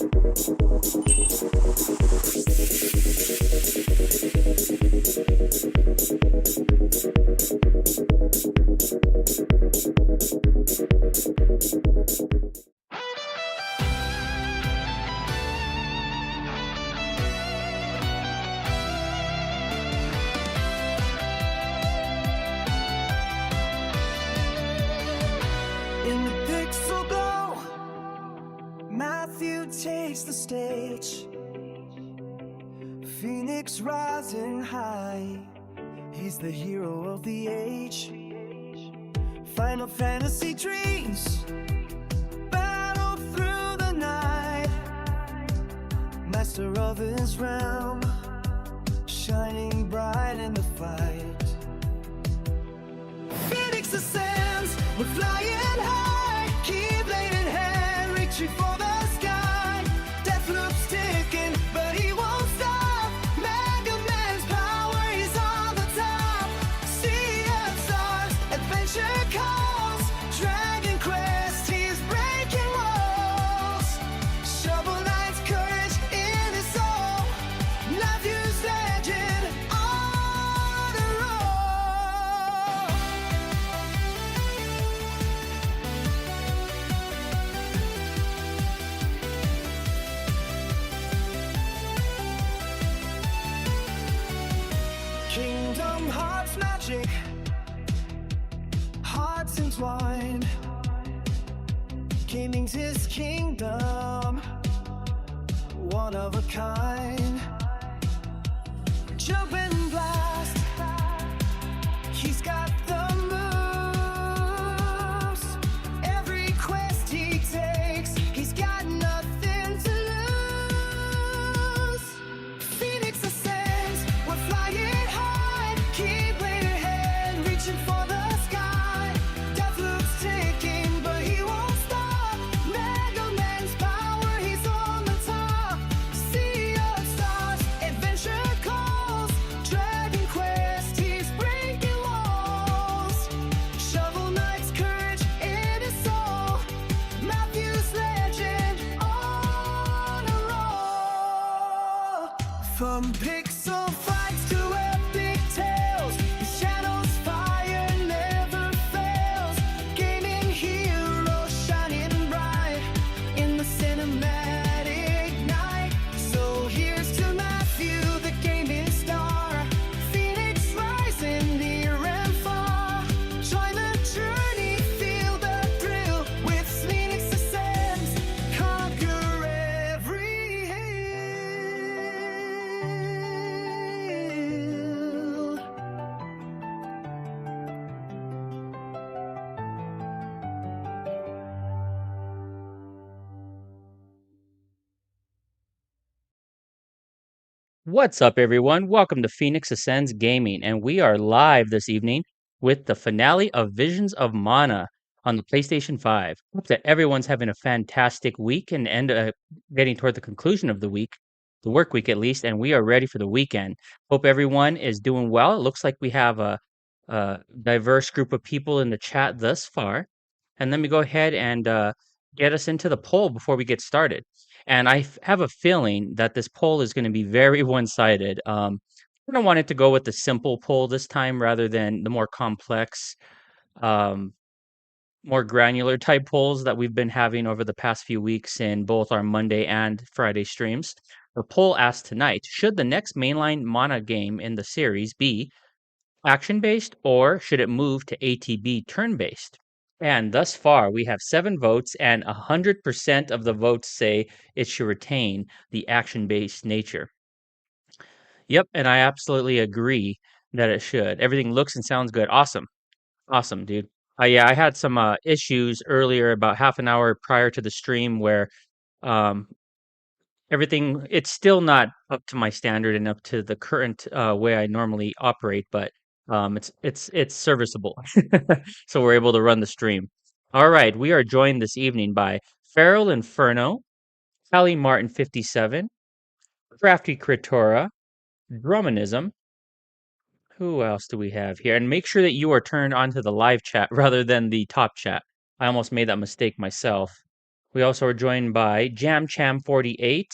In the pixel glow, Matthew takes the stage. Phoenix rising high, he's the hero of the age. Final Fantasy dreams battle through the night. Master of his realm, shining bright in the fight. Phoenix ascends, we're flying high. Keyblade in hand, reaching for the sky. Deathloop's ticking, but he won't stop. Mega Man's power, he's on the top. Sea of stars, adventure calls. Dragon Quest, he's breaking walls. Shovel Knight's courage in his soul. Matthew's legend on a roll. Kingdom Hearts magic, hearts entwined. Gaming's his kingdom, one of a kind. Jump and blast, he's got the moves. Every quest he takes, he's got nothing to lose. Phoenix ascends, we're flying high. Keyblade in hand, reaching for the sky. Deathloop's ticking, but he won't stop. Mega Man's power, he's on the top. Sea of stars, adventure calls. Dragon Quest, he's breaking walls. Shovel Knight's courage in his soul. Matthew's legend on a roll. From pixel fights to epic tales, his channel's fire never fails. Gaming hero shining bright in the cinematic night. So here's to Matthew, the gaming star. Phoenix rising near and far. Join the journey, feel the thrill. With Phoenix ascends, conquer every hill. What's up, everyone? Welcome to Phoenix Ascends Gaming, and we are live this evening with the finale of Visions of Mana on the PlayStation 5. Hope that everyone's having a fantastic week and getting toward the conclusion of the week, the work week at least, and we are ready for the weekend. Hope everyone is doing well. It looks like we have a diverse group of people in the chat thus far. And let me go ahead and get us into the poll before we get started. And have a feeling that this poll is going to be very one-sided. I don't want it to go with the simple poll this time rather than the more complex, um, more granular type polls that we've been having over the past few weeks in both our Monday and Friday streams. The poll asked tonight, should the next mainline Mana game in the series be action-based or should it move to ATB turn-based? And thus far, we have 7 votes, and 100% of the votes say it should retain the action-based nature. Yep, and I absolutely agree that it should. Everything looks and sounds good. Awesome. Awesome, dude. Yeah, I had some issues earlier, about half an hour prior to the stream, where um, everything, it's still not up to my standard and up to the current way I normally operate, but it's serviceable. So we're able to run the stream. All right, we are joined this evening by Feral Inferno, Callie Martin 57, Crafty Kritora, Drumanism. Who else do we have here? And make sure that you are turned onto the live chat rather than the top chat. I almost made that mistake myself. We also are joined by JamCham48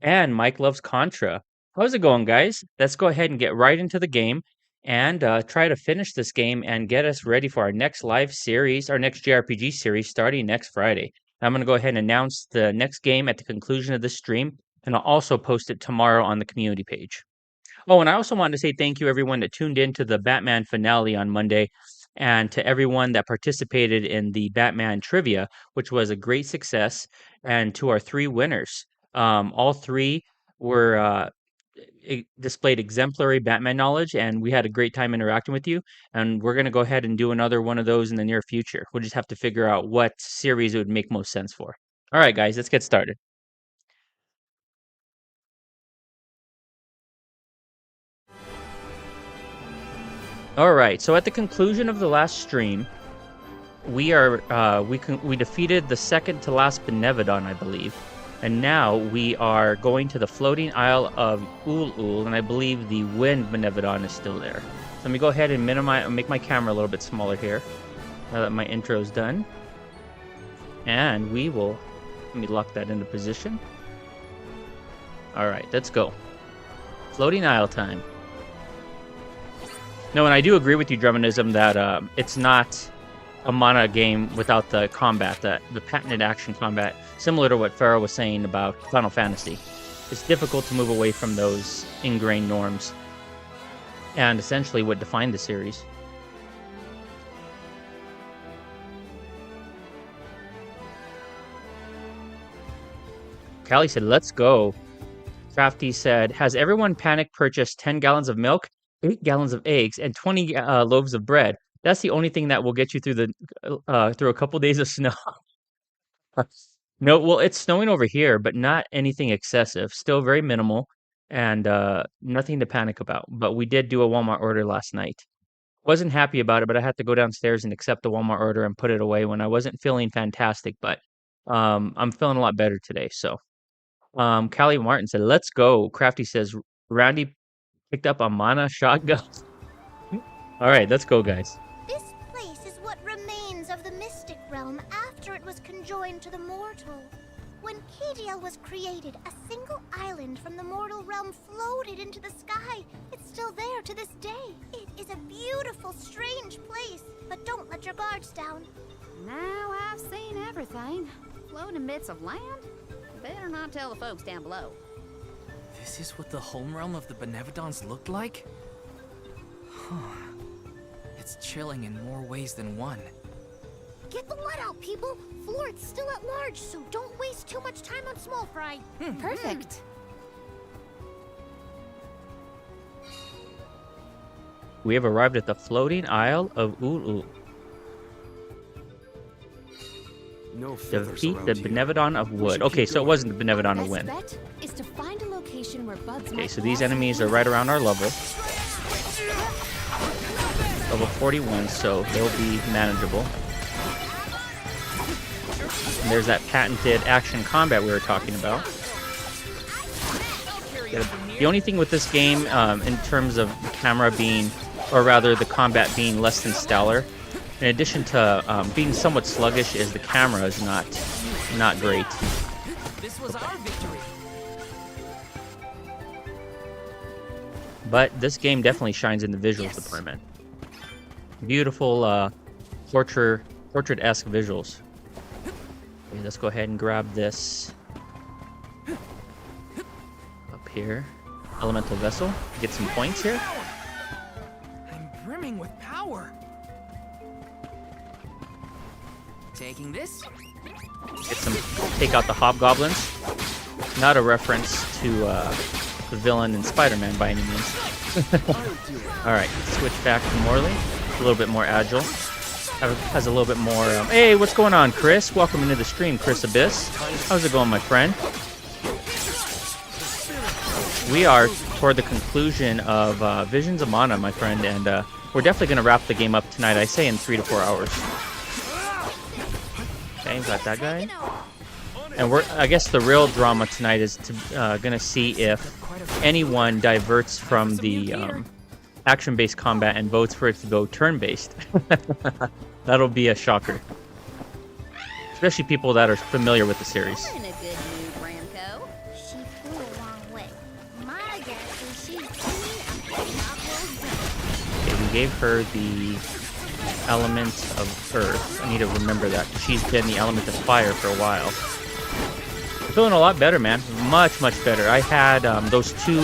and Mike Loves Contra. How's it going, guys? Let's go ahead and get right into the game and try to finish this game and get us ready for our next live series, our next JRPG series starting next Friday. I'm going to go ahead and announce the next game at the conclusion of this stream, and I'll also post it tomorrow on the community page. Oh, and I also wanted to say thank you everyone that tuned in to the Batman finale on Monday, and to everyone that participated in the Batman trivia, which was a great success, and to our 3 winners. All 3 were displayed exemplary Batman knowledge, and we had a great time interacting with you. And we're going to go ahead and do another one of those in the near future. We'll just have to figure out what series it would make most sense for. All right, guys, let's get started. All right, so at the conclusion of the last stream, we defeated the second to last Benevodon, I believe, and now we are going to the floating isle of Ul, and I believe the wind Benevodon is still there. So let me go ahead and make my camera a little bit smaller here, now that my intro is done, and let me lock that into position. All right, let's go. Floating isle time. No, and I do agree with you, Drummonism, that it's not a mana game without the combat, the patented action combat, similar to what Pharaoh was saying about Final Fantasy. It's difficult to move away from those ingrained norms, and essentially what defined the series. Callie said, let's go. Crafty said, has everyone panic purchased 10 gallons of milk, 8 gallons of eggs, and 20 loaves of bread? That's the only thing that will get you through through a couple days of snow. No, well, it's snowing over here, but not anything excessive. Still very minimal, and nothing to panic about. But we did do a Walmart order last night. Wasn't happy about it, but I had to go downstairs and accept the Walmart order and put it away when I wasn't feeling fantastic. But I'm feeling a lot better today. So, Callie Martin said, "Let's go." Crafty says, "Randy picked up a mana shotgun." All right, let's go, guys. This place is what remains of the mystic realm after it was conjoined to the mortal. When KDL was created, a single island from the mortal realm floated into the sky. It's still there to this day. It is a beautiful, strange place, but don't let your guards down. Now I've seen everything. Floating bits of land? Better not tell the folks down below. This is what the home realm of the Benevodons looked like? Huh. It's chilling in more ways than one. Get the let out, people! Florid's still at large, so don't waste too much time on small fry. Perfect. We have arrived at the floating isle of Ulu. No Defeat the Benevodon of Wood. Okay, so it wasn't the Benevodon of Wind. Best bet is to find a location where buds Okay, so these enemies are right around our level. Level 41, so they'll be manageable. And there's that patented action combat we were talking about. The only thing with this game, in terms of the camera being, or rather the combat being less than stellar, in addition to being somewhat sluggish, is the camera is not great. This was our victory. But this game definitely shines in the visuals department. Beautiful portrait-esque visuals. Okay, let's go ahead and grab this up here. Elemental vessel. Get some points here. I'm brimming with power. Taking this. Take out the hobgoblins. Not a reference to the villain in Spider-Man by any means. All right, switch back to Morley. A little bit more agile. Has a little bit more. Hey, what's going on, Chris? Welcome into the stream, Chris Abyss. How's it going, my friend? We are toward the conclusion of Visions of Mana, my friend, and we're definitely going to wrap the game up tonight. I say in 3 to 4 hours. Okay, got that guy. And I guess the real drama tonight is going to see if anyone diverts from the action-based combat and votes for it to go turn-based. That'll be a shocker. especially people that are familiar with the series. You're in a good mood, Ramco. She flew a long way. My guess is she's clean and not well done. Okay, we gave her the element of earth. I need to remember that. She's been the element of fire for a while. I'm feeling a lot better, man. Much, much better. I had those 2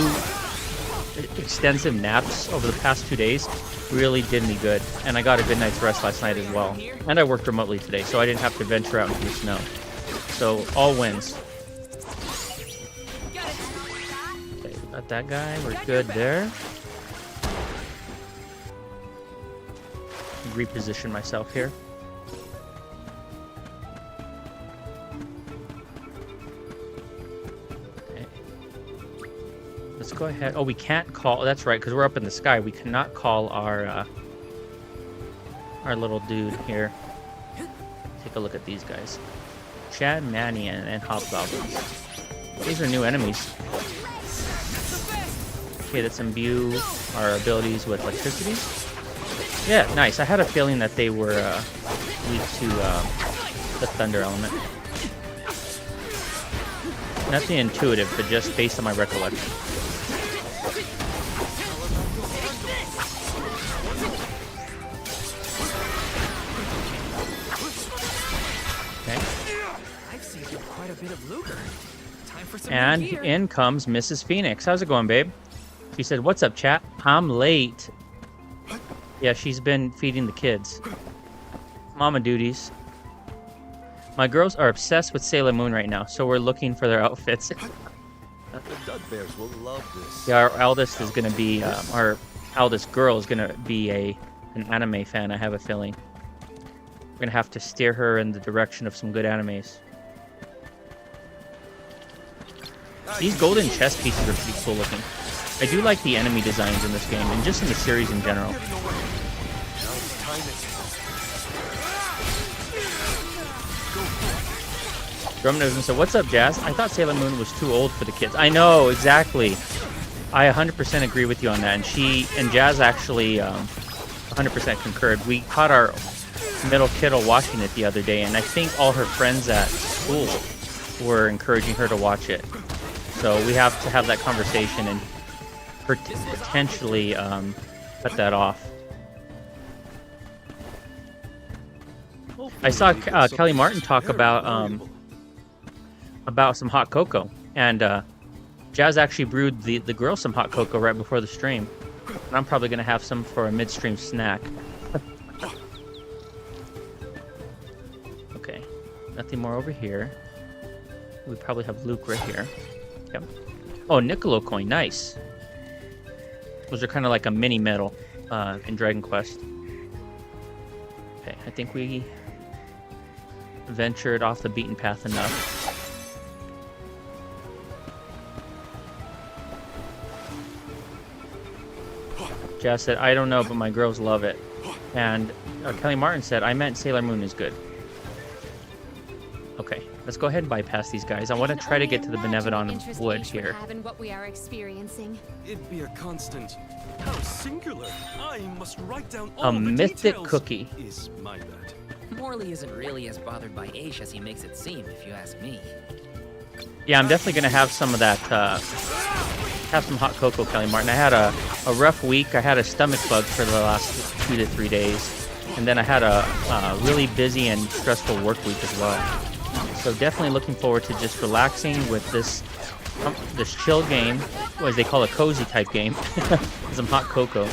extensive naps over the past 2 days. Really did me good. And I got a good night's rest last night as well. And I worked remotely today, so I didn't have to venture out into the snow. So, all wins. Okay, got that guy. We're good there. Reposition myself here. Okay. Let's go ahead. Oh, we can't call. That's right, because we're up in the sky. We cannot call our little dude here. Take a look at these guys. Chad, Manny, and Hobgoblins. These are new enemies. Okay, let's imbue our abilities with electricity. Yeah, nice. I had a feeling that they were weak to the thunder element. Nothing intuitive, but just based on my recollection. Okay. I've seen quite a bit of Luger. Time for some And gear. in comes Mrs. Phoenix. How's it going, babe? She said, "What's up, chat? I'm late." Yeah, she's been feeding the kids. Mama duties. My girls are obsessed with Sailor Moon right now, so we're looking for their outfits. The Dud Bears will love this. Yeah, our eldest is gonna be, our eldest girl is gonna be an anime fan. I have a feeling. We're gonna have to steer her in the direction of some good animes. These golden chess pieces are pretty cool looking. I do like the enemy designs in this game, and just in the series in general. Drumnosm said, "What's up, Jazz? I thought Sailor Moon was too old for the kids." I know, exactly. I 100% agree with you on that. And Jazz actually 100% concurred. We caught our middle kiddo watching it the other day, and I think all her friends at school were encouraging her to watch it. So we have to have that conversation and potentially cut that off. I saw Kelly Martin talk about some hot cocoa, and Jazz actually brewed the girls some hot cocoa right before the stream, and I'm probably gonna have some for a midstream snack. Okay, nothing more over here. We probably have Luke right here. Yep. Oh, Niccolo coin, nice. Those are kind of like a mini medal in Dragon Quest. Okay, I think we ventured off the beaten path enough. Jazz said, "I don't know, but my girls love it." And Kelly Martin said, "I meant Sailor Moon is good." Okay, let's go ahead and bypass these guys. I want to try to get to the Benevodon wood here. What we are experiencing. It'd be a constant. How singular! I must write down A all the mythic details. cookie. Is my bad. Morley isn't really as bothered by Aish as he makes it seem, if you ask me. Yeah, I'm definitely gonna have some of that. Have some hot cocoa, Kelly Martin. I had a rough week. I had a stomach bug for the last 2 to 3 days, and then I had a really busy and stressful work week as well. So definitely looking forward to just relaxing with this chill game, or as they call a cozy type game, some hot cocoa.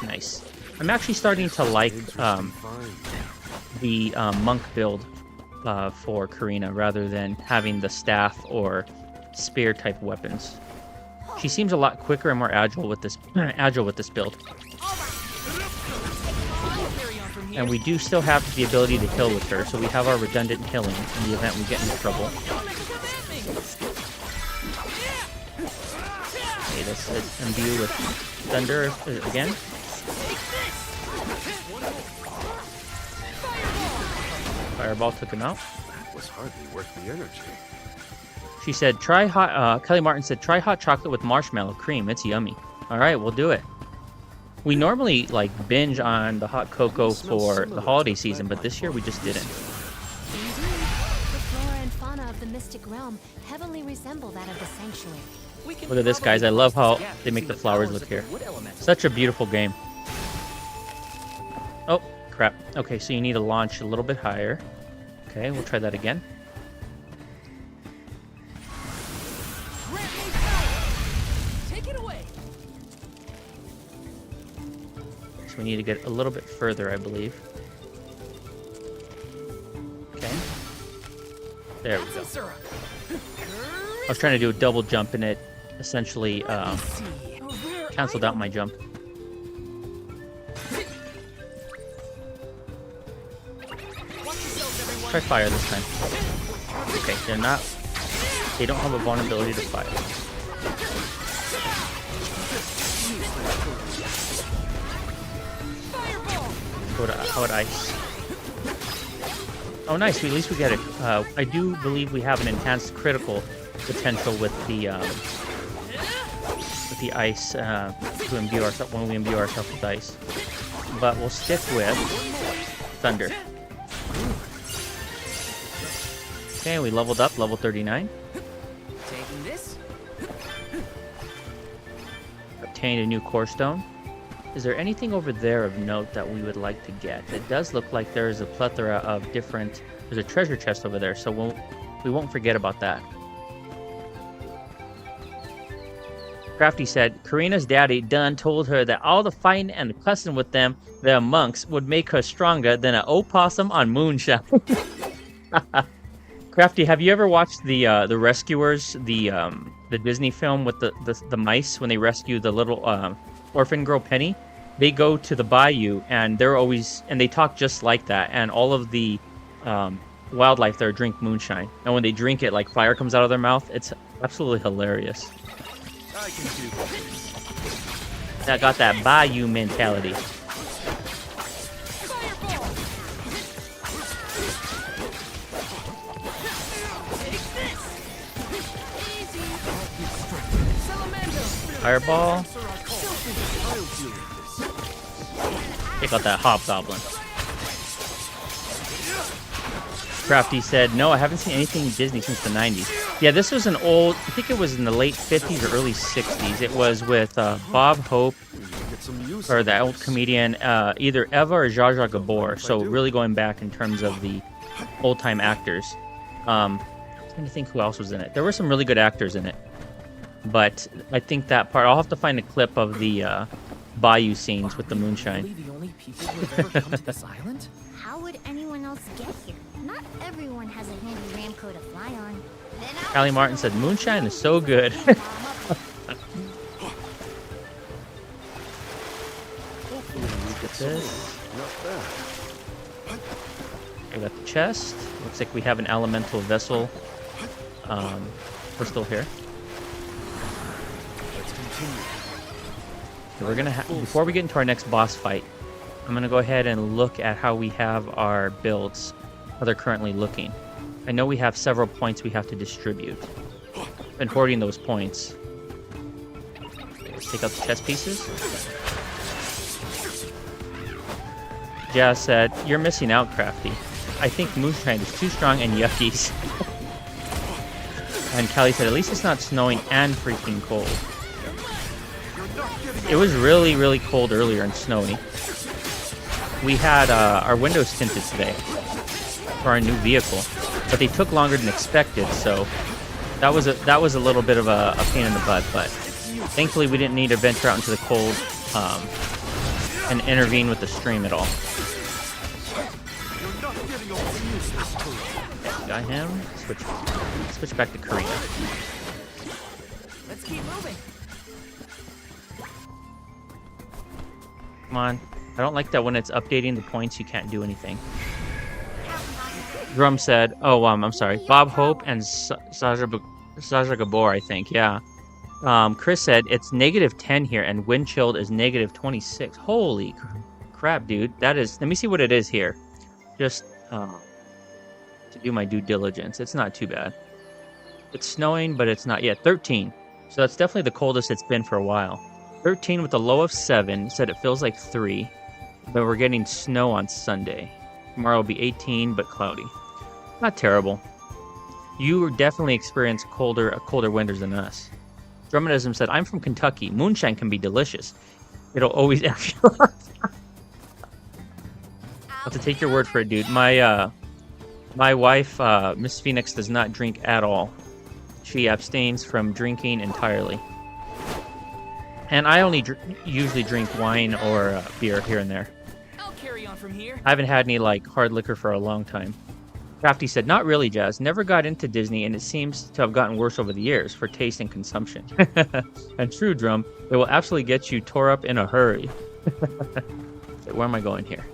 Nice. I'm actually starting to like the monk build for Karina rather than having the staff or spear type weapons. She seems a lot quicker and more agile with this build. And we do still have the ability to heal with her, so we have our redundant healing in the event we get into trouble. Okay, let's imbue with thunder again. Fireball took him out. That was hardly worth the energy. She said, "Try hot." Kelly Martin said, "Try hot chocolate with marshmallow cream. It's yummy." All right, we'll do it. We normally like binge on the hot cocoa for the holiday season, but this year we just didn't. Indeed, the flora and fauna of the mystic realm heavily resemble that of the sanctuary. Look at this, guys. I love how they make the flowers look here. Such a beautiful game. Oh, crap. Okay, so you need to launch a little bit higher. Okay, we'll try that again. Take it away. So we need to get a little bit further, I believe. Okay. There we go. I was trying to do a double jump and it essentially canceled out my jump. Try fire this time. Okay, they don't have a vulnerability to fire. Go to how about ice? Oh, nice. At least we get it. I do believe we have an enhanced critical potential with the ice to imbue ourselves when we imbue ourselves with ice. But we'll stick with thunder. Okay, we leveled up, level 39. Taking this. Obtained a new core stone. Is there anything over there of note that we would like to get? It does look like there is a plethora of different... There's a treasure chest over there, so we won't forget about that. Crafty said, Karina's daddy done told her that all the fighting and the cussing with them, the monks, would make her stronger than an opossum on moonshine. Crafty, have you ever watched the Rescuers, the Disney film with the mice when they rescue the little orphan girl Penny? They go to the bayou and they talk just like that, and all of the wildlife there drink moonshine, and when they drink it, like fire comes out of their mouth. It's absolutely hilarious. I can do that. That got that bayou mentality. Fireball. Take out that hobgoblin. Crafty said, no, I haven't seen anything Disney since the 90s. Yeah, this was an old, I think it was in the late 50s or early 60s. It was with Bob Hope, or the old comedian, either Eva or Zsa Zsa Gabor. So really going back in terms of the old-time actors. I'm trying to think who else was in it. There were some really good actors in it. But I think that part, I'll have to find a clip of the bayou scenes with the moonshine. Really the only people who have ever come to this island? How would anyone else get here? Not everyone has a handy Ramco to fly on. Callie Martin said, moonshine is so good. Look at this. We got the chest. Looks like we have an elemental vessel. We're still here. So we're gonna before we get into our next boss fight, I'm gonna go ahead and look at how we have our builds, how they're currently looking. I know we have several points we have to distribute. Been hoarding those points. Okay, let's take out the chest pieces. Jazz said, "You're missing out, Crafty. I think moonshine is too strong and yuckies." And Callie said, "At least it's not snowing and freaking cold." It was really, really cold earlier and snowy. We had our windows tinted today for our new vehicle, but they took longer than expected, so that was a little bit of a pain in the butt. But thankfully, we didn't need to venture out into the cold and intervene with the stream at all. Got him. Switch back to Karina. Let's keep moving. Come on. I don't like that when it's updating the points, you can't do anything. Drum said, oh, I'm sorry. Bob Hope and Zsa Gabor, I think, yeah. Chris said, it's -10 here, and wind chilled is -26. Holy crap, dude. That is, let me see what it is here. Just to do my due diligence. It's not too bad. It's snowing, but it's not yet. 13. So that's definitely the coldest it's been for a while. 13 with a low of 7. Said it feels like 3. But we're getting snow on Sunday. Tomorrow will be 18, but cloudy. Not terrible. You definitely experience colder winters than us. Drummondism said, I'm from Kentucky. Moonshine can be delicious. It'll always I'll have to take your word for it, dude. My wife, Miss Phoenix, does not drink at all. She abstains from drinking entirely. And I only usually drink wine or beer here and there. I'll carry on from here. I haven't had any like hard liquor for a long time. Crafty said, not really, Jazz. Never got into Disney, and it seems to have gotten worse over the years for taste and consumption. And true, Drum, it will absolutely get you tore up in a hurry. So where am I going here?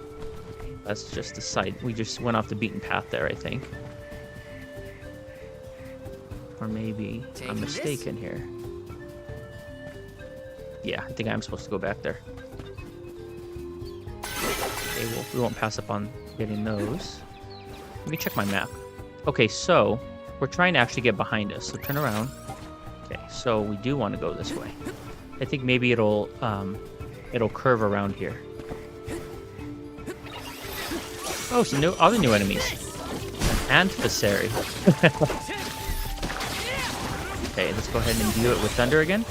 That's just a side. We just went off the beaten path there, I think. Or maybe I'm mistaken here. Yeah, I think I'm supposed to go back there. Okay, well, we won't pass up on getting those. Let me check my map. Okay, so we're trying to actually get behind us. So turn around. Okay, so we do want to go this way. I think maybe it'll curve around here. Oh, some other new enemies. An adversary. Okay, let's go ahead and do it with thunder again.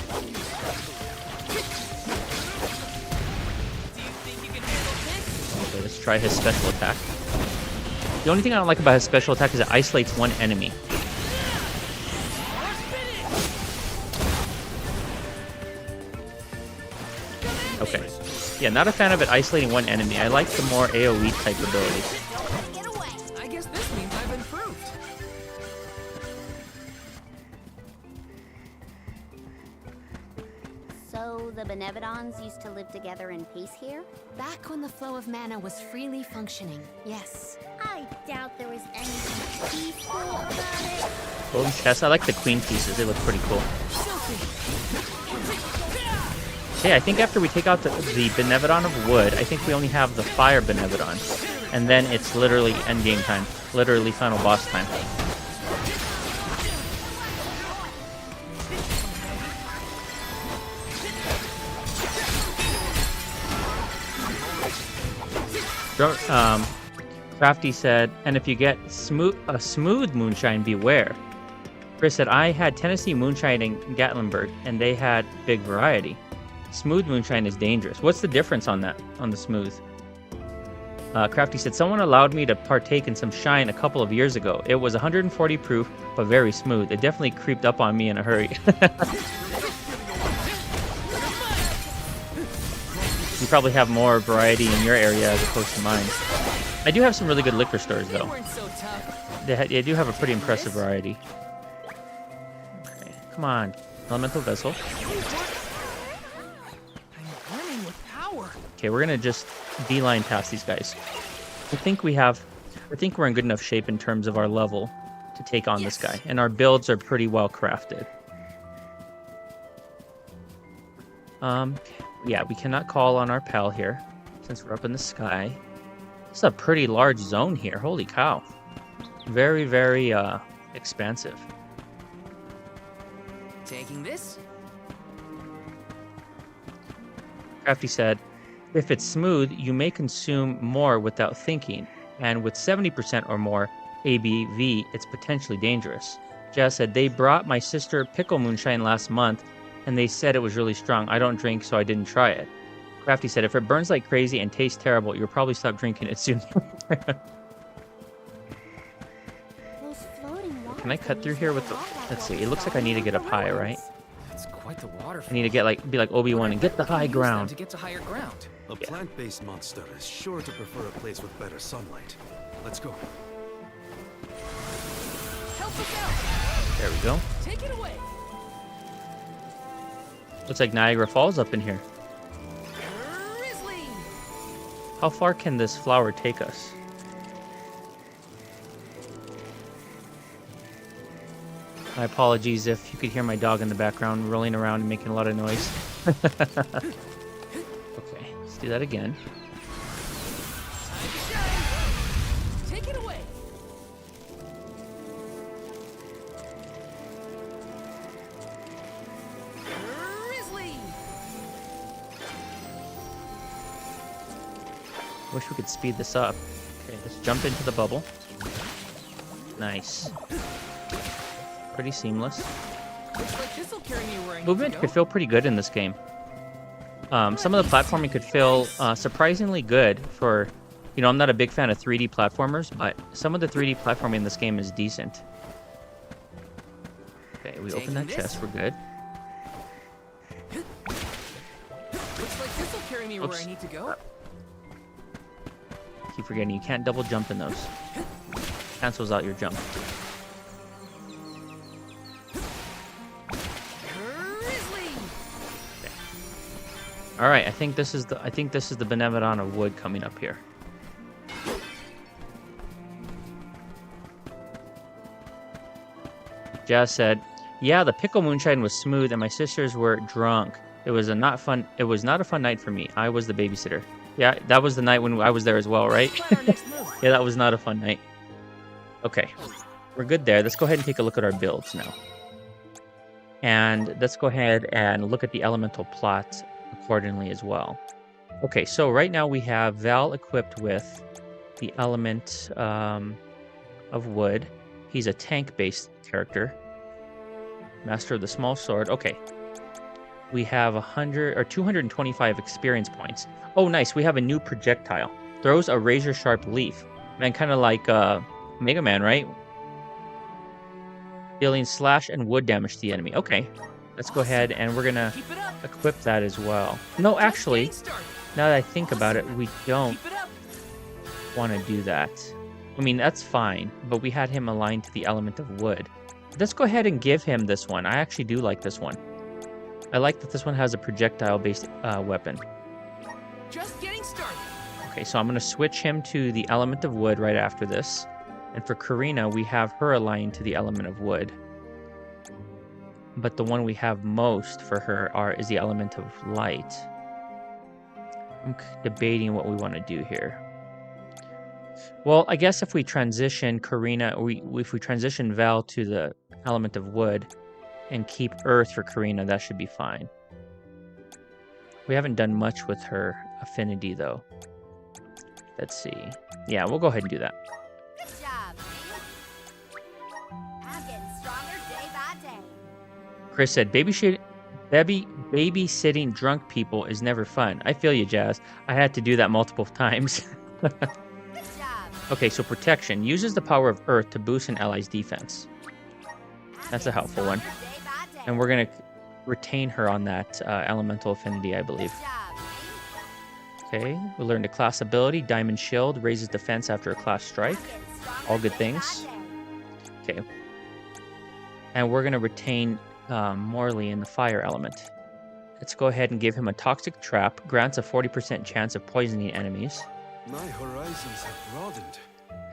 Okay, let's try his special attack. The only thing I don't like about his special attack is it isolates one enemy. Okay. Yeah, not a fan of it isolating one enemy. I like the more AoE type abilities. Get away. I guess this means I've improved. So the Benevodons used to live together in peace here? Back when the flow of mana was freely functioning, yes. I doubt there was anything peaceful about it. Golden chest. I like the queen pieces. They look pretty cool. Okay, I think after we take out the Benevodon of wood, I think we only have the fire Benevodon. And then it's literally endgame time. Literally final boss time. Crafty said, and if you get a smooth moonshine, beware. Chris said, I had Tennessee moonshine in Gatlinburg, and they had big variety. Smooth moonshine is dangerous. What's the difference on that, on the smooth? Crafty said, someone allowed me to partake in some shine a couple of years ago. It was 140 proof, but very smooth. It definitely creeped up on me in a hurry. You probably have more variety in your area as opposed to mine. I do have some really good liquor stores, though. They do have a pretty impressive variety. Okay, come on. Elemental vessel. I'm running with power. Okay, we're gonna just beeline past these guys. I think we're in good enough shape in terms of our level to take on this guy, and our builds are pretty well crafted. Yeah, we cannot call on our pal here since we're up in the sky. It's a pretty large zone here. Holy cow. Very, very expansive. Taking this? Crafty said, if it's smooth, you may consume more without thinking, and with 70% or more ABV, it's potentially dangerous. Jazz said, they brought my sister pickle moonshine last month, and they said it was really strong. I don't drink, so I didn't try it. Crafty said, if it burns like crazy and tastes terrible, you'll probably stop drinking it soon. Can I cut through here with the... Let's see, it looks like I need to get up high, right? That's quite the waterfall. I need to get be like Obi-Wan and get the high ground. To get to higher ground. A plant-based monster is sure to prefer a place with better sunlight. Let's go. Help us out. There we go. Take it away. Looks like Niagara Falls up in here. Grizzly. How far can this flower take us? My apologies if you could hear my dog in the background rolling around and making a lot of noise. Okay, let's do that again. Time to shine. Take it away. Grizzly. Wish we could speed this up. Okay, let's jump into the bubble. Nice. Pretty seamless. Looks like this'll carry me where I need Movement to could go. feel pretty good in this game. Some of the platforming could feel surprisingly good for, you know, I'm not a big fan of 3D platformers, but some of the 3D platforming in this game is decent. Okay, we open that Taking this. chest, we're good. Looks like this'll carry me where Oops. I need to go. Keep forgetting you can't double jump in those. Cancels out your jump. Grizzly! All right, I think this is the Benevodon of wood coming up here. Jazz said, "Yeah, the pickle moonshine was smooth, and my sisters were drunk. It was not a fun night for me. I was the babysitter. Yeah, that was the night when I was there as well, right? Plan our next move. Yeah, that was not a fun night. Okay, we're good there. Let's go ahead and take a look at our builds now. And let's go ahead and look at the elemental plot accordingly as well. Okay, so right now we have Val equipped with the element of wood. He's a tank-based character. Master of the small sword. Okay. We have 225 experience points. Oh, nice. We have a new projectile. Throws a razor-sharp leaf. Man, kind of like Mega Man, right? Dealing slash and wood damage to the enemy. Okay. Let's go ahead and we're going to Keep it up. equip that as well. No, actually, Just getting started. now that I think about it, we don't Keep it up. want to do that. I mean, that's fine, but we had him aligned to the element of wood. Let's go ahead and give him this one. I actually do like this one. I like that this one has a projectile-based weapon. Just getting started. Okay, so I'm going to switch him to the element of wood right after this. And for Karina, we have her aligned to the element of wood. But the one we have most for her is the element of light. I'm debating what we want to do here. Well, I guess if we transition Karina, if we transition Val to the element of wood and keep Earth for Karina, that should be fine. We haven't done much with her affinity, though. Let's see. Yeah, we'll go ahead and do that. Good job, me. I'm getting stronger day by day. Chris said, babysitting drunk people is never fun. I feel you, Jazz. I had to do that multiple times. Good job. Okay, so protection. Uses the power of Earth to boost an ally's defense. That's a helpful one. Day by day. And we're going to retain her on that elemental affinity, I believe. Good job, me. Okay, we learned a class ability. Diamond Shield raises defense after a class strike. I'm getting stronger All good day things. by day. Okay. And we're going to retain Morley in the fire element. Let's go ahead and give him a toxic trap. Grants a 40% chance of poisoning enemies. My horizons have broadened.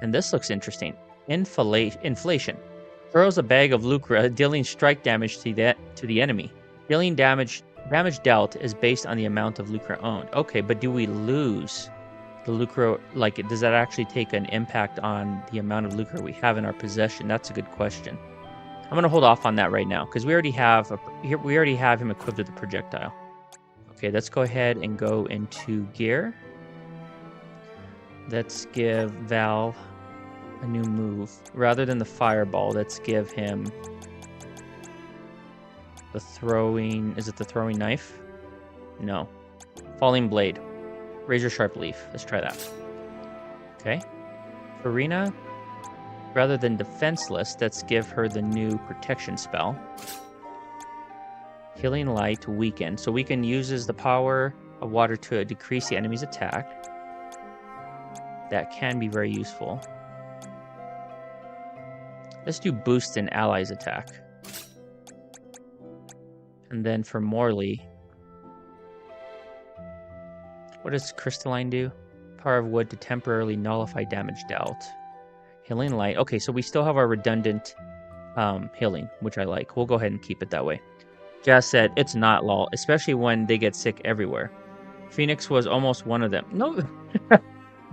And this looks interesting. Inflation. Throws a bag of lucre, dealing strike damage to the enemy. Dealing damage dealt is based on the amount of lucre owned. Okay, but do we lose the lucre? Like, does that actually take an impact on the amount of lucre we have in our possession? That's a good question. I'm gonna hold off on that right now because we already have him equipped with a projectile. Okay, let's go ahead and go into gear. Let's give Val a new move. Rather than the fireball, let's give him the throwing... Is it the throwing knife? No. Falling blade. Razor sharp leaf. Let's try that. Okay. Karina, rather than defenseless, let's give her the new protection spell. Healing light, weaken. So weaken uses the power of water to decrease the enemy's attack. That can be very useful. Let's do boost an ally's attack. And then for Morley, what does Crystalline do? Power of wood to temporarily nullify damage dealt. Healing light. Okay, so we still have our redundant healing, which I like. We'll go ahead and keep it that way. Jazz said, it's not lol, especially when they get sick everywhere. Phoenix was almost one of them. No,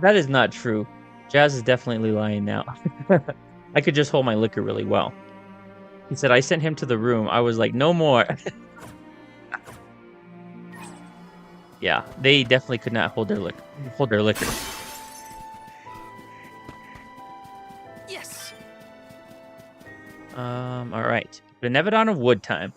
that is not true. Jazz is definitely lying now. I could just hold my liquor really well. He said, I sent him to the room. I was like, no more. Yeah, they definitely could not hold their liquor. All right. Benevodon of Wood time.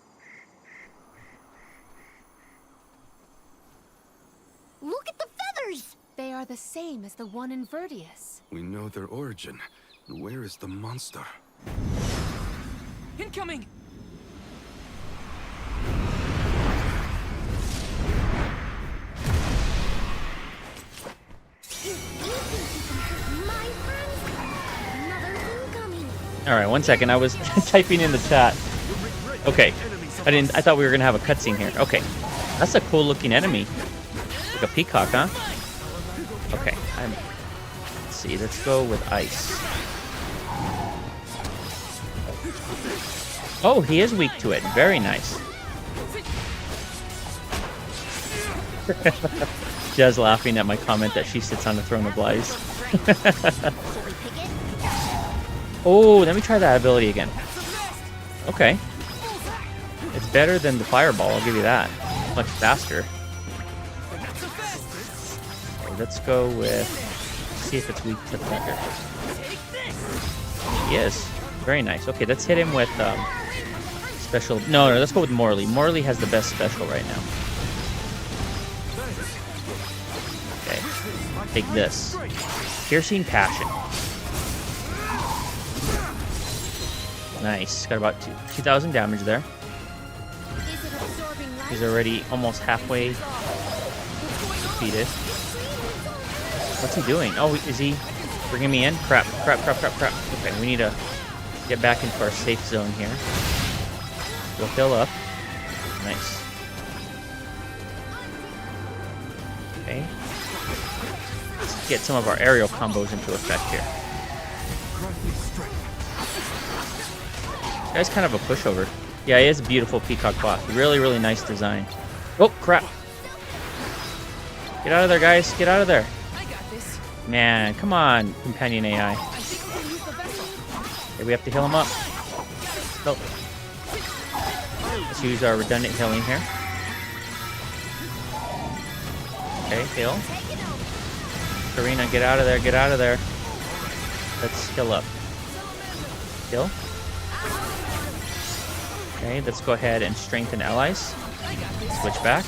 Look at the feathers! They are the same as the one in Verdius. We know their origin. Where is the monster? Incoming! My friends, another incoming. All right, 1 second. I was typing in the chat. Okay. I thought we were gonna have a cutscene here. Okay. That's a cool looking enemy. Like a peacock, huh? Okay. Let's see. Let's go with ice. Oh, he is weak to it. Very nice. Jazz laughing at my comment that she sits on the throne of lies. Oh, let me try that ability again. Okay. It's better than the fireball, I'll give you that. Much faster. Okay, let's go with... see if it's weak to thunder. Yes. Very nice. Okay, let's hit him with special... No, let's go with Morley. Morley has the best special right now. Okay. Take this. Piercing Passion. Nice. Got about 2,000 damage there. He's already almost halfway defeated. What's he doing? Oh, is he bringing me in? Crap. Okay, we need to get back into our safe zone here. We'll fill up. Nice. Okay. Let's get some of our aerial combos into effect here. Guy's kind of a pushover. Yeah, he is a beautiful peacock boss. Really, really nice design. Oh, crap. Get out of there, guys. Get out of there. Man, come on, companion AI. Okay, we have to heal him up. Oh. Let's use our redundant healing here. Okay, heal. Karina, get out of there. Get out of there. Let's heal up. Heal. Okay, let's go ahead and strengthen allies. Switch back.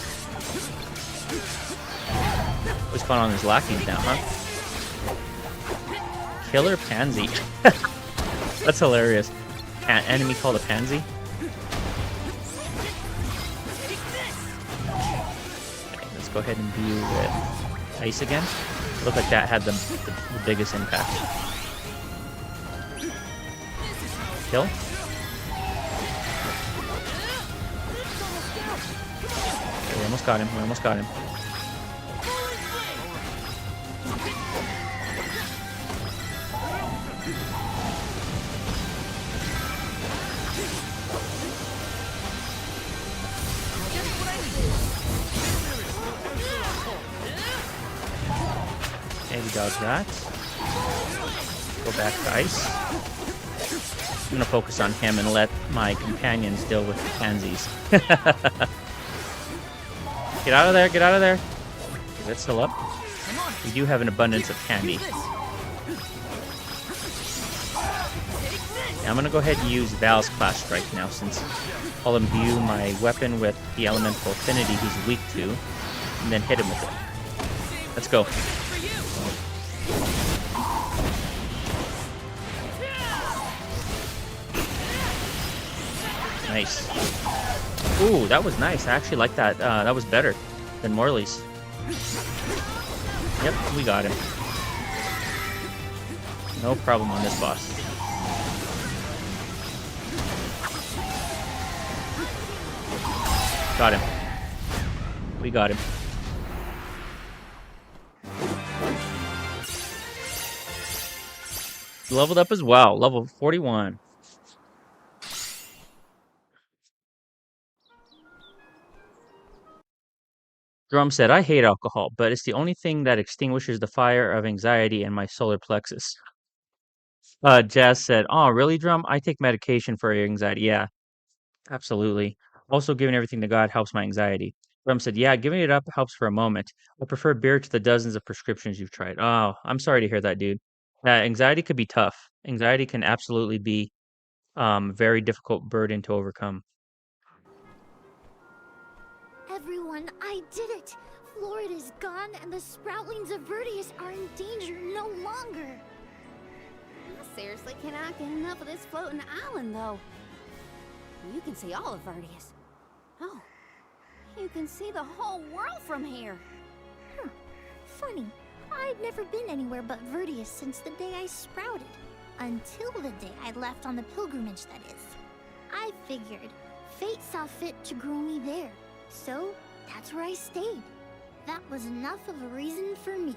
Always fun on his lackeys now, huh? Killer Pansy. That's hilarious. Enemy called a pansy. Okay, let's go ahead and do with ice again. Looked like that had the biggest impact. Kill. We almost got him. We almost got him. Okay, we dodge that. Go back to ice. I'm gonna focus on him and let my companions deal with the pansies. Get out of there, get out of there. Okay, let's heal up. We do have an abundance of candy. Yeah, I'm gonna go ahead and use Val's Clash Strike now, since I'll imbue my weapon with the elemental affinity he's weak to, and then hit him with it. Let's go. Nice. Ooh, that was nice. I actually like that. That was better than Morley's. Yep, we got him. No problem on this boss. Got him. We got him. Leveled up as well. Level 41. Drum said, I hate alcohol, but it's the only thing that extinguishes the fire of anxiety in my solar plexus. Jazz said, oh, really, Drum? I take medication for your anxiety. Yeah, absolutely. Also, giving everything to God helps my anxiety. Drum said, yeah, giving it up helps for a moment. I prefer beer to the dozens of prescriptions you've tried. Oh, I'm sorry to hear that, dude. Anxiety could be tough. Anxiety can absolutely be very difficult burden to overcome. Everyone, I did it! Florida's gone, and the sproutlings of Verdius are in danger no longer. I seriously cannot get enough of this floating island, though. You can see all of Verdius. Oh, you can see the whole world from here. Funny, I'd never been anywhere but Verdius since the day I sprouted. Until the day I left on the pilgrimage, that is. I figured fate saw fit to grow me there, so that's where I stayed. That was enough of a reason for me.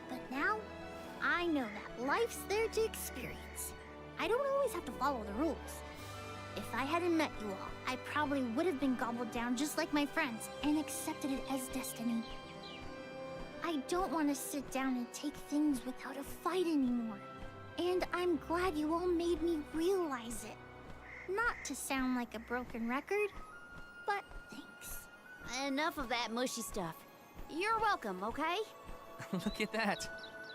But now, I know that life's there to experience. I don't always have to follow the rules. If I hadn't met you all, I probably would have been gobbled down just like my friends and accepted it as destiny. I don't want to sit down and take things without a fight anymore. And I'm glad you all made me realize it. Not to sound like a broken record, but thanks. Enough of that mushy stuff. You're welcome, okay? Look at that.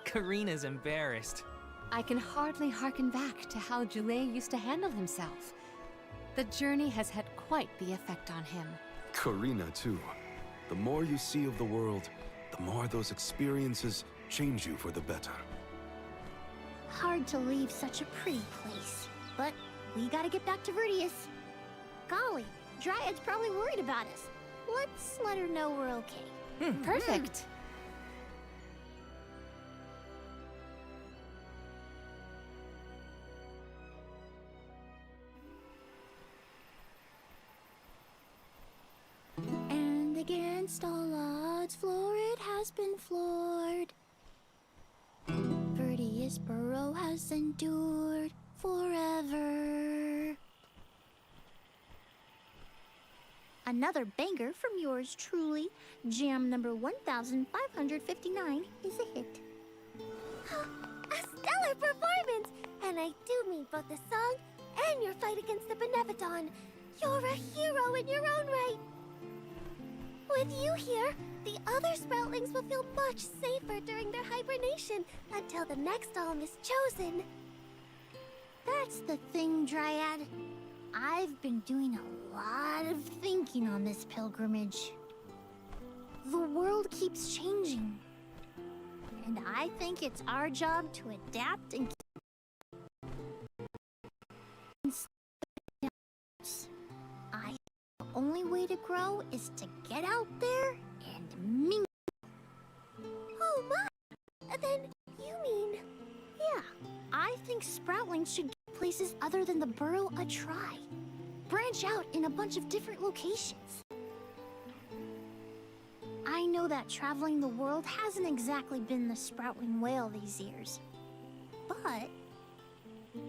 Karina's embarrassed. I can hardly hearken back to how Julie used to handle himself. The journey has had quite the effect on him. Karina, too. The more you see of the world, the more those experiences change you for the better. Hard to leave such a pretty place, but we gotta get back to Verdius. Golly, Dryad's probably worried about us. Let's let her know we're okay. Perfect. And against all odds, Florid has been floored. Verdius Burrow has endured forever. Another banger from yours truly, jam number 1559 is a hit. A stellar performance! And I do mean both the song and your fight against the Benevodon. You're a hero in your own right. With you here, the other sproutlings will feel much safer during their hibernation until the next alm is chosen. That's the thing, Dryad. I've been doing a lot of thinking on this pilgrimage. The world keeps changing. And I think it's our job to adapt and the only way to grow is to get out there and mingle. Oh my! Then you mean... Yeah, I think sproutlings should give places other than the burrow a try. Branch out in a bunch of different locations. I know that traveling the world hasn't exactly been the sproutling whale these years. But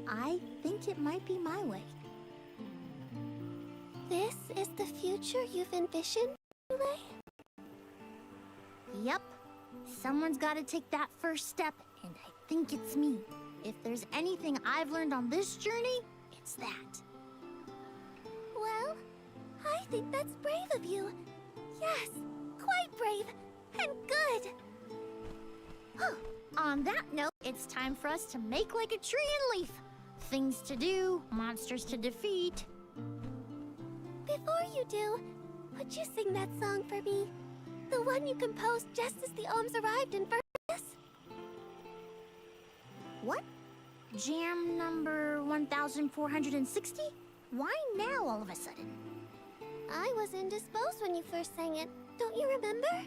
I think it might be my way. This is the future you've envisioned, Lay? Yep. Someone's got to take that first step, and I think it's me. If there's anything I've learned on this journey, it's that. Well, I think that's brave of you. Yes, quite brave and good. On that note, it's time for us to make like a tree and leaf. Things to do, monsters to defeat. Before you do, would you sing that song for me? The one you composed just as the alms arrived in Verdius? What? Jam number 1460? Why now all of a sudden? I was indisposed when you first sang it. Don't you remember?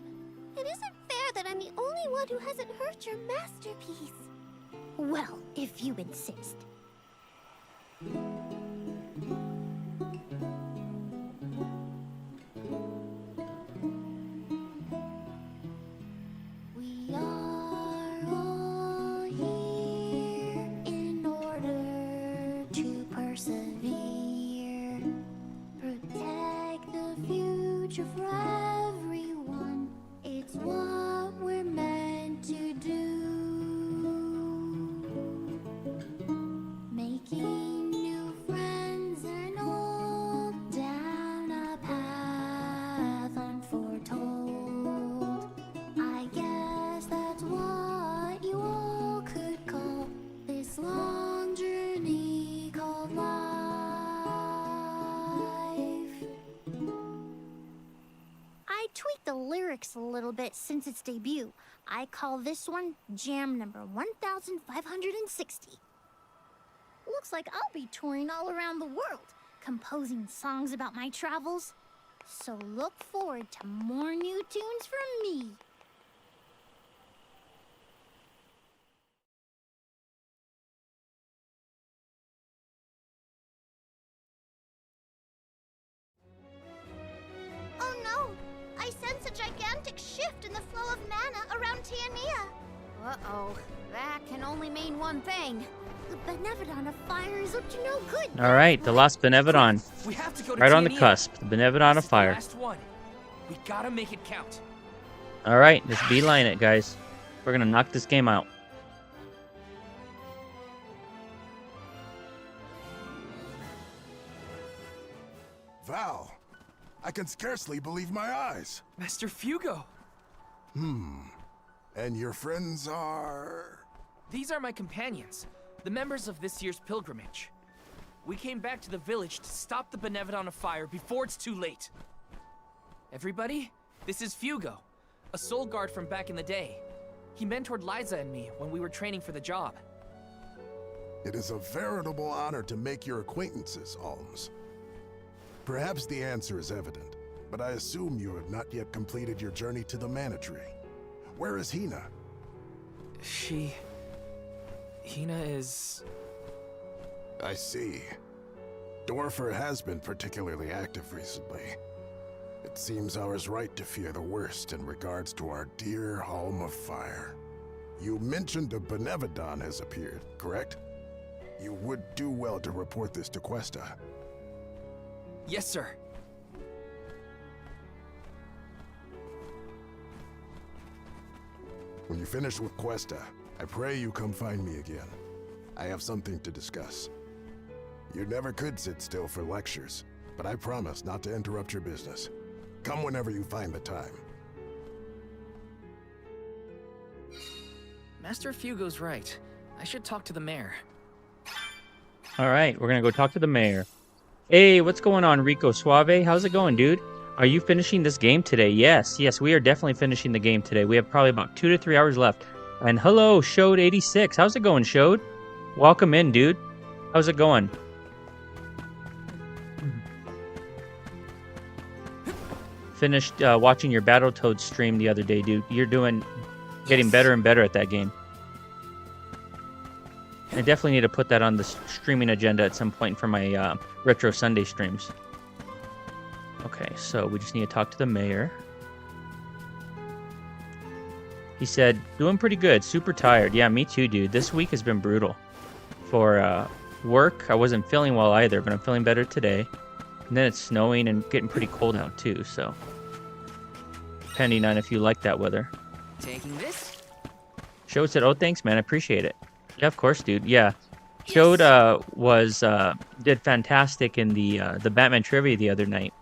It isn't fair that I'm the only one who hasn't heard your masterpiece. Well, if you insist. We are all here in order to persevere. Protect the future for everyone. It's what we're meant to do. Making new friends and all down a path unforetold. I guess that's what you all could call this long journey called life. lyrics a little bit since its debut. I call this one Jam number 1560. Looks like I'll be touring all around the world, composing songs about my travels. So look forward to more new tunes from me. Oh no! I sense a gigantic shift in the flow of mana around Tiania. Uh-oh. That can only mean one thing. The Benevodon of Fire is up to no good. All right, the Lost Benevodon. We have to go to Right on the Tiania. cusp. The Benevodon This of is the Fire. last one. We gotta make it count. All right, let's beeline it, guys. We're going to knock this game out. Val, I can scarcely believe my eyes. Master Fugo. And your friends are... These are my companions, the members of this year's pilgrimage. We came back to the village to stop the Benevodon of Fire before it's too late. Everybody, this is Fugo, a soul guard from back in the day. He mentored Liza and me when we were training for the job. It is a veritable honor to make your acquaintances, Alms. Perhaps the answer is evident, but I assume you have not yet completed your journey to the Mana Tree. Where is Hina? Hina is... I see. Dwarfer has been particularly active recently. It seems I was right to fear the worst in regards to our dear Home of Fire. You mentioned a Benevodon has appeared, correct? You would do well to report this to Questa. Yes, sir. When you finish with Questa, I pray you come find me again. I have something to discuss. You never could sit still for lectures, but I promise not to interrupt your business. Come whenever you find the time. Master Fugo's right. I should talk to the mayor. All right, we're going to go talk to the mayor. Hey, what's going on, Rico Suave? How's it going, dude? Are you finishing this game today? Yes, we are definitely finishing the game today. We have probably about 2 to 3 hours left. And hello, Shode86. How's it going, Shode? Welcome in, dude. How's it going? Finished watching your Battletoads stream the other day, dude. You're getting better and better at that game. I definitely need to put that on the streaming agenda at some point for my Retro Sunday streams. Okay, so we just need to talk to the mayor. He said, doing pretty good, super tired. Yeah, me too, dude. This week has been brutal. For work, I wasn't feeling well either, but I'm feeling better today. And then it's snowing and getting pretty cold out too, so. Depending on if you like that weather. Taking this? Shode said, oh, thanks, man. I appreciate it. Yeah, of course, dude. Yeah. Shode did fantastic in the Batman trivia the other night.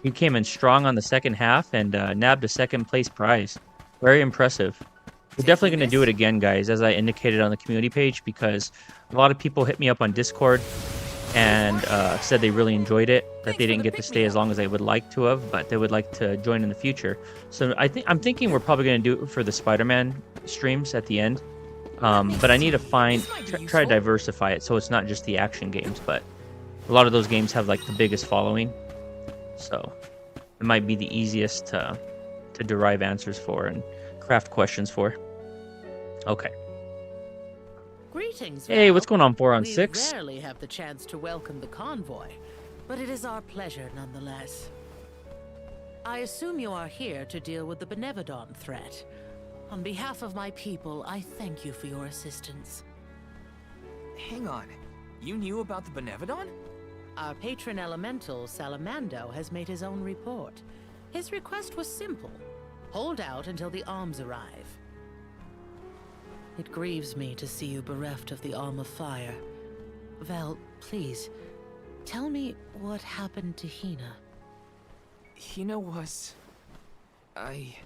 He came in strong on the second half and nabbed a second place prize. Very impressive. We're definitely going to do it again, guys, as I indicated on the community page, because a lot of people hit me up on Discord and said they really enjoyed it, that they didn't get to stay as long as they would like to have, but they would like to join in the future. So I'm thinking we're probably going to do it for the Spider-Man streams at the end. But I need to try to diversify it so it's not just the action games, but a lot of those games have like the biggest following. So it might be the easiest to derive answers for and craft questions for. Okay. Greetings, Hey, Val. what's going on, 4 on We 6? rarely have the chance to welcome the convoy, but it is our pleasure nonetheless. I assume you are here to deal with the Benevodon threat. On behalf of my people, I thank you for your assistance. Hang on. You knew about the Benevodon? Our patron elemental, Salamando, has made his own report. His request was simple. Hold out until the arms arrive. It grieves me to see you bereft of the Arm of Fire. Val, please, tell me what happened to Hina. Hina was... I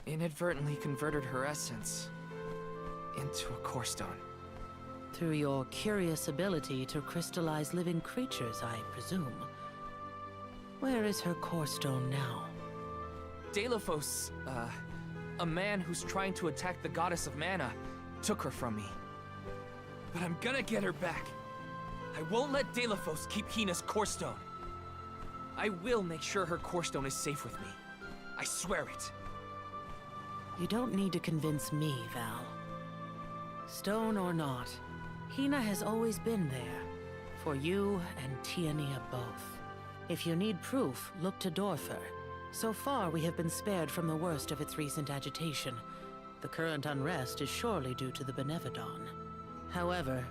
inadvertently converted her essence into a core stone. Through your curious ability to crystallize living creatures, I presume. Where is her core stone now? Deilophos, a man who's trying to attack the goddess of mana, took her from me. But I'm gonna get her back. I won't let Deilophos keep Hina's core stone. I will make sure her core stone is safe with me. I swear it. You don't need to convince me, Val. Stone or not, Hina has always been there. For you and Tiania both. If you need proof, look to Dorfer. So far, we have been spared from the worst of its recent agitation. The current unrest is surely due to the Benevodon. However,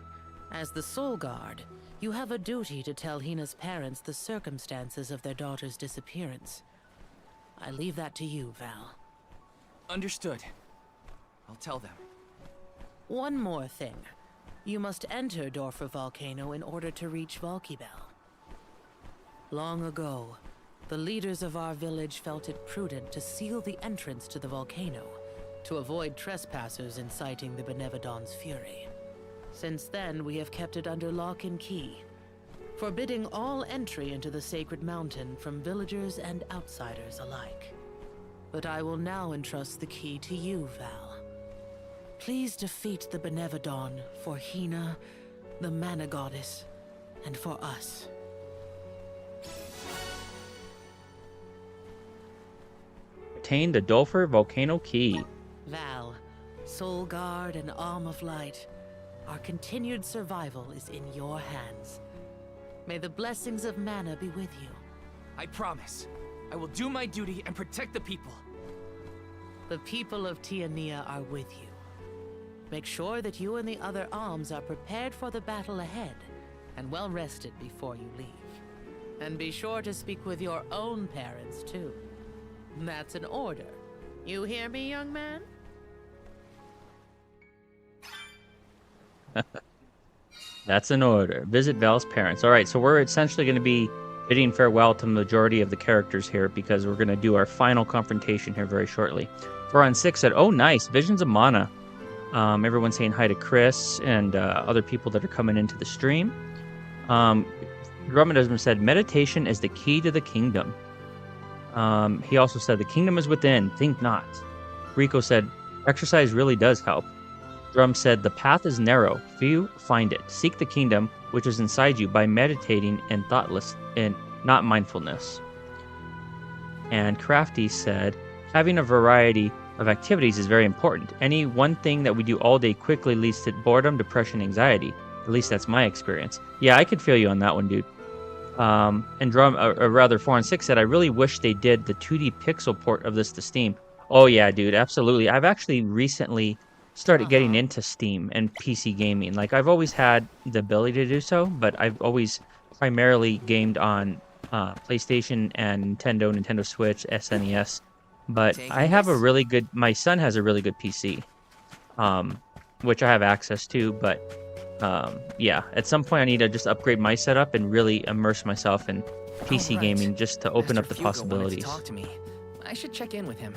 as the Soul Guard, you have a duty to tell Hina's parents the circumstances of their daughter's disappearance. I leave that to you, Val. Understood. I'll tell them. One more thing. You must enter Dorfer Volcano in order to reach Valkybel. Long ago, the leaders of our village felt it prudent to seal the entrance to the volcano to avoid trespassers inciting the Benevodon's fury. Since then, we have kept it under lock and key, forbidding all entry into the sacred mountain from villagers and outsiders alike. But I will now entrust the key to you, Val. Please defeat the Benevodon for Hina, the Mana Goddess, and for us. Obtain the Dolfer Volcano Key. Val, Soul Guard and Arm of Light, our continued survival is in your hands. May the blessings of Mana be with you. I promise. I will do my duty and protect the people. The people of Tiania are with you. Make sure that you and the other arms are prepared for the battle ahead, and well rested before you leave. And be sure to speak with your own parents, too. That's an order. You hear me, young man? That's an order. Visit Val's parents. All right, so we're essentially going to be bidding farewell to the majority of the characters here because we're going to do our final confrontation here very shortly. Thoron 6 said, oh, nice. Visions of Mana. Everyone's saying hi to Chris and other people that are coming into the stream. Drummondism said, meditation is the key to the kingdom. He also said, the kingdom is within, think not. Rico said, exercise really does help. Drum said, the path is narrow, few find it. Seek the kingdom, which is inside you, by meditating and thoughtless and not mindfulness. And Crafty said, having a variety of activities is very important. Any one thing that we do all day quickly leads to boredom, depression, anxiety. At least that's my experience. Yeah, I could feel you on that one, dude. And Drum, or rather 4 and 6 said, I really wish they did the 2D pixel port of this to Steam. Oh yeah, dude, absolutely. I've actually recently started getting into Steam and PC gaming. Like, I've always had the ability to do so, but I've always primarily gamed on PlayStation and Nintendo Switch, SNES. But I have a really good, my son has a really good PC, which I have access to, but yeah, at some point I need to just upgrade my setup and really immerse myself in PC gaming just to open up the possibilities. Talk to me. I should check in with him.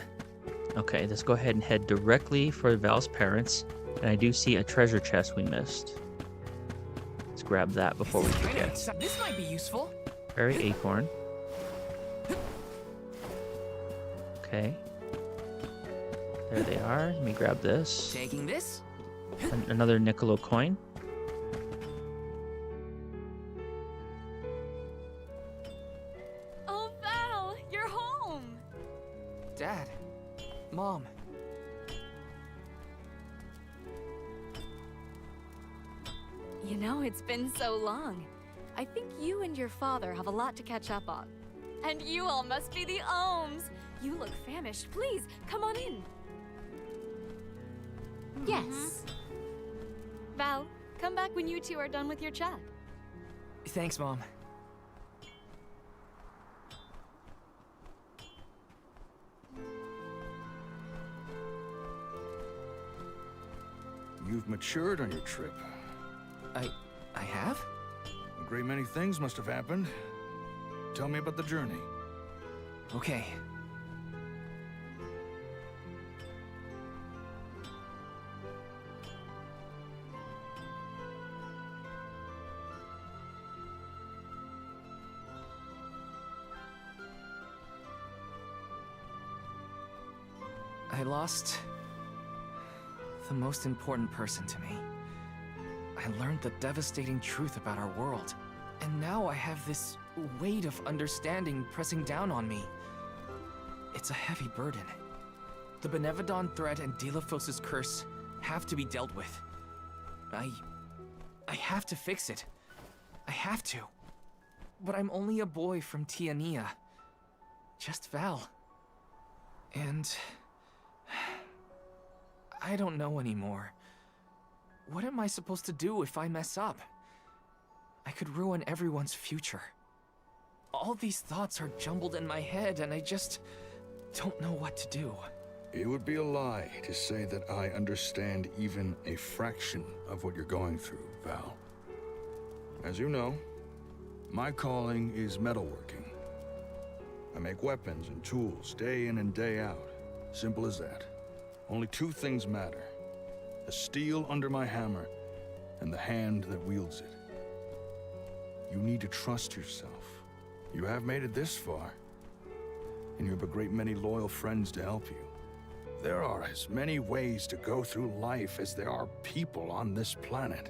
Okay, let's go ahead and head directly for Val's parents. And I do see a treasure chest we missed. Let's grab that before we forget. This might be useful. Fairy acorn. Okay. There they are. Let me grab this. Taking this. Another Niccolo coin. Oh, Val, you're home. Dad. Mom. You know, it's been so long. I think you and your father have a lot to catch up on. And you all must be the Ohms. You look famished. Please, come on in. Yes. Val, come back when you two are done with your chat. Thanks, Mom. You've matured on your trip. I have? A great many things must have happened. Tell me about the journey. Okay. I lost the most important person to me. I learned the devastating truth about our world. And now I have this weight of understanding pressing down on me. It's a heavy burden. The Benevodon threat and Dilithos' curse have to be dealt with. I have to fix it. I have to. But I'm only a boy from Tiania. Just Val. And I don't know anymore. What am I supposed to do if I mess up? I could ruin everyone's future. All these thoughts are jumbled in my head, and I just don't know what to do. It would be a lie to say that I understand even a fraction of what you're going through, Val. As you know, my calling is metalworking. I make weapons and tools day in and day out. Simple as that. Only two things matter: the steel under my hammer and the hand that wields it. You need to trust yourself. You have made it this far, and you have a great many loyal friends to help you. There are as many ways to go through life as there are people on this planet.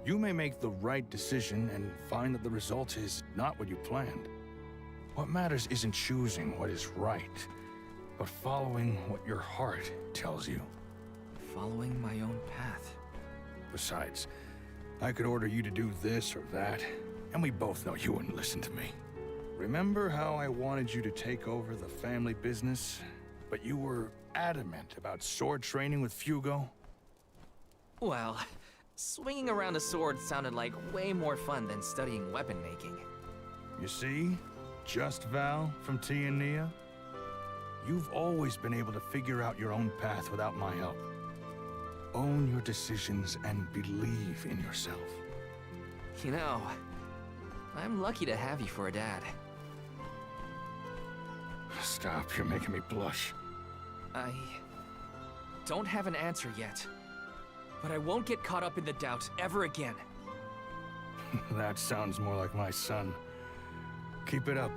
You may make the right decision and find that the result is not what you planned. What matters isn't choosing what is right, but following what your heart tells you. Following my own path. Besides, I could order you to do this or that, and we both know you wouldn't listen to me. Remember how I wanted you to take over the family business, but you were adamant about sword training with Fugo? Well, swinging around a sword sounded like way more fun than studying weapon making. You see? Just Val from Tiania? You've always been able to figure out your own path without my help. Own your decisions and believe in yourself. You know, I'm lucky to have you for a dad. Stop, you're making me blush. I don't have an answer yet, but I won't get caught up in the doubt ever again. That sounds more like my son. Keep it up.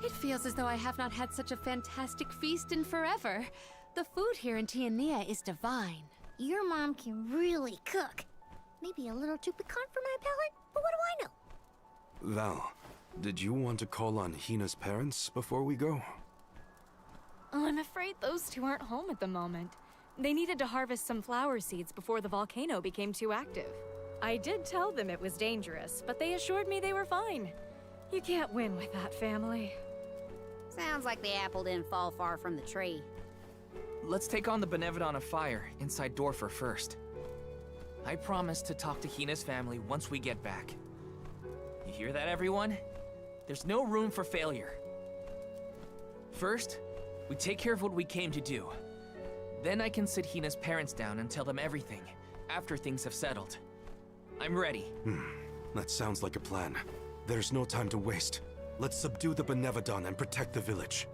It feels as though I have not had such a fantastic feast in forever. The food here in Tiania is divine. Your mom can really cook. Maybe a little too piquant for my palate, but what do I know? Val, did you want to call on Hina's parents before we go? Oh, I'm afraid those two aren't home at the moment. They needed to harvest some flower seeds before the volcano became too active. I did tell them it was dangerous, but they assured me they were fine. You can't win with that family. Sounds like the apple didn't fall far from the tree. Let's take on the Benevodon of Fire inside Dorfer first. I promise to talk to Hina's family once we get back. You hear that, everyone? There's no room for failure. First, we take care of what we came to do. Then I can sit Hina's parents down and tell them everything, after things have settled. I'm ready. That sounds like a plan. There's no time to waste. Let's subdue the Benevodon and protect the village.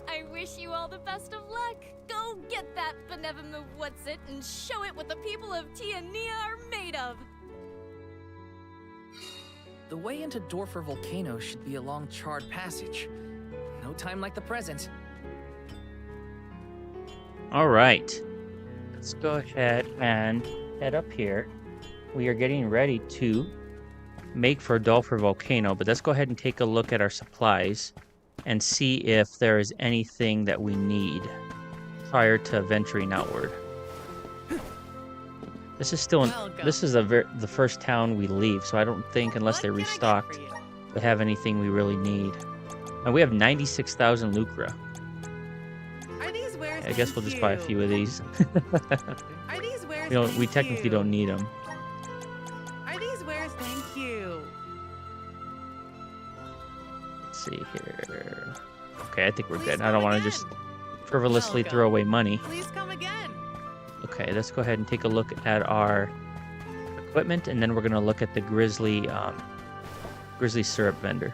I wish you all the best of luck. Go get that benevolent what's-it and show it what the people of Tiania are made of. The way into Dorfer Volcano should be along Charred Passage. No time like the present. All right. Let's go ahead and head up here. We are getting ready to make for Dorfer Volcano, but let's go ahead and take a look at our supplies and see if there is anything that we need prior to venturing outward. This is still this is the first town we leave, so I don't think, unless they restocked, they have anything we really need. And we have 96,000 lucra. I guess we'll just buy a few of these. We technically don't need them. Are these wares? Thank you. Let's see here. Okay, I think we're good. I don't want to just frivolously throw away money. Please come again. Okay, let's go ahead and take a look at our equipment, and then we're gonna look at the grizzly syrup vendor.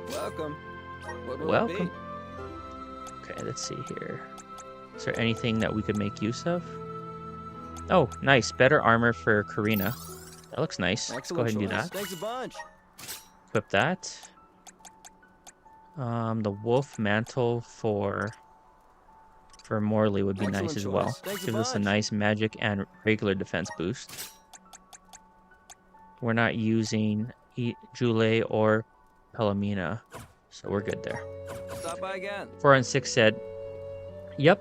Welcome. What will Welcome. it be? Okay, let's see here. Is there anything that we could make use of? Oh, nice. Better armor for Karina. That looks nice. Let's go ahead and do Excellent that. choice. Thanks a bunch. Equip that. The wolf mantle for Morley would be nice Excellent as choice. well. Thanks a Gives us a bunch. nice magic and regular defense boost. We're not using Jule or Palomina, so we're good there. Stop by again. 4 and 6 said, "Yep,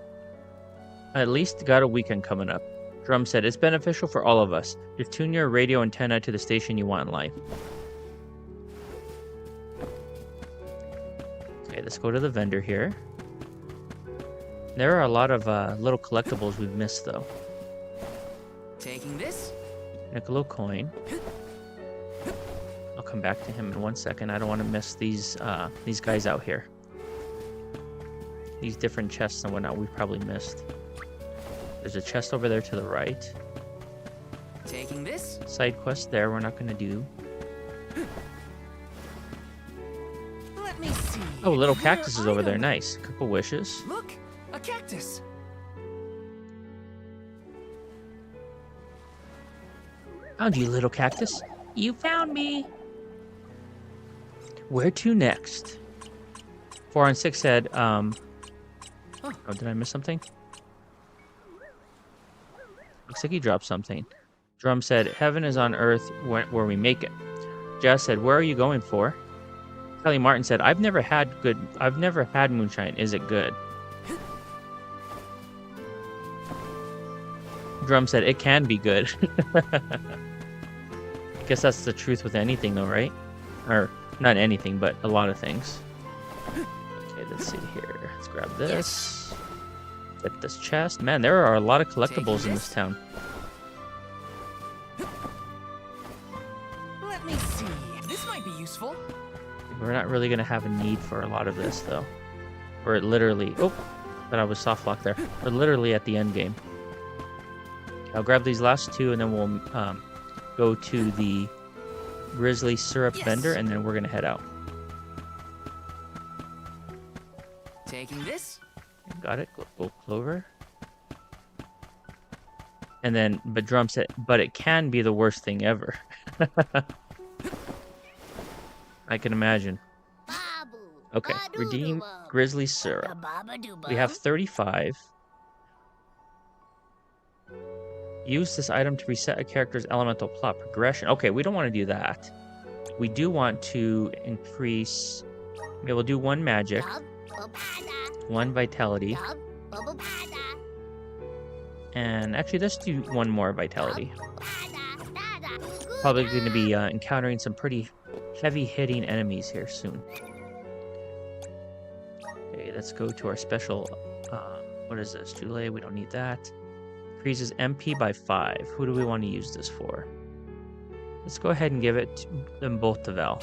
at least got a weekend coming up." Drum said, "It's beneficial for all of us. Just tune your radio antenna to the station you want in life." Okay, let's go to the vendor here. There are a lot of little collectibles we've missed, though. Taking this? Niccolo coin. I'll come back to him in 1 second. I don't want to miss these guys out here. These different chests and whatnot we've probably missed. There's a chest over there to the right. Taking this? Side quest there we're not going to do. Let me see. Oh, little cactus is over there. Nice. Couple wishes. Look, a cactus. Found you, little cactus. You found me. Where to next? 4 and 6 said, oh, did I miss something? Looks like he dropped something. Drum said, "Heaven is on earth where we make it." Jazz said, "Where are you going for?" Kelly Martin said, I've never had moonshine. Is it good?" Drum said, "It can be good." I guess that's the truth with anything though, right? Or not anything, but a lot of things. Okay, let's see here. Let's grab this. Get this chest. Man, there are a lot of collectibles in this town. Let me see. This might be useful. We're not really going to have a need for a lot of this, though. We're literally... Oh, but I was soft locked there. We're literally at the end game. I'll grab these last two, and then we'll go to the Grizzly Syrup vendor, and then we're going to head out. Taking this? Got it. Gold clover. And then, but Drum said, "But it can be the worst thing ever." I can imagine. Okay, redeem Grizzly Syrup. We have 35. Use this item to reset a character's elemental plot progression. Okay, we don't want to do that. We do want to increase... Okay, we'll do 1 magic, 1 vitality, and actually let's do 1 more vitality. Probably going to be encountering some pretty heavy-hitting enemies here soon. Okay, let's go to our special... what is this? Jule, we don't need that. Increases MP by 5. Who do we want to use this for? Let's go ahead and give them both to Val.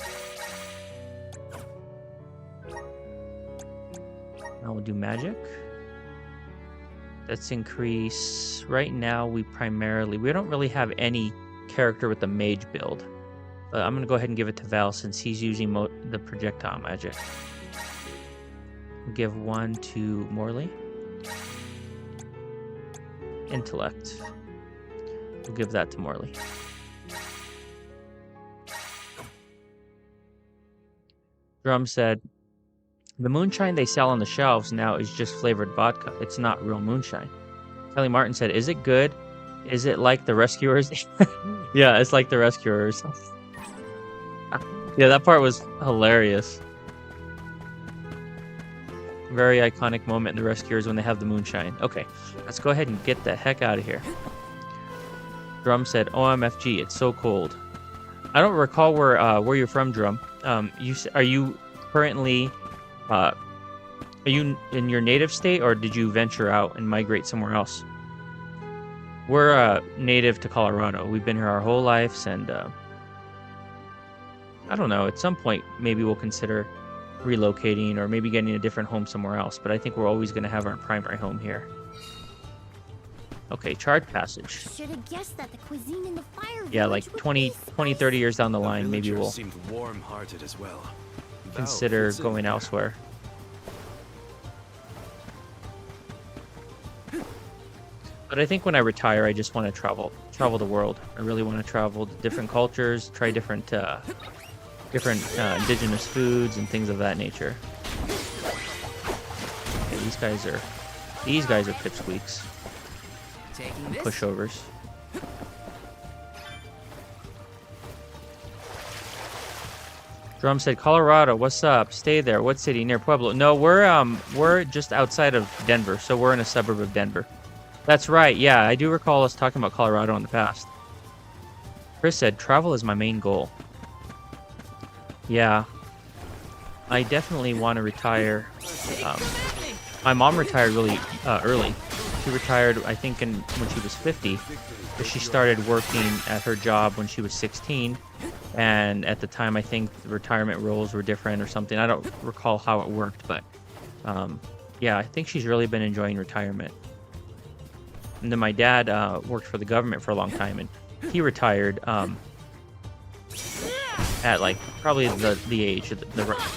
Now we'll do magic. Let's increase... Right now, we don't really have any character with the mage build. But I'm going to go ahead and give it to Val since he's using the projectile magic. We'll give 1 to Morley. Intellect. We'll give that to Morley. Drum said, "The moonshine they sell on the shelves now is just flavored vodka. It's not real moonshine." Kelly Martin said, "Is it good? Is it like the Rescuers?" Yeah, it's like the Rescuers. Yeah, that part was hilarious. Very iconic moment in the Rescuers when they have the moonshine. Okay, let's go ahead and get the heck out of here. Drum said, "OMFG, it's so cold." I don't recall where you're from, Drum. Are you currently are you in your native state, or did you venture out and migrate somewhere else? We're native to Colorado. We've been here our whole lives, and I don't know. At some point, maybe we'll consider relocating or maybe getting a different home somewhere else, but I think we're always going to have our primary home here. Okay, Charred Passage. Should have guessed that the cuisine in the fire. Yeah, like 20, 30 years down the line, maybe we'll seemed warm-hearted as well. consider going elsewhere. But I think when I retire, I just want to travel the world. I really want to travel to different cultures, try different indigenous foods and things of that nature. Okay, these guys are pipsqueaks. Taking this. Pushovers. Drum said, Colorado, what's up? Stay there. What city? Near Pueblo? No, we're just outside of Denver, so we're in a suburb of Denver. That's right. Yeah, I do recall us talking about Colorado in the past. Chris said, travel is my main goal. Yeah. I definitely want to retire. My mom retired really early. She retired, I think, when she was 50. But she started working at her job when she was 16. And at the time, I think the retirement rules were different or something. I don't recall how it worked, but yeah, I think she's really been enjoying retirement. And then my dad worked for the government for a long time, and he retired at like probably the age,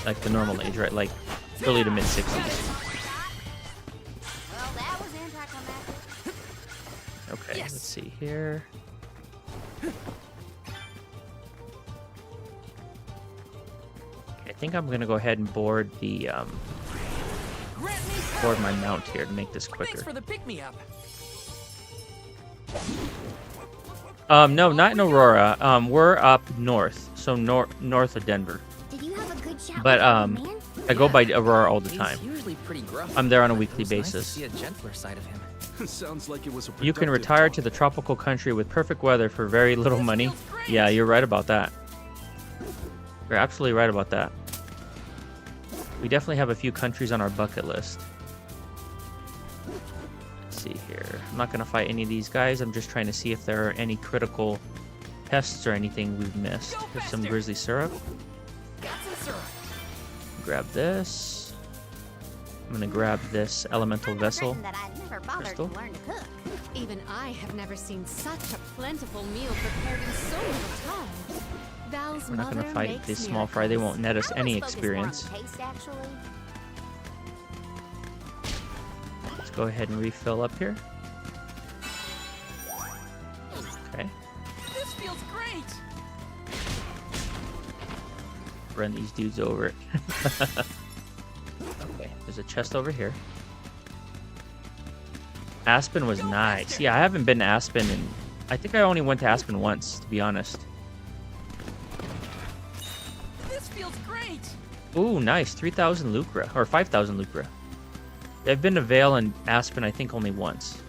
like the normal age, right? Like early to mid 60s. Well, that was anticlimactic. Okay, let's see here. I think I'm gonna go ahead and board my mount here to make this quicker. Thanks for the pick-me-up. No, not in Aurora. We're up north, so north of Denver. Did you have a good chat But with the man? I go by Aurora all the He's time. usually pretty gruff. I'm there on a weekly It was nice to basis. see a gentler side of him. Sounds like it was a You can productive retire talk. to the tropical country with perfect weather for very little money. Yeah, you're right about that. You're absolutely right about that. We definitely have a few countries on our bucket list. Let's see here. I'm not going to fight any of these guys. I'm just trying to see if there are any critical pests or anything we've missed. Here's some grizzly syrup. Got some syrup. Grab this. I'm going to grab this elemental vessel. That I never bothered Crystal. to learn to cook. Even I have never seen such a plentiful meal prepared in so little time. Val's We're not going to mother fight makes this small fry. They won't net us I any always focus more on experience. taste, actually. Let's go ahead and refill up here. Okay. This feels great. Run these dudes over. Okay, there's a chest over here. Aspen was nice. Yeah, I haven't been to Aspen, and I think I only went to Aspen once, to be honest. This feels great. Ooh, nice. 3,000 lucra, or 5,000 lucra. I've been to Vale and Aspen, I think, only once.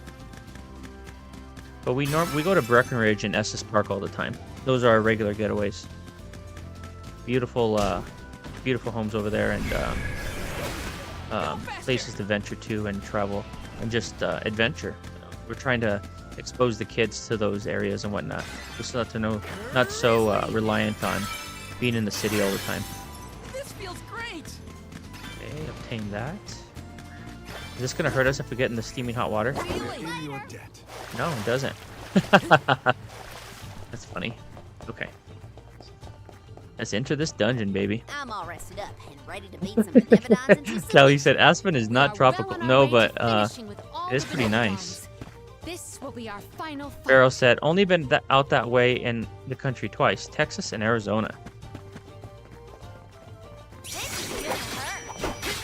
But we go to Breckenridge and Estes Park all the time. Those are our regular getaways. Beautiful, beautiful homes over there, and places to venture to and travel and just adventure. We're trying to expose the kids to those areas and whatnot, just not so reliant on being in the city all the time. This feels great. Okay, obtain that. Is this gonna hurt us if we get in the steaming hot water? In your debt. No, it doesn't. That's funny. Okay. Let's enter this dungeon, baby. I'm all rested up and ready to beat some Benevodons into Sally said Aspen is not We are tropical. well on our No, way but to finishing with all it is the pretty Benevodons. nice. This will be our final fight. Pharaoh said only been out that way in the country twice, Texas and Arizona.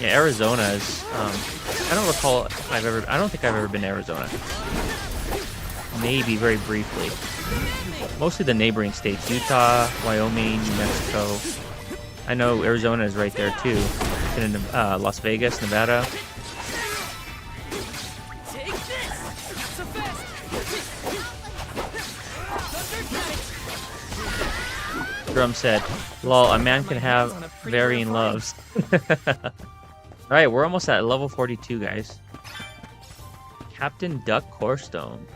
Yeah, Arizona is. I don't recall if I don't think I've ever been to Arizona. Maybe very briefly. Mostly the neighboring states: Utah, Wyoming, New Mexico. I know Arizona is right there too. Been in Las Vegas, Nevada. Take this. So fast. Drum said, "Lol, a man can have varying loves." All right, we're almost at level 42, guys. Captain Duck Corestone.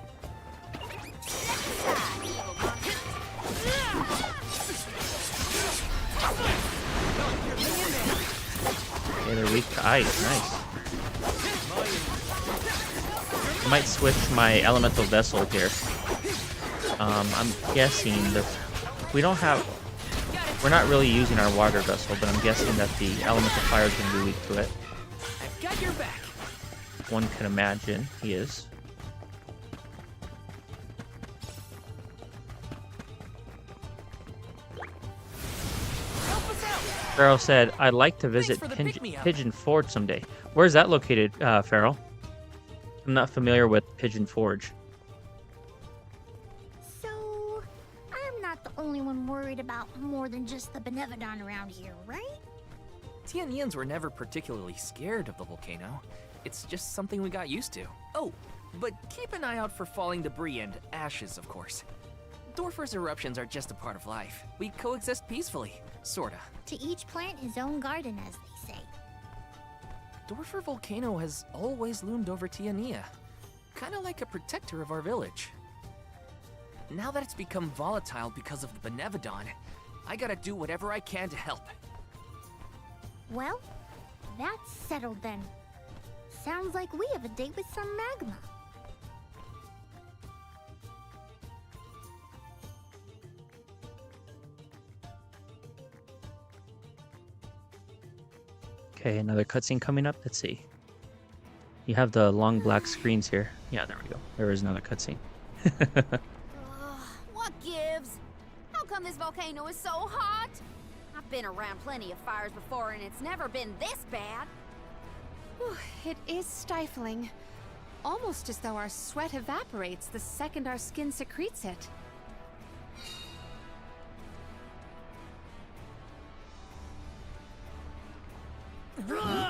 Okay, they're weak to ice. Nice. I might switch my elemental vessel here. I'm guessing that we're not really using our water vessel, but I'm guessing that the elemental fire is going to be weak to it. I've got your back. One can imagine he is. Farrell said, I'd like to visit for the pick-me-up. Pigeon Forge someday. Where's that located, Farrell? I'm not familiar with Pigeon Forge. So, I'm not the only one worried about more than just the Benevodon around here, right? Tianyans were never particularly scared of the volcano. It's just something we got used to. Oh, but keep an eye out for falling debris and ashes, of course. Dorfer's eruptions are just a part of life. We coexist peacefully, sorta. To each plant his own garden, as they say. Dorfer Volcano has always loomed over Tiania, kinda like a protector of our village. Now that it's become volatile because of the Benevodon, I gotta do whatever I can to help. Well, that's settled then. Sounds like we have a date with some magma. Okay, another cutscene coming up. Let's see. You have the long black screens here. Yeah, there we go. There is another cutscene. What gives? How come this volcano is so hot? I've been around plenty of fires before and it's never been this bad. It is stifling. Almost as though our sweat evaporates the second our skin secretes it.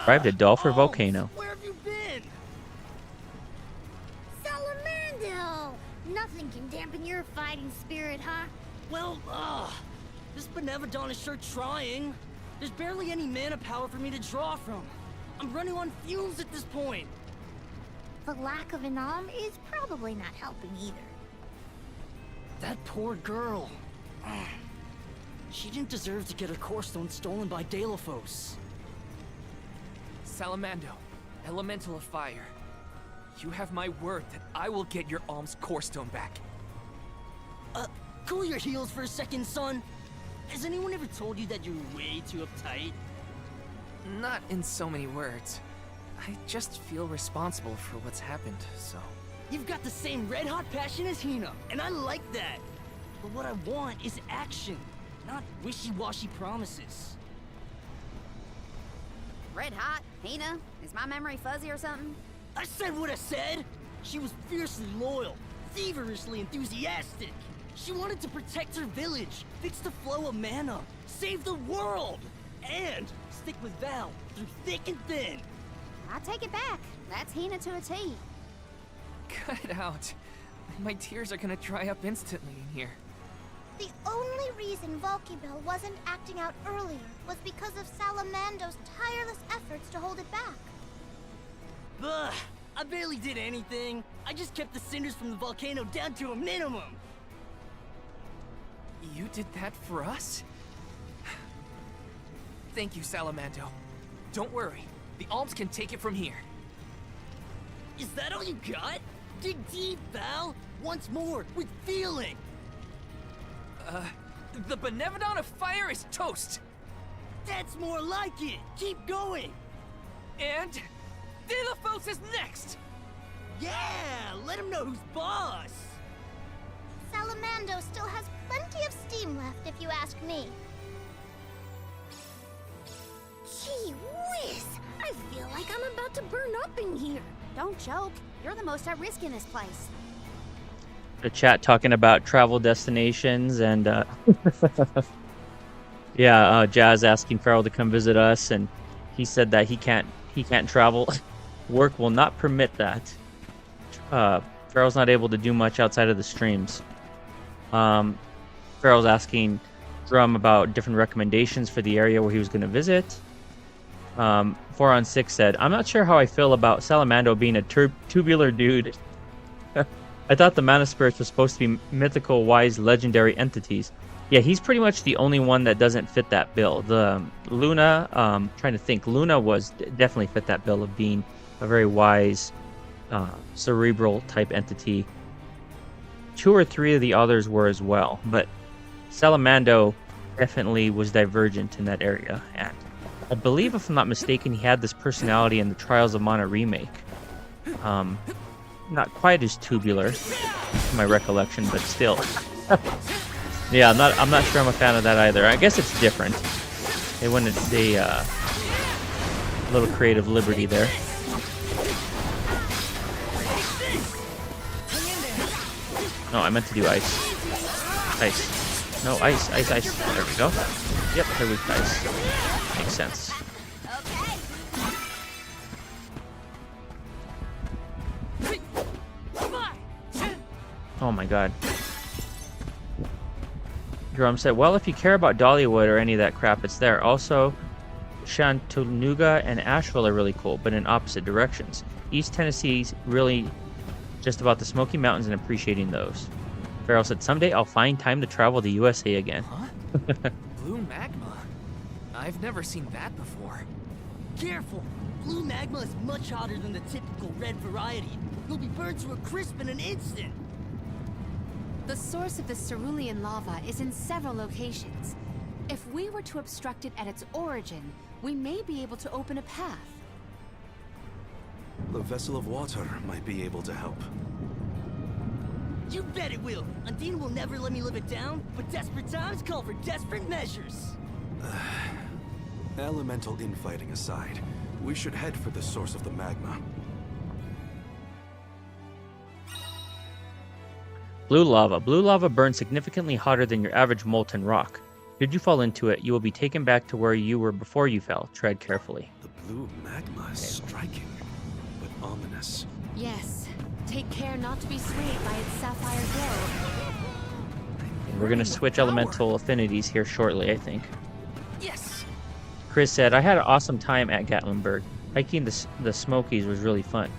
Arrived at Dolphin Volcano. Where have you been? Salamando! Nothing can dampen your fighting spirit, huh? Well, this Benevodon is sure trying. There's barely any mana power for me to draw from. I'm running on fumes at this point. The lack of an arm is probably not helping either. That poor girl. She didn't deserve to get her core stone stolen by Deilophos. Salamando, elemental of fire. You have my word that I will get your alm's core stone back. Cool your heels for a second, son. Has anyone ever told you that you're way too uptight? Not in so many words. I just feel responsible for what's happened, so... You've got the same red-hot passion as Hina, and I like that. But what I want is action, not wishy-washy promises. Red hot? Hina? Is my memory fuzzy or something? I said what I said! She was fiercely loyal, feverishly enthusiastic. She wanted to protect her village, fix the flow of mana, save the world, and stick with Val through thick and thin. I take it back. That's Hina to a T. Cut it out. My tears are gonna dry up instantly in here. The only reason Volkibel wasn't acting out earlier was because of Salamando's tireless efforts to hold it back. Ugh, I barely did anything. I just kept the cinders from the volcano down to a minimum. You did that for us? Thank you, Salamando. Don't worry. The alms can take it from here. Is that all you got? Dig deep, Val. Once more, with feeling. The Benevodon of Fire is toast! That's more like it! Keep going! And... Deilophos is next! Yeah! Let him know who's boss! Salamando still has plenty of steam left, if you ask me. Gee whiz! I feel like I'm about to burn up in here. Don't joke. You're the most at risk in this place. The chat talking about travel destinations and yeah, Jazz asking Farrell to come visit us, and he said that he can't travel. Work will not permit that. Farrell's not able to do much outside of the streams. Farrell's asking Drum about different recommendations for the area where he was going to visit. 4on6 said, I'm not sure how I feel about Salamando being a tubular dude. I thought the mana spirits were supposed to be mythical, wise, legendary entities. Yeah, he's pretty much the only one that doesn't fit that bill. The Luna, trying to think, Luna was definitely fit that bill of being a very wise, cerebral type entity. 2 or 3 of the others were as well, but Salamando definitely was divergent in that area. And I believe, if I'm not mistaken, he had this personality in the Trials of Mana remake. Not quite as tubular, in my recollection, but still. Yeah, I'm not sure I'm a fan of that either. I guess it's different. They wanted a little creative liberty there. No, I meant to do ice. Ice. No, ice. There we go. Yep, here we go. Ice. Makes sense. Oh my god. Jerome said, well, if you care about Dollywood or any of that crap, it's there. Also, Chattanooga and Asheville are really cool, but in opposite directions. East Tennessee's really just about the Smoky Mountains and appreciating those. Farrell said, someday I'll find time to travel to USA again. Huh? Blue magma? I've never seen that before. Careful! Blue magma is much hotter than the typical red variety. You'll be burned to a crisp in an instant. The source of the cerulean lava is in several locations. If we were to obstruct it at its origin, we may be able to open a path. The vessel of water might be able to help. You bet it will! Undine will never let me live it down, but desperate times call for desperate measures. Elemental infighting aside, we should head for the source of the magma. Blue lava. Blue lava burns significantly hotter than your average molten rock. Should you fall into it, you will be taken back to where you were before you fell. Tread carefully. The blue magma is striking, but ominous. Yes. Take care not to be swayed by its sapphire glow. We're going to switch elemental affinities here shortly, I think. Yes. Chris said, I had an awesome time at Gatlinburg. Hiking the Smokies was really fun.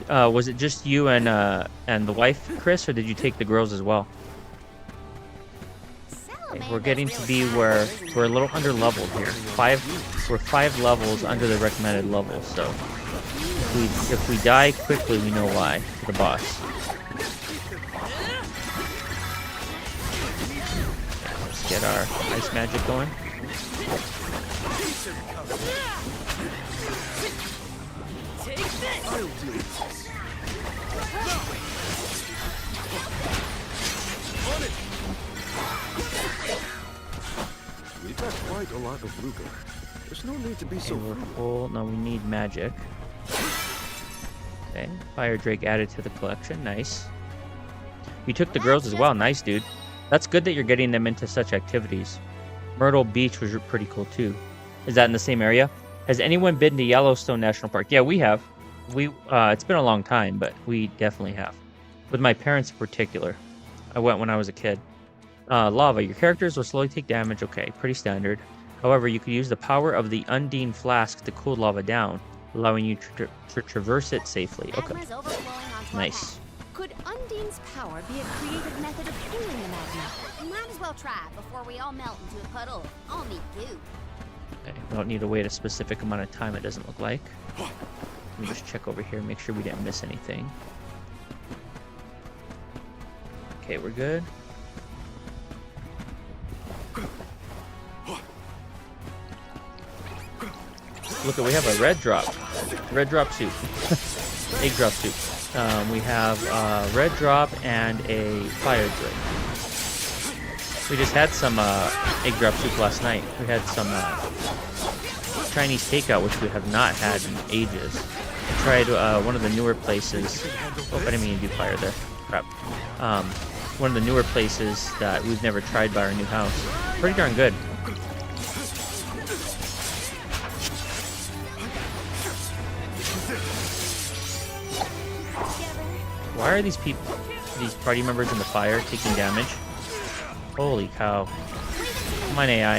Was it just you and the wife, Chris, or did you take the girls as well? Okay, we're getting to be where we're a little under leveled here. We're 5 levels under the recommended level, so if we die quickly, we know why. To the boss. Let's get our ice magic going. We've got quite a lot of Luger. There's no need to be so full. No, we need magic. Okay, Fire Drake added to the collection. Nice. You took the girls as well. Nice, dude. That's good that you're getting them into such activities. Myrtle Beach was pretty cool too. Is that in the same area? Has anyone been to Yellowstone National Park? Yeah, we have. It's been a long time, but we definitely have. With my parents in particular. I went when I was a kid. Lava. Your characters will slowly take damage. Okay, pretty standard. However, you could use the power of the Undine Flask to cool lava down, allowing you to traverse it safely. Okay. Nice. Could Undine's power be a creative method of cooling the magma? Might as well try before we all melt into a puddle of only goo. Okay, we don't need to wait a specific amount of time, it doesn't look like. Let me just check over here, make sure we didn't miss anything. Okay, we're good. Look, we have a red drop soup. Egg drop soup. We have red drop and a fire drink. We just had some egg drop soup last night. We had some Chinese takeout, which we have not had in ages. I tried one of the newer places. Oh, I didn't mean to do fire there. Crap. One of the newer places that we've never tried by our new house. Pretty darn good. Why are these party members in the fire taking damage? Holy cow. Come on, AI.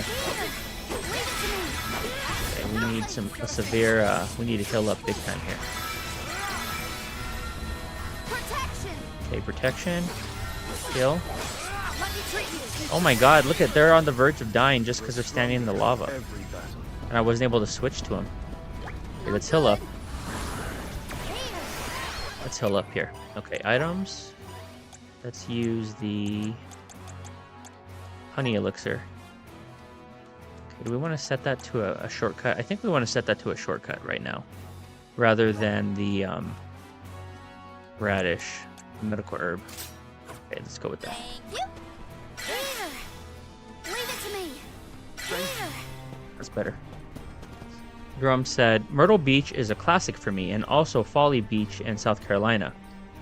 Okay, we need a severe, we need to heal up big time here. Okay, protection. Kill. Oh my god, look at, they're on the verge of dying just because they're standing in the lava. And I wasn't able to switch to them. Okay, let's heal up. Let's heal up here. Okay, items. Let's use the honey elixir. Okay, do we want to set that to a shortcut? I think we want to set that to a shortcut right now, rather than the radish, medical herb. Okay, let's go with that. Thank you. Here. Leave it to me. That's better. Drum said, Myrtle Beach is a classic for me, and also Folly Beach in South Carolina.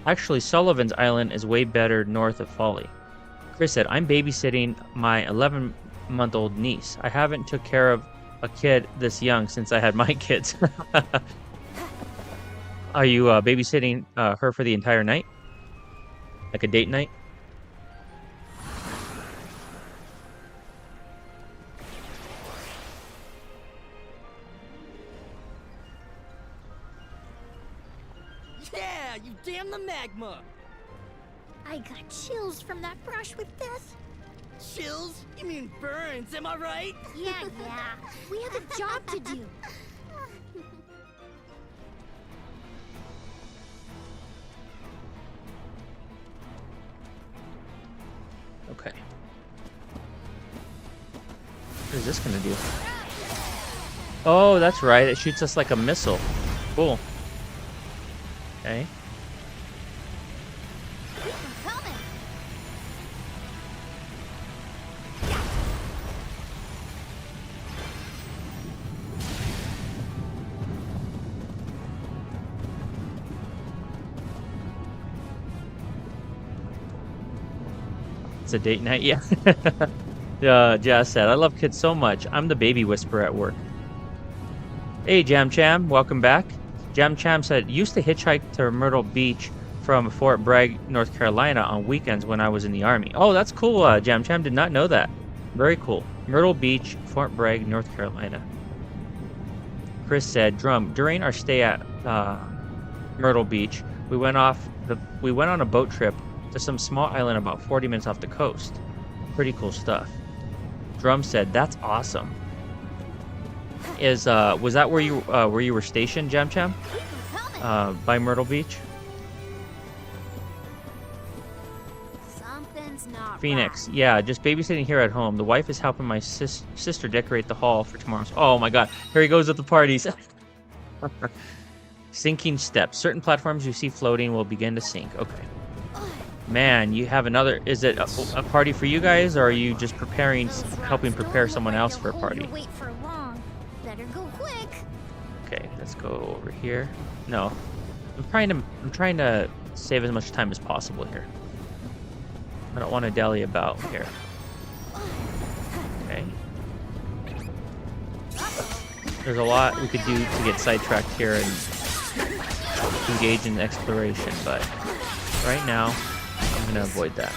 Actually, Sullivan's Island is way better north of Folly. Chris said, I'm babysitting my 11-month-old niece. I haven't took care of a kid this young since I had my kids. Are you babysitting her for the entire night? Like a date night? Yeah, you damn the magma! I got chills from that brush with death. Chills? You mean burns, am I right? Yeah. We have a job to do. Okay. What is this gonna do? Oh, that's right. It shoots us like a missile. Cool. Okay. It's a date night, yeah. Jazz said, I love kids so much. I'm the baby whisperer at work. Hey, Jam Cham, welcome back. Jam Cham said, used to hitchhike to Myrtle Beach from Fort Bragg, North Carolina on weekends when I was in the Army. Oh, that's cool, Jam Cham. Did not know that. Very cool. Myrtle Beach, Fort Bragg, North Carolina. Chris said, Drum, during our stay at Myrtle Beach, we went on a boat trip to some small island about 40 minutes off the coast. Pretty cool stuff. Drum said, that's awesome. Was that where you were stationed, Jam Cham? By Myrtle Beach? Something's not Phoenix, yeah, just babysitting here at home. The wife is helping my sister decorate the hall for tomorrow's. Oh my god, here he goes with the parties. Sinking steps. Certain platforms you see floating will begin to sink. Okay. Man, you have another. Is it a party for you guys, or are you just helping prepare someone else for a party? Wait for long. Better go quick. Okay, let's go over here. No, I'm trying to save as much time as possible here. I don't want to dally about here. Okay. There's a lot we could do to get sidetracked here and engage in exploration, but right now I'm gonna avoid that.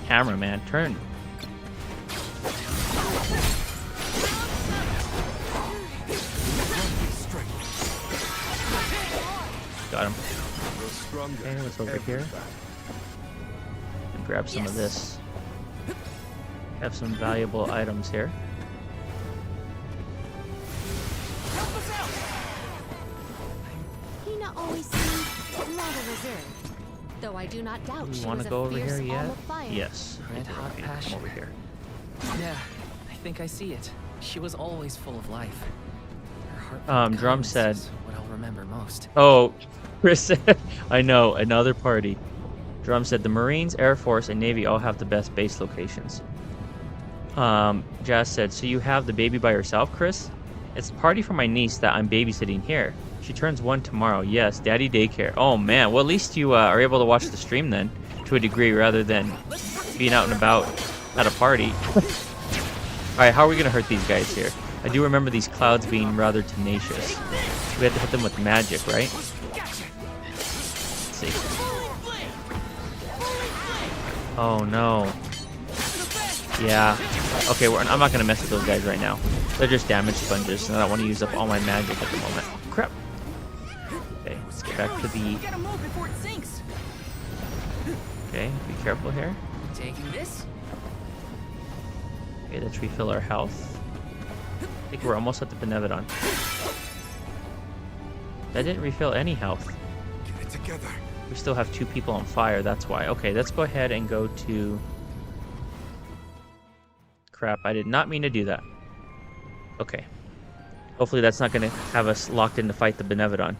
Cameraman, turn. Got him. Okay, let's over here. And grab some of this. Have some valuable items here. Hina always seemed rather reserved, though I do not doubt You she want was to go a over fierce here yet? alm of fire. Yes. Red hot Okay, passion. come over here. Yeah, I think I see it. She was always full of life. Her heartfelt Drum kindness said. is what I'll remember most. Oh, Chris said, I know, another party. Drum said the Marines, Air Force, and Navy all have the best base locations. Jazz said, so you have the baby by yourself, Chris? It's a party for my niece that I'm babysitting here. She turns 1 tomorrow. Yes, daddy daycare. Oh man, well at least you are able to watch the stream then, to a degree, rather than being out and about at a party. Alright, how are we going to hurt these guys here? I do remember these clouds being rather tenacious. We have to hit them with magic, right? Let's see. Oh no. Yeah. Okay, I'm not going to mess with those guys right now. They're just damage sponges, and I don't want to use up all my magic at the moment. Crap. Okay, let's get back to the... Okay, be careful here. Taking this. Okay, let's refill our health. I think we're almost at the Benevodon. That didn't refill any health. Get it together. We still have 2 people on fire, that's why. Okay, let's go ahead and go to... Crap, I did not mean to do that. Okay. Hopefully that's not going to have us locked in to fight the Benevodon.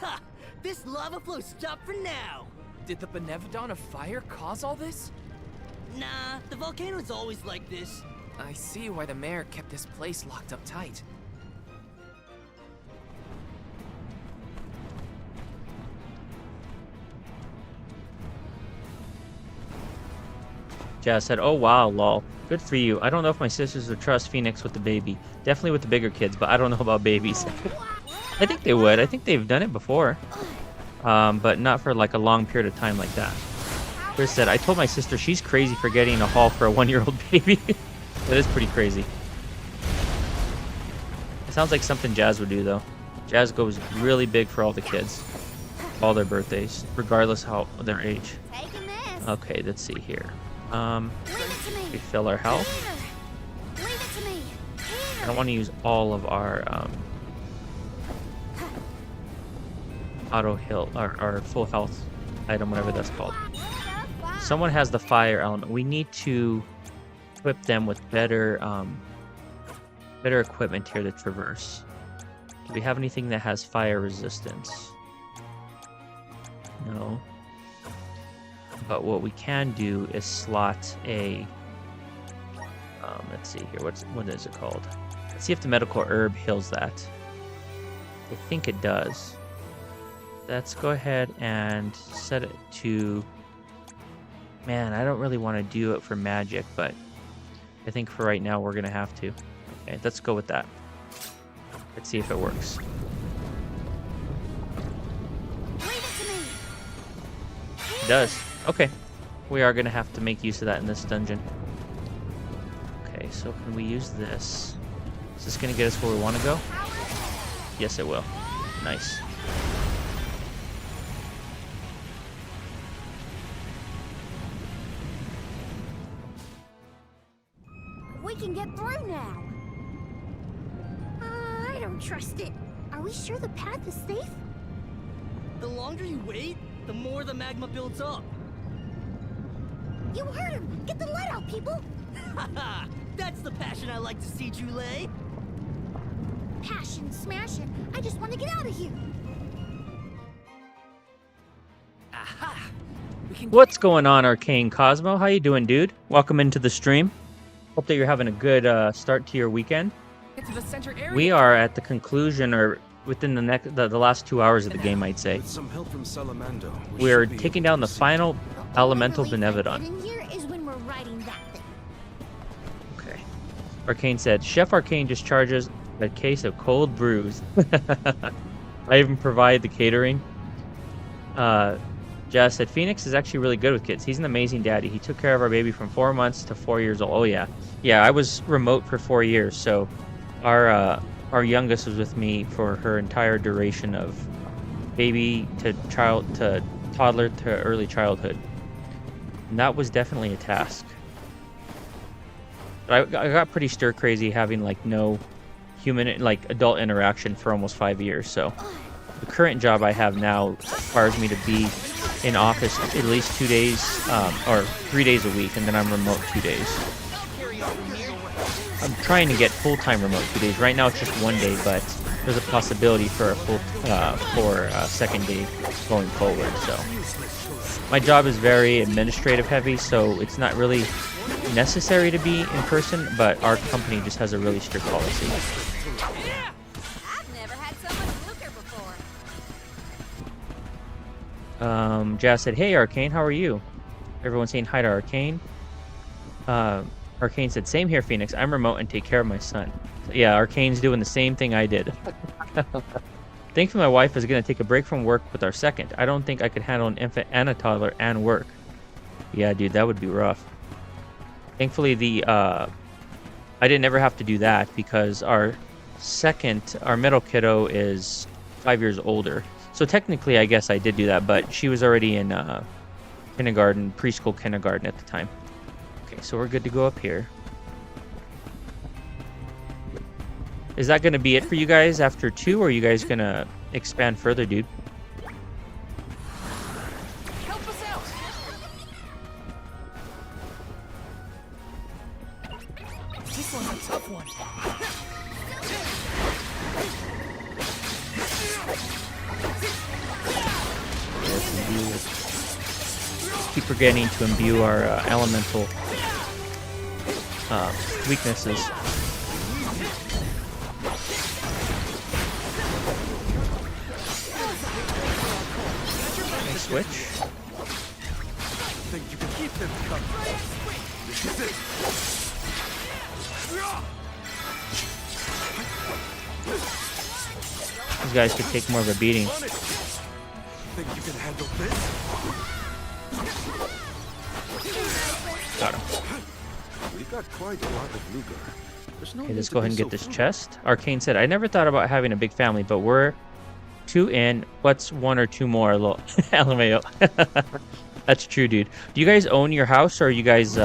Ha! This lava flow stopped for now. Did the Benevodon of Fire cause all this? Nah, the volcano's always like this. I see why the mayor kept this place locked up tight. Jazz said, "Oh wow, lol. Good for you. I don't know if my sisters would trust Phoenix with the baby. Definitely with the bigger kids, but I don't know about babies." I think they would. I think they've done it before. But not for like a long period of time like that. Chris said, "I told my sister she's crazy for getting a haul for a 1-year-old baby." That is pretty crazy. It sounds like something Jazz would do though. Jazz goes really big for all the kids. All their birthdays, regardless how their age. Okay, let's see here. We fill our health. I don't want to use all of our auto heal, our full health item, whatever that's called. Someone has the fire element. We need to equip them with better better equipment here to traverse. Do we have anything that has fire resistance? No. But what we can do is slot a let's see here, what is it called? Let's see if the medical herb heals that. I think it does. Let's go ahead and set it to, man, I don't really want to do it for magic, but I think for right now we're gonna have to. Okay, let's go with that. Let's see if it works. It does. Okay. We are gonna have to make use of that in this dungeon. Okay, so can we use this? Is this gonna get us where we want to go? Yes, it will. Nice. We can get through now. I don't trust it. Are we sure the path is safe? The longer you wait, the more the magma builds up. You heard him! Get the lead out, people! Haha! That's the passion I like to see, Jule. Passion, smashing. I just want to get out of here. Aha! What's going on, Arcane Cosmo? How you doing, dude? Welcome into the stream. Hope that you're having a good start to your weekend. Get to the center area. We are at the conclusion, or within the last 2 hours of the game, I'd say. With some help from Salamando, We're taking down the final elemental Benevodon. In here is when we're riding that thing. Okay. Arcane said, Chef Arcane just charges a case of cold brews. I even provide the catering. Jazz said, Phoenix is actually really good with kids. He's an amazing daddy. He took care of our baby from 4 months to 4 years old. Oh, yeah. Yeah, I was remote for 4 years, so our youngest was with me for her entire duration of baby to child to toddler to early childhood. And that was definitely a task. But I got pretty stir crazy having like no human, like adult interaction for almost 5 years. So the current job I have now requires me to be in office at least 2 days or 3 days a week, and then I'm remote 2 days. I'm trying to get full-time remote 2 days. Right now it's just 1 day, but there's a possibility for a full second day going forward. So my job is very administrative heavy, so it's not really necessary to be in person, but our company just has a really strict policy. I've never had someone lucre before. Jazz said, hey Arcane, how are you? Everyone's saying hi to Arcane. Arcane said, same here, Phoenix. I'm remote and take care of my son. So, yeah, Arcane's doing the same thing I did. Thankfully, my wife is going to take a break from work with our second. I don't think I could handle an infant and a toddler and work. Yeah, dude, that would be rough. Thankfully, I didn't ever have to do that because our middle kiddo is 5 years older. So technically, I guess I did do that, but she was already in preschool kindergarten at the time. Okay, so we're good to go up here. Is that going to be it for you guys after 2, or are you guys going to expand further, dude? Help us out. This one's a tough one. Keep forgetting to imbue our elemental weaknesses. Switch. Think you can keep them coming. This is it. These guys could take more of a beating. Think you can handle this? Got him. We've got quite a lot of Luger. There's no Okay, need let's to go be ahead and so get this cruel. chest. Arcane said, I never thought about having a big family, but we're 2 in. What's 1 or 2 more? LMAO. That's true, dude. Do you guys own your house, or are you guys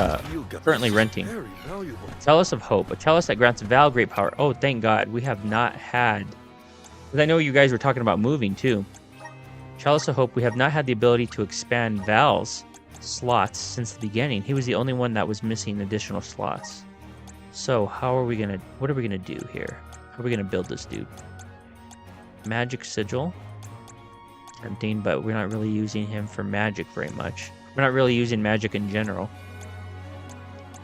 currently renting? Very valuable. Chalice of Hope. A chalice that grants Val great power. Oh, thank God. We have not had... Because I know you guys were talking about moving, too. Chalice of Hope. We have not had the ability to expand Val's slots since the beginning. He was the only one that was missing additional slots. So, how are we going to... What are we going to do here? How are we going to build this dude? Magic Sigil. Tempting, but we're not really using him for magic very much. We're not really using magic in general.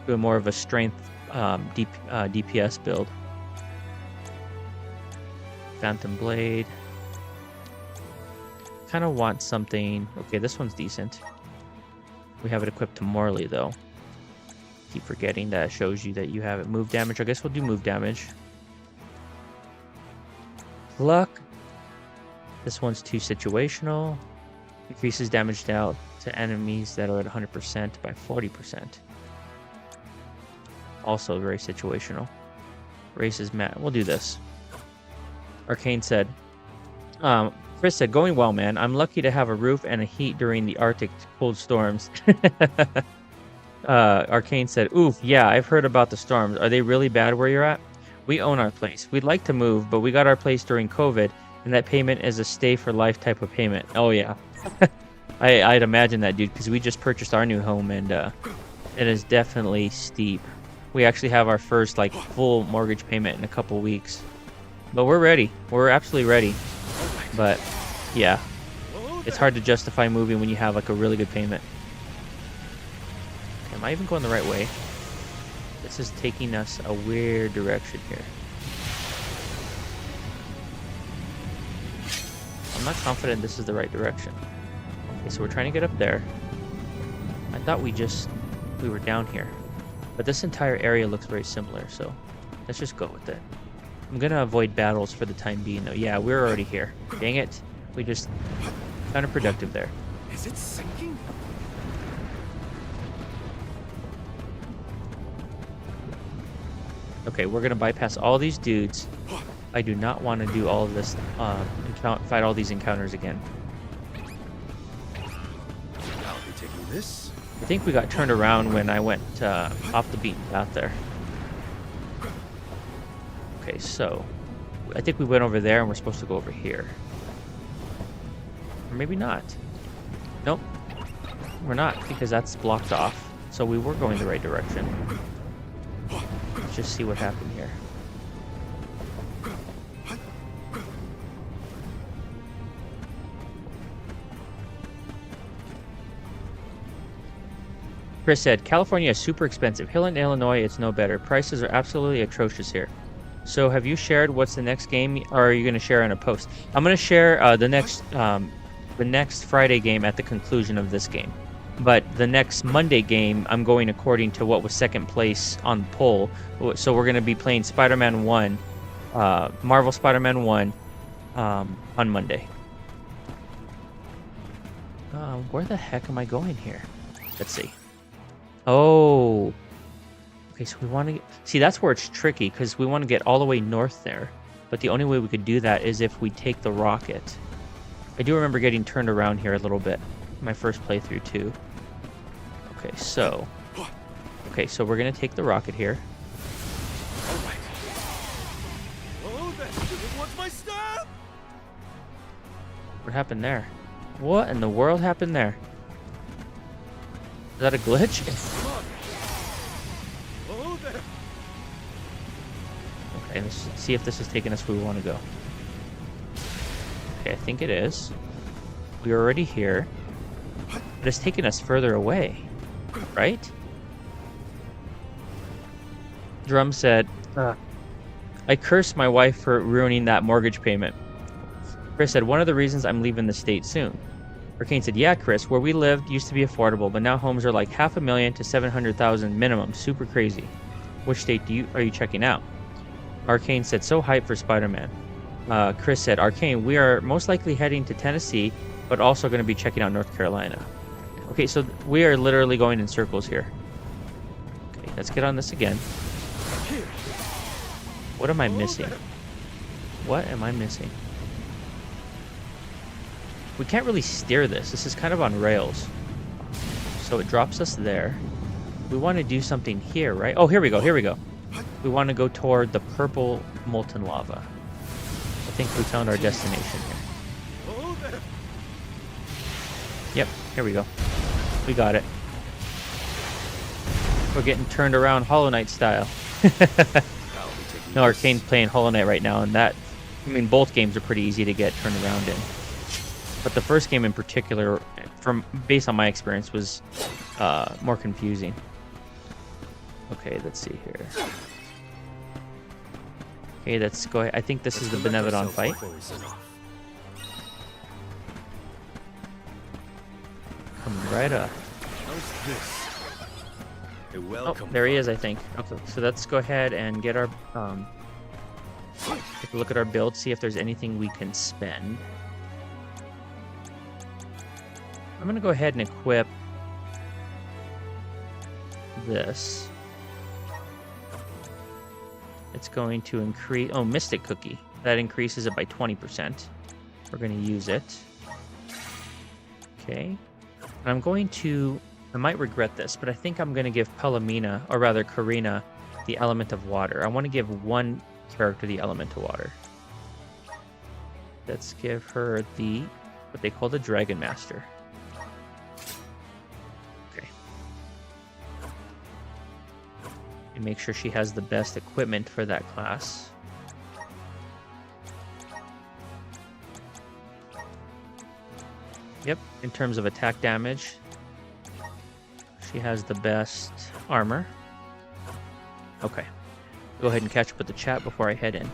Doing more of a strength DPS build. Phantom Blade. Kind of want something... Okay, this one's decent. We have it equipped to Morley, though. Keep forgetting that shows you that you have it. Move damage. I guess we'll do move damage. Luck. This one's too situational. Increases damage dealt to enemies that are at 100% by 40%. Also very situational. Raises mat. We'll do this. Arcane said, Chris said, going well, man. I'm lucky to have a roof and a heat during the Arctic cold storms. Arcane said, oof, yeah, I've heard about the storms. Are they really bad where you're at? We own our place. We'd like to move, but we got our place during COVID, and that payment is a stay for life type of payment. Oh, yeah. I'd imagine that, dude, because we just purchased our new home, and it is definitely steep. We actually have our first, like, full mortgage payment in a couple weeks. But we're ready. We're absolutely ready. But, yeah. It's hard to justify moving when you have, like, a really good payment. Am I even going the right way? This is taking us a weird direction here. I'm not confident this is the right direction. Okay, so we're trying to get up there. I thought we were down here. But this entire area looks very similar, so let's just go with it. I'm gonna avoid battles for the time being, though. Yeah, we're already here. Dang it. We just... counterproductive there. Is it sinking? Okay, we're gonna bypass all these dudes. I do not want to do all of this, fight all these encounters again. I'll be taking this. I think we got turned around when I went off the beaten path there. Okay, so I think we went over there and we're supposed to go over here. Or maybe not. Nope. We're not, because that's blocked off. So we were going the right direction. Let's just see what happened here. Chris said, California is super expensive. Hill in Illinois, it's no better. Prices are absolutely atrocious here. So have you shared what's the next game, or are you going to share in a post? I'm going to share the next Friday game at the conclusion of this game. But the next Monday game, I'm going according to what was second place on the poll. So we're going to be playing Spider-Man 1, Marvel Spider-Man 1 on Monday. Where the heck am I going here? Let's see. Oh. Okay, so we want to... See, that's where it's tricky, because we want to get all the way north there. But the only way we could do that is if we take the rocket. I do remember getting turned around here a little bit. My first playthrough, too. Okay, so... Okay, so we're going to take the rocket here. Alright. Oh, that didn't want my stab! What happened there? What in the world happened there? Is that a glitch? Oh, there. Okay, let's see if this is taking us where we want to go. Okay, I think it is. We're already here. But it's taking us further away, right? Drum said, I cursed my wife for ruining that mortgage payment. Chris said, one of the reasons I'm leaving the state soon. Arcane said, yeah, Chris, where we lived used to be affordable, but now homes are like $500,000 to $700,000 minimum. Super crazy. Which state are you checking out? Arcane said, so hyped for Spider-Man. Chris said, Arcane, we are most likely heading to Tennessee, but also going to be checking out North Carolina. Okay, so we are literally going in circles here. Okay, let's get on this again. What am I missing? What am I missing? We can't really steer this. This is kind of on rails. So it drops us there. We want to do something here, right? Oh, here we go. Here we go. We want to go toward the purple molten lava. I think we found our destination here. Yep, here we go. We got it. We're getting turned around Hollow Knight style. No, Arcane's playing Hollow Knight right now, and that, I mean, both games are pretty easy to get turned around in. But the first game in particular, based on my experience, was more confusing. Okay, let's see here. Okay, let's go ahead. I think this is the Benevodon fight. Coming right up. Oh, there he is, I think. Okay, so let's go ahead and get our take a look at our build, see if there's anything we can spend. I'm gonna go ahead and equip this. It's going to increase, oh, Mystic Cookie. That increases it by 20%. We're gonna use it. Okay. And I'm going to, I might regret this, but I think I'm going to give Palomina, or rather Karina, the element of water. I want to give one character the element of water. Let's give her the, what they call the Dragon Master. Okay. And make sure she has the best equipment for that class. Yep, in terms of attack damage, she has the best armor. Okay. Go ahead and catch up with the chat before I head in.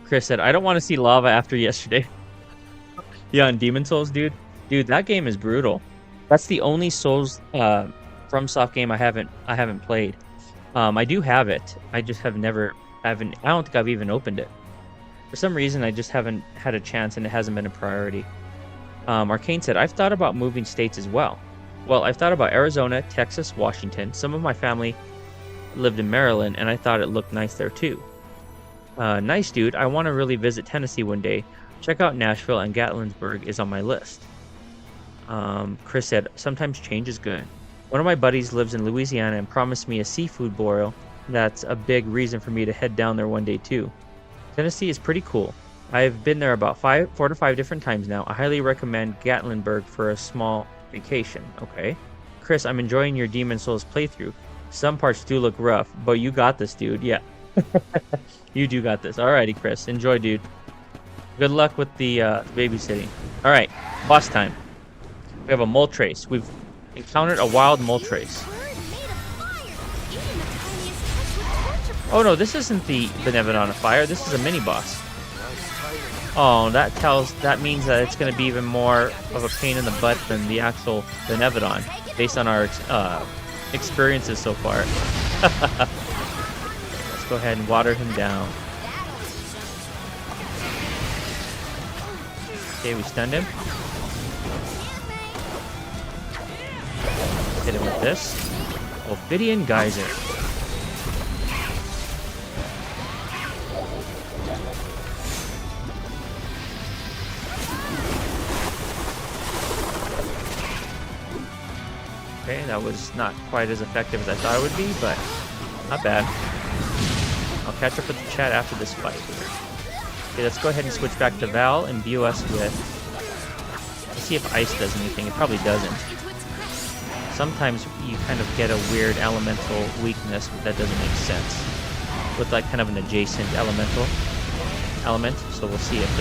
Chris said, I don't want to see lava after yesterday. Yeah, on Demon Souls, dude. Dude, that game is brutal. That's the only Souls FromSoft game I haven't played. I do have it. I just have never... I don't think I've even opened it. For some reason, I just haven't had a chance and it hasn't been a priority. Arcane said, I've thought about moving states as well. Well, I've thought about Arizona, Texas, Washington. Some of my family lived in Maryland, and I thought it looked nice there too. Nice, dude. I want to really visit Tennessee one day. Check out Nashville, and Gatlinburg is on my list. Chris said, sometimes change is good. One of my buddies lives in Louisiana and promised me a seafood boil. That's a big reason for me to head down there one day too. Tennessee is pretty cool. I've been there about 4 to 5 different times now. I highly recommend Gatlinburg for a small vacation. Okay. Chris, I'm enjoying your Demon Souls playthrough. Some parts do look rough, but you got this, dude. Yeah. You do got this. Alrighty, Chris. Enjoy, dude. Good luck with the babysitting. Alright, boss time. We have a Moltres. We've encountered a wild Moltres. Oh no, this isn't the Benevodon of Fire. This is a mini boss. Oh, that means that it's going to be even more of a pain in the butt than the actual Benevodon, based on our experiences so far. Let's go ahead and water him down. Okay, we stunned him. Hit him with this. Ophidian Geyser. Okay, that was not quite as effective as I thought it would be, but not bad. I'll catch up with the chat after this fight here. Okay, let's go ahead and switch back to Val and imbue us with... Let's see if ice does anything. It probably doesn't. Sometimes you kind of get a weird elemental weakness that doesn't make sense. with like kind of an adjacent element. So we'll see if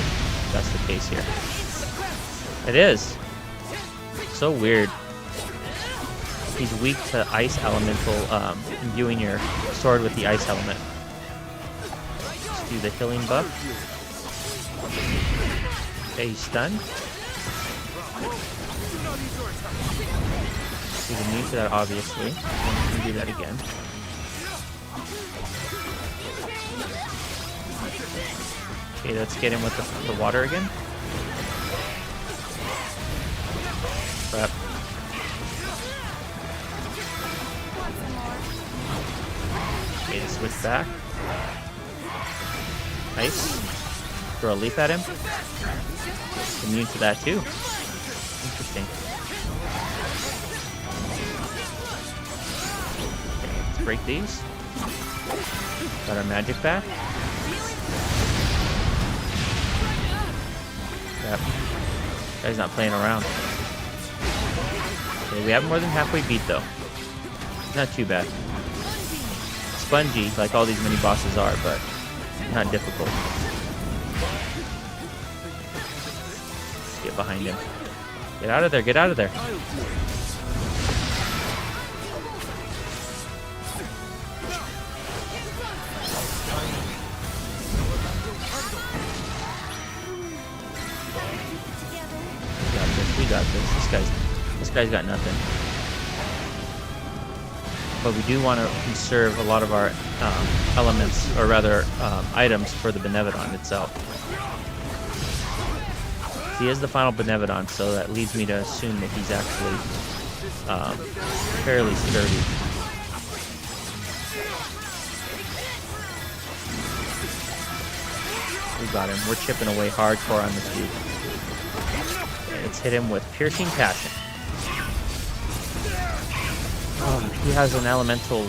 that's the case here. It is. So weird. He's weak to ice elemental, imbuing your sword with the ice element. Let's do the healing buff. Okay, he's stunned. He's immune to that, obviously. And we can do that again. Okay, let's get him with the water again. Crap. Okay, to switch back. Ice. Throw a leaf at him. Immune to that too. Interesting. Okay, let's break these. Got our magic back. Yep. Guy's not playing around. Okay, we have more than halfway beat though. Not too bad. Spongy, like all these mini bosses are, but not difficult. Get behind him. Get out of there, get out of there. We got this. This guy's got nothing. But we do want to conserve a lot of our elements, or rather items, for the Benevodon itself. He is the final Benevodon, so that leads me to assume that he's actually fairly sturdy. We got him. We're chipping away hardcore on this dude. Okay, let's hit him with Piercing Passion. Oh, he has an elemental,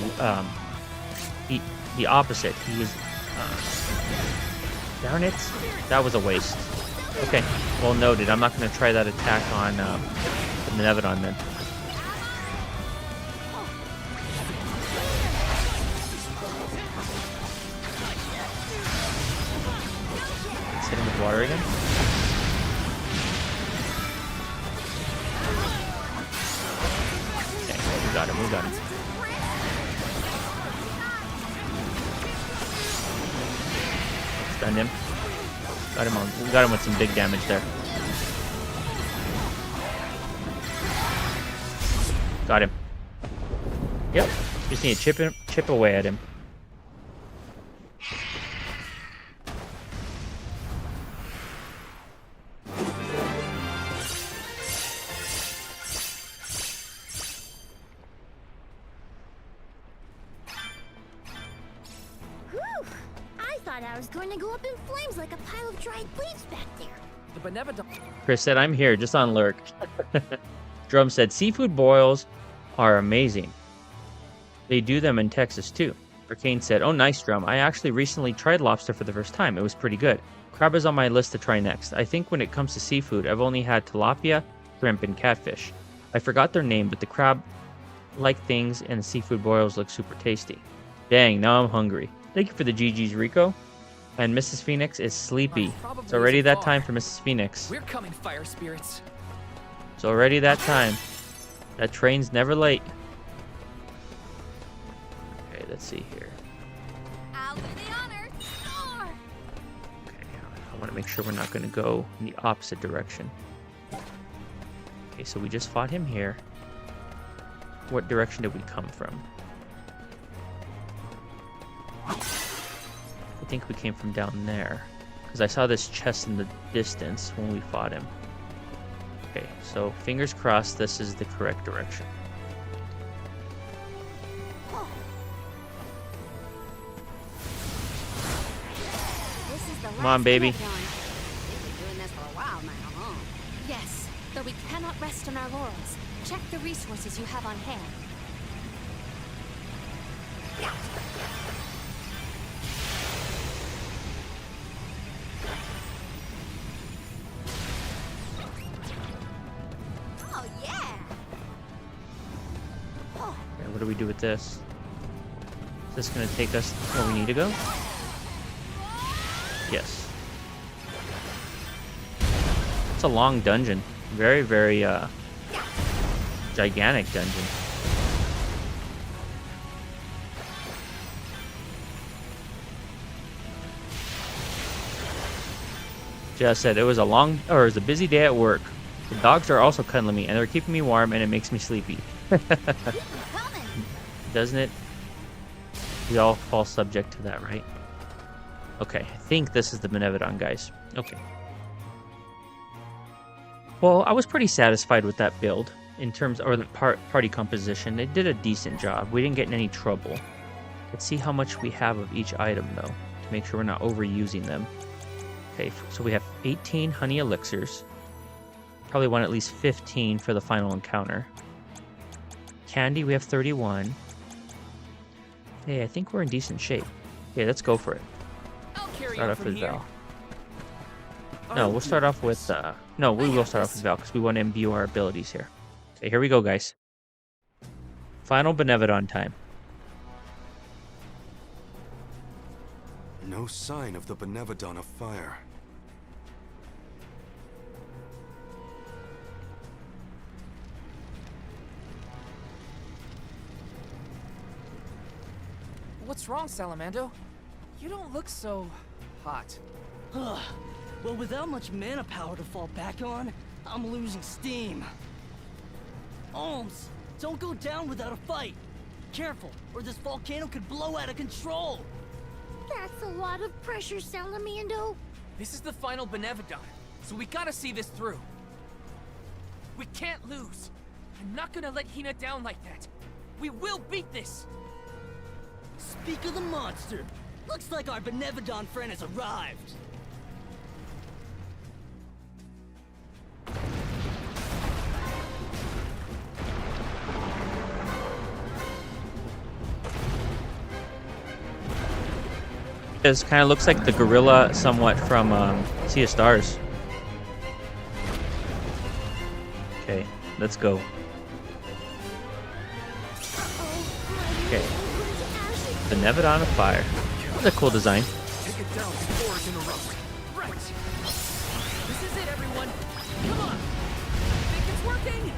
the opposite. He is, darn it, that was a waste. Okay, well noted. I'm not going to try that attack on the Benevodon then. Let's hit him with water again. We got him. Stunned him. We got him with some big damage there. Got him. Yep. Just need to chip away at him. I was going to go up in flames like a pile of dried leaves back there. The Benevodon. Chris said, I'm here, just on lurk. Drum said, seafood boils are amazing. They do them in Texas too. Arcane said, oh nice, Drum. I actually recently tried lobster for the first time. It was pretty good. Crab is on my list to try next. I think when it comes to seafood, I've only had tilapia, shrimp, and catfish. I forgot their name, but the crab-like things and the seafood boils look super tasty. Dang, now I'm hungry. Thank you for the GG's, Rico. And Mrs. Phoenix is sleepy. It's already that time for Mrs. Phoenix. We're coming, fire spirits. It's already that time. That train's never late. Okay, let's see here. I'll do the honor. Score! Okay, I want to make sure we're not going to go in the opposite direction. Okay, so we just fought him here. What direction did we come from? I think we came from down there, because I saw this chest in the distance when we fought him. Okay, so fingers crossed this is the correct direction. Come on, baby. You've been doing this for a while now, huh? Yes, though we cannot rest on our laurels. Check the resources you have on hand. Oh, yeah! Okay, what do we do with this? Is this gonna take us where we need to go? Yes. It's a long dungeon. Very, very gigantic dungeon. Jess said it was a busy day at work. The dogs are also cuddling me and they're keeping me warm and it makes me sleepy. Doesn't it? We all fall subject to that, right? Okay, I think this is the Benevodon, guys. Okay. Well, I was pretty satisfied with that build in terms of the party composition. They did a decent job. We didn't get in any trouble. Let's see how much we have of each item, though, to make sure we're not overusing them. Okay, so we have 18 honey elixirs. Probably want at least 15 for the final encounter. Candy, we have 31. Hey, I think we're in decent shape. Okay, let's go for it. Start off with Val. No, we'll start off with... No, we will start off with Val because we want to imbue our abilities here. Okay, here we go, guys. Final Benevodon time. No sign of the Benevodon of Fire. What's wrong, Salamando? You don't look so hot. Well, without much mana power to fall back on, I'm losing steam. Ohms, don't go down without a fight. Careful, or this volcano could blow out of control. That's a lot of pressure, Salamando. This is the final Benevodon, so we gotta see this through. We can't lose. I'm not gonna let Hina down like that. We will beat this. Speak of the monster. Looks like our Benevodon friend has arrived. This kind of looks like the gorilla somewhat from Sea of Stars. Okay, let's go. Okay. Benevodon of Fire. That's a cool design. Take it down before it interrupts. Right. This is it, everyone. Come on. Think it's working?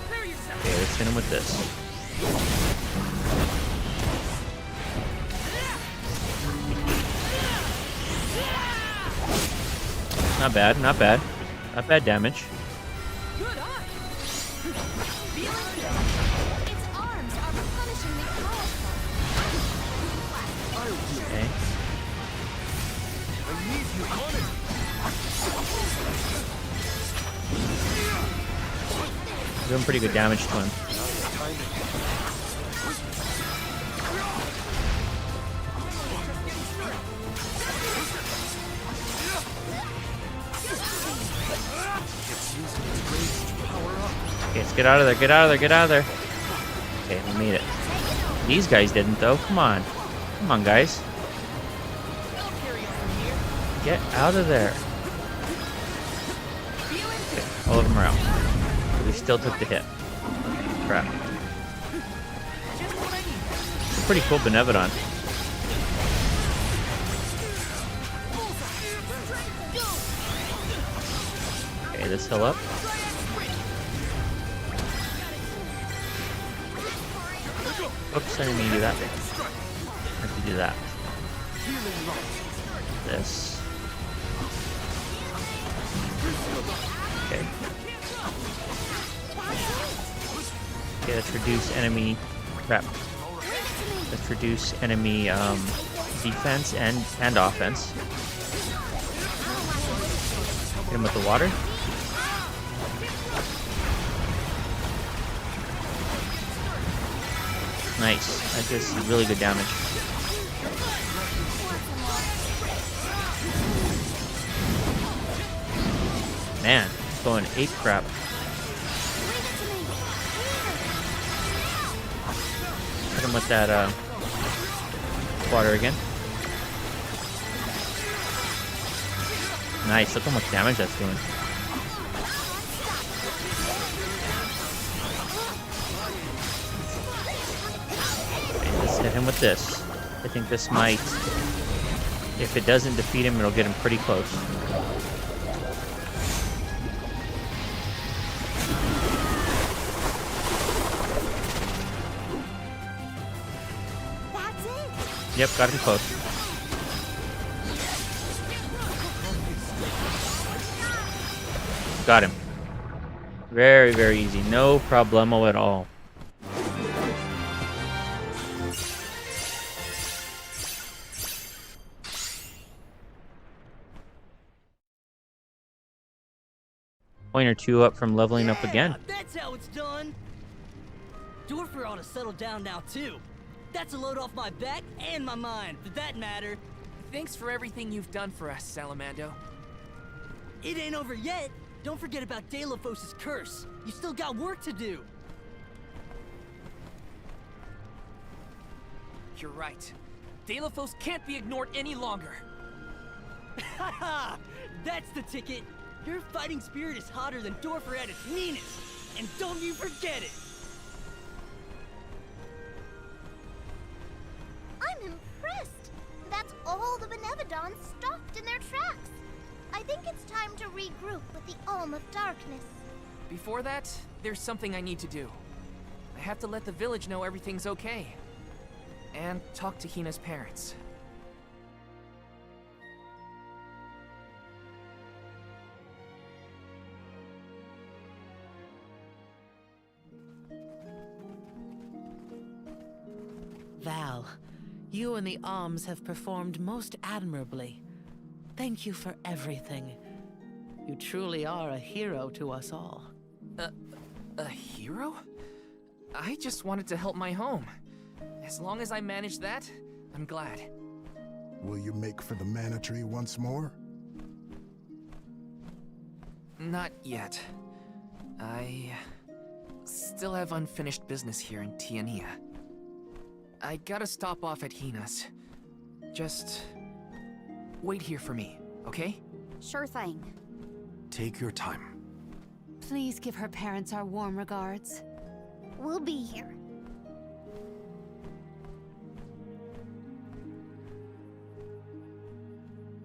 Clear yourself. Okay, let's hit him with this. Not bad, not bad. Not bad damage. Good eye. Its arms are replenishingly powerful. Okay. I need you on it. Doing pretty good damage to him. Okay, let's get out of there, get out of there, get out of there. Okay, we made it. These guys didn't, though. Come on. Come on, guys. Get out of there. Okay, all of them are out. We still took the hit. Crap. Pretty cool Benevodon. Okay, let's heal up. Oops, I didn't mean to do that. I have to do that. This. Okay. Okay, let's reduce enemy... Crap. Let's reduce enemy defense and offense. Hit him with the water. Nice. That does really good damage. Man, it's going ape crap. Hit him with that water again. Nice. Look how much damage that's doing. Hit him with this. I think this might... If it doesn't defeat him, it'll get him pretty close. That's it. Yep, got him close. Got him. Very, very easy. No problemo at all. Point or two up from leveling up again. That's how it's done. Dorfer ought to settle down now too. That's a load off my back and my mind, for that matter. Thanks for everything you've done for us, Salamando. It ain't over yet. Don't forget about Delphos' curse. You still got work to do. You're right. Delphos can't be ignored any longer. Haha! That's the ticket. Your fighting spirit is hotter than Dorfer at its meanest. And don't you forget it. I'm impressed. That's all the Benevodons stopped in their tracks. I think it's time to regroup with the Alm of Darkness. Before that, there's something I need to do. I have to let the village know everything's okay. And talk to Hina's parents. Val, you and the Alms have performed most admirably. Thank you for everything. You truly are a hero to us all. A hero? I just wanted to help my home. As long as I manage that, I'm glad. Will you make for the mana tree once more? Not yet. I still have unfinished business here in Tiania. I gotta stop off at Hina's. Just wait here for me, okay? Sure thing. Take your time. Please give her parents our warm regards. We'll be here.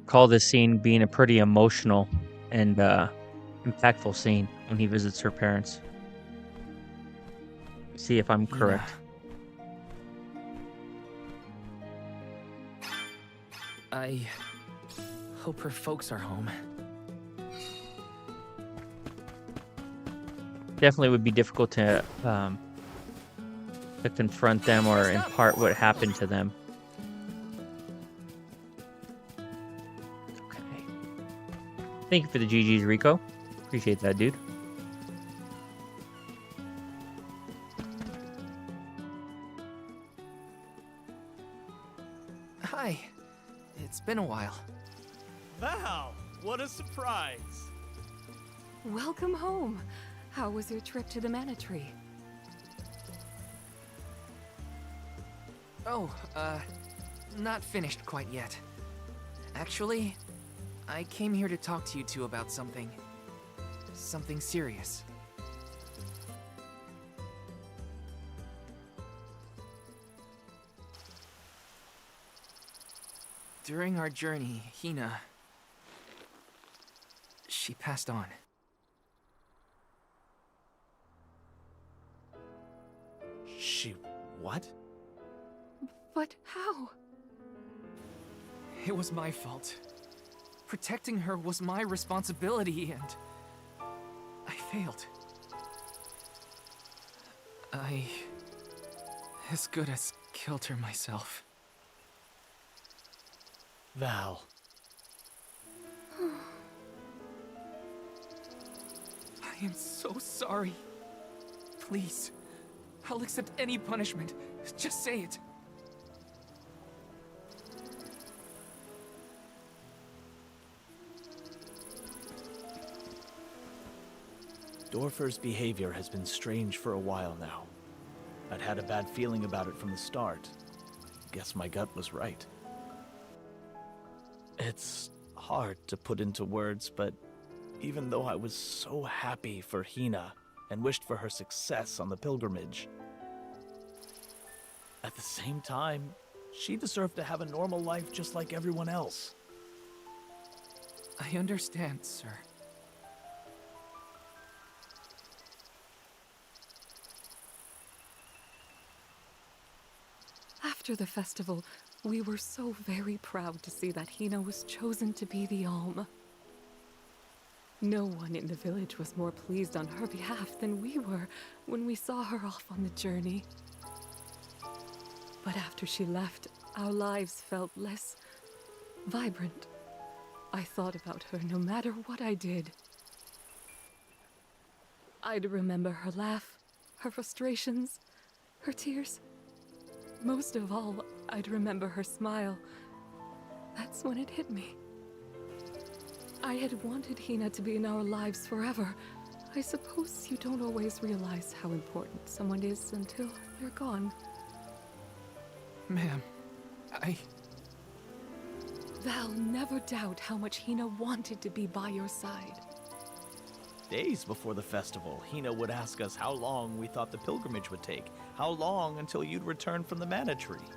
Call this scene being a pretty emotional and impactful scene when he visits her parents. See if I'm correct. I hope her folks are home. Definitely would be difficult to confront them or impart what happened to them. Okay. Thank you for the GGs, Rico. Appreciate that, dude. Hi. It's been a while. Val, what a surprise. Welcome home. How was your trip to the Mana Tree? Oh, not finished quite yet. Actually, I came here to talk to you two about something. Something serious. During our journey, Hina... she passed on. She... what? But how? It was my fault. Protecting her was my responsibility, and... I failed. I... as good as killed her myself. Val. I am so sorry. Please, I'll accept any punishment. Just say it. Dorfer's behavior has been strange for a while now. I'd had a bad feeling about it from the start. Guess my gut was right. It's hard to put into words, but even though I was so happy for Hina and wished for her success on the pilgrimage, at the same time, she deserved to have a normal life just like everyone else. I understand, sir. After the festival, we were so very proud to see that Hina was chosen to be the Alm. No one in the village was more pleased on her behalf than we were when we saw her off on the journey. But after she left, our lives felt less vibrant. I thought about her no matter what I did. I'd remember her laugh, her frustrations, her tears. Most of all, I'd remember her smile. That's when it hit me. I had wanted Hina to be in our lives forever. I suppose you don't always realize how important someone is until they're gone. Ma'am, Val, never doubt how much Hina wanted to be by your side. Days before the festival, Hina would ask us how long we thought the pilgrimage would take. How long until you'd return from the mana tree.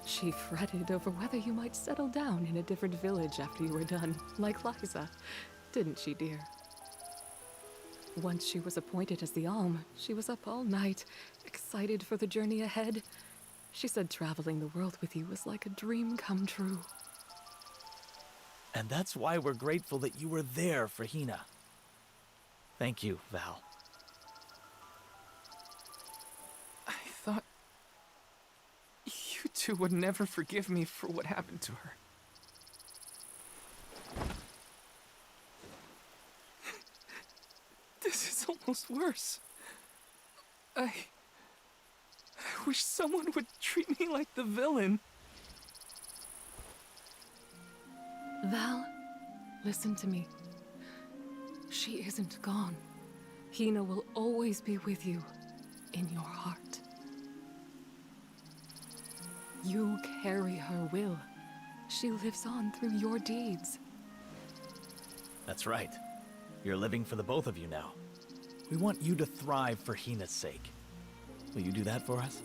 She fretted over whether you might settle down in a different village after you were done, like Liza. Didn't she, dear? Once she was appointed as the Alm, she was up all night, excited for the journey ahead. She said traveling the world with you was like a dream come true. And that's why we're grateful that you were there for Hina. Thank you, Val. I thought you two would never forgive me for what happened to her. This is almost worse. I wish someone would treat me like the villain. Val, listen to me. She isn't gone. Hina will always be with you, in your heart. You carry her will. She lives on through your deeds. That's right. You're living for the both of you now. We want you to thrive for Hina's sake. Will you do that for us?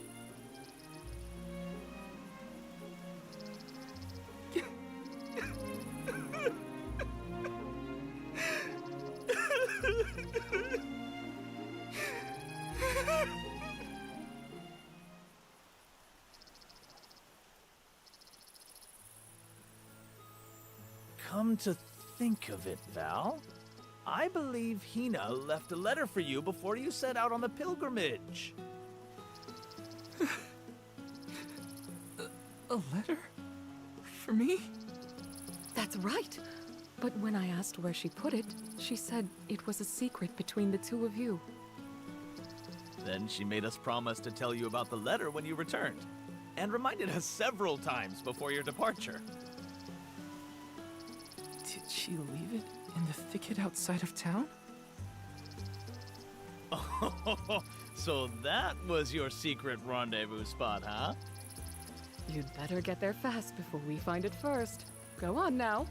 Come to think of it, Val, I believe Hina left a letter for you before you set out on the pilgrimage. A letter? For me? That's right. But when I asked where she put it, she said it was a secret between the two of you. Then she made us promise to tell you about the letter when you returned, and reminded us several times before your departure. Did she leave it in the thicket outside of town? Oh, so that was your secret rendezvous spot, huh? You'd better get there fast before we find it first. Go on now.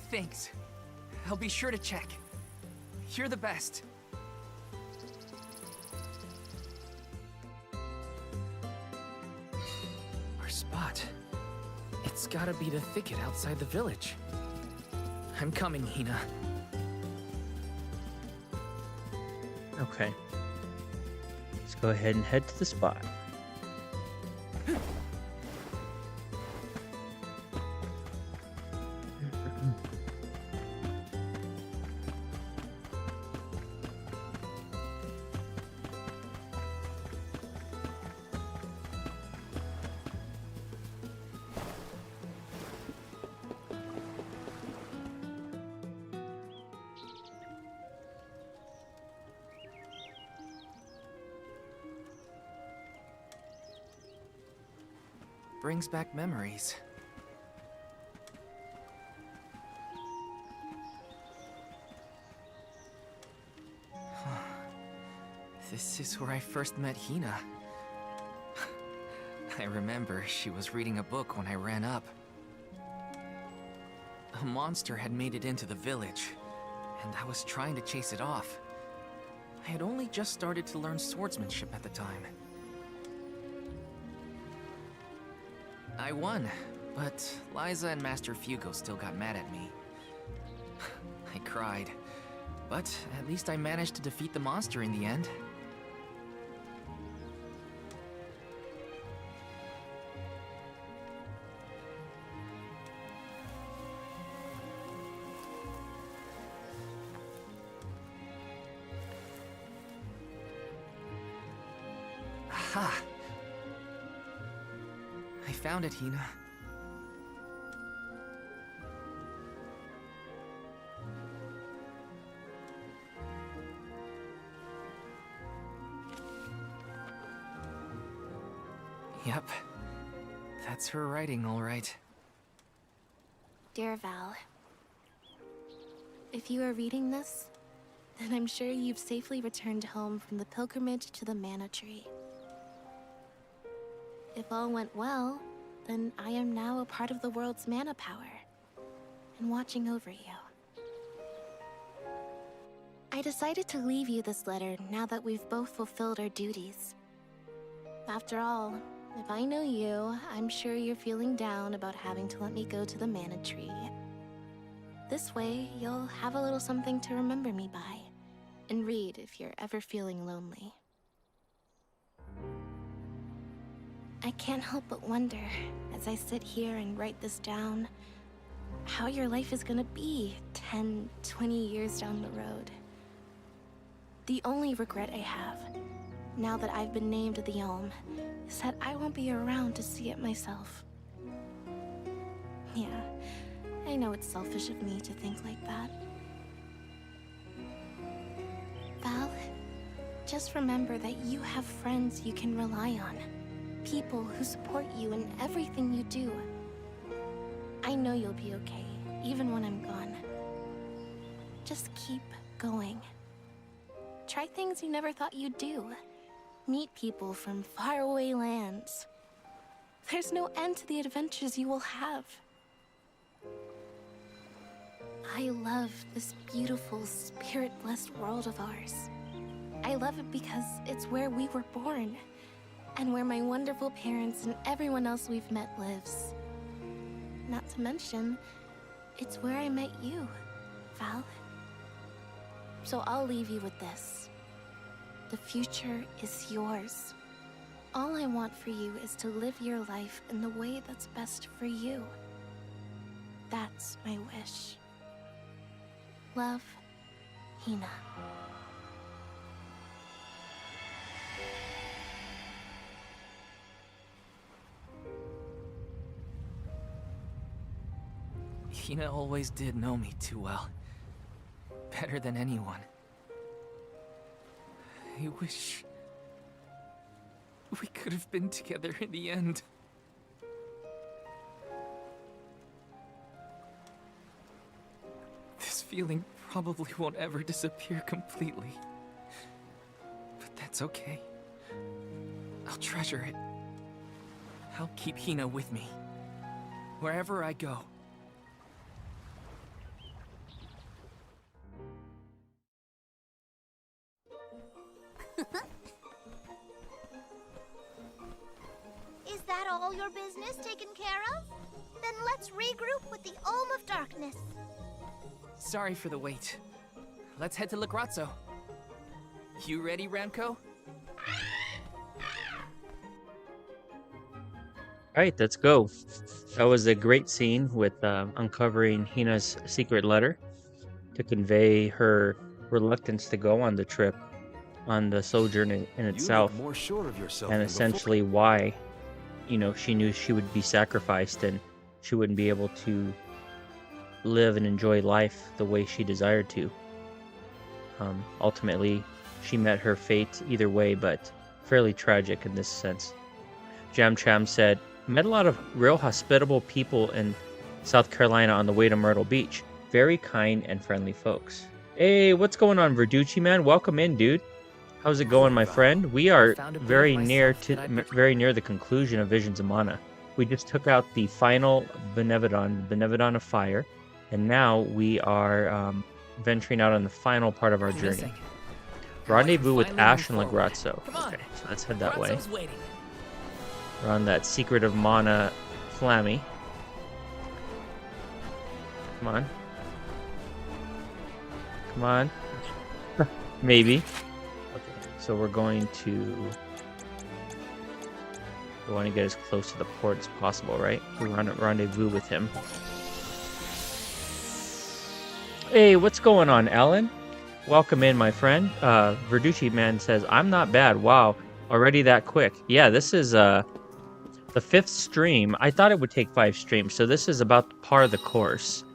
Thanks. I'll be sure to check. You're the best. Our spot. It's gotta be the thicket outside the village. I'm coming, Hina. Okay. Let's go ahead and head to the spot. Brings back memories. This is where I first met Hina. I remember she was reading a book when I ran up. A monster had made it into the village, and I was trying to chase it off. I had only just started to learn swordsmanship at the time. I won, but Liza and Master Fugo still got mad at me. I cried, but at least I managed to defeat the monster in the end. Aha! I found it, Hina. Yep. That's her writing, all right. Dear Val, if you are reading this, then I'm sure you've safely returned home from the pilgrimage to the Mana Tree. If all went well, then I am now a part of the world's mana power, and watching over you. I decided to leave you this letter now that we've both fulfilled our duties. After all, if I know you, I'm sure you're feeling down about having to let me go to the Mana Tree. This way, you'll have a little something to remember me by, and read if you're ever feeling lonely. I can't help but wonder, as I sit here and write this down, how your life is gonna be 10, 20 years down the road. The only regret I have, now that I've been named the Elm, is that I won't be around to see it myself. Yeah, I know it's selfish of me to think like that. Val, just remember that you have friends you can rely on. People who support you in everything you do. I know you'll be okay, even when I'm gone. Just keep going. Try things you never thought you'd do. Meet people from faraway lands. There's no end to the adventures you will have. I love this beautiful, spirit-blessed world of ours. I love it because it's where we were born, and where my wonderful parents and everyone else we've met lives. Not to mention, it's where I met you, Val. So I'll leave you with this. The future is yours. All I want for you is to live your life in the way that's best for you. That's my wish. Love, Hina. Hina always did know me too well. Better than anyone. I wish we could have been together in the end. This feeling probably won't ever disappear completely. But that's okay. I'll treasure it. I'll keep Hina with me. Wherever I go. Is that all your business taken care of? Then let's regroup with the Olm of Darkness. Sorry for the wait. Let's head to Lagrazzo. You ready, Ramco? Alright, let's go. That was a great scene with uncovering Hina's secret letter to convey her reluctance to go on the trip, on the sojourn in itself, more sure of yourself and than essentially why, you know, she knew she would be sacrificed and she wouldn't be able to live and enjoy life the way she desired to. Ultimately, she met her fate either way, but fairly tragic in this sense. Jam Cham said, met a lot of real hospitable people in South Carolina on the way to Myrtle Beach. Very kind and friendly folks. Hey, what's going on, Verducci man? Welcome in, dude. How's it going, my friend? We are very near the conclusion of Visions of Mana. We just took out the final Benevodon of Fire, and now we are venturing out on the final part of our journey. Rendezvous with finally Ash and move forward. Lagrazzo. Come on. Okay, so let's head that way. Grazzo's waiting. We're on that Secret of Mana Flammy. Come on. Come on. Maybe. Okay, so we're going to... We want to get as close to the port as possible, right? We want to rendezvous with him. Hey, what's going on, Alan? Welcome in, my friend. Verducci Man says, I'm not bad. Wow, already that quick. Yeah, this is the 5th stream. I thought it would take 5 streams, so this is about par of the course.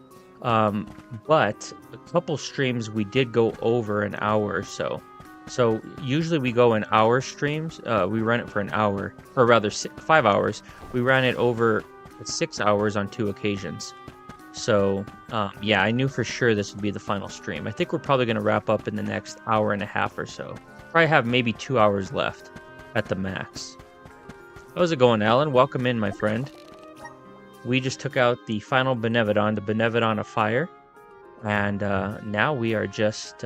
But a couple streams we did go over an hour or so. So usually we go in hour streams. We run it for an hour, or rather 5 hours. We ran it over 6 hours on 2 occasions. So yeah, I knew for sure this would be the final stream. I think we're probably going to wrap up in the next hour and a half or so. Probably have maybe 2 hours left at the max. How's it going, Alan? Welcome in, my friend. We just took out the final Benevodon, the Benevodon of Fire. And now we are just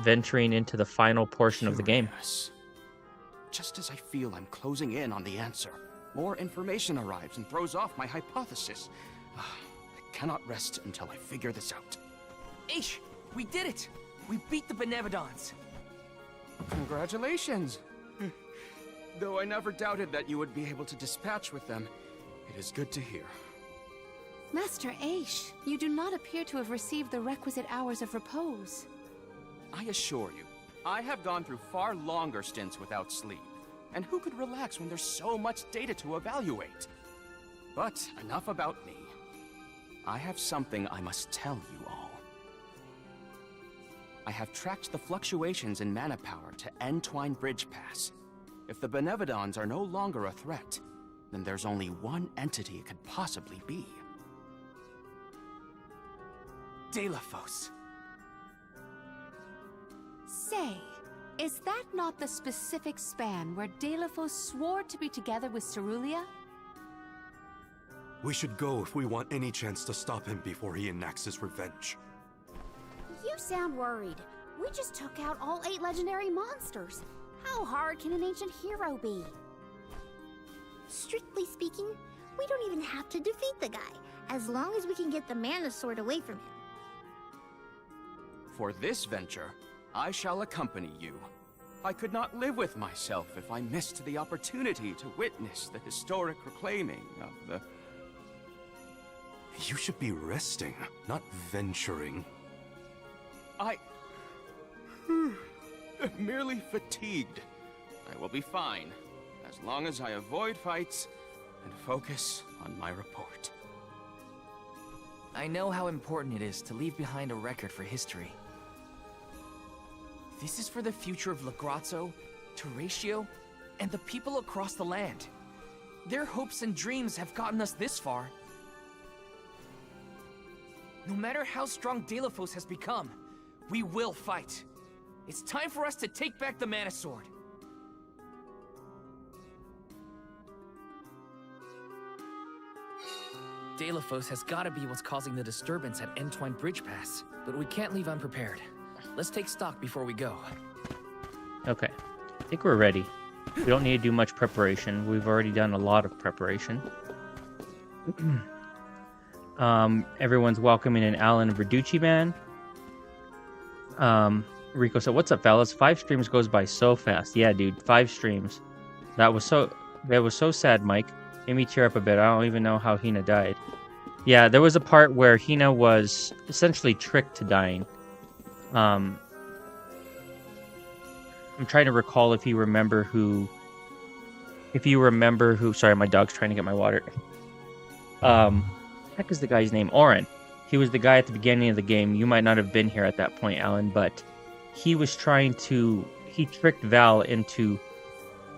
venturing into the final portion of the game. Just as I feel I'm closing in on the answer, more information arrives and throws off my hypothesis. I cannot rest until I figure this out. Aish, we did it! We beat the Benevodons. Congratulations. Though I never doubted that you would be able to dispatch with them, it is good to hear. Master Aish, you do not appear to have received the requisite hours of repose. I assure you, I have gone through far longer stints without sleep. And who could relax when there's so much data to evaluate? But enough about me. I have something I must tell you all. I have tracked the fluctuations in mana power to Entwine Bridge Pass. If the Benevodons are no longer a threat, then there's only one entity it could possibly be. Delafos. Say, is that not the specific span where Delafos swore to be together with Cerulia? We should go if we want any chance to stop him before he enacts his revenge. You sound worried. We just took out all 8 legendary monsters. How hard can an ancient hero be? Strictly speaking, we don't even have to defeat the guy, as long as we can get the mana sword away from him. For this venture, I shall accompany you. I could not live with myself if I missed the opportunity to witness the historic reclaiming of the... You should be resting, not venturing. I... am merely fatigued. I will be fine, as long as I avoid fights and focus on my report. I know how important it is to leave behind a record for history. This is for the future of Lagrazzo, Teratio, and the people across the land. Their hopes and dreams have gotten us this far. No matter how strong Delafos has become, we will fight. It's time for us to take back the Mana Sword. Delafos has gotta be what's causing the disturbance at Entwine Bridge Pass, but we can't leave unprepared. Let's take stock before we go. Okay, I think we're ready. We don't need to do much preparation. We've already done a lot of preparation. Everyone's welcoming in Alan Verducci Man. Rico said, "What's up, fellas? 5 streams goes by so fast." Yeah, dude, 5 streams. That was so sad, Mike. Made me tear up a bit. I don't even know how Hina died. Yeah, there was a part where Hina was essentially tricked to dying. I'm trying to recall if you remember who. Sorry, my dog's trying to get my water. Heck is the guy's name? Oren. He was the guy at the beginning of the game. You might not have been here at that point, Alan, but he tricked Val into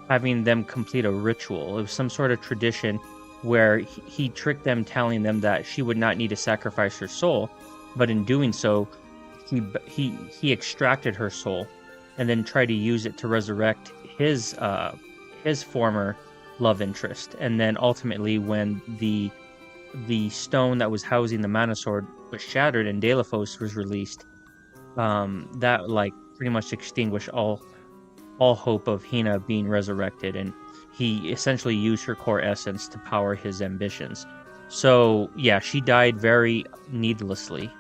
having them complete a ritual. It was some sort of tradition where he tricked them, telling them that she would not need to sacrifice her soul, but in doing so, he extracted her soul and then tried to use it to resurrect his former love interest. And then ultimately, when the stone that was housing the Mana Sword was shattered and Delafos was released, that pretty much extinguish all hope of Hina being resurrected, and he essentially used her core essence to power his ambitions. So yeah, she died very needlessly,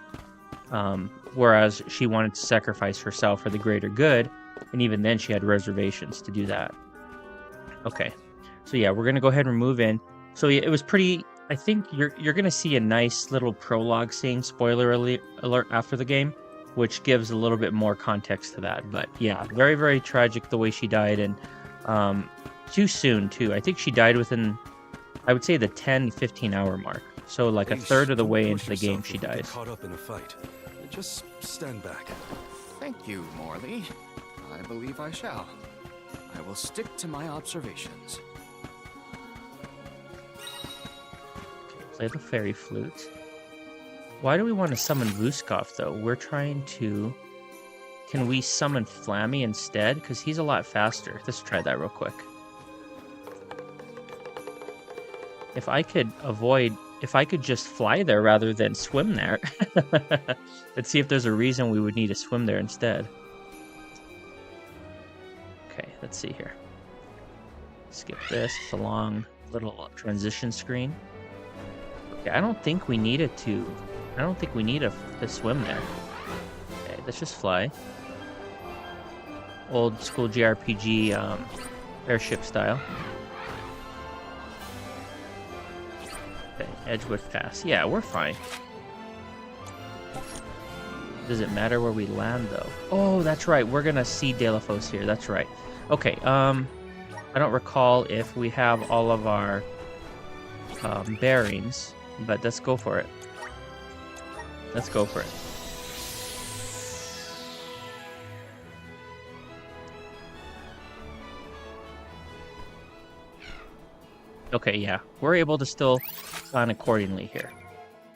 whereas she wanted to sacrifice herself for the greater good, and even then she had reservations to do that. Okay, so yeah, we're gonna go ahead and move in. So yeah, it was pretty. I think you're gonna see a nice little prologue scene, spoiler alert, after the game, which gives a little bit more context to that. But yeah, very, very tragic the way she died, and too soon too. I think she died within, I would say, the 10-15 hour mark. So like a third of the way into the game she dies. Caught up in a fight. Just stand back. Thank you, Morley. I believe I shall. I will stick to my observations. Play the fairy flute. Why do we want to summon Vuskov though? We're trying to... Can we summon Flammy instead? Because he's a lot faster. Let's try that real quick. If I could just fly there rather than swim there. Let's see if there's a reason we would need to swim there instead. Okay, let's see here. Skip this. It's a long little transition screen. Okay, I don't think we need to swim there. Okay, let's just fly. Old school JRPG airship style. Okay, Edgewood Pass. Yeah, we're fine. Does it matter where we land though? Oh, that's right. We're gonna see Delafos here. That's right. Okay. I don't recall if we have all of our bearings, but let's go for it. Let's go for it. Okay, yeah, we're able to still plan accordingly here.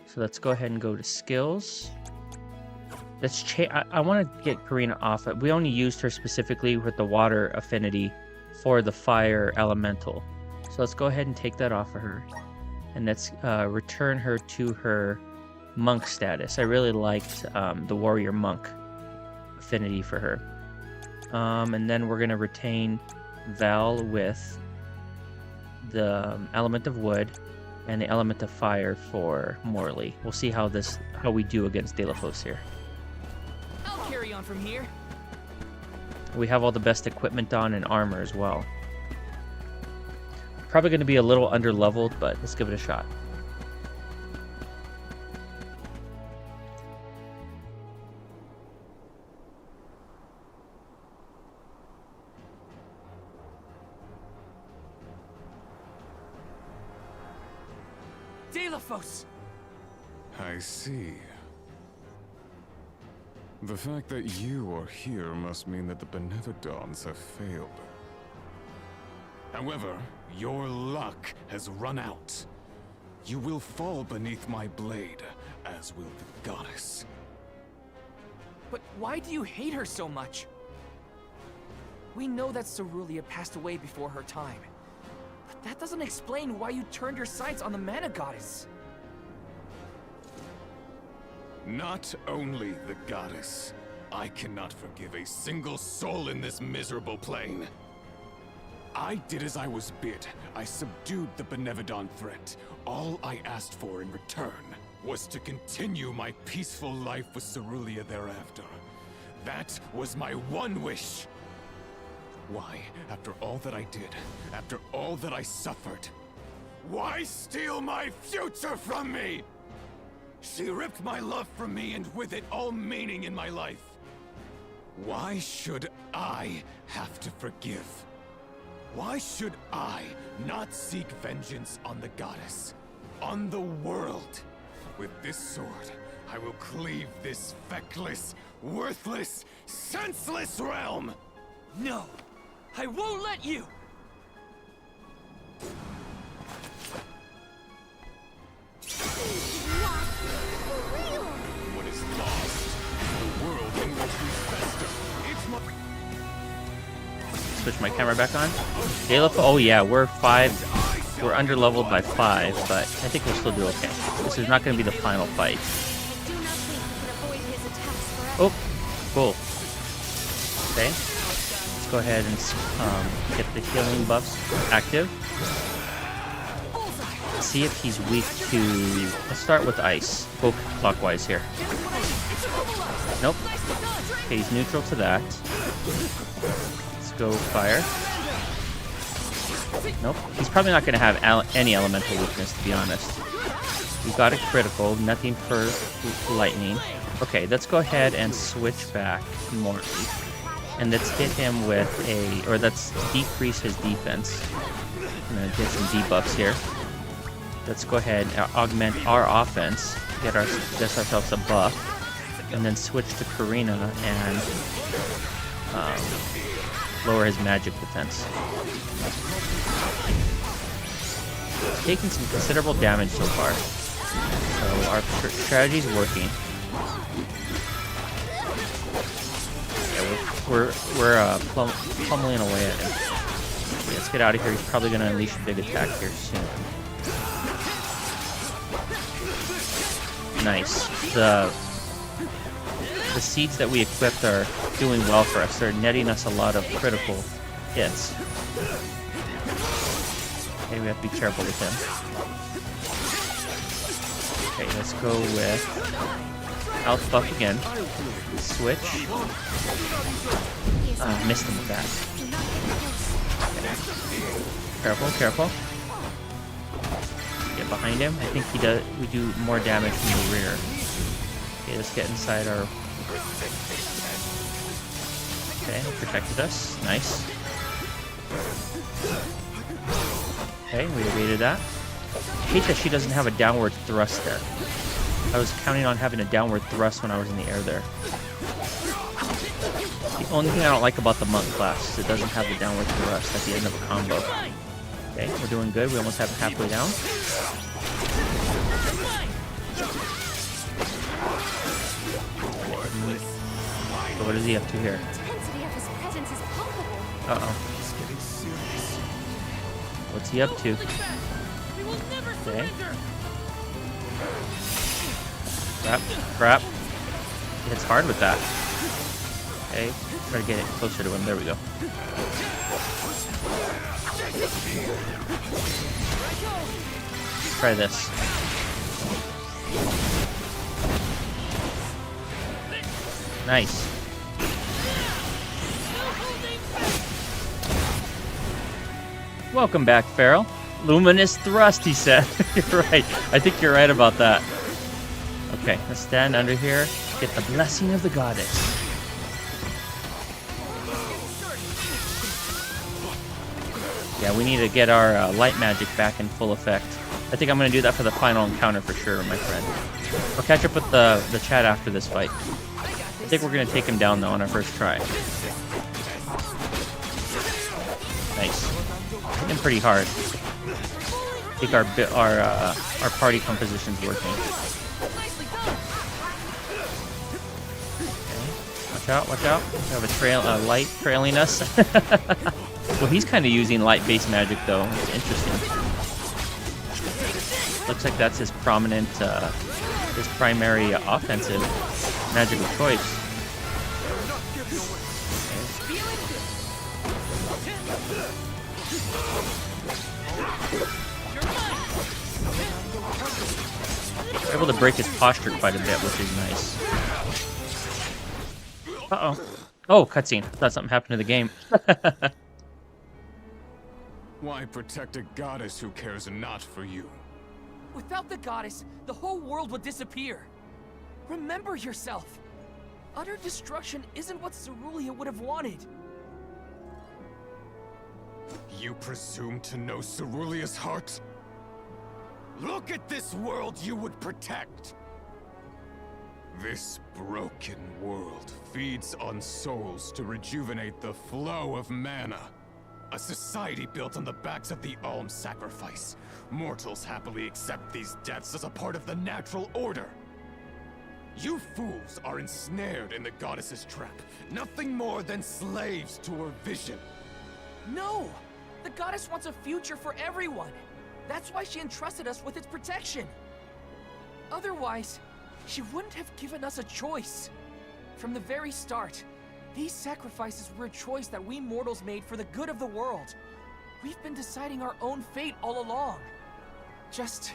So let's go ahead and go to skills. Let's I want to get Karina off it. We only used her specifically with the water affinity for the fire elemental. So let's go ahead and take that off of her. And let's return her to her monk status. I really liked the warrior monk affinity for her. And then we're going to retain Val with the element of wood and the element of fire for Morley. We'll see how we do against Delafos here. I'll carry on from here. We have all the best equipment on and armor as well. Probably going to be a little under-leveled, but let's give it a shot. Delafos! I see. The fact that you are here must mean that the Benevodons have failed. However, your luck has run out. You will fall beneath my blade, as will the goddess. But why do you hate her so much? We know that Cerulia passed away before her time. But that doesn't explain why you turned your sights on the mana goddess. Not only the goddess. I cannot forgive a single soul in this miserable plane. I did as I was bid. I subdued the Benevodon threat. All I asked for in return was to continue my peaceful life with Cerulia thereafter. That was my one wish. Why, after all that I did, after all that I suffered, why steal my future from me? She ripped my love from me and with it all meaning in my life. Why should I have to forgive? Why should I not seek vengeance on the goddess? On the world? With this sword, I will cleave this feckless, worthless, senseless realm! No! I won't let you! What is lost? The world in which we fester. It's my... Switch my camera back on. Oh yeah, we're 5. We're under leveled by 5, but I think we'll still do okay. This is not going to be the final fight. Oh, cool. Okay. Let's go ahead and get the healing buffs active. See if he's weak to... Let's start with ice. Go clockwise here. Nope. Okay, he's neutral to that. Let's go fire. Nope. He's probably not going to have any elemental weakness, to be honest. We got a critical. Nothing for lightning. Okay, let's go ahead and switch back to Morty. And let's hit him with a... Or let's decrease his defense. I'm going to get some debuffs here. Let's go ahead and augment our offense. Get ourselves a buff. And then switch to Karina and lower his magic defense. Taking some considerable damage so far. So our strategy's working. Yeah, we're pummeling away at him. Okay, let's get out of here. He's probably going to unleash a big attack here soon. Nice. The seeds that we equipped are doing well for us. They're netting us a lot of critical hits. Okay, we have to be careful with him. Okay, let's go with health buff again. Switch. Missed him with that. Okay. Careful, careful. Get behind him. I think we do more damage from the rear. Okay, let's get inside our... Okay, protected us. Nice. Okay, we evaded that. I hate that she doesn't have a downward thrust there. I was counting on having a downward thrust when I was in the air there. The only thing I don't like about the monk class is it doesn't have the downward thrust at the end of a combo. Okay, we're doing good. We almost have it halfway down. So what is he up to here? Uh-oh. What's he up to? Okay. Crap. He hits hard with that. Okay, try to get it closer to him. There we go. Try this. Nice. Welcome back, Farrell. Luminous thrust, he said. You're right. I think you're right about that. Okay, let's stand under here. Get the blessing of the goddess. Yeah, we need to get our light magic back in full effect. I think I'm going to do that for the final encounter for sure, my friend. I'll catch up with the chat after this fight. I think we're going to take him down, though, on our first try. Nice. Hit him pretty hard. I think our party composition's working. Okay. Watch out, watch out. We have a light trailing us. Well, he's kind of using light-based magic, though. It's interesting. Looks like that's his prominent, his primary offensive magic of choice. We're able to break his posture quite a bit, which is nice. Uh-oh. Oh, cutscene. Thought something happened to the game. Why protect a goddess who cares not for you? Without the goddess, the whole world would disappear. Remember yourself. Utter destruction isn't what Cerulean would have wanted. You presume to know Cerulea's heart? Look at this world you would protect! This broken world feeds on souls to rejuvenate the flow of mana. A society built on the backs of the alms sacrifice. Mortals happily accept these deaths as a part of the natural order. You fools are ensnared in the goddess's trap. Nothing more than slaves to her vision. No! The goddess wants a future for everyone. That's why she entrusted us with its protection. Otherwise, she wouldn't have given us a choice. From the very start, These sacrifices were a choice that we mortals made for the good of the world. We've been deciding our own fate all along. Just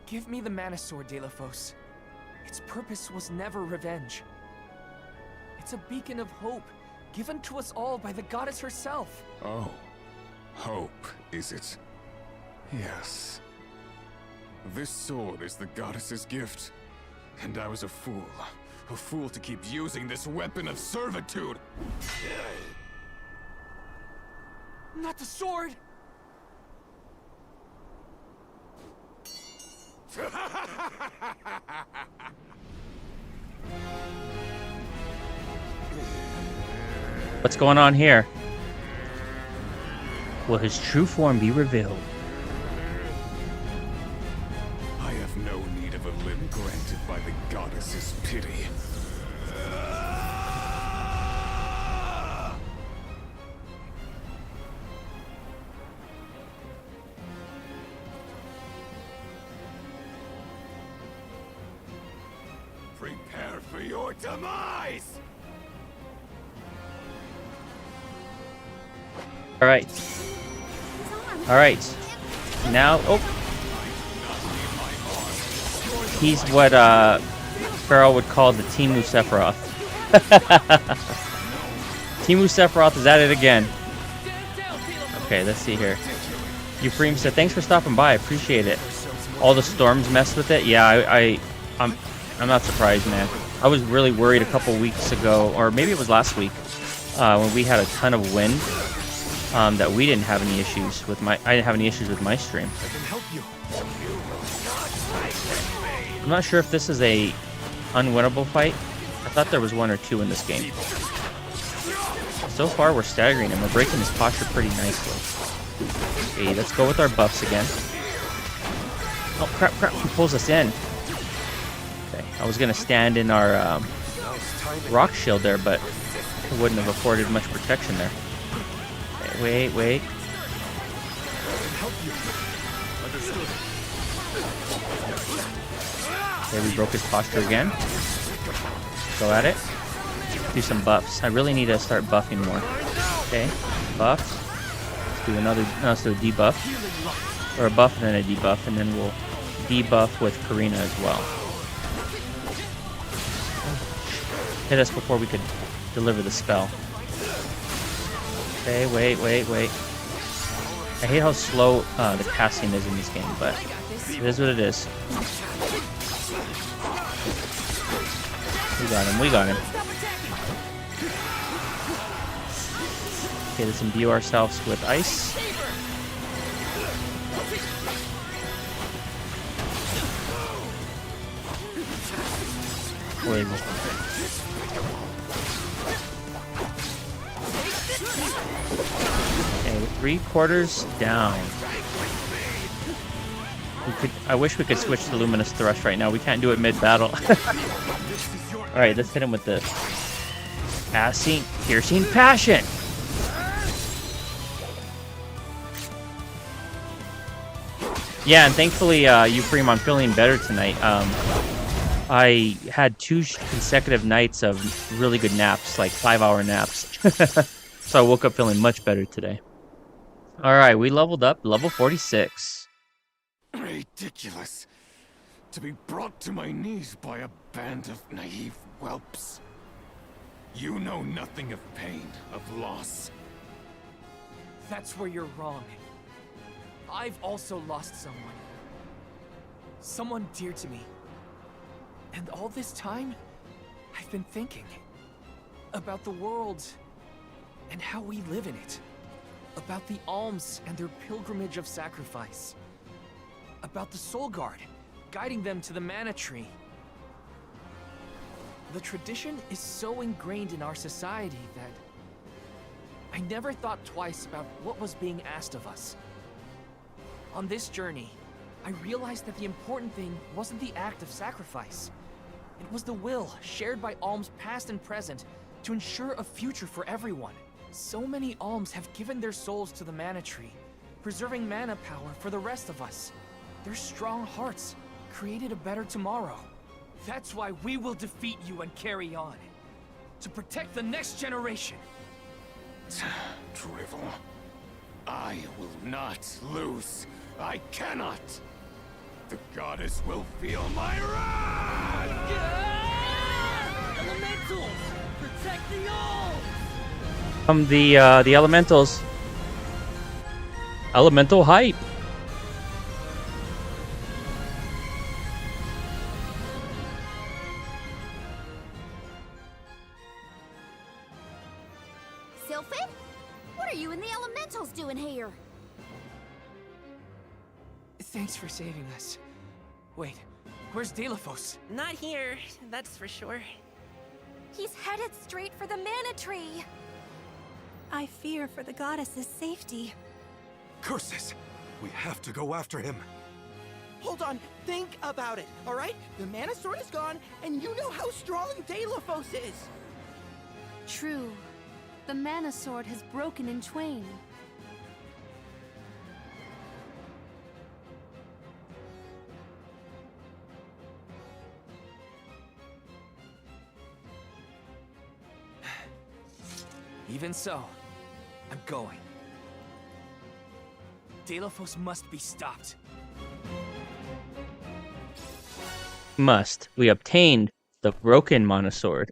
give me the Mana Sword, Delafos. Its purpose was never revenge. It's a beacon of hope, given to us all by the goddess herself. Oh, hope, is it? Yes. This sword is the goddess's gift, and I was a fool to keep using this weapon of servitude. Not the sword! What's going on here? Will his true form be revealed? I have no need of a limb granted by the goddess's pity. Prepare for your demise! Alright. Alright. Now, oh. He's what Pharaoh would call the Timu Sephiroth. Timu Sephiroth is at it again. Okay, let's see here. Euphrem said, thanks for stopping by, I appreciate it. All the storms messed with it? Yeah, I'm not surprised, man. I was really worried a couple weeks ago, or maybe it was last week, when we had a ton of wind, that we didn't have any issues with I didn't have any issues with my stream. I'm not sure if this is a unwinnable fight. I thought there was one or two in this game. So far, we're staggering him. We're breaking his posture pretty nicely. Okay, let's go with our buffs again. Oh, crap, he pulls us in. Okay, I was going to stand in our rock shield there, but it wouldn't have afforded much protection there. Okay, wait. Okay, we broke his posture again. Go at it. Do some buffs. I really need to start buffing more. Okay, buff. Let's do another. No, let's do a debuff. Or a buff and then a debuff, and then we'll debuff with Karina as well. Hit us before we could deliver the spell. Okay, wait. I hate how slow the casting is in this game, but it is what it is. We got him. Okay, let's imbue ourselves with ice. Where is it? Okay, 3/4 down. I wish we could switch to Luminous Thrust right now. We can't do it mid-battle. Alright, let's hit him with the Piercing Passion! Yeah, and thankfully, Euphrem, I'm feeling better tonight. I had 2 consecutive nights of really good naps, like 5-hour naps. So I woke up feeling much better today. Alright, we leveled up, level 46. Ridiculous. To be brought to my knees by a band of naive whelps. You know nothing of pain, of loss. That's where you're wrong. I've also lost someone. Someone dear to me. And all this time, I've been thinking about the world and how we live in it. About the alms and their pilgrimage of sacrifice. About the Soul Guard, guiding them to the Mana Tree. The tradition is so ingrained in our society that I never thought twice about what was being asked of us. On this journey, I realized that the important thing wasn't the act of sacrifice. It was the will shared by alms past and present to ensure a future for everyone. So many alms have given their souls to the Mana Tree, preserving mana power for the rest of us. Their strong hearts created a better tomorrow. That's why we will defeat you and carry on. to protect the next generation. Drivel. I will not lose. I cannot. The goddess will feel my wrath! Elementals! Protect the elves! The elementals. Elemental hype. Sylphid? What are you and the elementals doing here? Thanks for saving us. Wait, where's Delafos? Not here, that's for sure. He's headed straight for the mana tree. I fear for the goddess's safety. Curses! We have to go after him. Hold on, think about it, alright? The mana sword is gone, and you know how strong Delafos is! True. The mana sword has broken in twain. Even so, I'm going. Delafos must be stopped. Must. We obtained the broken mana sword.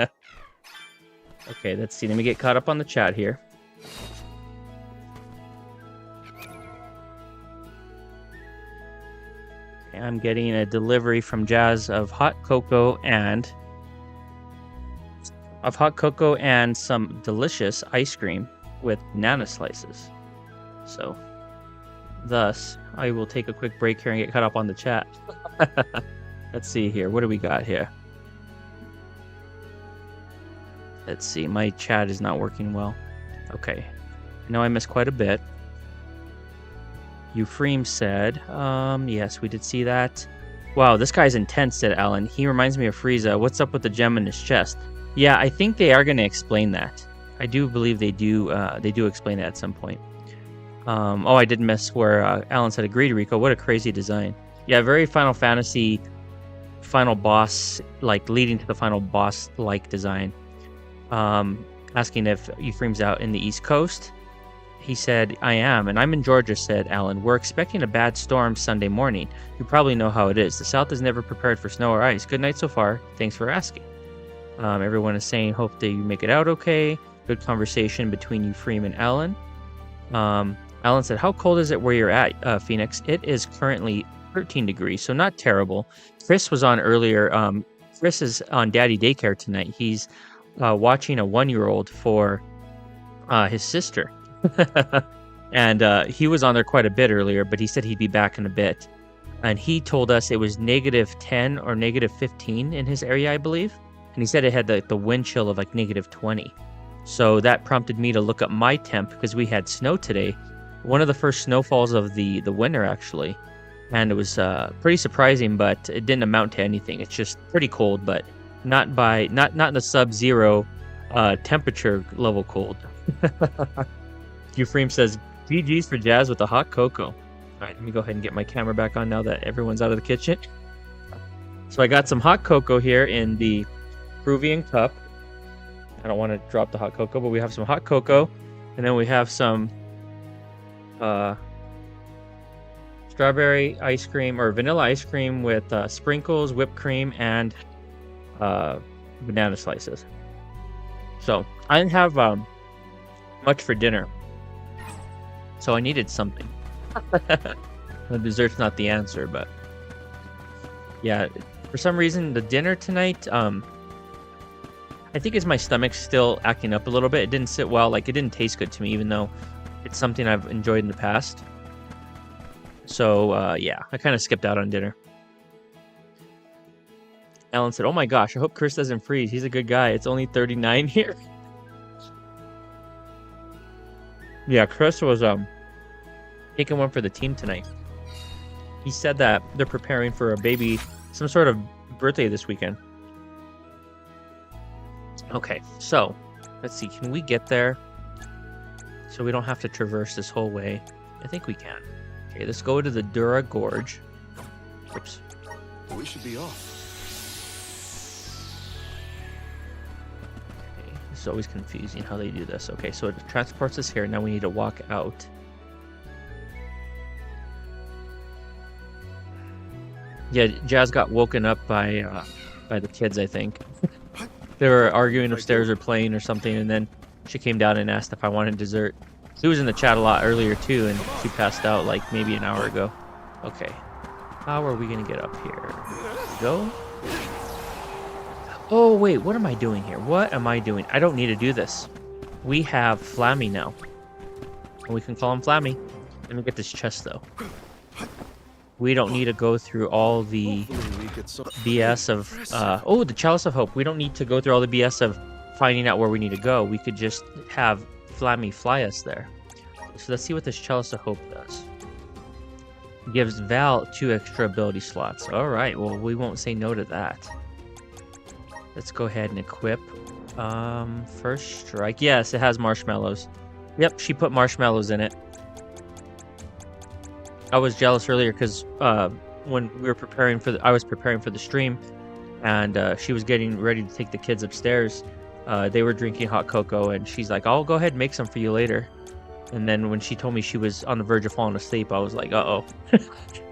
Okay, let's see. Let me get caught up on the chat here. Okay, I'm getting a delivery from Jazz of hot cocoa and some delicious ice cream with banana slices. So, thus, I will take a quick break here and get caught up on the chat. Let's see here. What do we got here? Let's see. My chat is not working well. Okay. I know I missed quite a bit. Euphrem said, yes, we did see that. Wow, this guy's intense, said Alan. He reminds me of Frieza. What's up with the gem in his chest? Yeah, I think they are going to explain that. I do believe they do explain that at some point. Oh, I did miss where Alan said, agreed, Rico. What a crazy design. Yeah, very Final Fantasy, final boss, like leading to the final boss-like design. Asking if Euphrem's out in the East Coast. He said, I am, and I'm in Georgia, said Alan. We're expecting a bad storm Sunday morning. You probably know how it is. The South is never prepared for snow or ice. Good night so far. Thanks for asking. Everyone is saying, hope that you make it out okay. Good conversation between Euphrem and Alan. Alan said, how cold is it where you're at, Phoenix? It is currently 13 degrees, so not terrible. Chris was on earlier. Chris is on daddy daycare tonight. He's watching a 1-year-old for his sister. And he was on there quite a bit earlier, but he said he'd be back in a bit. And he told us it was -10 or -15 in his area, I believe. And he said it had the wind chill of like -20. So that prompted me to look up my temp because we had snow today. One of the first snowfalls of the winter, actually. And it was pretty surprising, but it didn't amount to anything. It's just pretty cold, but not in the sub-zero temperature level cold. Euphrem says, GG's for Jazz with the hot cocoa. All right, let me go ahead and get my camera back on now that everyone's out of the kitchen. So I got some hot cocoa here in the Peruvian cup. I don't want to drop the hot cocoa, but we have some hot cocoa. And then we have some strawberry ice cream or vanilla ice cream with sprinkles, whipped cream, and banana slices. So I didn't have much for dinner. So I needed something. The dessert's not the answer, but yeah, for some reason the dinner tonight, I think it's my stomach still acting up a little bit. It didn't sit well, like it didn't taste good to me, even though it's something I've enjoyed in the past. So yeah, I kind of skipped out on dinner. Alan said, oh my gosh, I hope Chris doesn't freeze. He's a good guy. It's only 39 here. Yeah, Chris was taking one for the team tonight. He said that they're preparing for a baby, some sort of birthday this weekend. Okay, so let's see. Can we get there so we don't have to traverse this whole way? I think we can. Okay, let's go to the Dura Gorge. Oops. We should be off. It's always confusing how they do this. Okay, so it transports us here. Now we need to walk out. Yeah, Jazz got woken up by the kids, I think. They were arguing upstairs or playing or something, and then she came down and asked if I wanted dessert. She was in the chat a lot earlier too, and she passed out like maybe an hour ago. Okay, how are we gonna get up here? Go. Oh wait, what am I doing here? What am I doing? I don't need to do this. We have Flammy now. And we can call him Flammy. Let me get this chest though. We don't need to go through all the BS of... oh, the Chalice of Hope. We don't need to go through all the BS of finding out where we need to go. We could just have Flammy fly us there. So let's see what this Chalice of Hope does. It gives Val 2 extra ability slots. Alright, well, we won't say no to that. Let's go ahead and equip. First strike. Yes, it has marshmallows. Yep, she put marshmallows in it. I was jealous earlier because when we were preparing for I was preparing for the stream, and she was getting ready to take the kids upstairs. They were drinking hot cocoa, and she's like, "I'll go ahead and make some for you later." And then when she told me she was on the verge of falling asleep, I was like, "Uh-oh,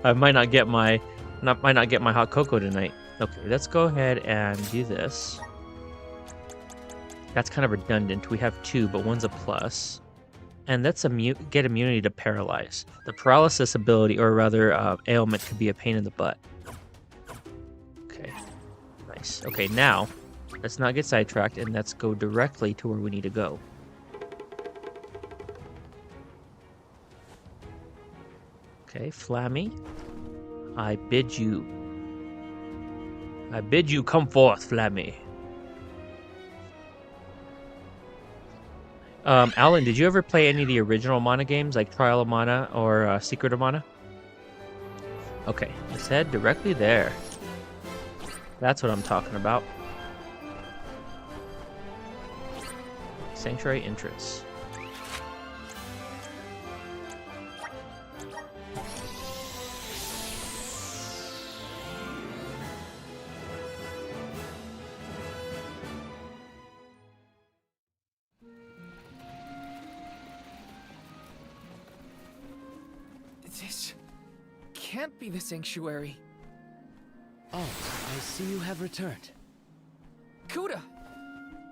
I might not get my hot cocoa tonight." Okay, let's go ahead and do this. That's kind of redundant. We have 2, but one's a plus. And that's get immunity to paralyze. The paralysis ability, or rather ailment, could be a pain in the butt. Okay, nice. Okay, now let's not get sidetracked, and let's go directly to where we need to go. Okay, Flammy, I bid you come forth, Flammy. Alan, did you ever play any of the original Mana games, like Trial of Mana or Secret of Mana? Okay, let's head directly there. That's what I'm talking about. Sanctuary entrance. This can't be the sanctuary. Oh, I see you have returned. Kuda!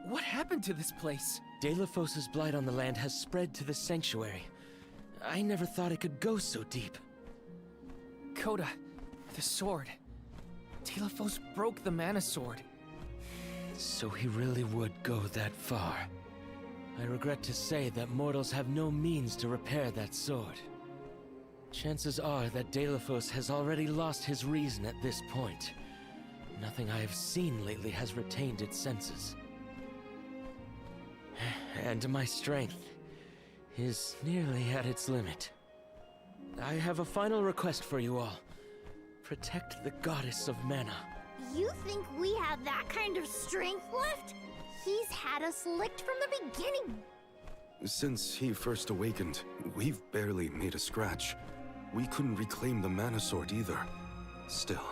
What happened to this place? Delafos' blight on the land has spread to the sanctuary. I never thought it could go so deep. Coda, the sword. Delafos broke the mana sword. So he really would go that far. I regret to say that mortals have no means to repair that sword. Chances are that Delafos has already lost his reason at this point. Nothing I have seen lately has retained its senses. And my strength is nearly at its limit. I have a final request for you all. Protect the goddess of mana. You think we have that kind of strength left? He's had us licked from the beginning. Since he first awakened, we've barely made a scratch. We couldn't reclaim the mana sword either. Still,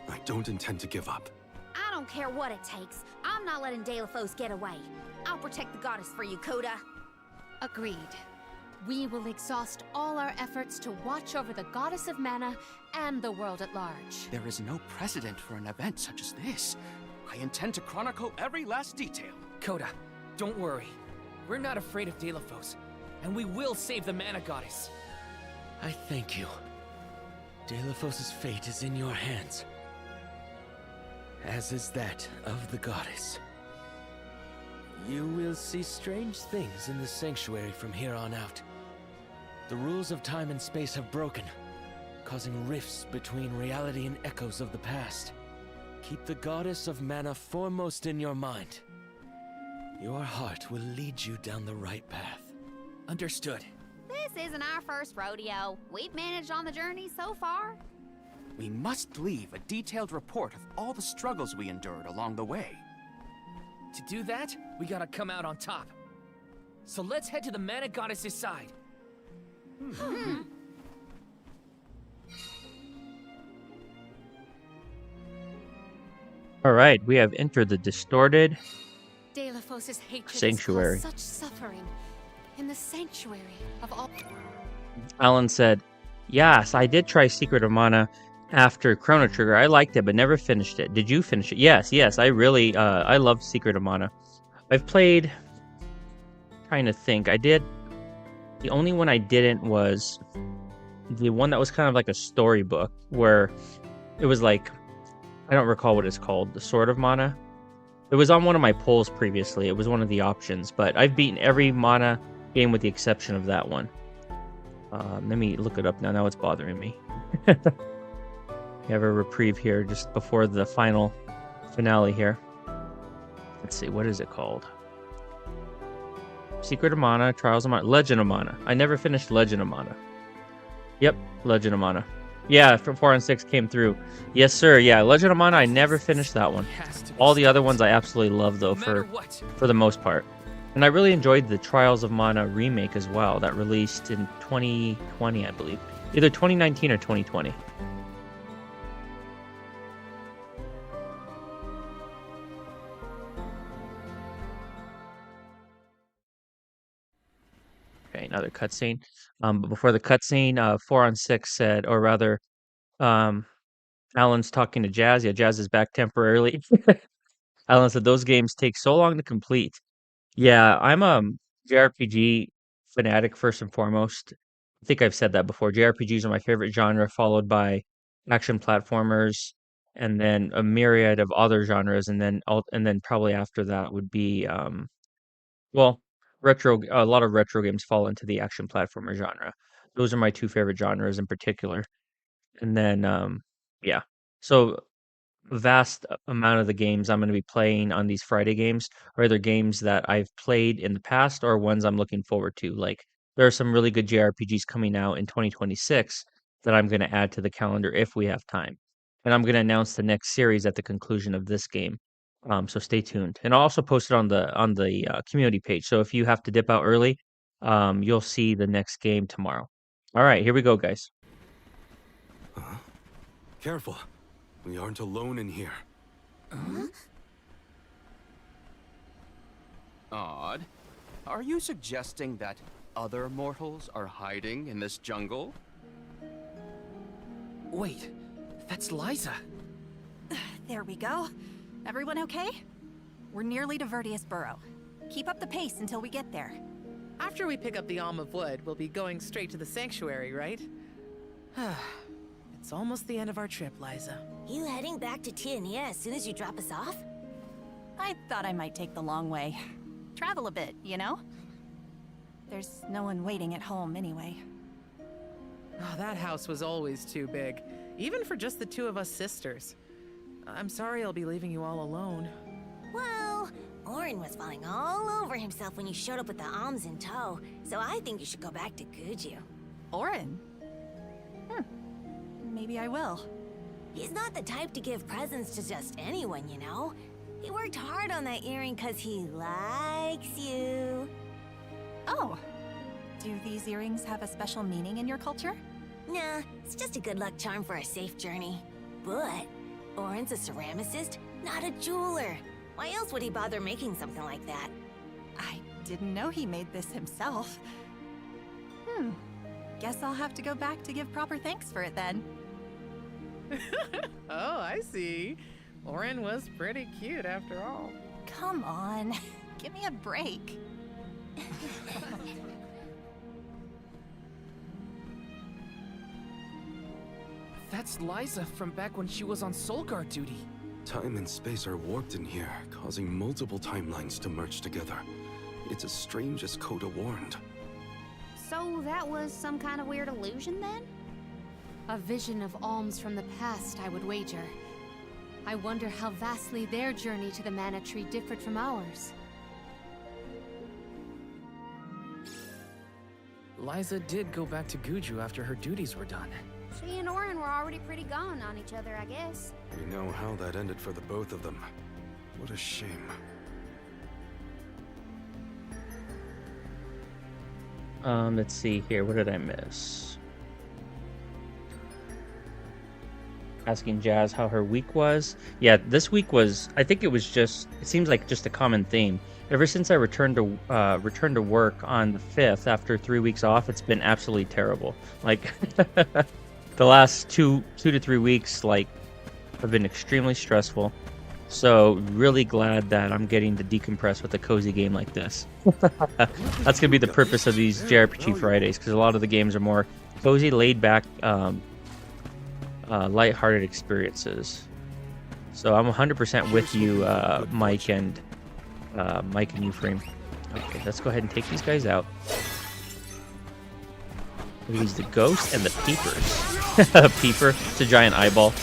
I don't intend to give up. I don't care what it takes. I'm not letting Delafos get away. I'll protect the goddess for you, Coda. Agreed. We will exhaust all our efforts to watch over the goddess of mana and the world at large. There is no precedent for an event such as this. I intend to chronicle every last detail. Coda, don't worry. We're not afraid of Delafos, and we will save the mana goddess. I thank you. Delafos' fate is in your hands. As is that of the goddess. You will see strange things in the sanctuary from here on out. The rules of time and space have broken, causing rifts between reality and echoes of the past. Keep the goddess of mana foremost in your mind. Your heart will lead you down the right path. Understood. This isn't our first rodeo. We've managed on the journey so far. We must leave a detailed report of all the struggles we endured along the way. To do that, we gotta come out on top. So let's head to the mana goddess's side. All right, we have entered the distorted Delphos' hatred Sanctuary. has caused such suffering in the sanctuary of all. Alan said, "Yes, I did try Secret of Mana after Chrono Trigger. I liked it, but never finished it. Did you finish it?" Yes, I really, I loved Secret of Mana. I've played, trying to think, I did, the only one I didn't was the one that was kind of like a storybook, where it was like, I don't recall what it's called, the Sword of Mana. It was on one of my polls previously. It was one of the options, but I've beaten every Mana game with the exception of that one. Let me look it up now. Now it's bothering me. We have a reprieve here just before the final finale here. Let's see, what is it called? Secret of Mana, Trials of Mana, Legend of Mana. I never finished Legend of Mana. Yep, Legend of Mana. Yeah, from 4 and 6 came through. Yes, sir. Yeah, Legend of Mana, I never finished that one. All the other ones I absolutely love, though, for the most part. And I really enjoyed the Trials of Mana remake as well, that released in 2020, I believe. Either 2019 or 2020. Okay, another cutscene. But before the cutscene, 4 on 6 said, or rather, Alan's talking to Jazz. Yeah, Jazz is back temporarily. Alan said those games take so long to complete. Yeah, I'm a JRPG fanatic first and foremost. I think I've said that before. JRPGs are my favorite genre, followed by action platformers, and then a myriad of other genres, and then probably after that would be well, retro. A lot of retro games fall into the action platformer genre. Those are my two favorite genres in particular. And then yeah, so vast amount of the games I'm going to be playing on these Friday games are either games that I've played in the past or ones I'm looking forward to. Like, there are some really good JRPGs coming out in 2026 that I'm going to add to the calendar if we have time. And I'm going to announce the next series at the conclusion of this game. So stay tuned. And I'll also post it on the community page. So if you have to dip out early, you'll see the next game tomorrow. All right, here we go, guys. Careful. We aren't alone in here. Odd. Are you suggesting that other mortals are hiding in this jungle? Wait, that's Liza. There we go. Everyone okay? We're nearly to Vertius Burrow. Keep up the pace until we get there. After we pick up the Alm of Wood, we'll be going straight to the sanctuary, right? It's almost the end of our trip, Liza. You heading back to Tiania as soon as you drop us off? I thought I might take the long way. Travel a bit, you know? There's no one waiting at home anyway. Oh, that house was always too big, even for just the two of us sisters. I'm sorry I'll be leaving you all alone. Well, Orin was falling all over himself when you showed up with the alms in tow, so I think you should go back to Guju. Orin? Maybe I will. He's not the type to give presents to just anyone, you know? He worked hard on that earring because he likes you. Oh. Do these earrings have a special meaning in your culture? Nah, it's just a good luck charm for a safe journey. But Orin's a ceramicist, not a jeweler. Why else would he bother making something like that? I didn't know he made this himself. Guess I'll have to go back to give proper thanks for it then. Oh, I see. Orin was pretty cute after all. Come on, give me a break. That's Liza from back when she was on Soul Guard duty. Time and space are warped in here, causing multiple timelines to merge together. It's as strange as Coda warned. So that was some kind of weird illusion then? A vision of alms from the past, I would wager. I wonder how vastly their journey to the Mana Tree differed from ours. Liza did go back to Guju after her duties were done. She and Orin were already pretty gone on each other, I guess. We know how that ended for the both of them. What a shame. Let's see here. What did I miss? asking Jazz how her week was. Yeah, this week was, I think it seems like just a common theme. Ever since I returned to work on the 5th after 3 weeks off, it's been absolutely terrible. Like the last two to 3 weeks, like, have been extremely stressful. So really glad that I'm getting to decompress with a cozy game like this. That's gonna be the purpose of these JRPG Fridays, because a lot of the games are more cozy, laid back, lighthearted experiences. So I'm 100% with you, Mike and Euphrame. Okay, let's go ahead and take these guys out. We use the ghost and the peepers. Peeper, it's a giant eyeball.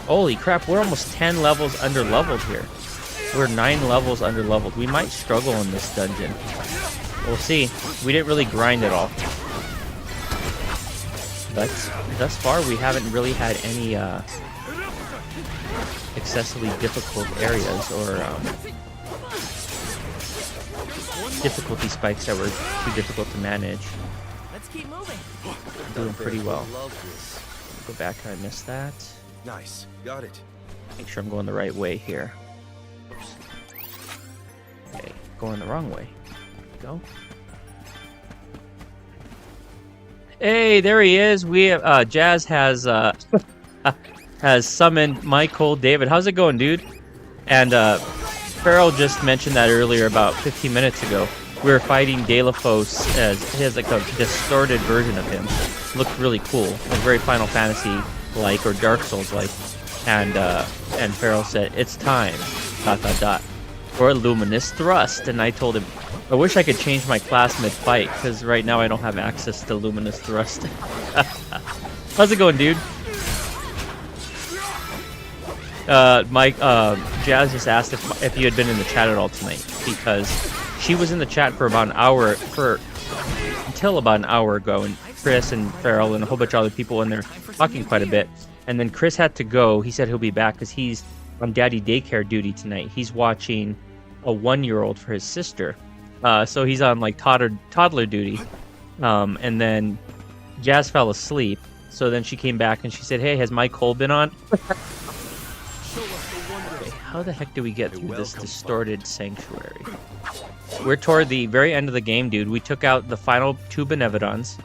Holy crap, we're almost 10 levels under leveled here. We're 9 levels under leveled. We might struggle in this dungeon. We'll see. We didn't really grind at all. But thus far, we haven't really had any excessively difficult areas or difficulty spikes that were too difficult to manage. Let's keep moving. Doing pretty well. Go back, I missed that. Nice. Got it. Make sure I'm going the right way here. Oops. Okay, going the wrong way. Go. Hey, there he is. We have, Jazz has has summoned Michael David. How's it going, dude? And Farrell just mentioned that earlier, about 15 minutes ago. We were fighting Delafos as he has like a distorted version of him. Looked really cool, like very Final Fantasy like or Dark Souls like. And Farrell said, "It's time, ... for a luminous thrust." And I told him, I wish I could change my class mid-fight, because right now I don't have access to luminous thrust. How's it going, dude? Mike, Jazz just asked if you had been in the chat at all tonight, because she was in the chat for about an hour, until about an hour ago, and Chris and Farrell and a whole bunch of other people in there talking quite a bit. And then Chris had to go. He said he'll be back because he's on daddy daycare duty tonight. He's watching a 1-year-old for his sister. So he's on like toddler duty. And then Jazz fell asleep. So then she came back and she said, "Hey, has Mike Cole been on?" Okay, how the heck do we get through this distorted sanctuary? We're toward the very end of the game, dude. We took out the final 2 Benevodons.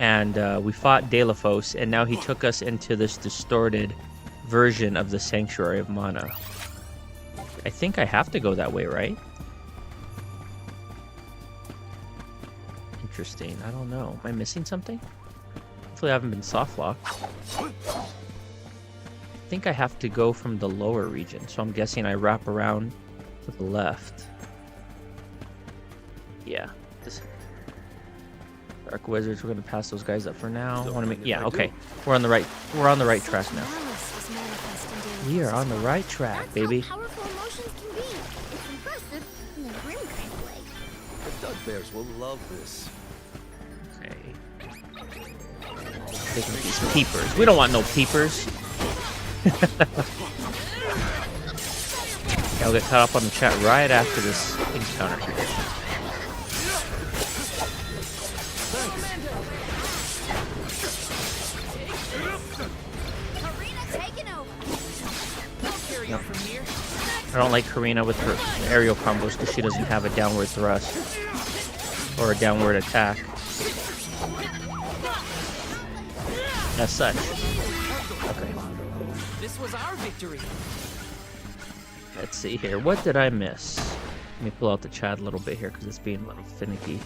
And we fought Delafos, and now he took us into this distorted version of the Sanctuary of Mana. I think I have to go that way, right? Interesting. I don't know. Am I missing something? Hopefully I haven't been softlocked. I think I have to go from the lower region, so I'm guessing I wrap around to the left. Yeah. Dark Wizards, we're gonna pass those guys up for now. I want to make, yeah, okay. We're on the right track now. We are on the right track, baby. Powerful emotions can be. It's impressive in a grim kind of way. The Dugbears will love this. Okay. Taking these peepers. We don't want no peepers. Okay, I'll get caught up on the chat right after this encounter here. No. I don't like Karina with her aerial combos because she doesn't have a downward thrust or a downward attack. As such. Okay. This was our victory. Let's see here. What did I miss? Let me pull out the chat a little bit here because it's being a little finicky.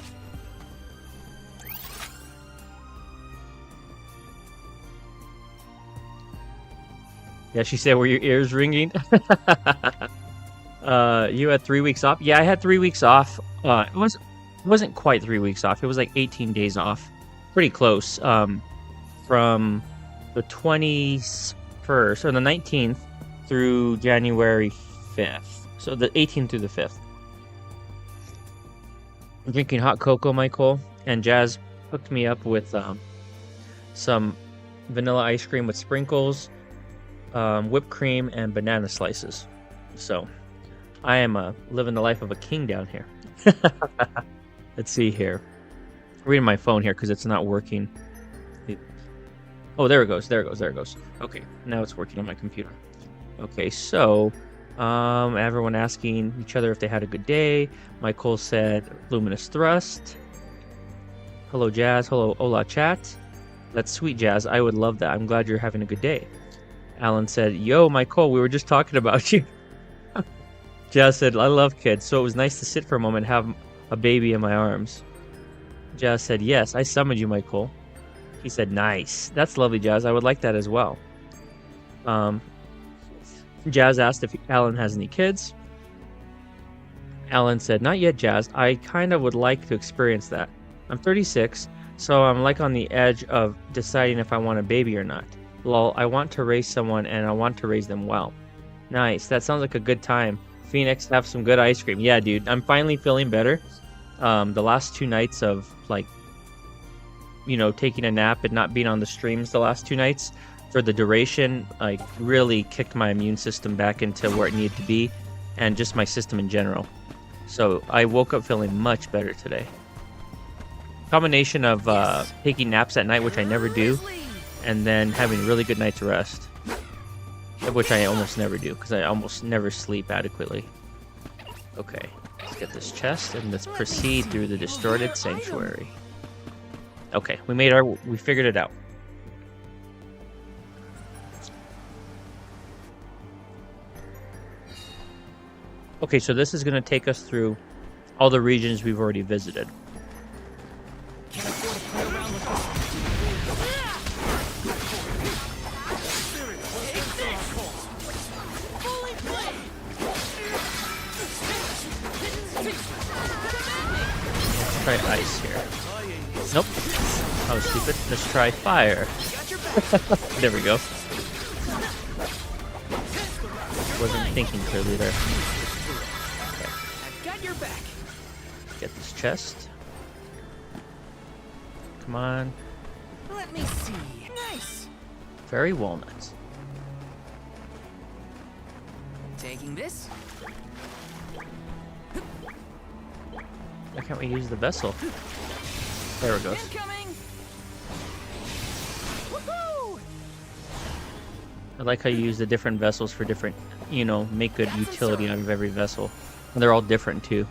Yeah, she said, "Were your ears ringing?" You had 3 weeks off? Yeah, I had 3 weeks off. It wasn't quite 3 weeks off. It was like 18 days off. Pretty close. From the 21st, or the 19th, through January 5th. So the 18th through the 5th. I'm drinking hot cocoa, Michael, and Jazz hooked me up with some vanilla ice cream with sprinkles, whipped cream, and banana slices. So I am living the life of a king down here. Let's see here. I'm reading my phone here because it's not working. Oh, there it goes. There it goes. There it goes. Okay, now it's working on my computer. Okay, so everyone asking each other if they had a good day. Michael said luminous thrust. Hello, Jazz. Hello, hola, chat. That's sweet, Jazz. I would love that. I'm glad you're having a good day. Alan said, yo, Michael, we were just talking about you. Jazz said, I love kids, so it was nice to sit for a moment and have a baby in my arms. Jazz said, yes, I summoned you, Michael. He said, nice. That's lovely, Jazz. I would like that as well. Jazz asked if Alan has any kids. Alan said, not yet, Jazz. I kind of would like to experience that. I'm 36, so I'm like on the edge of deciding if I want a baby or not. Lol, I want to raise someone and I want to raise them well. Nice. That sounds like a good time. Phoenix, have some good ice cream. Yeah, dude. I'm finally feeling better. The last 2 nights of, like, you know, taking a nap and not being on the streams the last 2 nights for the duration, like, really kicked my immune system back into where it needed to be, and just my system in general. So I woke up feeling much better today. Combination of taking naps at night, which I never do, and then having a really good night's rest, which I almost never do because I almost never sleep adequately. Okay, let's get this chest and let's proceed through the distorted sanctuary. Okay, we figured it out. Okay, so this is going to take us through all the regions we've already visited. Try ice here. Nope. I was stupid. Let's try fire. There we go. Wasn't thinking clearly there. Okay. Got your back. Get this chest. Come on. Let me see. Nice. Fairy walnuts. Taking this. Why can't we use the vessel? There it goes. I like how you use the different vessels for different, you know, make good utility out of every vessel. And they're all different too.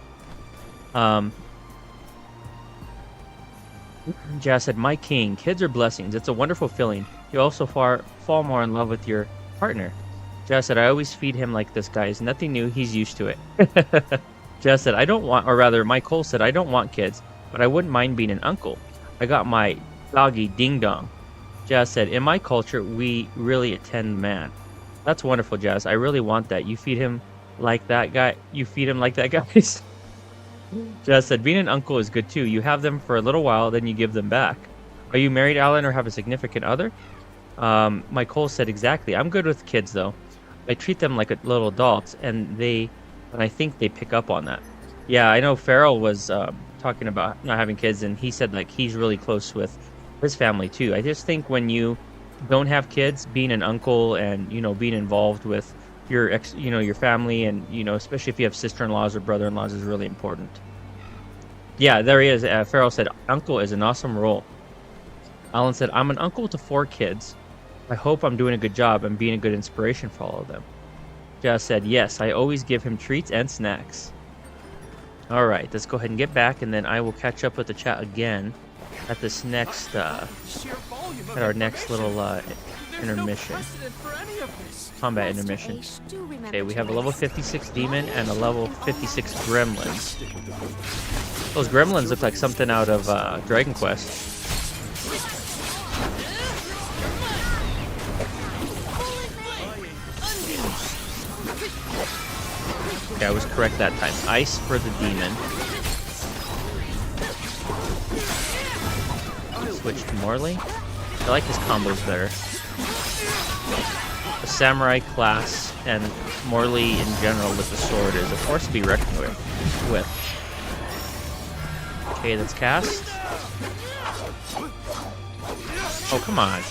Jazz said, my king, kids are blessings. It's a wonderful feeling. You also fall more in love with your partner. Jazz said, I always feed him like this, guys. Nothing new. He's used to it. Jazz said, I don't want, or rather, Michael said, I don't want kids, but I wouldn't mind being an uncle. I got my doggy Ding Dong. Jazz said, in my culture, we really attend the man. That's wonderful, Jazz. I really want that. You feed him like that guy. You feed him like that, guys. Jazz said, being an uncle is good too. You have them for a little while, then you give them back. Are you married, Alan, or have a significant other? Michael said, exactly. I'm good with kids, though. I treat them like little adults, and I think they pick up on that. Yeah, I know Farrell was talking about not having kids, and he said like he's really close with his family too. I just think when you don't have kids, being an uncle and, you know, being involved with your your family, and, you know, especially if you have sister-in-laws or brother-in-laws, is really important. Yeah, there he is. Farrell said, uncle is an awesome role. Alan said, I'm an uncle to 4 kids. I hope I'm doing a good job and being a good inspiration for all of them. Jazz said, yes, I always give him treats and snacks. All right, let's go ahead and get back, and then I will catch up with the chat again at this next, at our next little intermission. Combat intermission. Okay, we have a level 56 demon and a level 56 gremlins. Those gremlins look like something out of Dragon Quest. Okay, I was correct that time. Ice for the demon. Switch to Morley. I like his combos better. The samurai class and Morley in general with the sword is a force to be reckoned with. Okay, let's cast. Oh, come on.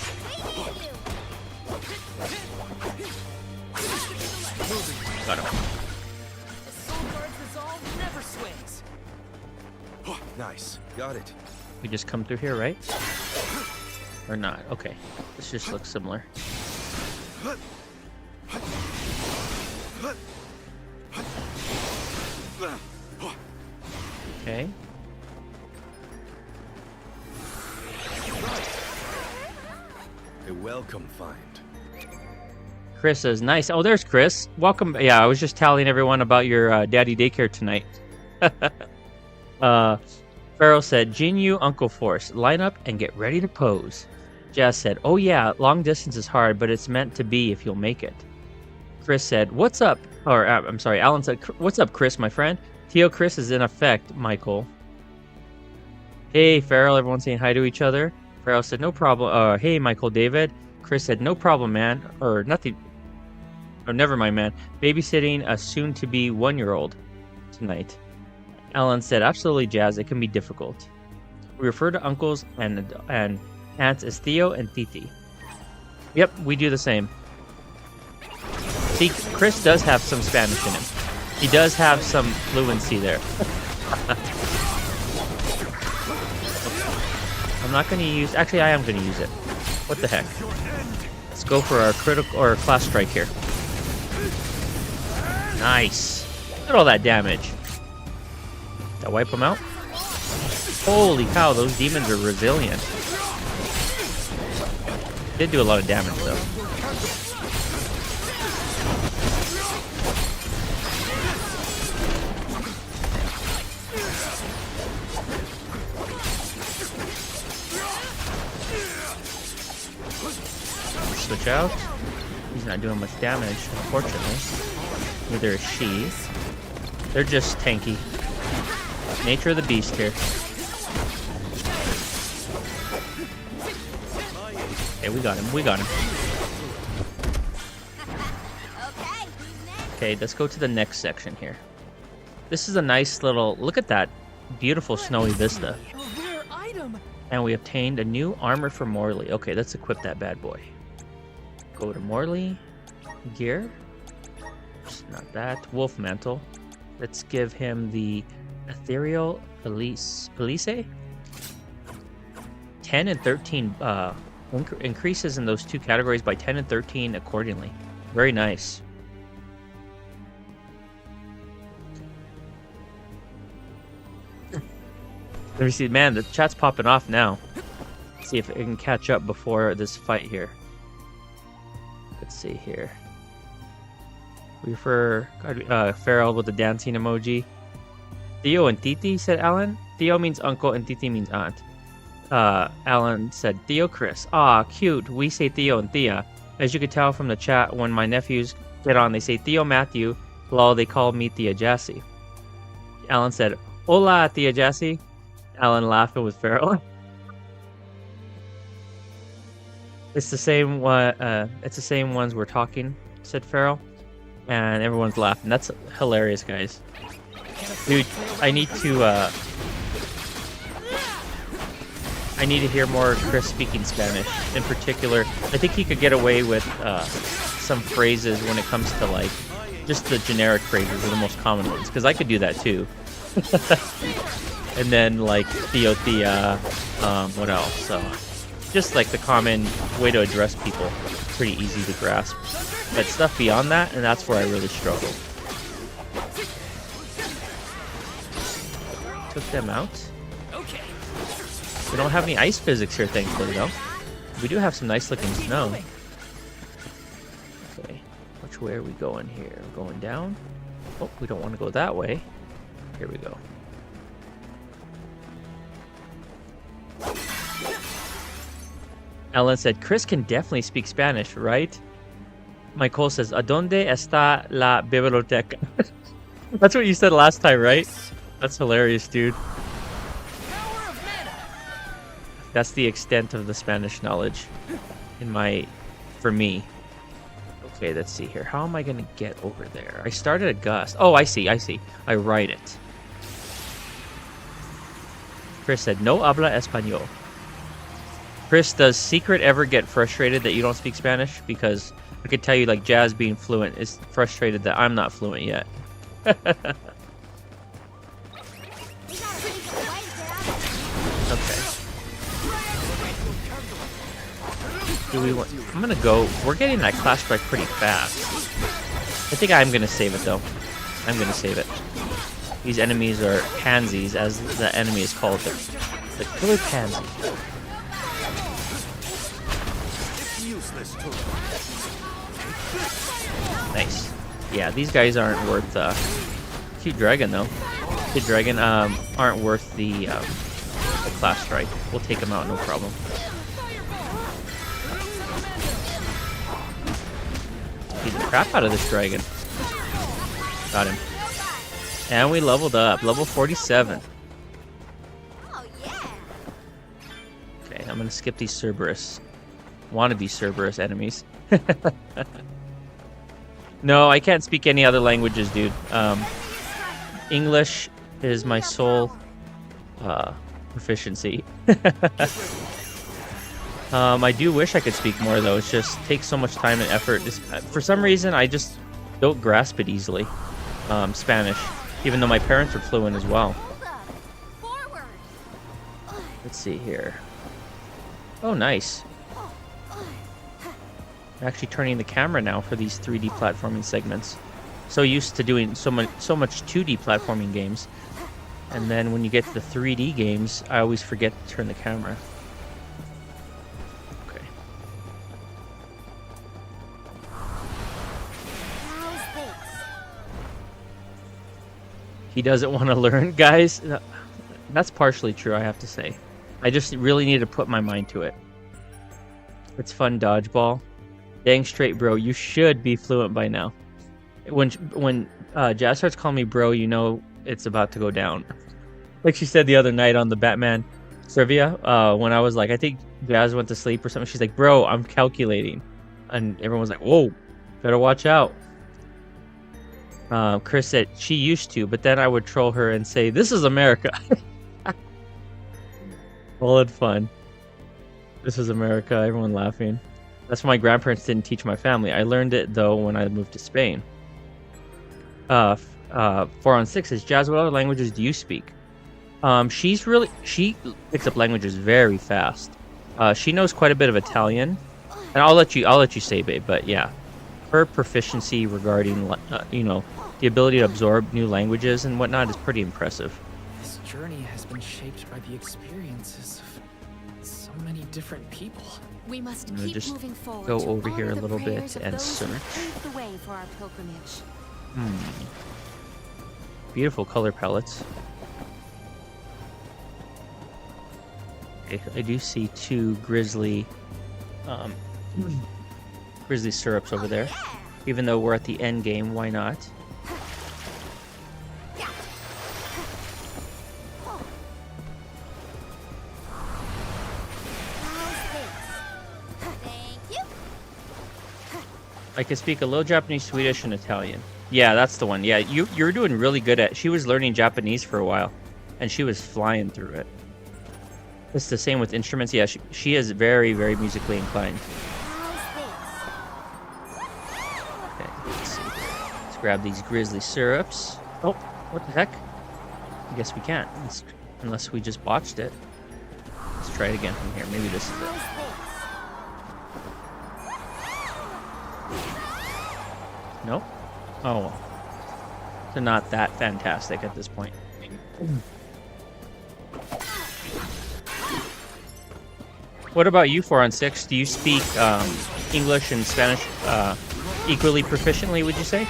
Got him. Nice. Got it. We just come through here, right? Or not. Okay. This just looks similar. Okay. A welcome find. Chris says, nice. Oh, there's Chris. Welcome. Yeah, I was just telling everyone about your daddy daycare tonight. Pharaoh said, Jinyu, Uncle Force, line up and get ready to pose. Jazz said, oh yeah, long distance is hard, but it's meant to be if you'll make it. Chris said, what's up? Or, I'm sorry, Alan said, what's up, Chris, my friend? Theo Chris is in effect, Michael. Hey, Farrell, everyone's saying hi to each other. Farrell said, no problem. Hey, Michael, David. Chris said, no problem, man. Or nothing. Oh, never mind, man. Babysitting a soon-to-be 1-year-old tonight. Alan said, absolutely, Jazz. It can be difficult. We refer to uncles and aunts as Theo and Titi. Yep, we do the same. See, Chris does have some Spanish in him. He does have some fluency there. I'm not going to use... Actually, I am going to use it. What the heck? Let's go for our critical or class strike here. Nice. Look at all that damage. Did I wipe them out? Holy cow, those demons are resilient. Did do a lot of damage though. Switch out. He's not doing much damage, unfortunately. Neither is she. They're just tanky. Nature of the beast here. Okay, we got him. We got him. Okay, let's go to the next section here. This is a nice little... Look at that beautiful snowy vista. And we obtained a new armor for Morley. Okay, let's equip that bad boy. Go to Morley. Gear. Not that. Wolf Mantle. Let's give him the Ethereal Elise. 10 and 13 increases in those two categories by 10 and 13 accordingly. Very nice. Let me see, man, the chat's popping off now. Let's see if it can catch up before this fight here. Let's see here. We refer Farrell with the dancing emoji. Theo and Titi, said Alan. Theo means uncle and Titi means aunt. Alan said, Theo Chris. Ah, cute. We say Theo and Thea. As you could tell from the chat, when my nephews get on, they say Theo Matthew. Lol, they call me Thea Jassy. Alan said, Hola, Thea Jassy. Alan laughing with Farrell. It's the same one. It's the same ones we're talking, said Farrell. And everyone's laughing. That's hilarious, guys. Dude, I need to hear more Chris speaking Spanish. In particular, I think he could get away with some phrases when it comes to like just the generic phrases are the most common ones. Because I could do that too. And then like Theo Thea, what else? Just like the common way to address people. Pretty easy to grasp. But stuff beyond that, and that's where I really struggle. Took them out. We don't have any ice physics here, thankfully, though. We do have some nice looking snow. Okay, which way are we going here? We're going down. Oh, we don't want to go that way. Here we go. Ellen said, Chris can definitely speak Spanish, right? Michael says, ¿A dónde está la biblioteca? That's what you said last time, right? That's hilarious, dude. That's the extent of the Spanish knowledge for me. Okay, let's see here. How am I going to get over there? I started a gust. Oh, I see. I write it. Chris said, no habla español. Chris, does Secret ever get frustrated that you don't speak Spanish? Because I could tell you, like, Jazz being fluent is frustrated that I'm not fluent yet. Okay. Do we want? I'm gonna go. We're getting that class strike pretty fast. I think I'm gonna save it though. I'm gonna save it. These enemies are pansies, as the enemy is called. The killer pansy. Nice. Yeah, these guys aren't worth. Cute dragon though. Cute dragon aren't worth the class strike. We'll take them out, no problem. Beat the crap out of this dragon. Got him. And we leveled up. Level 47. Okay, I'm gonna skip these Cerberus. Wannabe Cerberus enemies. No, I can't speak any other languages, dude. English is my sole proficiency. I do wish I could speak more though. It just takes so much time and effort. For some reason, I just don't grasp it easily. Spanish, even though my parents are fluent as well. Let's see here. Oh, nice. I'm actually turning the camera now for these 3D platforming segments. So used to doing so much 2D platforming games, and then when you get to the 3D games, I always forget to turn the camera. Okay. He doesn't want to learn, guys. That's partially true, I have to say. I just really need to put my mind to it. It's fun dodgeball. Dang straight, bro. You should be fluent by now. When Jazz starts calling me bro, you know it's about to go down. Like she said the other night on the Batman trivia, when I was like, I think Jazz went to sleep or something, she's like, bro, I'm calculating. And everyone was like, whoa, better watch out. Chris said she used to, but then I would troll her and say, this is America. All in fun. This is America, everyone laughing. That's why my grandparents didn't teach my family. I learned it, though, when I moved to Spain. 4 on 6 says, Jazz, what other languages do you speak? She picks up languages very fast. She knows quite a bit of Italian. And I'll let you say, babe, but yeah. Her proficiency regarding, the ability to absorb new languages and whatnot is pretty impressive. This journey has been shaped by the experiences of so many different people. We must I'm gonna keep just moving forward go to over here a honor the little prayers bit of and those who search. paved the way for our pilgrimage. Beautiful color palettes. Okay, I do see 2 grizzly syrups over there. Even though we're at the end game, why not? I can speak a little Japanese, Swedish, and Italian. Yeah, that's the one. Yeah, you're doing really good at. She was learning Japanese for a while, and she was flying through it. It's the same with instruments. Yeah, she is very, very musically inclined. Okay, let's see. Let's grab these grizzly syrups. Oh, what the heck? I guess we can't, unless we just botched it. Let's try it again from here. Maybe this is it. Nope. Oh well. They're not that fantastic at this point. What about you, 4 on 6? Do you speak English and Spanish equally proficiently, would you say?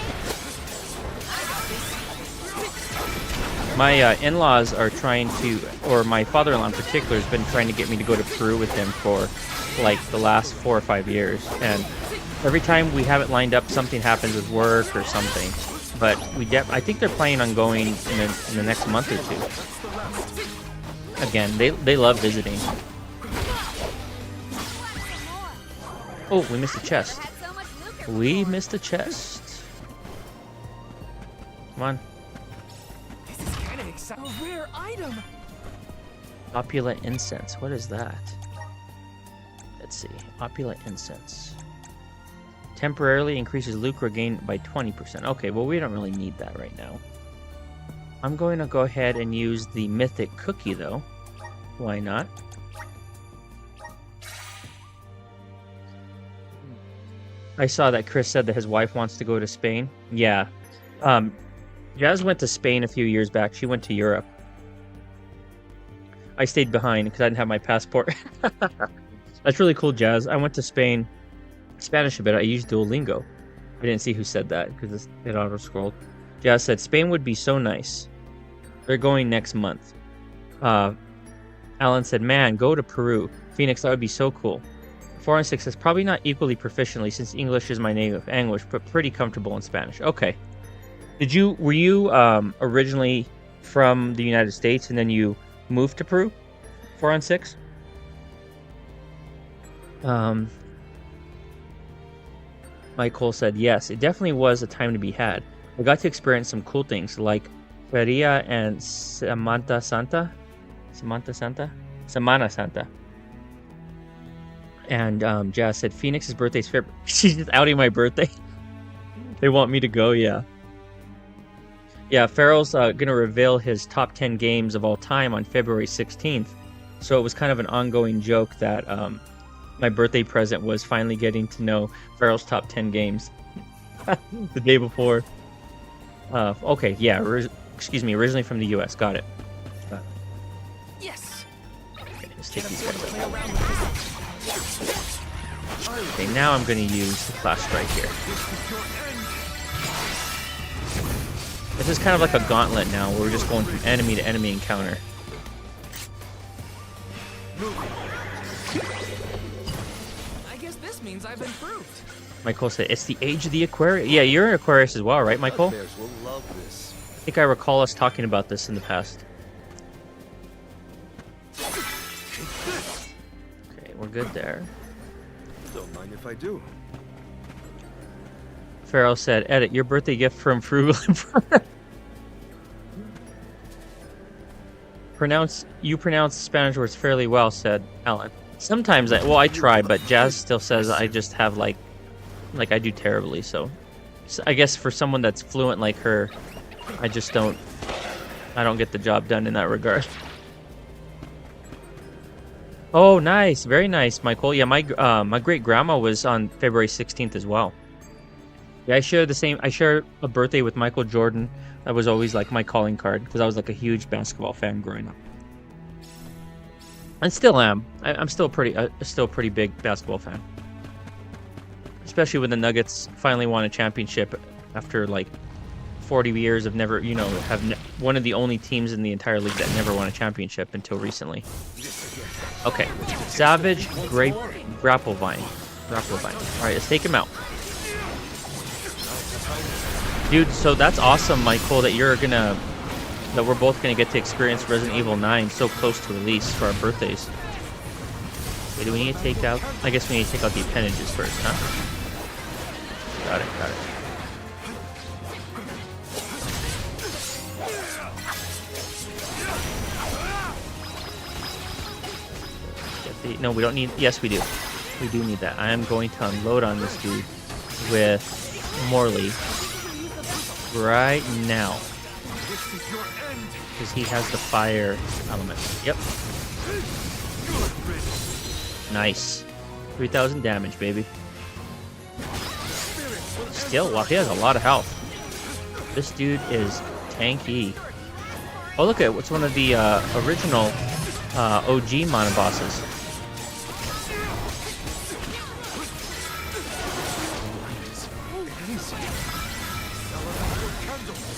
My in-laws are trying to, or my father-in-law in particular has been trying to get me to go to Peru with him for like the last 4 or 5 years, and every time we have it lined up, something happens with work or something. But I think they're planning on going in the next month or 2. Again, they love visiting. Oh, we missed a chest. We missed a chest. Come on. This is kind of exciting. A rare item. Opulent incense. What is that? Let's see. Opulent incense. Temporarily increases lucre gain by 20%. Okay, well, we don't really need that right now. I'm going to go ahead and use the mythic cookie, though. Why not? I saw that Chris said that his wife wants to go to Spain. Yeah. Jazz went to Spain a few years back. She went to Europe. I stayed behind because I didn't have my passport. That's really cool, Jazz. I went to Spain. Spanish a bit. I used Duolingo. I didn't see who said that because it auto-scrolled. Jazz said, Spain would be so nice. They're going next month. Alan said, man, go to Peru. Phoenix, that would be so cool. 4 and 6 says, probably not equally proficiently since English is my native language, but pretty comfortable in Spanish. Okay. Were you originally from the United States and then you moved to Peru? 4 and 6? Michael said, yes, it definitely was a time to be had. I got to experience some cool things like Feria and Semana Santa. And Jazz said, Phoenix's birthday's February. She's just outing my birthday. They want me to go, yeah. Yeah, Farrell's gonna reveal his top 10 games of all time on February 16th. So it was kind of an ongoing joke that my birthday present was finally getting to know Farrell's top 10 games the day before. Okay, yeah, originally from the US. Got it. Yes. Okay, let's take these guys out. Okay, now I'm going to use the Class Strike here. This is kind of like a gauntlet now, where we're just going from enemy to enemy encounter. I guess this means I've improved. Michael said, it's the age of the Aquarius. Yeah, you're an Aquarius as well, right, Michael? Bears will love this. I think I recall us talking about this in the past. Okay, we're good there. Don't mind if I do. Farrell said, edit, your birthday gift from Frugal Emperor. You pronounce Spanish words fairly well, said Alan. Sometimes I try, but Jazz still says I just have like I do terribly, so I guess for someone that's fluent like her, I don't get the job done in that regard. Oh, nice. Very nice, Michael. Yeah, my great grandma was on February 16th as well. Yeah, I share a birthday with Michael Jordan. That was always like my calling card because I was like a huge basketball fan growing up. And still am. I'm still a pretty big basketball fan. Especially when the Nuggets finally won a championship after like 40 years of never, one of the only teams in the entire league that never won a championship until recently. Okay, Savage, Grape, Grapplevine. All right, let's take him out. Dude, so that's awesome, Michael, that we're both gonna get to experience Resident Evil 9 so close to release for our birthdays. Wait, do we need to take out? I guess we need to take out the appendages first, huh? Got it. No, we don't need... Yes, we do. We do need that. I am going to unload on this dude with Morley right now. Because he has the fire element. Yep. Nice. 3,000 damage, baby. Still, wow, he has a lot of health. This dude is tanky. Oh, look at what's one of the original OG mana bosses.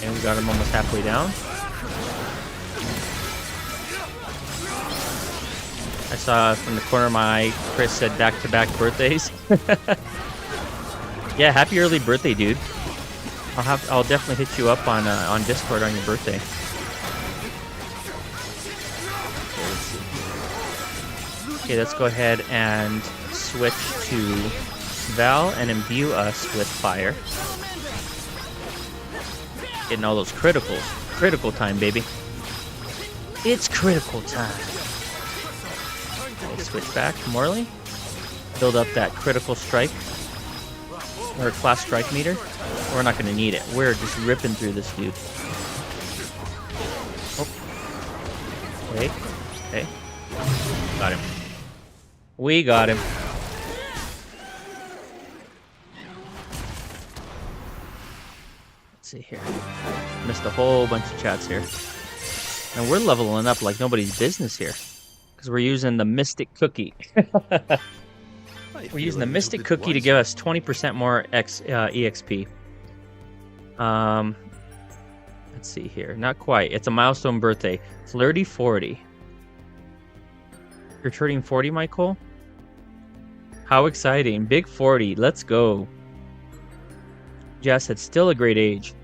And we got him almost halfway down. I saw from the corner of my eye, Chris said back-to-back birthdays. Yeah, happy early birthday, dude. I'll definitely hit you up on Discord on your birthday. Okay, let's go ahead and switch to Val and imbue us with fire. Getting all those criticals. Critical time, baby. It's critical time. Okay, switch back to Morley. Build up that critical strike. Or class strike meter. We're not going to need it. We're just ripping through this dude. Oh. Okay. Got him. We got him. see here. Missed a whole bunch of chats here. And we're leveling up like nobody's business here. Because we're using the Mystic Cookie. We're using the Mystic Cookie to give us 20% more EXP. Let's see here. Not quite. It's a milestone birthday. Flirty 40. You're turning 40, Michael? How exciting. Big 40. Let's go. Jess said, still a great age.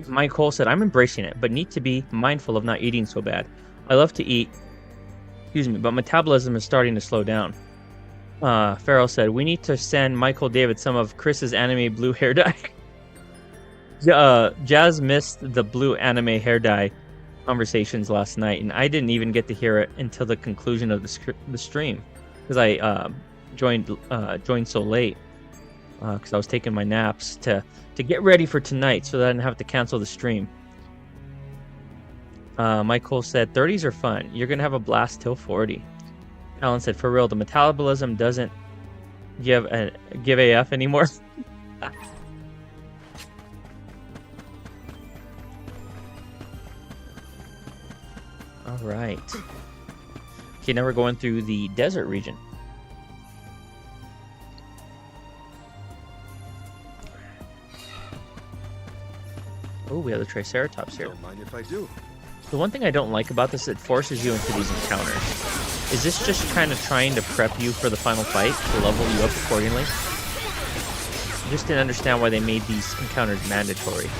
Mike Cole said, I'm embracing it, but need to be mindful of not eating so bad. I love to eat, excuse me, but metabolism is starting to slow down. Farrell said, we need to send Michael David some of Chris's anime blue hair dye. Jazz missed the blue anime hair dye conversations last night, and I didn't even get to hear it until the conclusion of the stream, because I joined so late. Because I was taking my naps to get ready for tonight so that I didn't have to cancel the stream. Michael said, 30s are fun. You're going to have a blast till 40. Alan said, for real, the metabolism doesn't give AF anymore. All right. Okay, now we're going through the desert region. Oh, we have the Triceratops here. Don't mind if I do. The one thing I don't like about this is it forces you into these encounters. Is this just kind of trying to prep you for the final fight to level you up accordingly? I just didn't understand why they made these encounters mandatory.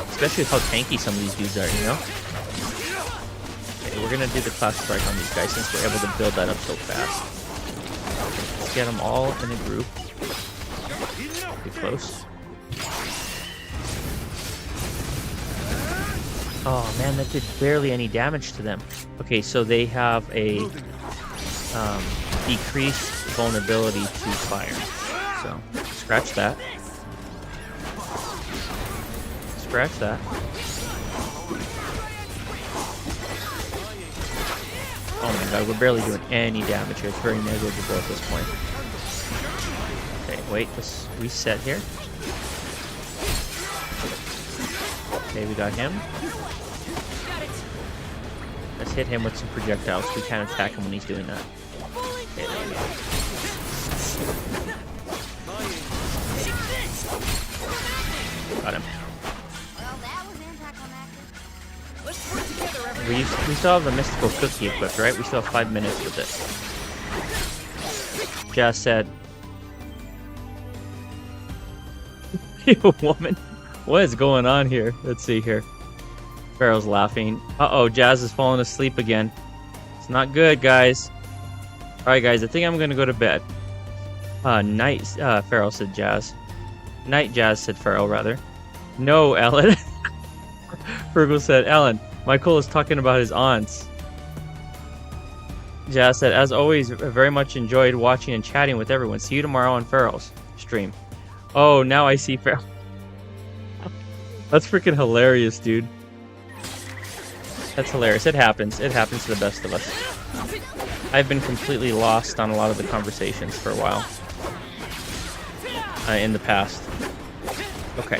Especially with how tanky some of these dudes are, you know? Okay, we're gonna do the class strike on these guys since we're able to build that up so fast. Let's get them all in a group. Pretty close. Oh man, that did barely any damage to them. Okay, so they have a decreased vulnerability to fire. So, scratch that. Scratch that. Oh my god, we're barely doing any damage here. It's very negligible at this point. Okay, wait, let's reset here. Okay, we got him. Let's hit him with some projectiles. We can't attack him when he's doing that. Okay, there we go. Got him. We still have the mystical cookie equipped, right? We still have 5 minutes with it. Jazz said, "You woman, what is going on here?" Let's see here. Pharaoh's laughing. Uh-oh, Jazz is falling asleep again. It's not good, guys. Alright, guys, I think I'm gonna go to bed. Night, Pharaoh said Jazz. Night, Jazz said Pharaoh, rather. No, Ellen. Fergal said, Ellen, Michael is talking about his aunts. Jazz said, as always, very much enjoyed watching and chatting with everyone. See you tomorrow on Pharaoh's stream. Oh, now I see Pharaoh. That's freaking hilarious, dude. That's hilarious. It happens. It happens to the best of us. I've been completely lost on a lot of the conversations for a while. In the past. Okay.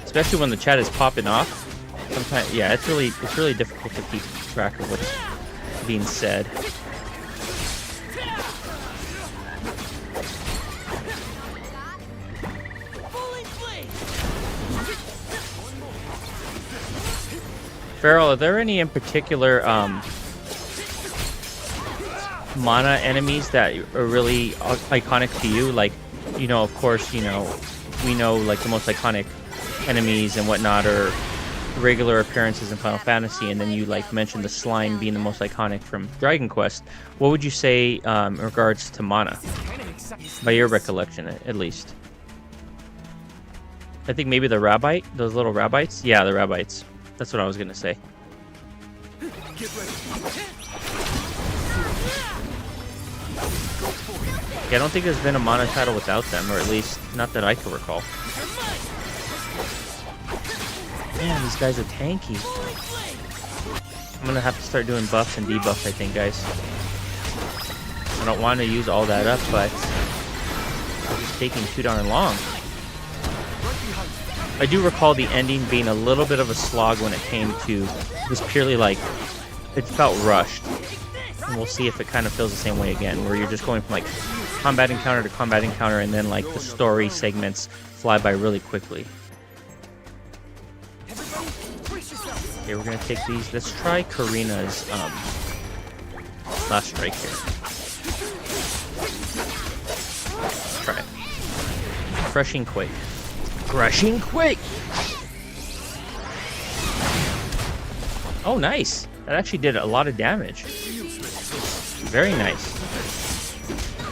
Especially when the chat is popping off. Sometimes, yeah, it's really difficult to keep track of what's being said. Farrell, are there any in particular mana enemies that are really iconic to you? Like, you know, of course, you know, we know like the most iconic enemies and whatnot are regular appearances in Final Fantasy, and then you like mentioned the slime being the most iconic from Dragon Quest. What would you say in regards to mana, by your recollection at least? I think maybe the Rabbite, those little Rabbites. Yeah, the Rabbites. That's what I was gonna say. Yeah, I don't think there's been a mana title without them, or at least not that I can recall. Man, these guys are tanky. I'm gonna have to start doing buffs and debuffs, I think, guys. I don't want to use all that up, but It's just taking too darn long. I do recall the ending being a little bit of a slog when it came to just purely like, it felt rushed. And we'll see if it kind of feels the same way again, where you're just going from like combat encounter to combat encounter, and then like the story segments fly by really quickly. Okay, we're gonna take these. Let's try Karina's last strike here. Let's try it. Crushing Quake. Crushing Quake! Oh, nice. That actually did a lot of damage. Very nice.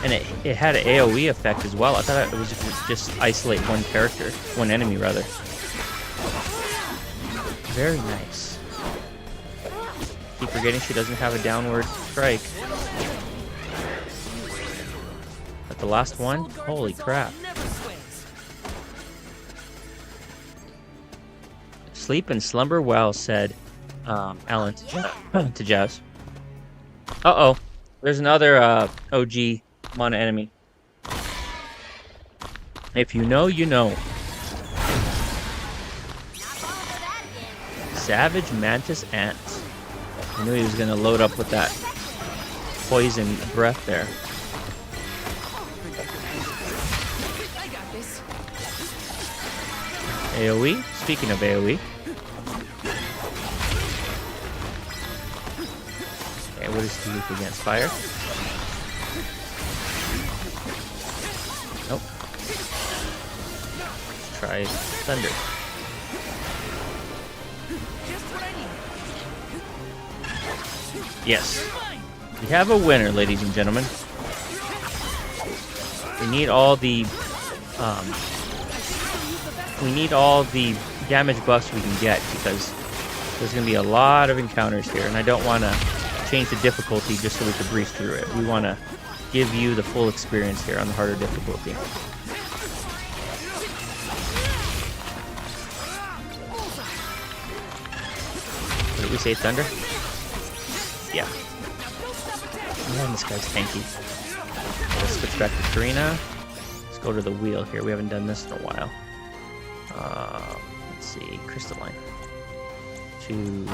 And it had an AoE effect as well. I thought it was just isolate one character. One enemy, rather. Very nice. Keep forgetting she doesn't have a downward strike. But the last one? Holy crap. Sleep and slumber well, said Alan to Jazz. Uh-oh. There's another OG Mana enemy. If you know, you know. Savage Mantis Ant. I knew he was going to load up with that poison breath there. AoE. Speaking of AoE. Okay, what is he weak against? Fire? Nope. Let's try Thunder. Yes. We have a winner, ladies and gentlemen. We need all the damage buffs we can get, because there's going to be a lot of encounters here, and I don't want to change the difficulty just so we can breeze through it. We want to give you the full experience here on the harder difficulty. What did we say, Thunder? Yeah. Man, this guy's tanky. Let's switch back to Karina. Let's go to the wheel here. We haven't done this in a while. Let's see. Crystalline. There we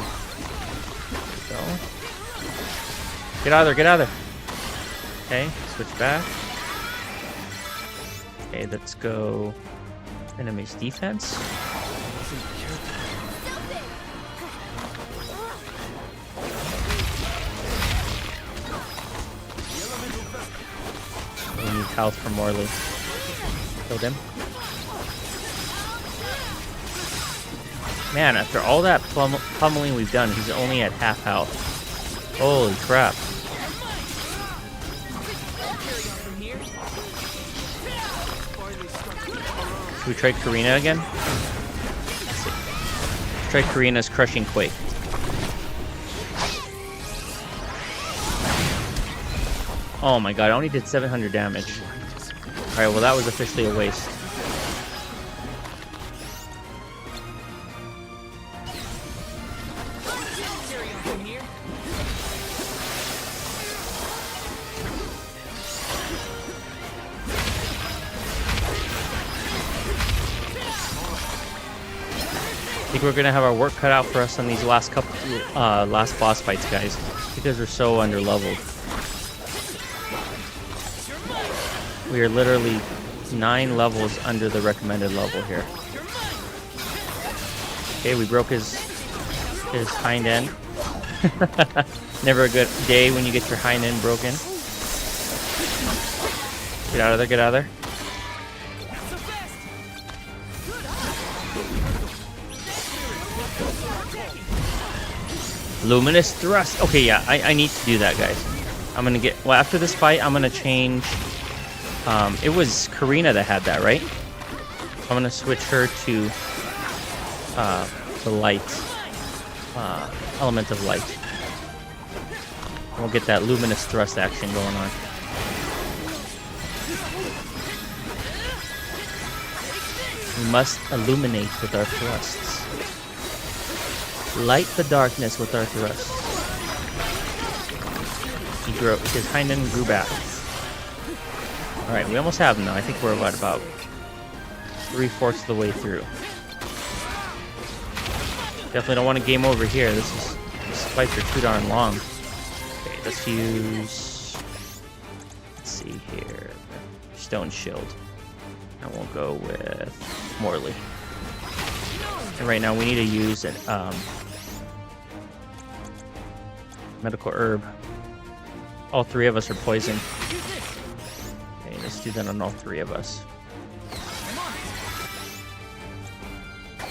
go. Get out of there, get out of there. Okay, switch back. Okay, let's go enemy's defense. We need health from Morley. Killed him. Man, after all that pummeling we've done, he's only at half health. Holy crap. Should we try Karina again? Let's see. Let's try Karina's Crushing Quake. Oh my god, I only did 700 damage. Alright, well that was officially a waste. I think we're gonna have our work cut out for us on these last boss fights, guys, because we're so under-leveled. We are literally 9 levels under the recommended level here. Okay, we broke his hind end. Never a good day when you get your hind end broken. Get out of there, get out of there. Luminous Thrust. Okay, yeah, I need to do that, guys. I'm gonna get... Well, after this fight, I'm gonna change... it was Karina that had that, right? I'm gonna switch her to the light, element of light. And we'll get that luminous thrust action going on. We must illuminate with our thrusts. Light the darkness with our thrusts. His hind end grew back. Alright, we almost have them now. I think we're about 3/4 of the way through. Definitely don't want to game over here. These fights are too darn long. Okay, let's use... Let's see here. Stone Shield. And we'll go with Morley. And right now we need to use an medical herb. All three of us are poisoned. Okay, let's do that on all three of us. There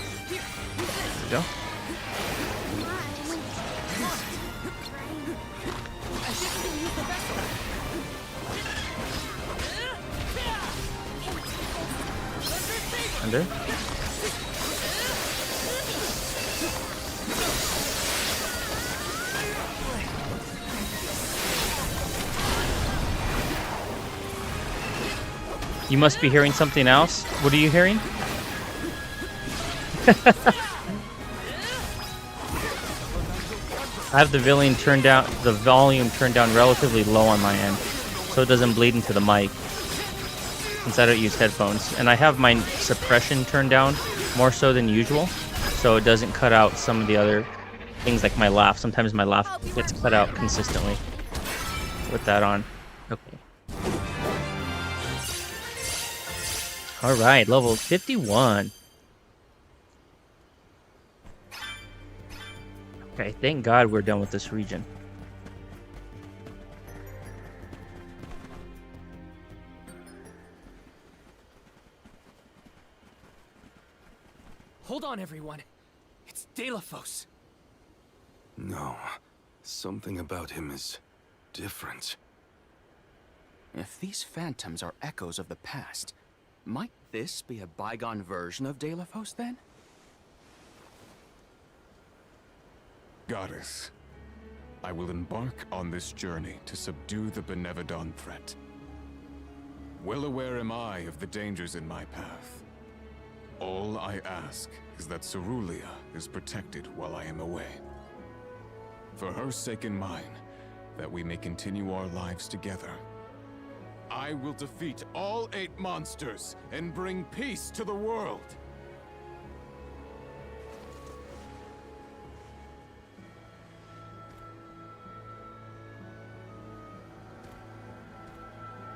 we go. Under. You must be hearing something else. What are you hearing? I have the volume turned down relatively low on my end, so it doesn't bleed into the mic. Since I don't use headphones, and I have my suppression turned down more so than usual, so it doesn't cut out some of the other things like my laugh. Sometimes my laugh gets cut out consistently with that on. Okay. All right, level 51. Okay, thank God we're done with this region. Hold on, everyone. It's Delafos. No, something about him is different. If these phantoms are echoes of the past, might this be a bygone version of Delafos then? Goddess, I will embark on this journey to subdue the Benevodon threat. Well aware am I of the dangers in my path. All I ask is that Cerulia is protected while I am away. For her sake and mine, that we may continue our lives together. I will defeat all 8 monsters and bring peace to the world.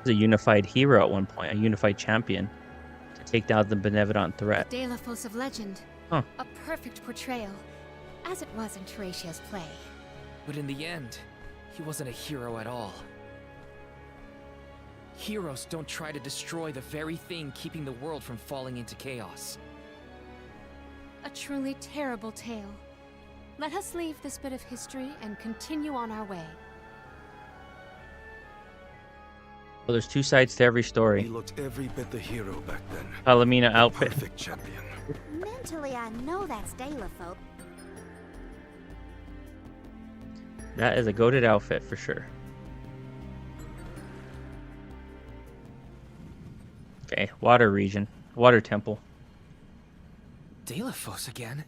A unified hero at one point, a unified champion, to take down the Benevodon threat. Delafos of legend. Huh. A perfect portrayal, as it was in Teresia's play. But in the end, he wasn't a hero at all. Heroes don't try to destroy the very thing keeping the world from falling into chaos. A truly terrible tale. Let us leave this bit of history and continue on our way. Well, there's 2 sides to every story. He looked every bit the hero back then. Palomina outfit. Perfect champion. Mentally, I know that's Delafos. That is a goated outfit for sure. Okay, water region. Water temple. Delafos again?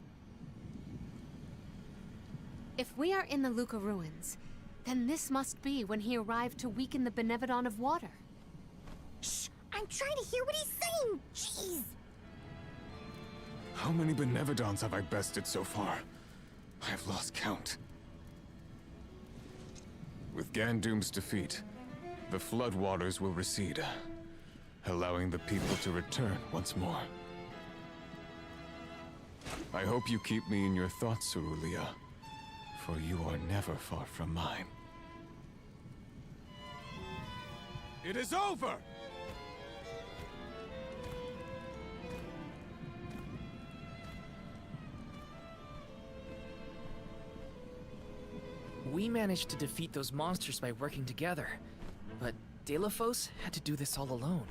If we are in the Luca ruins, then this must be when he arrived to weaken the Benevodon of water. Shh! I'm trying to hear what he's saying! Jeez! How many Benevodons have I bested so far? I have lost count. With Gandoom's defeat, the floodwaters will recede, allowing the people to return once more. I hope you keep me in your thoughts, Cerulia, for you are never far from mine. It is over! We managed to defeat those monsters by working together, but Delafos had to do this all alone.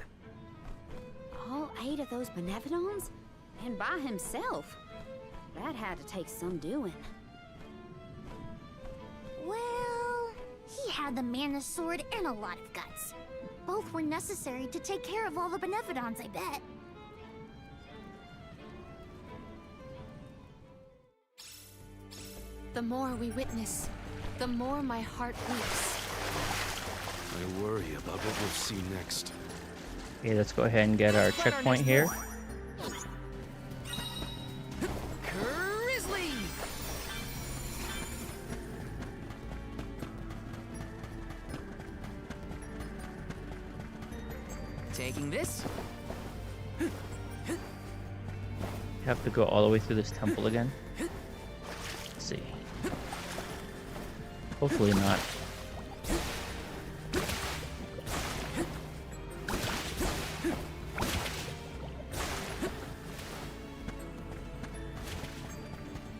All 8 of those Benevodons? And by himself? That had to take some doing. Well, he had the Mana Sword and a lot of guts. Both were necessary to take care of all the Benevodons, I bet. The more we witness, the more my heart weeps. I worry about what we'll see next. Okay, let's go ahead and get our checkpoint here. Grizzly! Taking this. Have to go all the way through this temple again. Let's see. Hopefully not.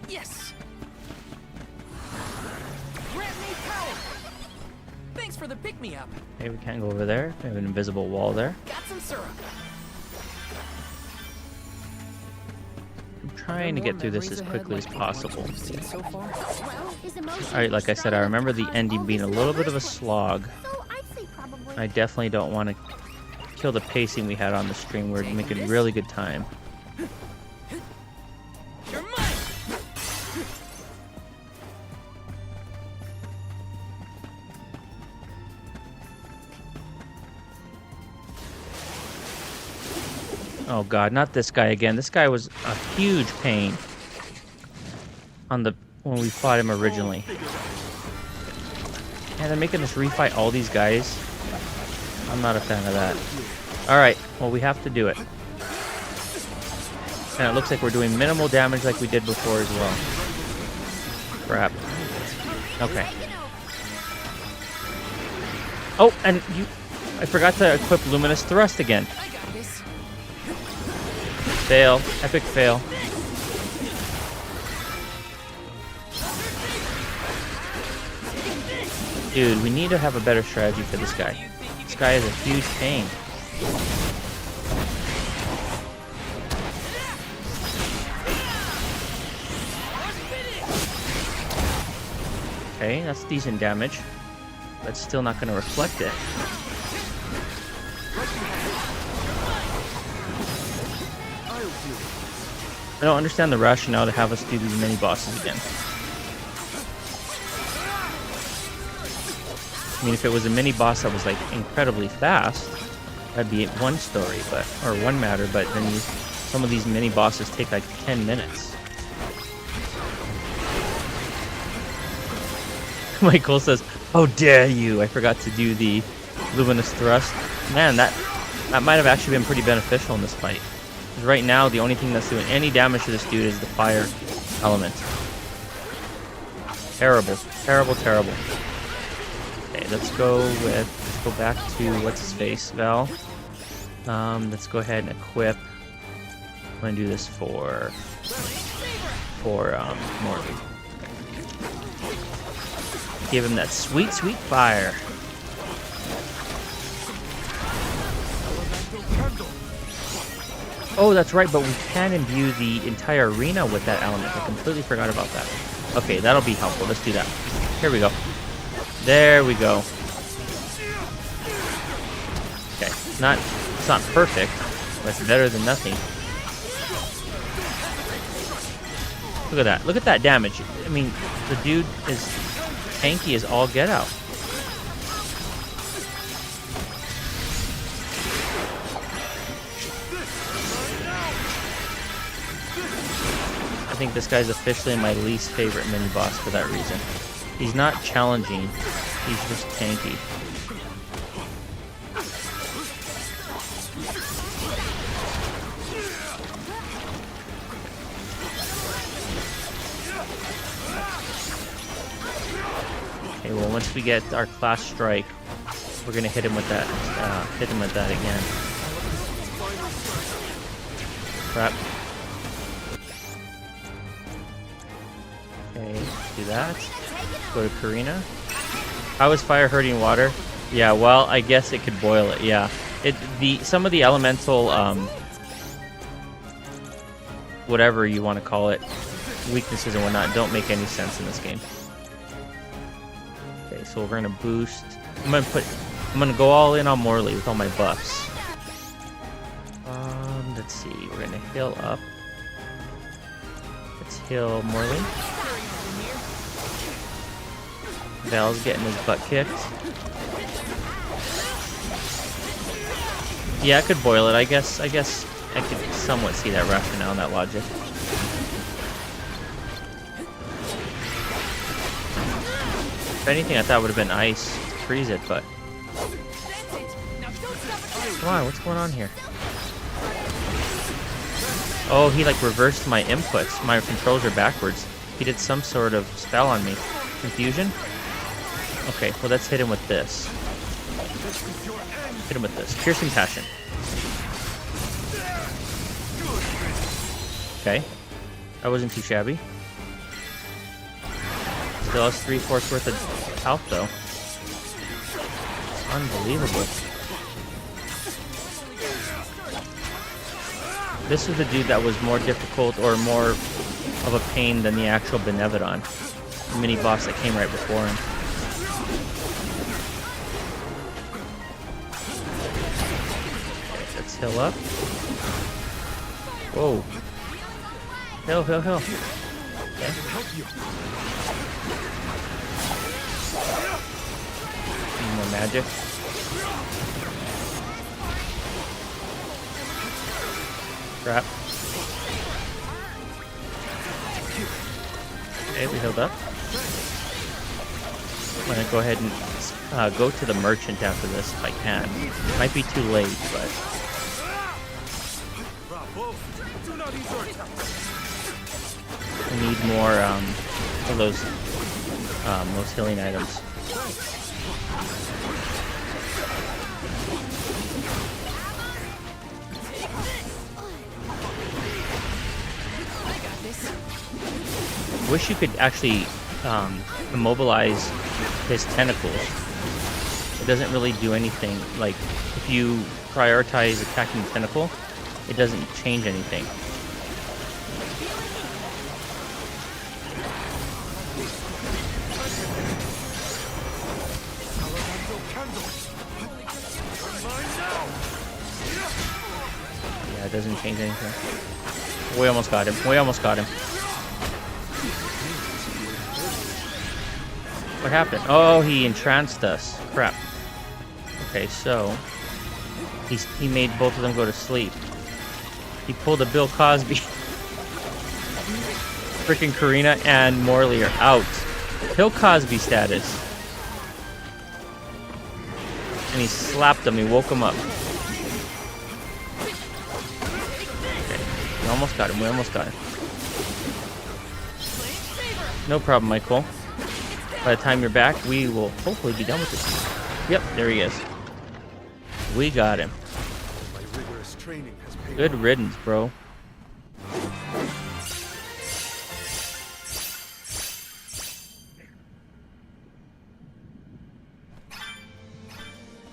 Yes. Grant me power. Thanks for the pick-me-up. Okay, we can't go over there. We have an invisible wall there. Got some syrup. I'm trying to get through this as quickly as possible. Well, his emotions Alright, like I said, I remember the ending being a little bit of a slog. So I'd say probably. I definitely don't want to kill the pacing we had on the stream. We're making really good time. You're mine. Oh god, not this guy again. This guy was a huge pain on the when we fought him originally. And they're making us refight all these guys. I'm not a fan of that. Alright, well we have to do it. And it looks like we're doing minimal damage like we did before as well. Crap. Okay. Oh, and I forgot to equip Luminous Thrust again. Fail. Epic fail. Dude, we need to have a better strategy for this guy. This guy is a huge pain. Okay, that's decent damage. But still not going to reflect it. I don't understand the rationale to have us do these mini-bosses again. I mean, if it was a mini-boss that was, like, incredibly fast, that'd be one story, but or one matter, but then some of these mini-bosses take, like, 10 minutes. Michael says, "How dare you! I forgot to do the Luminous Thrust." Man, that might have actually been pretty beneficial in this fight. Because right now, the only thing that's doing any damage to this dude is the fire element. Terrible. Terrible, terrible. Okay, let's go back to what's-his-face, Val. Let's go ahead and equip. I'm going to do this for Morty. Give him that sweet, sweet fire. Oh, that's right, but we can imbue the entire arena with that element. I completely forgot about that. Okay, that'll be helpful. Let's do that. Here we go. There we go. Okay, it's not perfect, but it's better than nothing. Look at that. Look at that damage. I mean, the dude is tanky as all get out. I think this guy's officially my least favorite mini-boss for that reason. He's not challenging, he's just tanky. Okay, well once we get our class strike, we're gonna hit him with that again. Crap. Okay, do that. Go to Karina. How is fire hurting water? Yeah, well, I guess it could boil it. Yeah, some of the elemental whatever you want to call it, weaknesses and whatnot, don't make any sense in this game. Okay, so we're gonna boost. I'm gonna go all in on Morley with all my buffs. Let's see. We're gonna heal up. Let's heal Morley. Val's getting his butt kicked. Yeah, I could boil it. I guess I could somewhat see that rationale and that logic. If anything, I thought would have been ice. Freeze it, but... Come on, what's going on here? Oh, he like reversed my inputs. My controls are backwards. He did some sort of spell on me. Confusion? Okay, well let's hit him with this. Hit him with this. Piercing Passion. Okay. That wasn't too shabby. Still has 3/4 worth of health though. Unbelievable. This is the dude that was more difficult or more of a pain than the actual Benevodon. The mini boss that came right before him. Okay, let's heal up. Whoa. Heal. Okay. Need more magic. Crap. Okay, we healed up. I'm gonna go ahead and go to the merchant after this if I can. Might be too late, but... I need more of those healing items. Wish you could actually immobilize his tentacles. It doesn't really do anything. Like, if you prioritize attacking the tentacle, it doesn't change anything. Yeah, it doesn't change anything. We almost got him. What happened? Oh, he entranced us. Crap. Okay, so he made both of them go to sleep. He pulled a Bill Cosby. Freaking Karina and Morley are out. Bill Cosby status. And he slapped him. He woke him up. Okay, we almost got him. No problem, Michael. By the time you're back, we will hopefully be done with this. Yep, there he is. We got him. Good riddance, bro.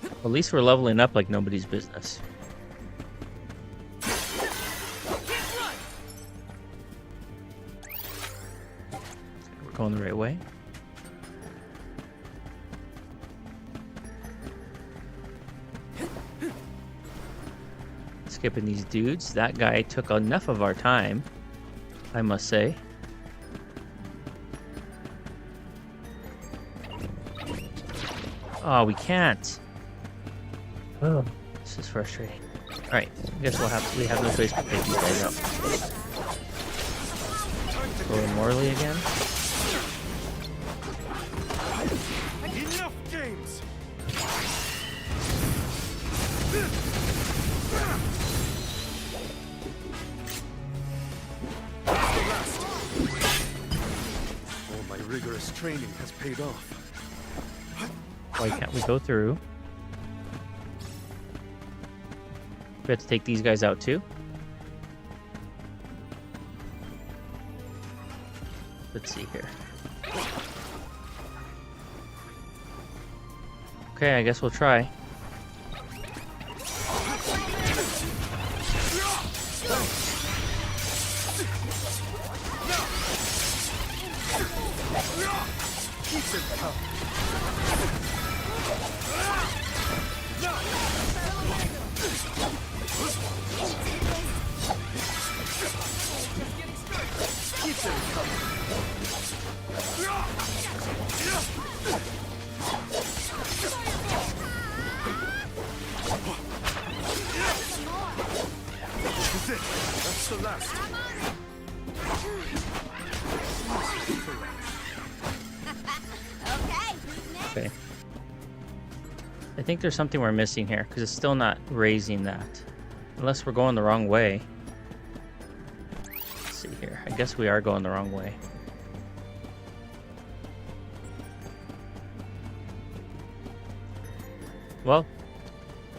At least we're leveling up like nobody's business. We're going the right way. Skipping these dudes. That guy took enough of our time, I must say. Oh, we can't. Oh, this is frustrating. Alright, I guess we have no choice but to take these guys out. Go to Morley again. Enough games. All my rigorous training has paid off. Why can't we go through? We have to take these guys out too. Let's see here. Okay, I guess we'll try. Okay. I think there's something we're missing here because it's still not raising that. Unless we're going the wrong way. Let's see here. I guess we are going the wrong way. Well,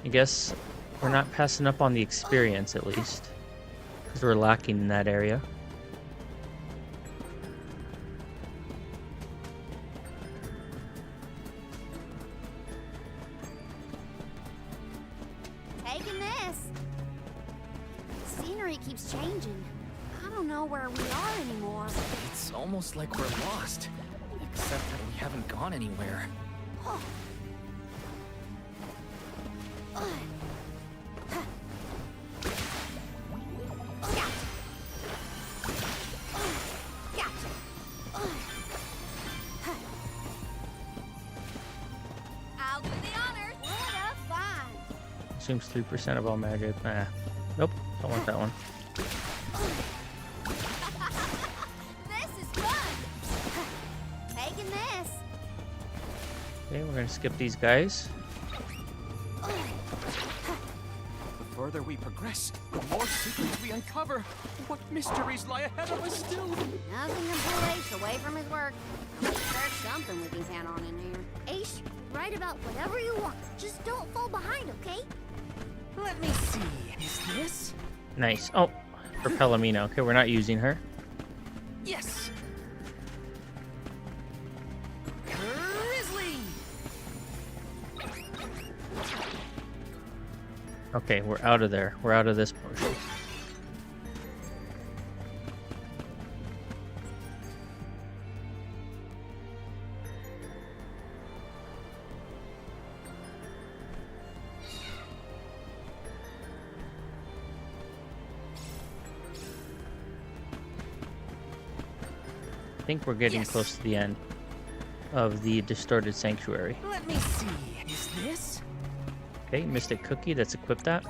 I guess we're not passing up on the experience at least. Because we're lacking in that area. Taking this. Scenery keeps changing. I don't know where we are anymore. It's almost like we're lost. Except that we haven't gone anywhere. Oh. I'll do the honors. What a find. Assumes 3% of all magic. Nope. Don't want that one. This is fun. Taking this. Okay, we're gonna skip these guys. The further we progress, the more secrets we uncover. What mysteries lie ahead of us still? Nothing can pull Ace away from his work. There's something we can count on in here. Ace, write about whatever you want. Just don't fall behind, okay? Let me see. Is this? Nice. Oh, for Palomino. Okay, we're not using her. Yes. Grizzly. Okay, we're out of there. We're out of this portion. I think we're getting close to the end of the distorted sanctuary. Let me see. Is this? Okay, Mystic Cookie, let's equip that.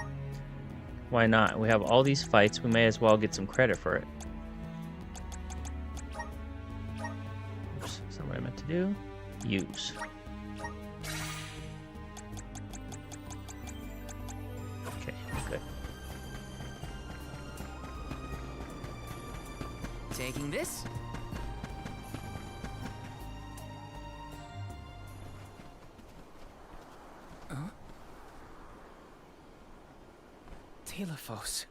Why not? We have all these fights, we may as well get some credit for it. Oops, that's not what I meant to do. Use. Okay, good. Taking this. Telephos.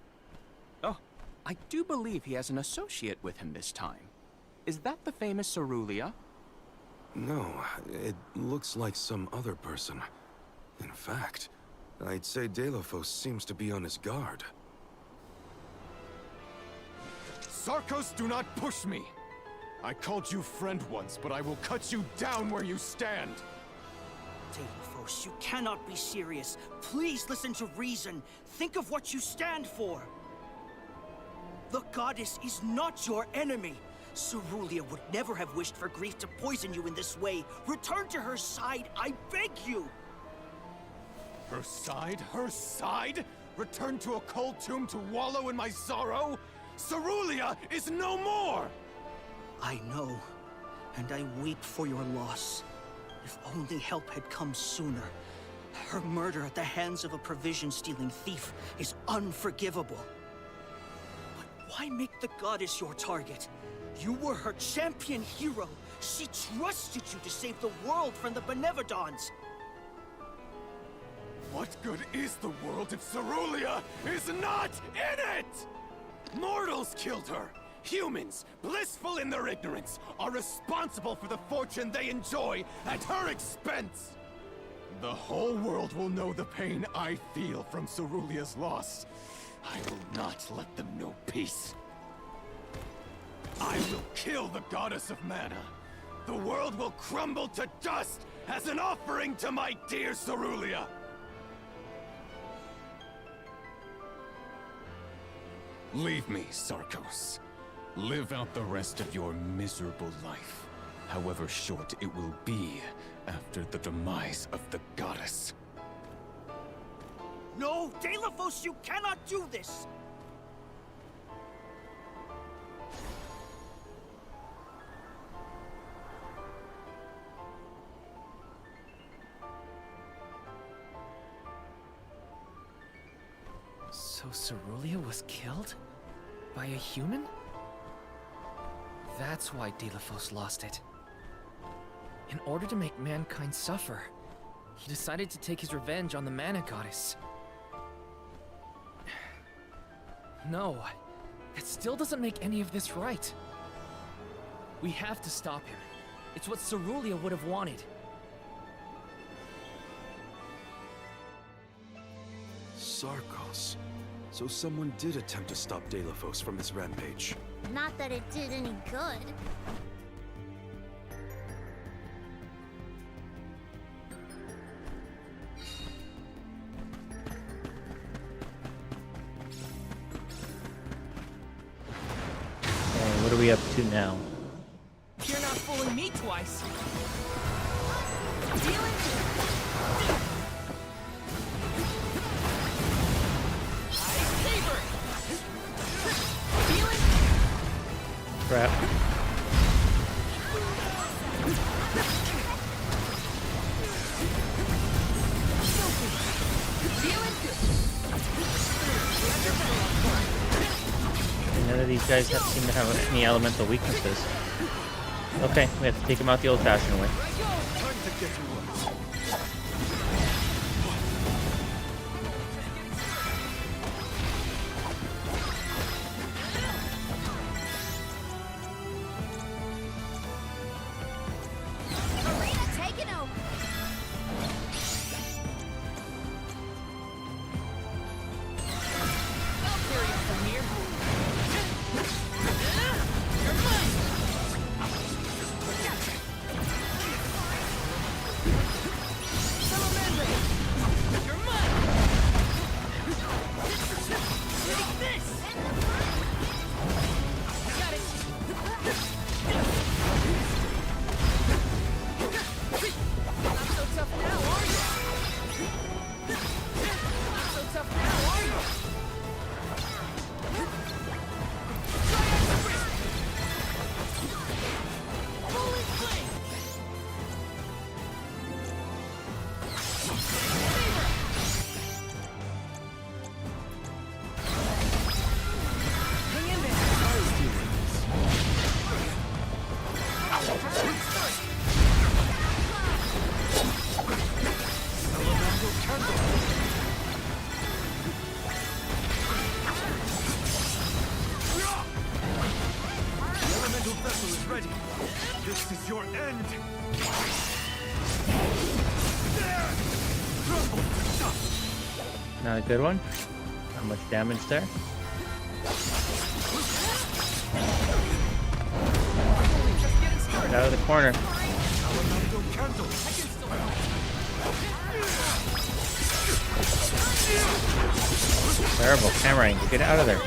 Oh, I do believe he has an associate with him this time. Is that the famous Cerulia? No, it looks like some other person. In fact, I'd say Deilophos seems to be on his guard. Sarkos, do not push me! I called you friend once, but I will cut you down where you stand! Deilophos, you cannot be serious. Please listen to reason. Think of what you stand for. The goddess is not your enemy. Cerulia would never have wished for grief to poison you in this way. Return to her side, I beg you! Her side? Her side? Return to a cold tomb to wallow in my sorrow? Cerulia is no more! I know, and I weep for your loss. If only help had come sooner. Her murder at the hands of a provision-stealing thief is unforgivable. But why make the goddess your target? You were her champion hero. She trusted you to save the world from the Benevodons. What good is the world if Cerulia is not in it? Mortals killed her. Humans, blissful in their ignorance, are responsible for the fortune they enjoy at her expense. The whole world will know the pain I feel from Cerulia's loss. I will not let them know peace. I will kill the goddess of mana. The world will crumble to dust as an offering to my dear Cerulia. Leave me, Sarkos. Live out the rest of your miserable life, however short it will be after the demise of the goddess. No, Deilophos, you cannot do this! Cerulia was killed? By a human? That's why Delphos lost it. In order to make mankind suffer, he decided to take his revenge on the mana goddess. No, that still doesn't make any of this right. We have to stop him. It's what Cerulia would have wanted. Sarkos. So someone did attempt to stop Delphos from his rampage. Not that it did any good. Okay, what are we up to now? You're not fooling me twice. Crap. None of these guys seem to have any elemental weaknesses. Okay, we have to take them out the old-fashioned way. This is your end! Not a good one. Not much damage there. Get out of the corner. Terrible camera angle. Get out of there.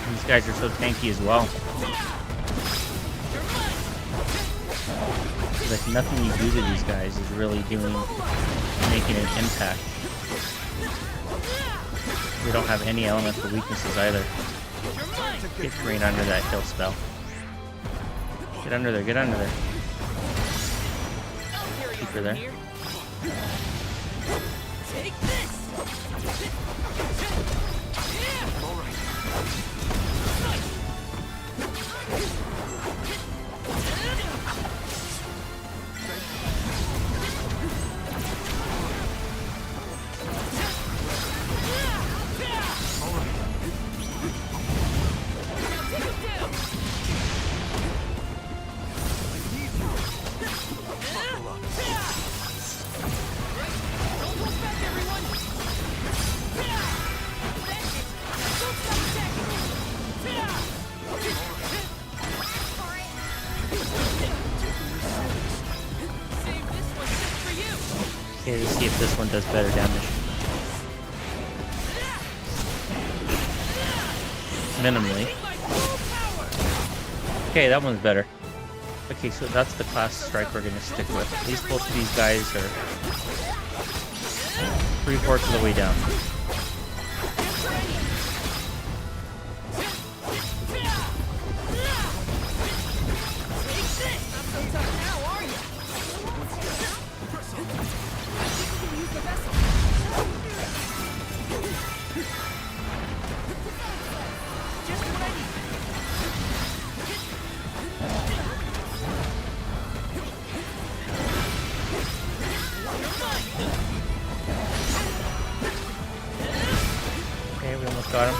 These guys are so tanky as well. Like nothing you do to these guys is really making an impact. We don't have any elemental weaknesses either. Get green under that kill spell. Get under there, get under there. Keep her there. Take this! Okay, let's see if this one does better damage. Minimally. Okay, that one's better. Okay, so that's the class strike we're gonna stick with. At least both of these guys are 3/4 of the way down. Okay, we almost got him.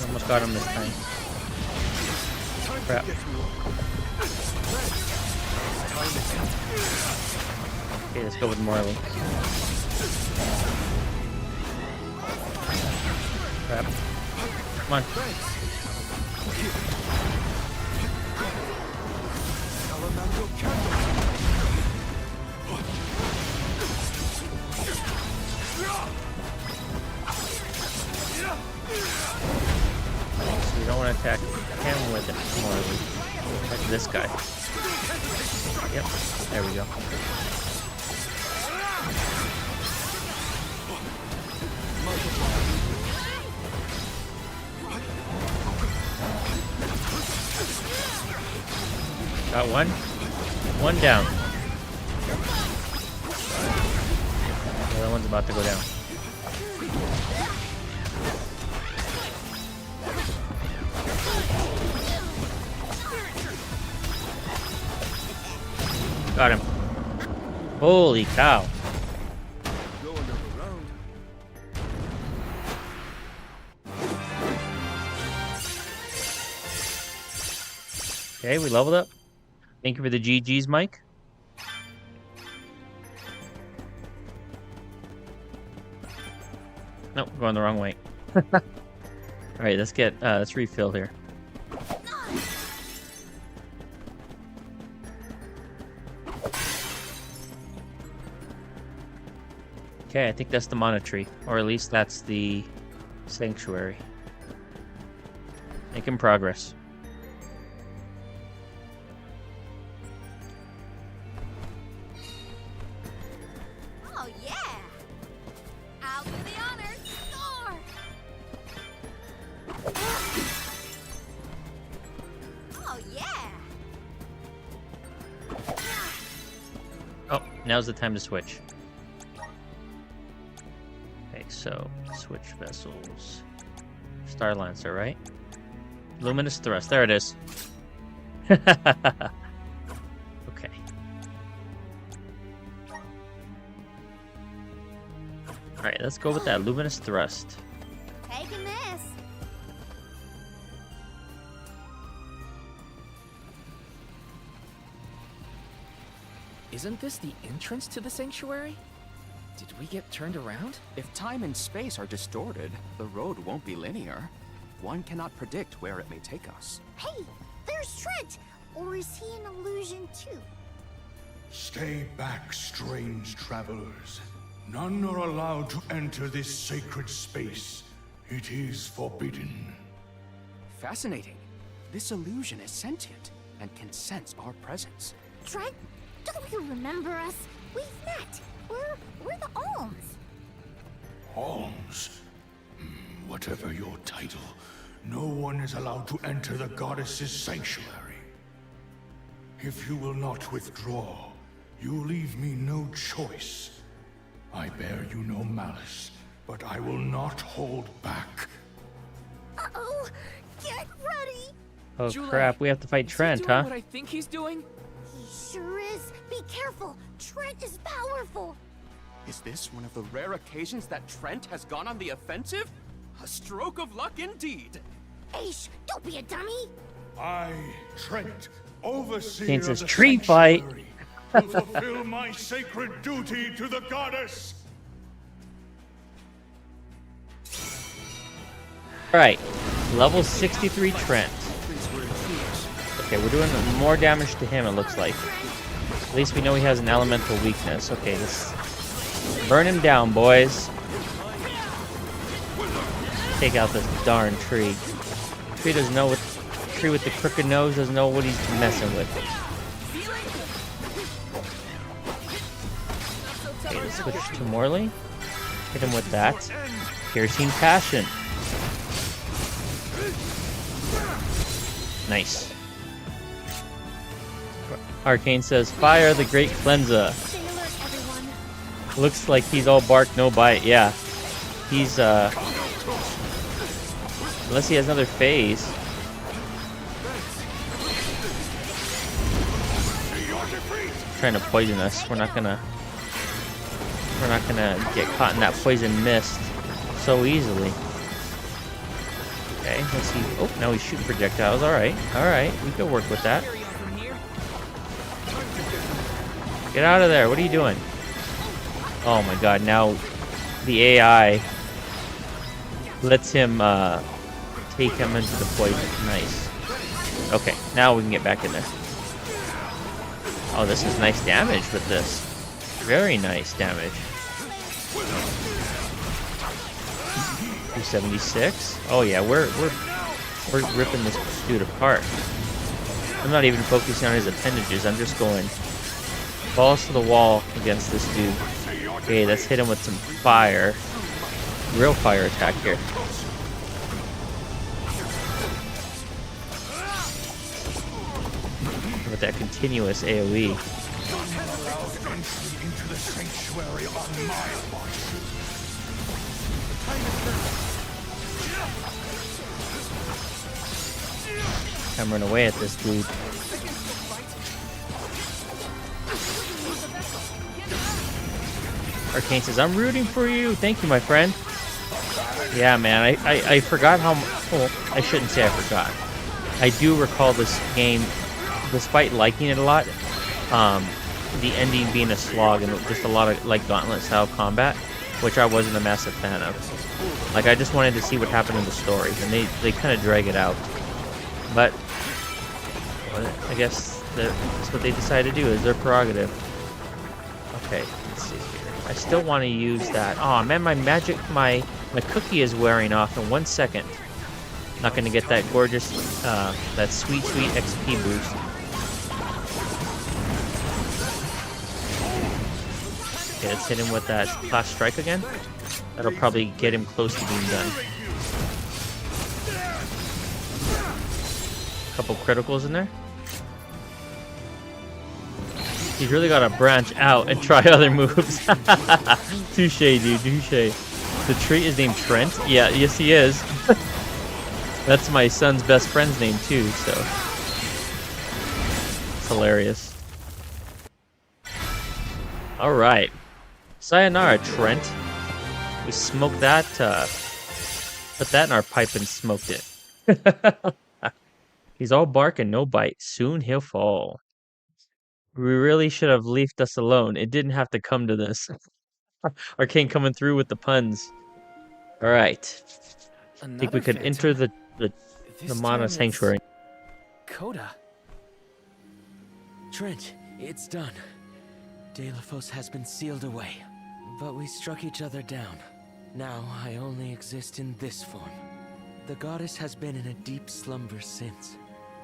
We almost got him this time. Crap. Okay, let's go with Morley. Crap. Come on. So we don't want to attack him with it more. Attack this guy. Yep, there we go. Got one. One down. The other one's about to go down. Got him. Holy cow. Okay, we leveled up. Thank you for the GGs, Mike. Nope, going the wrong way. Alright, let's refill here. Okay, I think that's the mana tree. Or at least that's the sanctuary. Making progress. Oh yeah! I'll do the honors. Score! Oh yeah! Oh, now's the time to switch. Okay, so switch vessels. Star Lancer, right? Luminous Thrust. There it is. Okay. Alright, let's go with that Luminous Thrust. Taking this. Isn't this the entrance to the sanctuary? Did we get turned around? If time and space are distorted, the road won't be linear. One cannot predict where it may take us. Hey, there's Trent! Or is he an illusion too? Stay back, strange travelers. None are allowed to enter this sacred space. It is forbidden. Fascinating. This illusion is sentient and can sense our presence. Trent, don't you remember us? We've met. We're the Alms. Alms. Whatever your title, no one is allowed to enter the goddess's sanctuary. If you will not withdraw, you leave me no choice. I bear you no malice, but I will not hold back. Uh-oh! Get ready! Oh crap, we have to fight Trent, huh? What I think he's doing? He sure is. Be careful. Trent is powerful. Is this one of the rare occasions that Trent has gone on the offensive? A stroke of luck indeed. Aish, don't be a dummy. I, Trent, overseer Kane of says the tree fight. sanctuary, will fulfill my sacred duty to the goddess. Alright, level 63 Trent. Okay, we're doing more damage to him, it looks like. At least we know he has an elemental weakness. Okay, let's burn him down, boys. Take out this darn tree. Tree doesn't know what. Tree with the crooked nose doesn't know what he's messing with. Okay, let's switch to Morley. Hit him with that. Piercing Passion. Nice. Arcane says, "Fire the Great Cleanser." Looks like he's all bark, no bite. Yeah, he's unless he has another phase. Trying to poison us. We're not gonna get caught in that poison mist so easily. Okay, let's see. Oh, now he's shooting projectiles. All right, we can work with that. Get out of there! What are you doing? Oh my God! Now the AI lets him take him into the poison. Nice. Okay, now we can get back in there. Oh, this is nice damage with this. Very nice damage. 276. Oh yeah, we're ripping this dude apart. I'm not even focusing on his appendages. I'm just going balls to the wall against this dude. Okay, let's hit him with some fire. Real fire attack here. With that continuous AoE. Into the sanctuary on my watch. Hammering away at this dude. Arcane says, "I'm rooting for you." Thank you, my friend. Yeah, man, I forgot how... Well, I shouldn't say I forgot. I do recall this game, despite liking it a lot, the ending being a slog and just a lot of, like, gauntlet-style combat, which I wasn't a massive fan of. Like, I just wanted to see what happened in the story, and they kind of drag it out. But, well, I guess that's what they decided to do, is their prerogative. Okay, let's see here. I still want to use that. Oh man, my cookie is wearing off in 1 second. Not going to get that gorgeous, that sweet XP boost. Okay, let's hit him with that class strike again. That'll probably get him close to being done. Couple criticals in there. He's really got to branch out and try other moves. Touche, dude, touche. The tree is named Trent? Yeah, yes he is. That's my son's best friend's name too, so... It's hilarious. Alright. Sayonara, Trent. We smoked that, put that in our pipe and smoked it. He's all bark and no bite. Soon he'll fall. We really should have left us alone. It didn't have to come to this. Arcane coming through with the puns. Alright. I think we could enter the Mana Sanctuary. Coda. Trent, it's done. Delphos has been sealed away. But we struck each other down. Now I only exist in this form. The goddess has been in a deep slumber since.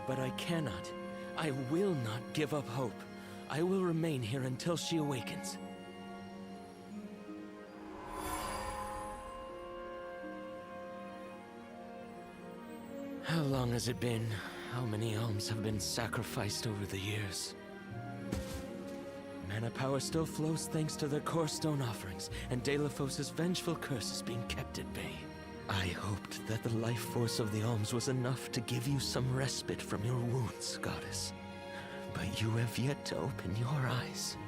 But I cannot, I will not give up hope. I will remain here until she awakens. How long has it been? How many alms have been sacrificed over the years? Mana power still flows thanks to their core stone offerings, and Delafos' vengeful curse is being kept at bay. I hoped that the life force of the alms was enough to give you some respite from your wounds, goddess. But you have yet to open your eyes.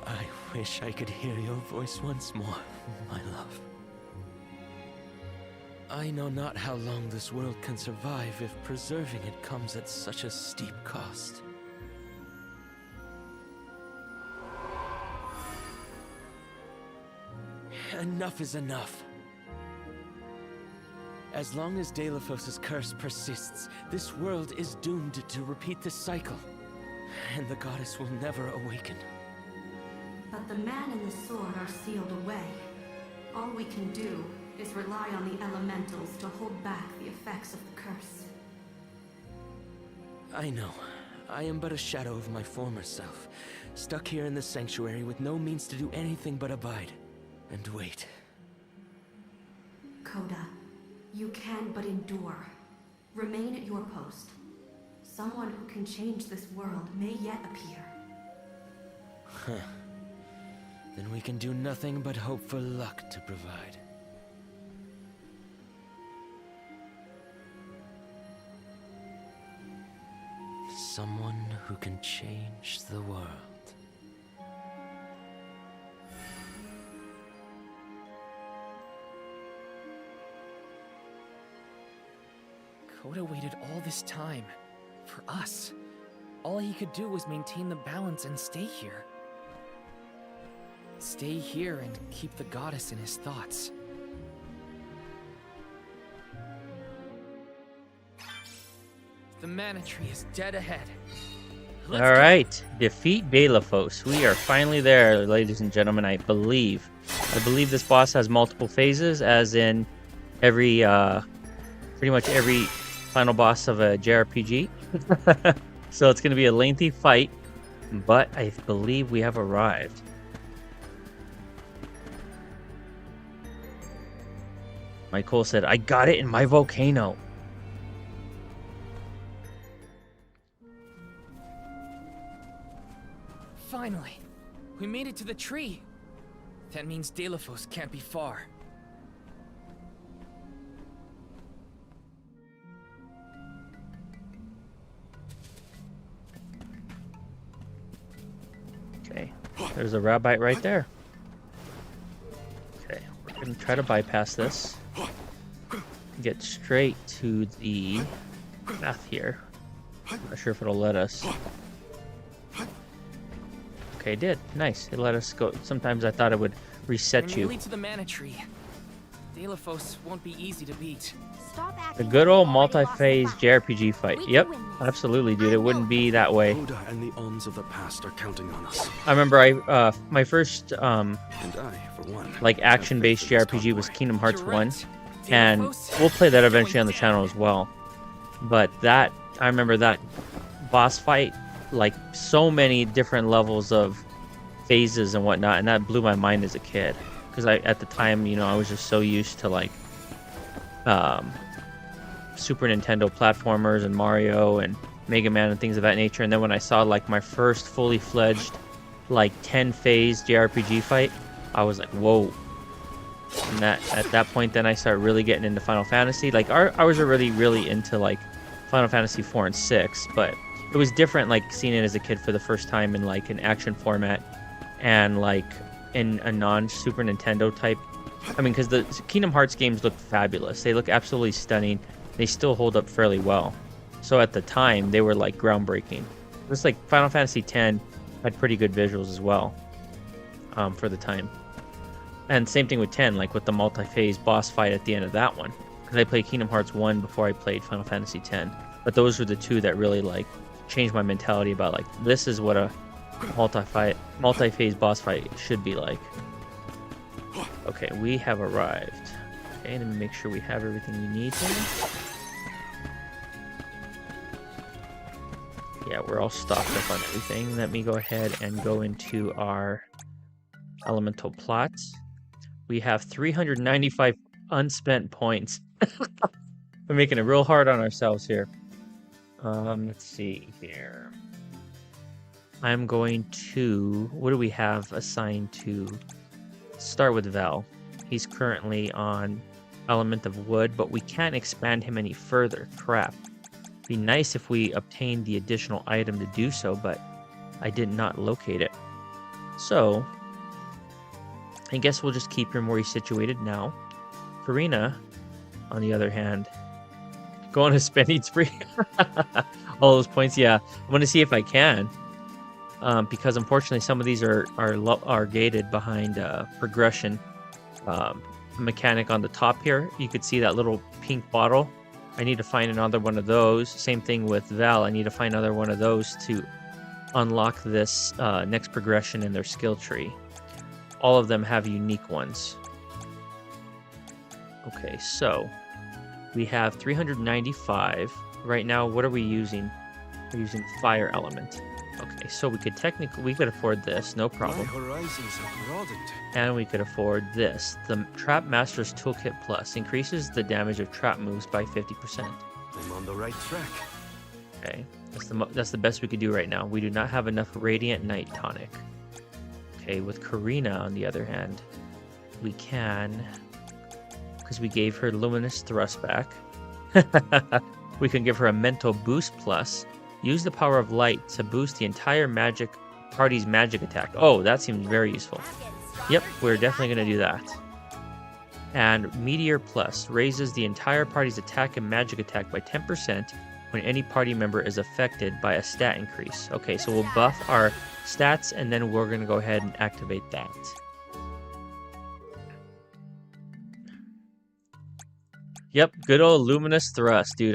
I wish I could hear your voice once more, my love. I know not how long this world can survive if preserving it comes at such a steep cost. Enough is enough. As long as Delafos' curse persists, this world is doomed to repeat this cycle, and the goddess will never awaken. But the man and the sword are sealed away. All we can do is rely on the elementals to hold back the effects of the curse. I know. I am but a shadow of my former self, stuck here in the sanctuary with no means to do anything but abide and wait. Coda, you can but endure. Remain at your post. Someone who can change this world may yet appear. Huh. Then we can do nothing but hope for luck to provide. Someone who can change the world. Coda waited all this time. For us. All he could do was maintain the balance and stay here. Stay here and keep the goddess in his thoughts. The mana tree is dead ahead. All right, defeat Delafos. We are finally there, ladies and gentlemen. I believe this boss has multiple phases, as in every, pretty much every final boss of a JRPG. So it's going to be a lengthy fight, but I believe we have arrived. Michael said, "I got it in my volcano." Finally, we made it to the tree. That means Delafos can't be far. Okay, there's a rabbit right there. Okay, we're gonna try to bypass this. Get straight to the path here. I'm not sure if it'll let us. Okay, it did. Nice. It let us go. Sometimes I thought it would reset We're you. nearly to the mana tree. Delafos won't be easy to beat. The good old multi-phase JRPG fight. Yep, absolutely, dude. It wouldn't be that way. Coda and the alms of the past are counting on us. I remember my first And I, for one, like action-based JRPG was Kingdom Hearts 1, and we'll play that eventually on the channel as well. But that, I remember that boss fight, like so many different levels of phases and whatnot, and that blew my mind as a kid. Because at the time, you know, I was just so used to like Super Nintendo platformers and Mario and Mega Man and things of that nature. And then when I saw like my first fully fledged like 10-phase JRPG fight, I was like, whoa. And that at that point, then I started really getting into Final Fantasy. Like I was already really into like Final Fantasy 4 and 6, but it was different like seeing it as a kid for the first time in like an action format and like in a non-Super Nintendo type. I mean, because the Kingdom Hearts games look fabulous. They look absolutely stunning. They still hold up fairly well. So at the time, they were like groundbreaking. It was like Final Fantasy X had pretty good visuals as well for the time. And same thing with 10, like with the multi-phase boss fight at the end of that one. Because I played Kingdom Hearts 1 before I played Final Fantasy X. But those were the two that really like changed my mentality about like, this is what a multi-phase boss fight should be like. Okay, we have arrived. Okay, let me make sure we have everything we need here. Yeah, we're all stocked up on everything. Let me go ahead and go into our elemental plots. We have 395 unspent points. We're making it real hard on ourselves here. Let's see here. I'm going to... What do we have assigned to... Start with Val. He's currently on element of wood, but we can't expand him any further. Crap. Be nice if we obtained the additional item to do so, but I did not locate it. So, I guess we'll just keep him where he's situated now. Karina, on the other hand, go on a spending spree. All those points, yeah. I want to see if I can. Because unfortunately some of these are gated behind progression mechanic on the top here. You could see that little pink bottle. I need to find another one of those. Same thing with Val. I need to find another one of those to unlock this next progression in their skill tree. All of them have unique ones. Okay, so we have 395. Right now, what are we using? We're using fire element. Okay, so we could afford this, no problem. My horizons have broadened. And we could afford this. The Trap Master's Toolkit Plus increases the damage of trap moves by 50%. I'm on the right track. Okay, that's the best we could do right now. We do not have enough Radiant Night Tonic. Okay, with Karina, on the other hand, we can, because we gave her Luminous Thrust back, we can give her a Mental Boost Plus. Use the power of light to boost the entire party's magic attack. Oh, that seems very useful. Yep, we're definitely going to do that. And Meteor Plus raises the entire party's attack and magic attack by 10% when any party member is affected by a stat increase. Okay, so we'll buff our stats and then we're going to go ahead and activate that. Yep, good old Luminous Thrust, dude.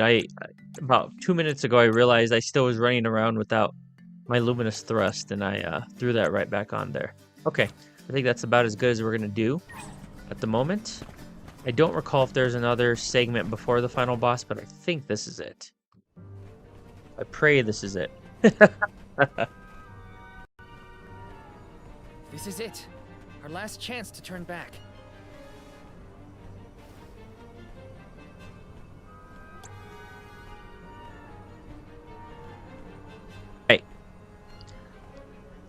About 2 minutes ago, I realized I still was running around without my Luminous Thrust, and I threw that right back on there. Okay, I think that's about as good as we're going to do at the moment. I don't recall if there's another segment before the final boss, but I think this is it. I pray this is it. This is it. Our last chance to turn back. Hey.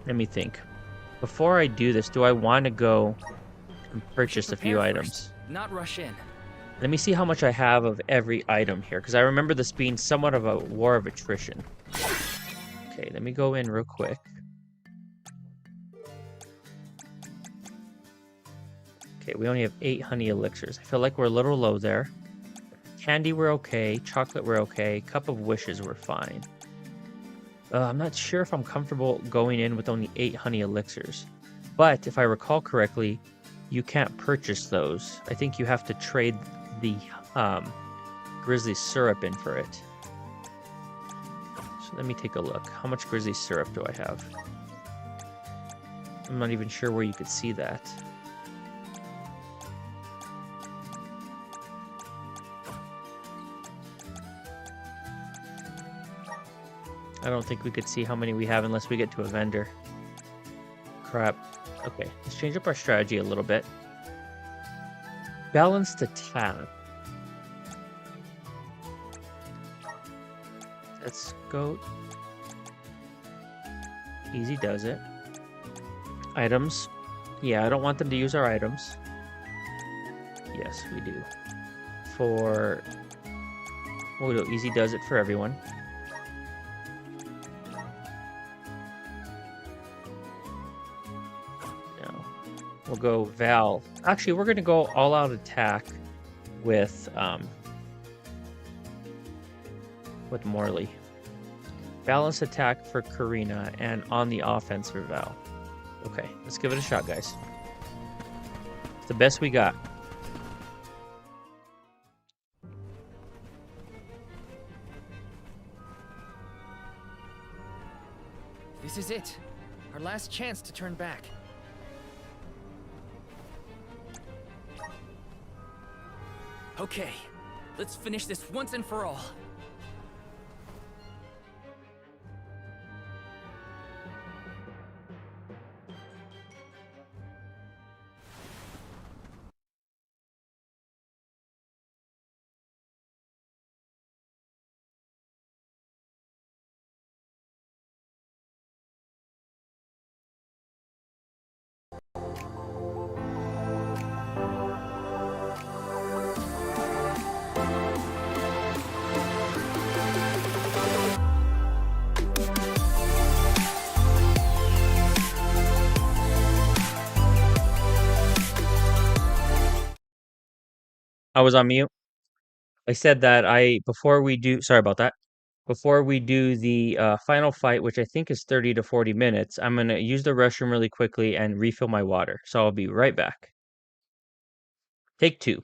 Let me think. Before I do this, do I want to go and purchase a few items? Not rush in. Let me see how much I have of every item here, because I remember this being somewhat of a war of attrition. Okay, let me go in real quick. Okay, we only have 8 honey elixirs. I feel like we're a little low there. Candy, we're okay. Chocolate, we're okay. Cup of wishes, we're fine. I'm not sure if I'm comfortable going in with only 8 honey elixirs. But if I recall correctly, you can't purchase those. I think you have to trade the grizzly syrup in for it. So let me take a look. How much grizzly syrup do I have? I'm not even sure where you could see that. I don't think we could see how many we have unless we get to a vendor. Crap. Okay, let's change up our strategy a little bit. Balanced attack. Let's go. Easy does it. Items. Yeah, I don't want them to use our items. Yes, we do. For... We'll do easy does it for everyone. We'll go Val. Actually, we're going to go all-out attack with Morley. Balanced attack for Karina and on the offense for Val. Okay, let's give it a shot, guys. It's the best we got. This is it. Our last chance to turn back. Okay, let's finish this once and for all. I was on mute. I said that before we do, sorry about that. Before we do the final fight, which I think is 30 to 40 minutes, I'm going to use the restroom really quickly and refill my water. So I'll be right back. Take 2.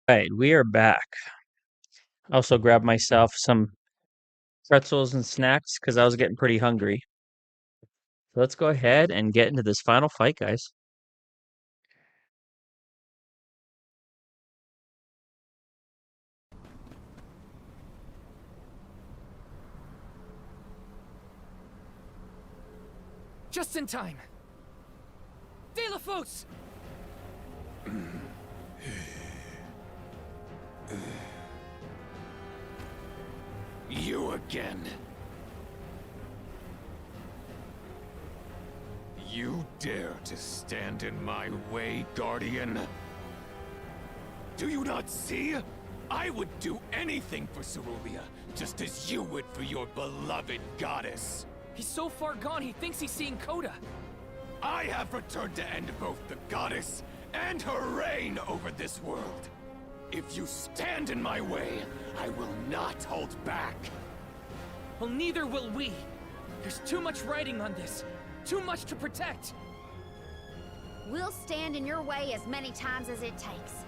Right, we are back. I also grabbed myself some pretzels and snacks because I was getting pretty hungry. So let's go ahead and get into this final fight, guys. Just in time. De La Fosse! You again. You dare to stand in my way, Guardian? Do you not see? I would do anything for Cerulia, just as you would for your beloved goddess. He's so far gone, he thinks he's seeing Coda. I have returned to end both the goddess and her reign over this world. If you stand in my way, I will not hold back. Well, neither will we. There's too much writing on this. Too much to protect. We'll stand in your way as many times as it takes.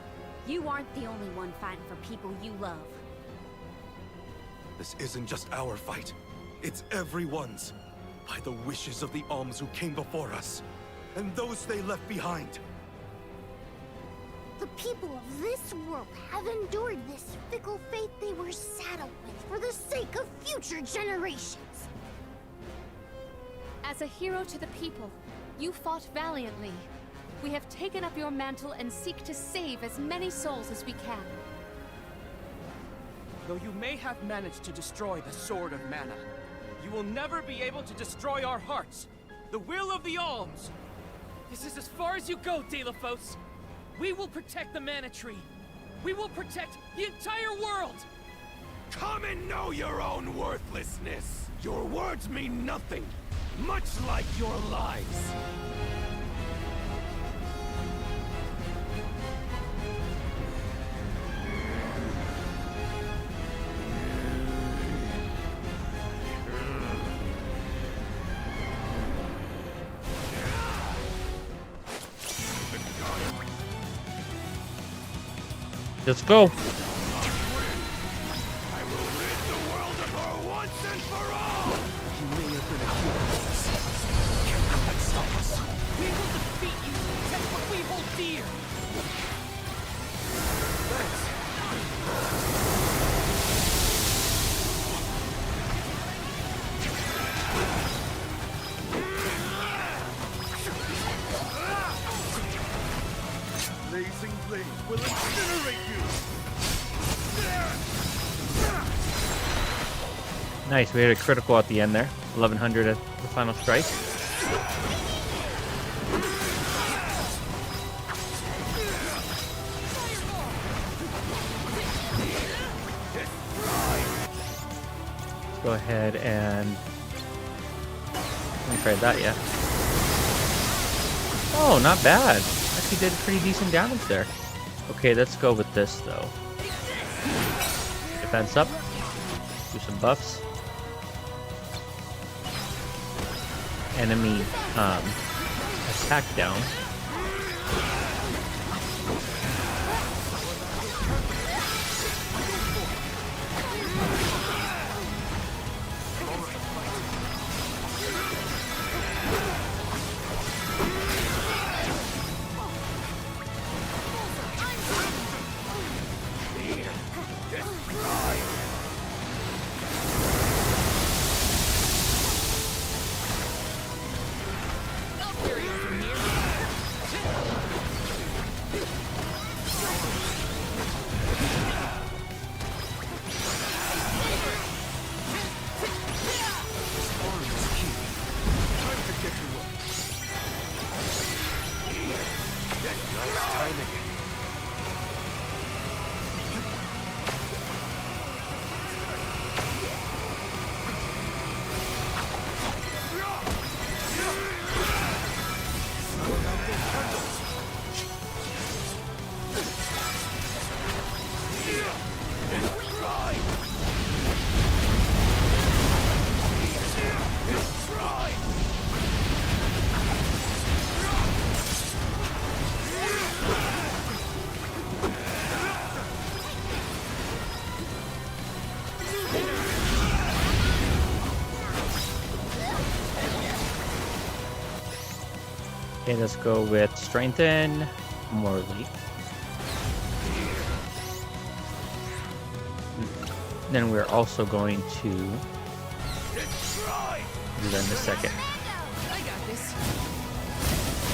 You aren't the only one fighting for people you love. This isn't just our fight. It's everyone's. By the wishes of the Alms who came before us, and those they left behind. The people of this world have endured this fickle fate they were saddled with for the sake of future generations. As a hero to the people, you fought valiantly. We have taken up your mantle and seek to save as many souls as we can. Though you may have managed to destroy the Sword of Mana, you will never be able to destroy our hearts. The will of the Alms. This is as far as you go, Delafos. We will protect the Mana Tree. We will protect the entire world. Come and know your own worthlessness. Your words mean nothing, much like your lives. Let's go. We will defeat you to protect what we hold dear. Blazing blade will incinerate you. Nice, we had a critical at the end there. 1100 at the final strike. Let's go ahead and... I haven't tried that yet. Oh, not bad. Actually did pretty decent damage there. Okay, let's go with this though. Defense up. Do some buffs. Enemy attack down. Okay, let's go with Strengthen Morley. Then we're also going to do that in a second.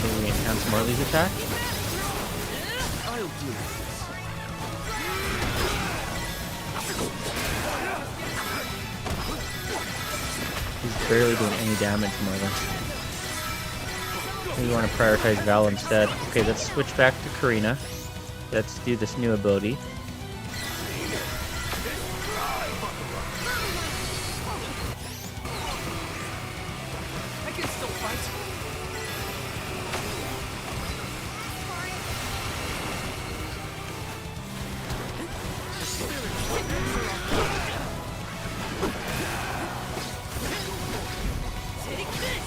Can we enhance Morley's attack? I'll do this. He's barely doing any damage, Morley. We want to prioritize Val instead. Okay, let's switch back to Karina. Let's do this new ability. I can still fight. Take this!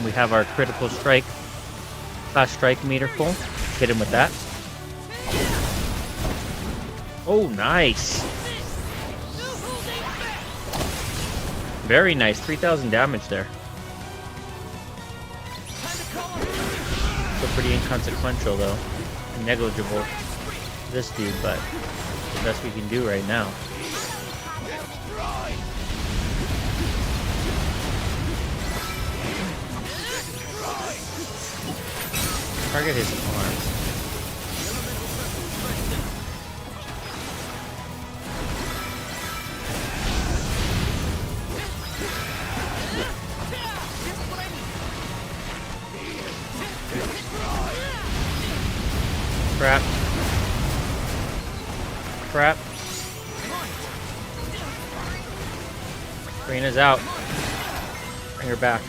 We have our critical strike, fast strike meter full. Hit him with that. Oh, nice. Very nice. 3,000 damage there. So pretty inconsequential though. Negligible. this dude, but the best we can do right now. Target his arms. Crap. Crap. Karina's out. Bring her back.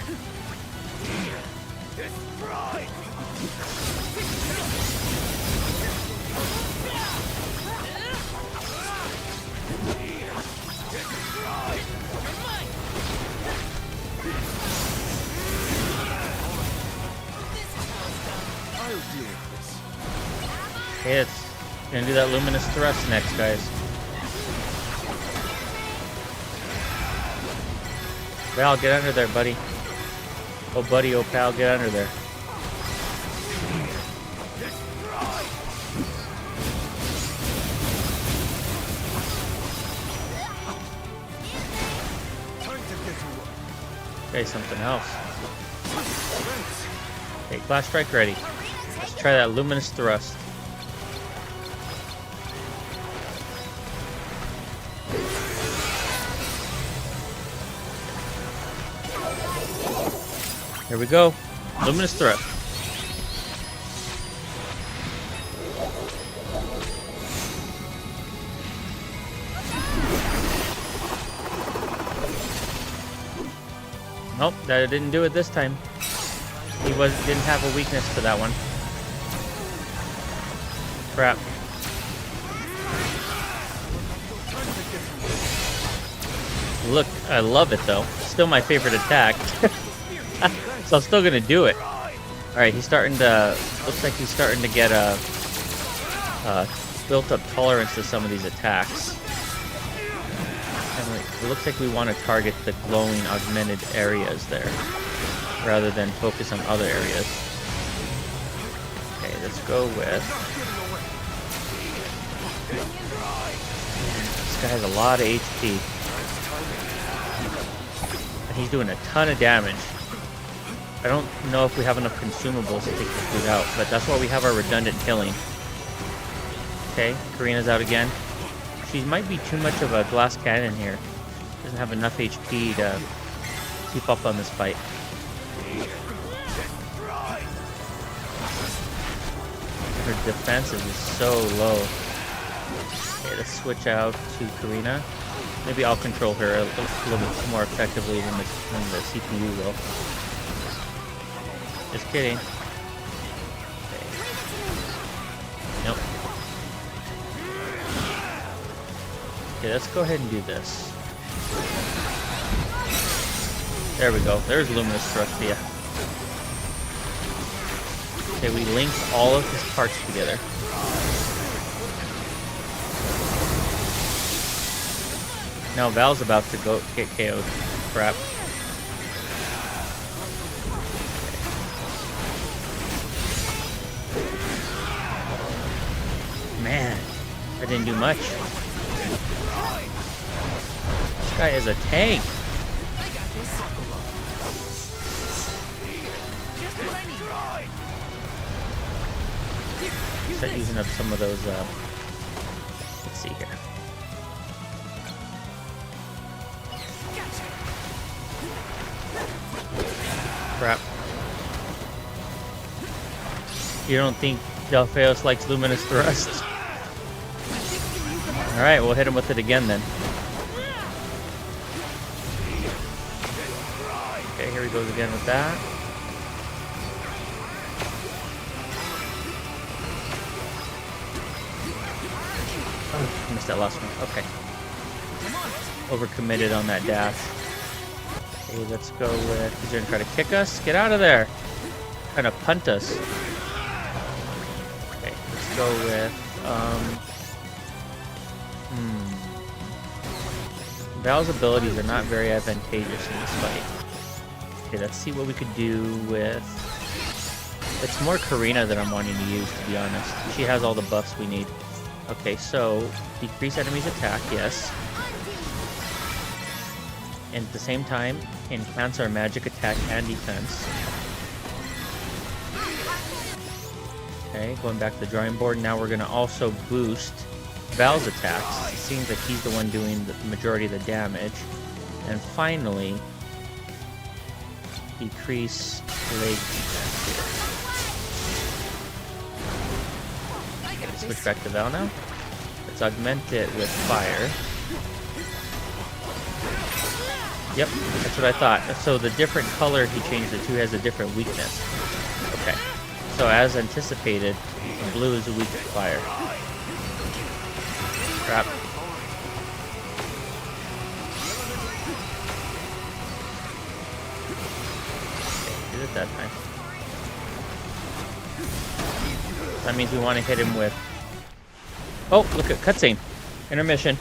Okay, it's gonna do that luminous thrust next, guys. Val, get under there, buddy. Oh, buddy, oh, pal, get under there. Okay, something else. Okay, Clash Strike ready. Let's try that luminous thrust. Here we go. Luminous thrust. Nope, that didn't do it this time. He didn't have a weakness to that one. Crap. Look, I love it though. Still my favorite attack. So I'm still gonna do it. Alright, he's starting to... Looks like he's starting to get a built-up tolerance to some of these attacks. And it looks like we want to target the glowing augmented areas there, rather than focus on other areas. Okay, let's go with... This guy has a lot of HP. And he's doing a ton of damage. I don't know if we have enough consumables to take this dude out, but that's why we have our redundant killing. Okay, Karina's out again. She might be too much of a glass cannon here. Doesn't have enough HP to keep up on this fight. Her defenses is so low. Okay, let's switch out to Karina. Maybe I'll control her a little bit more effectively than the CPU will. Just kidding. Okay. Nope. Okay, let's go ahead and do this. There we go. There's Luminous Thrust for you. Okay, we linked all of his parts together. Now Val's about to go get KO'd. Crap. Man, that didn't do much. This guy is a tank. Start using up some of those, let's see here. Crap. You don't think Delpheus likes Luminous Thrust? Alright, we'll hit him with it again then. Okay, here he goes again with that. Oh, missed that last one. Okay. Overcommitted on that dash. Okay, let's go with... He's gonna try to kick us. Get out of there! Trying to punt us. Okay, let's go with... Val's abilities are not very advantageous in this fight. Okay, let's see what we could do with... It's more Karina that I'm wanting to use, to be honest. She has all the buffs we need. Okay, so decrease enemies' attack, yes. And at the same time, enhance our magic attack and defense. Okay, going back to the drawing board. Now we're going to also boost Val's attacks. It seems like he's the one doing the majority of the damage. And finally, decrease leg defense here. Okay, switch back to Val now. Let's augment it with fire. Yep, that's what I thought. So the different color he changed it to has a different weakness. Okay, so as anticipated, blue is weak to fire. Crap. Okay, did it that time. That means we want to hit him with... Oh, look at cutscene. Intermission.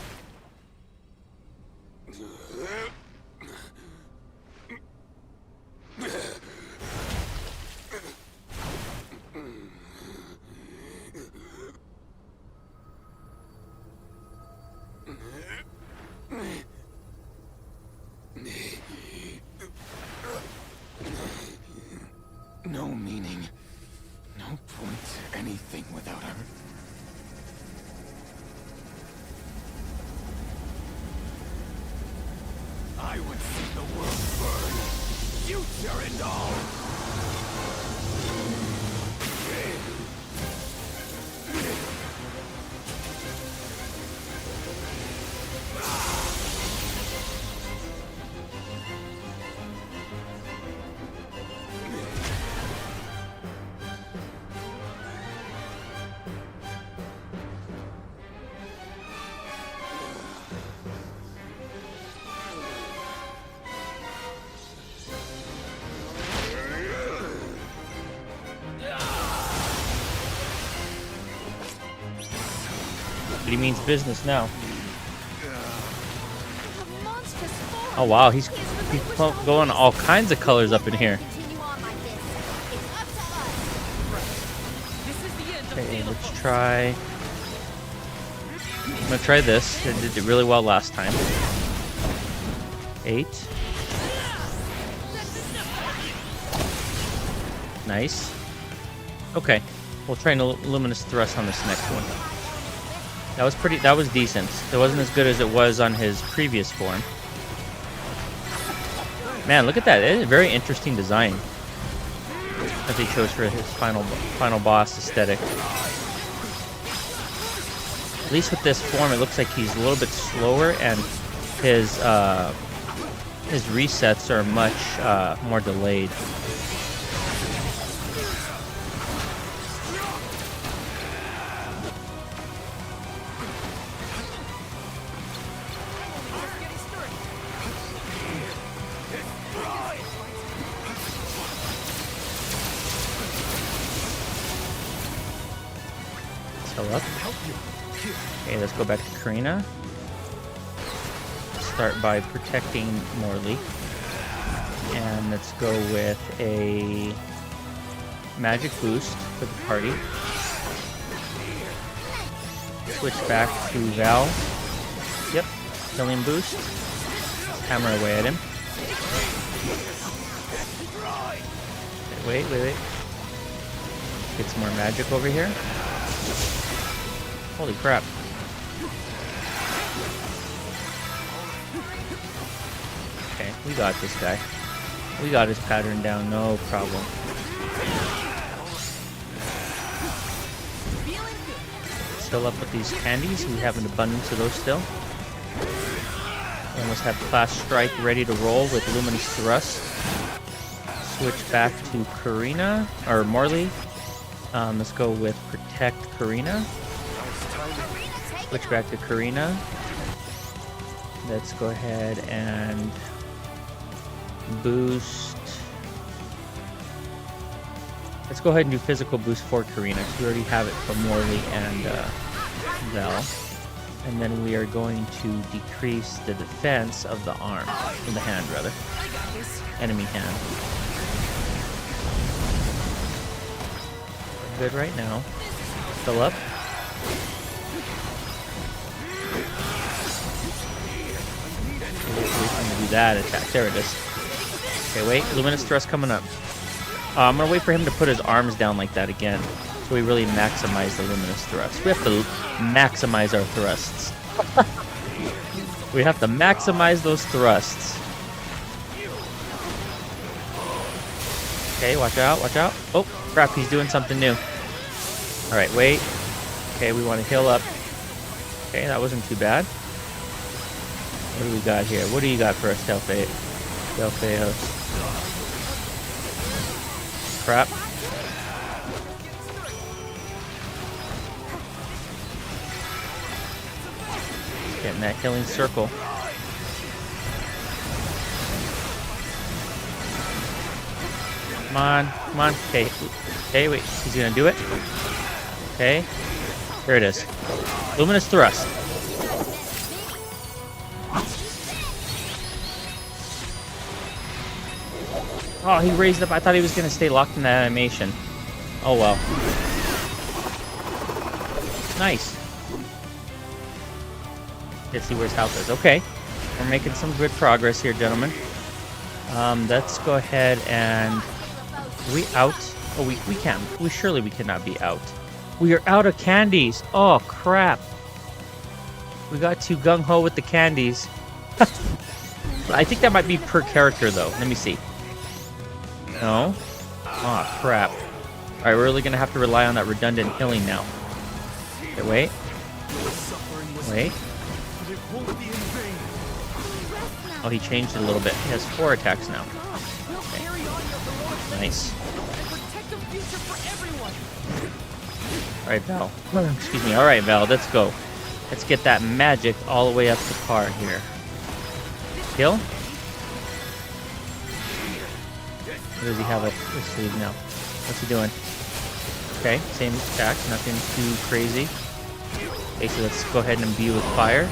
No meaning, no point to anything without her. I would see the world burn, future and all. But he means business now. Oh wow, he's going all kinds of colors up in here. Okay, let's try. I'm gonna try this. It did really well last time. 8. Nice. Okay, we'll try an luminous thrust on this next one. That was decent. It wasn't as good as it was on his previous form. Man, look at that. It is a very interesting design that he chose for his final boss aesthetic. At least with this form, it looks like he's a little bit slower, and his resets are much more delayed. Up. Okay, let's go back to Karina. Start by protecting Morley. And let's go with a magic boost for the party. Switch back to Val. Yep, healing boost. Hammer away at him. Okay, wait. Get some more magic over here. Holy crap. Okay, we got this guy. We got his pattern down, no problem. Fill up with these candies. We have an abundance of those still. Almost have Class Strike ready to roll with Luminous Thrust. Switch back to Karina, or Morley. Let's go with Protect Karina. Switch back to Karina. Let's go ahead and boost. Let's go ahead and do physical boost for Karina, because we already have it for Morley and Val. And then we are going to decrease the defense of the arm, of the hand rather. Enemy hand. Good right now. Fill up. that attack. There it is. Okay, wait. Luminous thrust coming up. I'm gonna wait for him to put his arms down like that again, so we really maximize the luminous thrust. We have to maximize our thrusts. We have to maximize those thrusts. Okay, watch out, watch out. Oh, crap, he's doing something new. Alright, wait. Okay, we want to heal up. Okay, that wasn't too bad. What do we got here? What do you got for us, Delpheos? Crap. Getting that healing circle. Come on, come on. Okay, okay, wait. He's gonna do it. Okay, here it is. Luminous thrust. Oh, he raised up. I thought he was gonna stay locked in that animation. Oh well. Nice. Let's see where his health is. Okay, we're making some good progress here, gentlemen. Let's go ahead and... Are we out? Oh, we can't. Surely we cannot be out. We are out of candies. Oh, crap. We got too gung-ho with the candies. I think that might be per character, though. Let me see. No? Oh, crap. Alright, we're really going to have to rely on that redundant healing now. Okay, wait. Wait. Oh, he changed it a little bit. He has 4 attacks now. Okay. Nice. Alright, Val. Excuse me. Alright, Val, let's go. Let's get that magic all the way up to par here. Kill? What does he have up his sleeve now? What's he doing? Okay, same attack. Nothing too crazy. Okay, so let's go ahead and imbue with fire.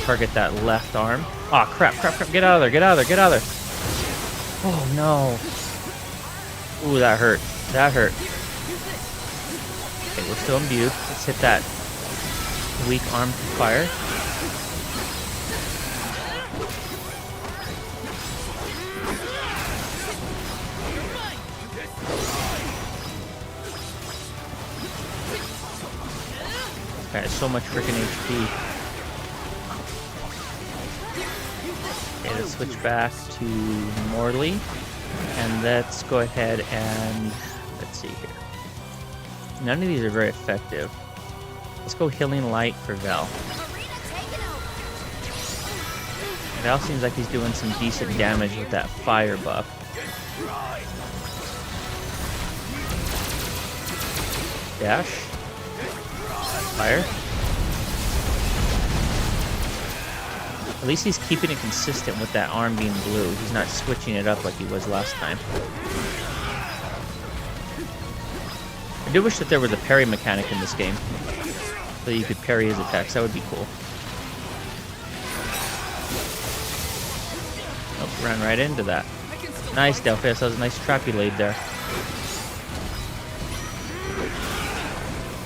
Target that left arm. Aw, oh, crap, crap, crap. Get out of there, get out of there, get out of there. Oh, no. Ooh, that hurt. That hurt. Okay, we're still imbued. Let's hit that weak arm fire. Okay, so much freaking HP. Okay, let's switch back to Morley. And let's go ahead and... Let's see here. None of these are very effective. Let's go Healing Light for Val. Val seems like he's doing some decent damage with that fire buff. Dash. Fire. At least he's keeping it consistent with that arm being blue. He's not switching it up like he was last time. I do wish that there was a parry mechanic in this game, so you could parry his attacks. That would be cool. Oh, ran right into that. Nice, Delphius. That was a nice trap you laid there.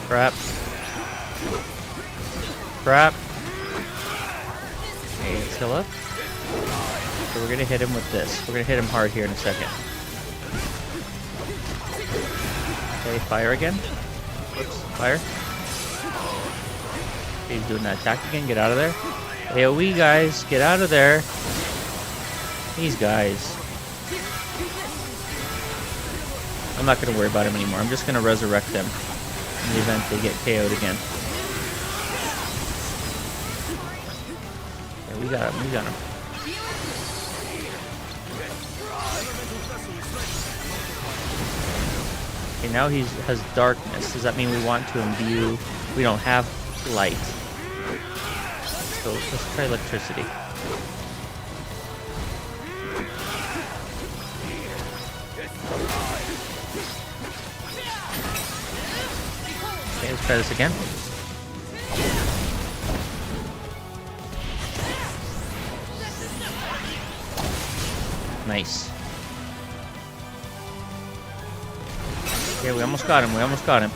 Crap. Crap. Okay, let's heal up. So we're gonna hit him with this. We're gonna hit him hard here in a second. Okay, fire again. Oops, fire. Okay, he's doing that attack again. Get out of there. AoE, guys. Get out of there. These guys. I'm not gonna worry about him anymore. I'm just gonna resurrect them in the event they get KO'd again. Okay, we got him. We got him. Okay, now he has darkness. Does that mean we want to imbue? We don't have light. So let's try electricity. Okay, let's try this again. Nice. Okay, we almost got him. We almost got him.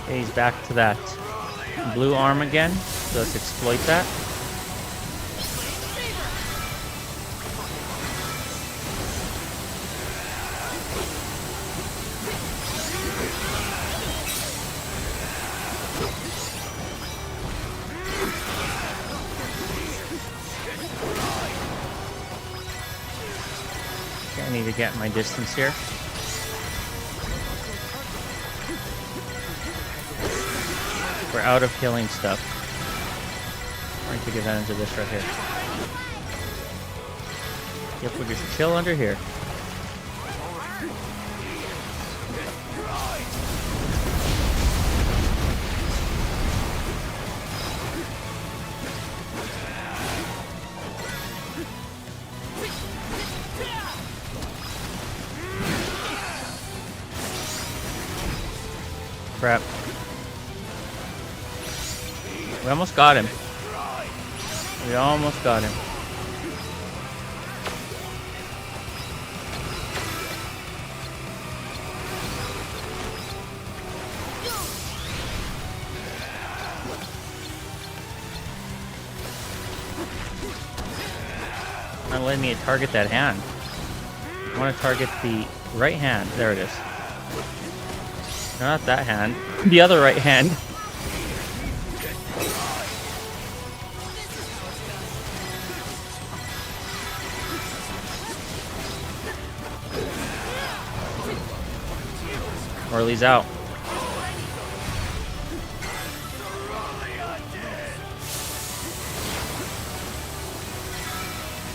Okay, he's back to that blue arm again. So let's exploit that. Okay, I need to get my distance here. We're out of healing stuff. We're going to take advantage of this right here. Yep, we'll just chill under here. Crap. We almost got him. We almost got him. Not letting me target that hand. I want to target the right hand. There it is. No, not that hand. The other right hand. Orly's out.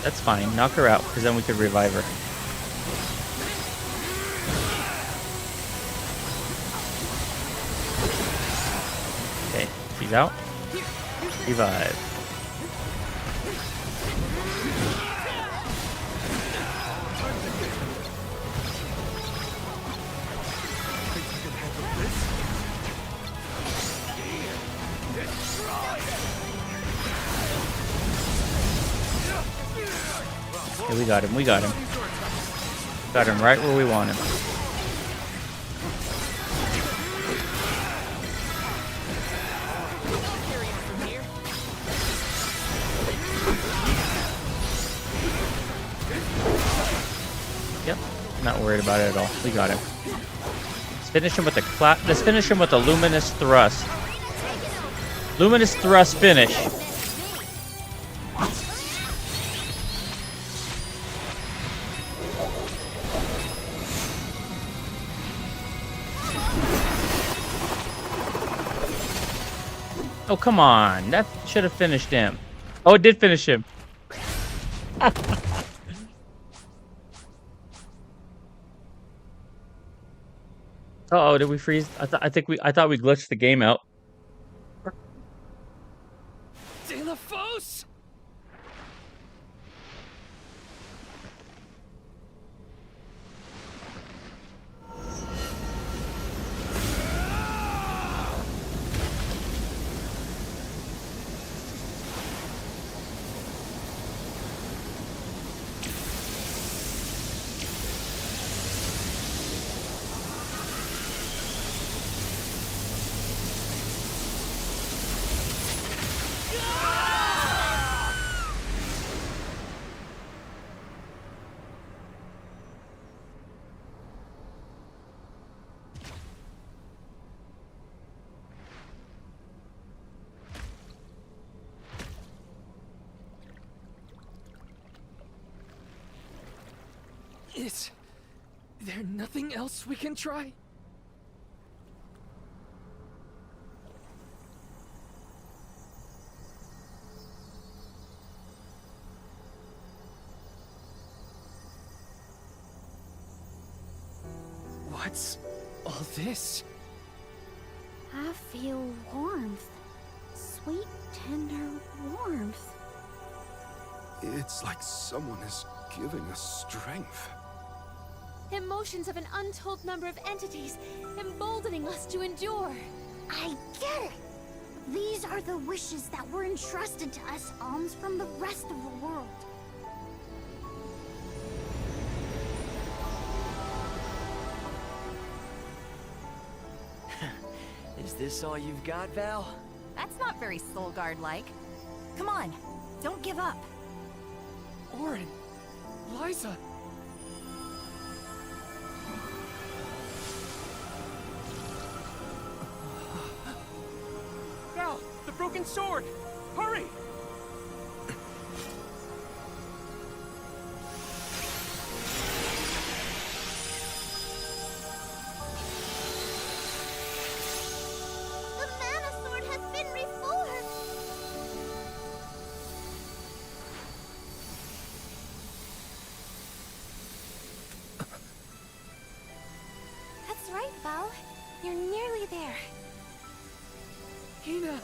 That's fine. Knock her out, because then we could revive her. Okay, she's out. Revive. Okay, we got him. We got him. Got him right where we want him. Yep, not worried about it at all. We got him. Let's finish him with the Let's finish him with a luminous thrust. Luminous thrust finish. Oh, come on. That should have finished him. Oh, it did finish him. Uh-oh, did we freeze? I thought we glitched the game out. De La Fosse! Is there nothing else we can try? What's all this? I feel warmth. Sweet, tender warmth. It's like someone is giving us strength. Emotions of an untold number of entities, emboldening us to endure. I get it! These are the wishes that were entrusted to us alms from the rest of the world. Is this all you've got, Val? That's not very Soul Guard-like. Come on, don't give up. Orin, Liza. Val, the broken sword! Hurry! The Mana Sword has been reformed! That's right, Val. You're nearly there. Hina!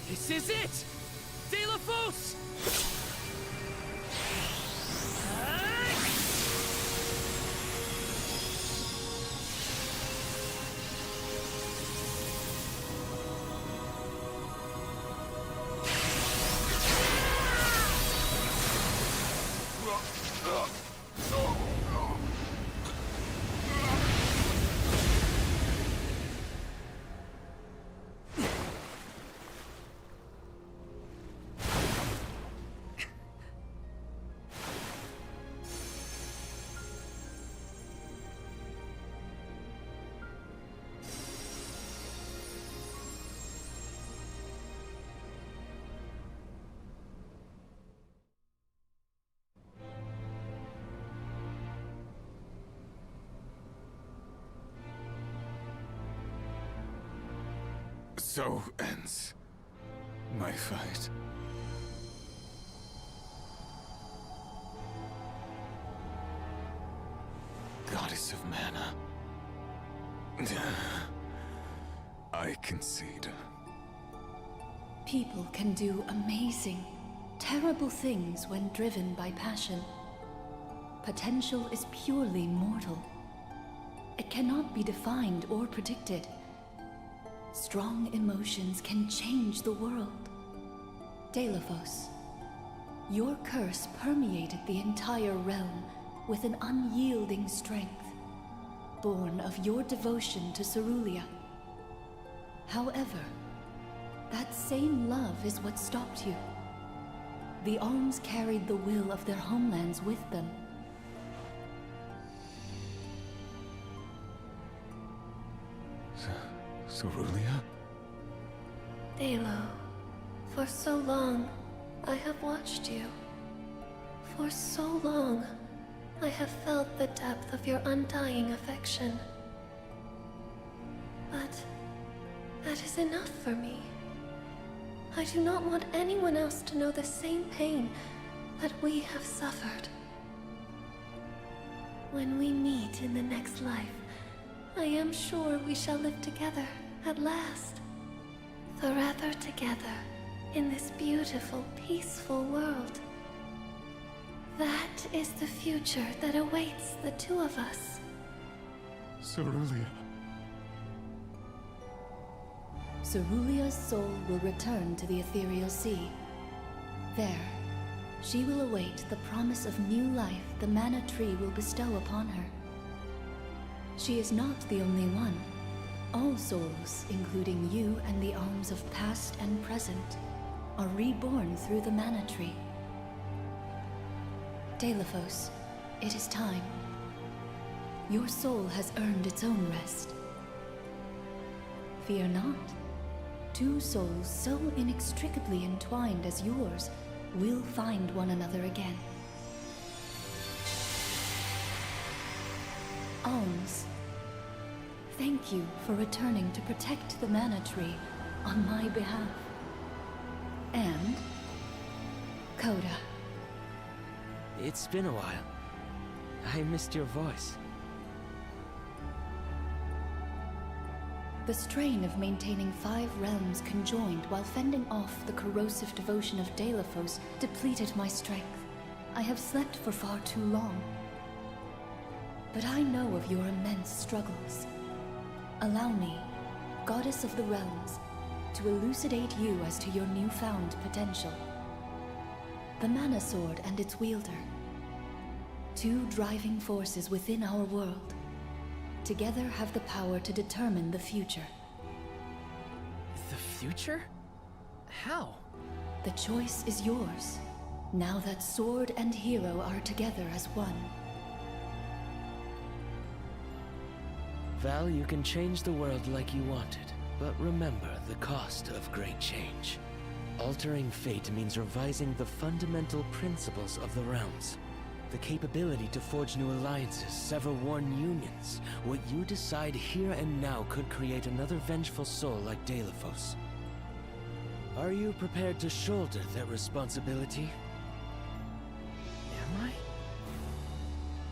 This is it! De La Fosse! So ends my fight. Goddess of Mana. I concede. People can do amazing, terrible things when driven by passion. Potential is purely mortal. It cannot be defined or predicted. Strong emotions can change the world. De La Fosse, your curse permeated the entire realm with an unyielding strength, born of your devotion to Cerulia. However, that same love is what stopped you. The Alms carried the will of their homelands with them. Cerulia? Dalo, for so long, I have watched you. For so long, I have felt the depth of your undying affection. But that is enough for me. I do not want anyone else to know the same pain that we have suffered. When we meet in the next life, I am sure we shall live together at last. Forever together in this beautiful, peaceful world. That is the future that awaits the two of us. Cerulia. Cerulia's soul will return to the ethereal sea. There, she will await the promise of new life the Mana Tree will bestow upon her. She is not the only one. All souls, including you and the alms of past and present, are reborn through the Mana Tree. De La Fosse, it is time. Your soul has earned its own rest. Fear not. Two souls so inextricably entwined as yours will find one another again. Alms, thank you for returning to protect the Mana Tree on my behalf. And Coda. It's been a while. I missed your voice. The strain of maintaining 5 realms conjoined while fending off the corrosive devotion of De La Fosse depleted my strength. I have slept for far too long. But I know of your immense struggles. Allow me, Goddess of the Realms, to elucidate you as to your newfound potential. The Mana Sword and its wielder. 2 driving forces within our world. together have the power to determine the future. The future? How? The choice is yours, now that sword and hero are together as one. Val, you can change the world like you wanted, but remember the cost of great change. Altering fate means revising the fundamental principles of the realms. The capability to forge new alliances, sever worn unions. What you decide here and now could create another vengeful soul like Delafos. Are you prepared to shoulder that responsibility? Am I?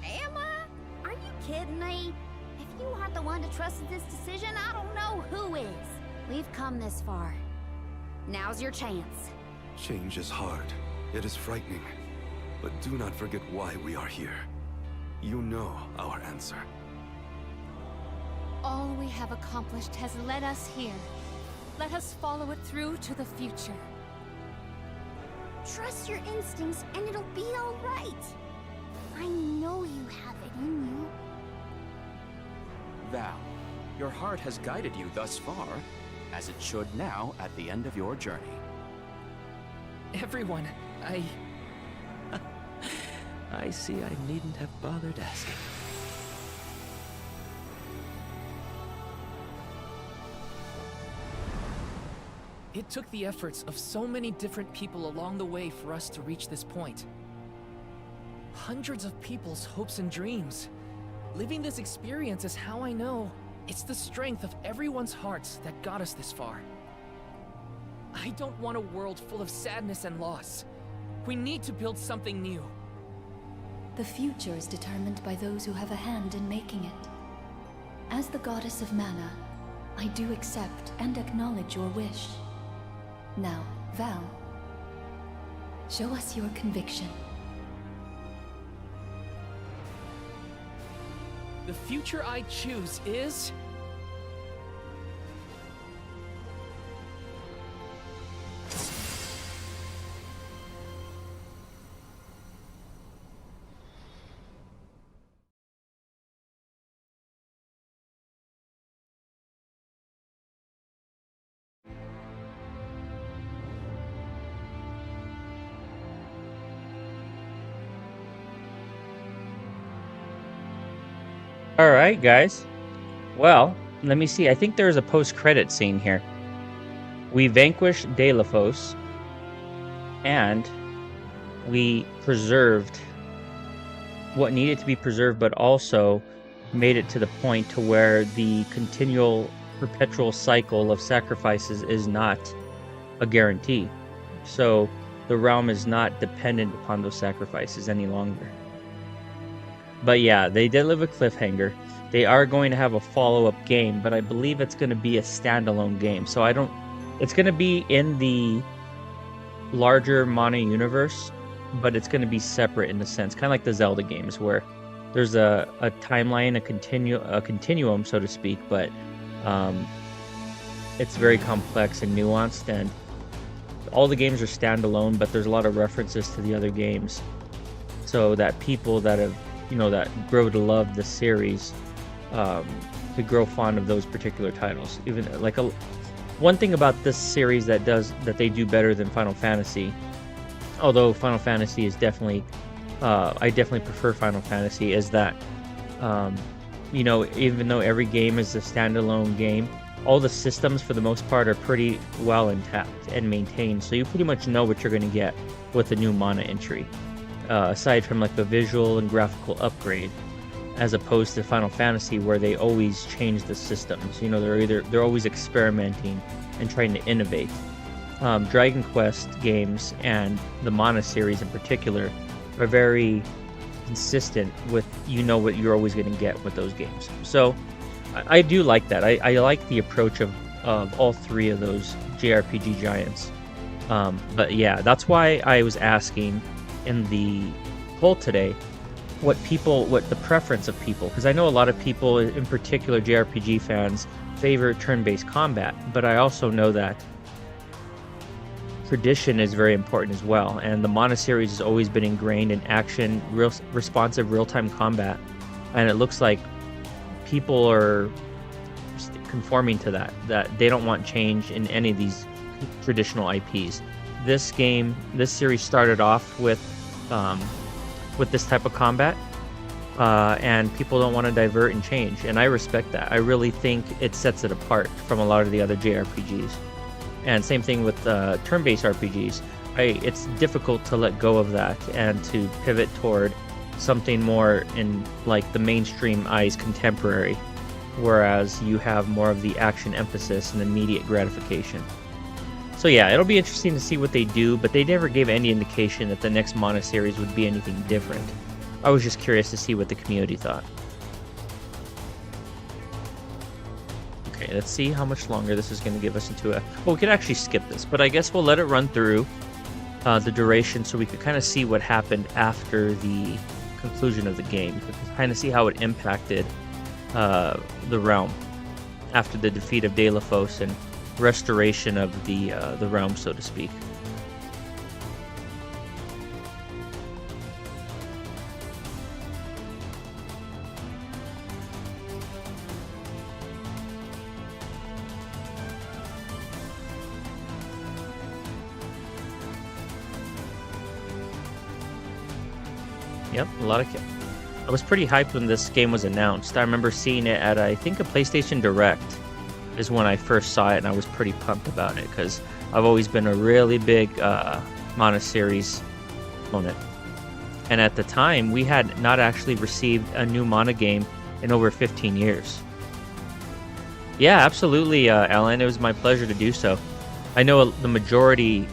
Am I? Are you kidding me? If you aren't the one to trust in this decision, I don't know who is. We've come this far. Now's your chance. Change is hard. It is frightening. But do not forget why we are here. You know our answer. All we have accomplished has led us here. Let us follow it through to the future. Trust your instincts and it'll be all right. I know you have it in you. Val, your heart has guided you thus far, as it should now at the end of your journey. Everyone, I see I needn't have bothered asking. It took the efforts of so many different people along the way for us to reach this point. Hundreds of people's hopes and dreams. Living this experience is how I know it's the strength of everyone's hearts that got us this far. I don't want a world full of sadness and loss. We need to build something new. The future is determined by those who have a hand in making it. As the goddess of mana, I do accept and acknowledge your wish. Now, Val, show us your conviction. The future I choose is... All right, guys. Well, let me see. I think there's a post-credit scene here. We vanquished Delafos, and we preserved what needed to be preserved, but also made it to the point to where the continual, perpetual cycle of sacrifices is not a guarantee. So the realm is not dependent upon those sacrifices any longer. But yeah, they did leave a cliffhanger. They are going to have a follow-up game, but I believe it's going to be a standalone game. So it's going to be in the larger Mana universe, but it's going to be separate in a sense, kind of like the Zelda games, where there's a timeline, a continuum, so to speak, but it's very complex and nuanced, and all the games are standalone, but there's a lot of references to the other games, so that people that have that grow to love the series to grow fond of those particular titles. Even like one thing about this series that they do better than Final Fantasy, although Final Fantasy is definitely I definitely prefer Final Fantasy, is that even though every game is a standalone game, all the systems for the most part are pretty well intact and maintained, so you pretty much know what you're going to get with the new Mana entry. Aside from like the visual and graphical upgrade, as opposed to Final Fantasy, where they always change the systems. They're always experimenting and trying to innovate. Dragon Quest games and the Mana series in particular are very consistent with what you're always going to get with those games. So I do like that. I like the approach of all three of those JRPG giants. But yeah, that's why I was asking in the poll today what the preference of people, because I know a lot of people, in particular JRPG fans, favor turn-based combat, but I also know that tradition is very important as well, and the Mana series has always been ingrained in action, responsive real-time combat, and it looks like people are conforming to that they don't want change in any of these traditional IPs. This series started off with this type of combat, and people don't want to divert and change, and I respect that. I really think it sets it apart from a lot of the other JRPGs. And same thing with turn-based RPGs. It's difficult to let go of that and to pivot toward something more in like the mainstream eyes contemporary, whereas you have more of the action emphasis and immediate gratification. So yeah, it'll be interesting to see what they do, but they never gave any indication that the next Mana series would be anything different. I was just curious to see what the community thought. Okay, let's see how much longer this is going to give us into a... Well, we could actually skip this, but I guess we'll let it run through the duration so we could kind of see what happened after the conclusion of the game. We could kind of see how it impacted the realm after the defeat of Delafos and restoration of the realm, so to speak. Yep, a lot of... I was pretty hyped when this game was announced. I remember seeing it at, I think, a PlayStation Direct is when I first saw it, and I was pretty pumped about it, because I've always been a really big Mana series opponent. And at the time, we had not actually received a new Mana game in over 15 years. Yeah, absolutely, Alan. It was my pleasure to do so. I know the majority,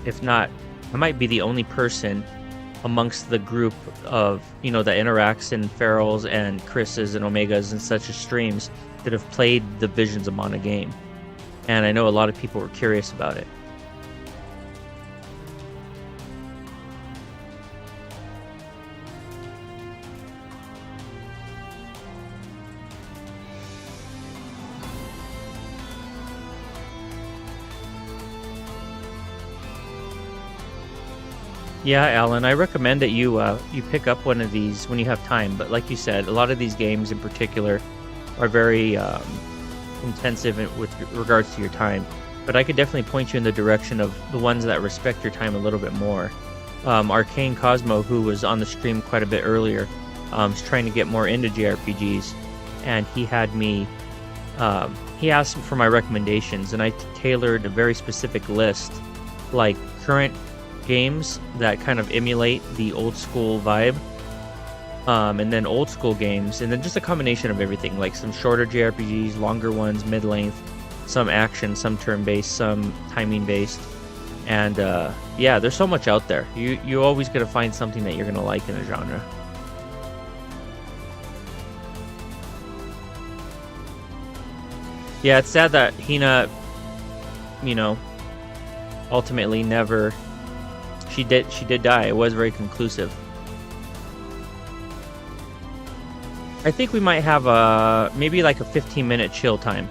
if not, I might be the only person amongst the group of, you know, that interacts in Ferals and Chris's and Omegas and such as streams that have played the Visions of Mana game. And I know a lot of people were curious about it. Yeah, Alan, I recommend that you pick up one of these when you have time. But like you said, a lot of these games in particular are very intensive with regards to your time. But I could definitely point you in the direction of the ones that respect your time a little bit more. Arcane Cosmo, who was on the stream quite a bit earlier, is trying to get more into JRPGs, and he had me. He asked for my recommendations, and I tailored a very specific list, like current games that kind of emulate the old school vibe, and then old school games, and then just a combination of everything, like some shorter JRPGs, longer ones, mid-length, some action, some turn-based, some timing-based, and yeah, there's so much out there. You're always going to find something that you're going to like in a genre. Yeah, it's sad that Hina, you know, ultimately never... She did die. It was very conclusive. I think we might have maybe like a 15-minute chill time.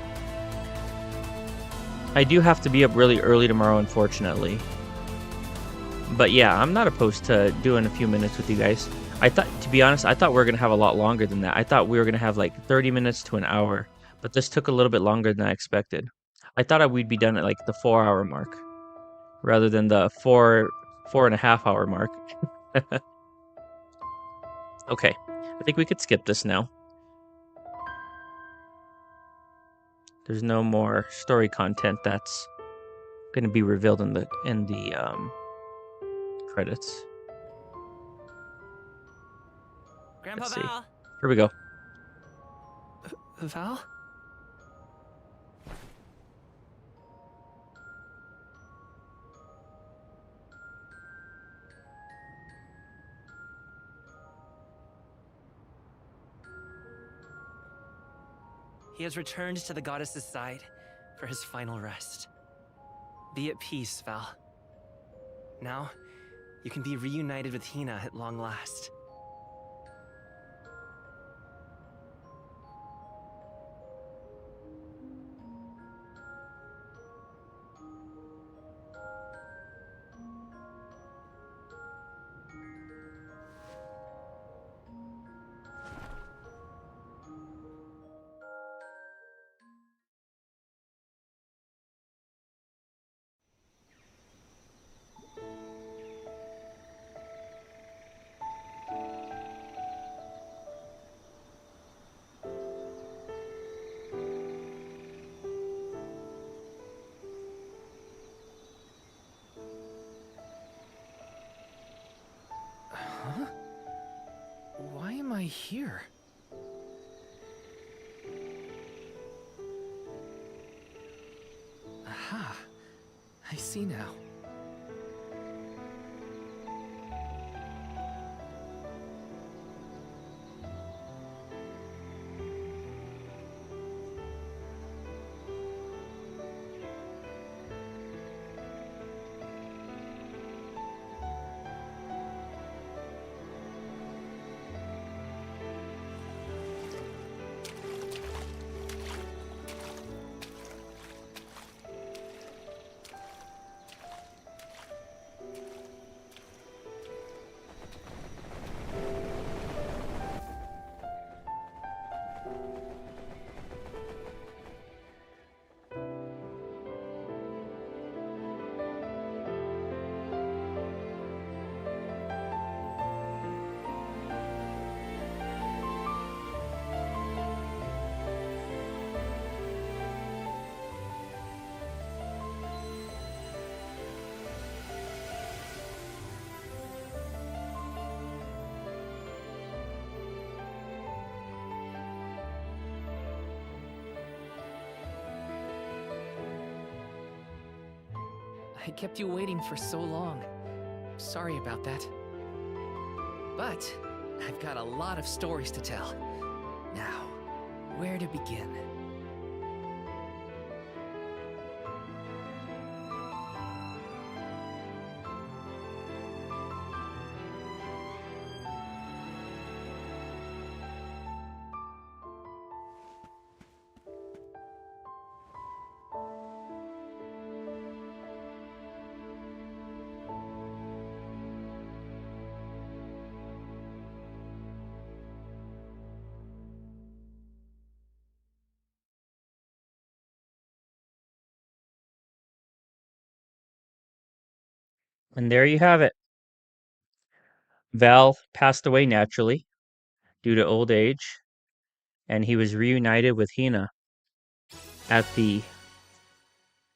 I do have to be up really early tomorrow, unfortunately. But yeah, I'm not opposed to doing a few minutes with you guys. To be honest, I thought we were going to have a lot longer than that. I thought we were going to have like 30 minutes to an hour. But this took a little bit longer than I expected. I thought we'd be done at like the 4-hour mark, rather than the 4.5-hour mark. Okay, I think we could skip this now. There's no more story content that's going to be revealed in the credits. Grandpa Let's see. Val. Here we go. Val? He has returned to the goddess's side for his final rest. Be at peace, Val. Now, you can be reunited with Hina at long last. I here? Aha. I see now. I kept you waiting for so long. Sorry about that. But I've got a lot of stories to tell. Now, where to begin? And there you have it. Val passed away naturally due to old age, and he was reunited with Hina at the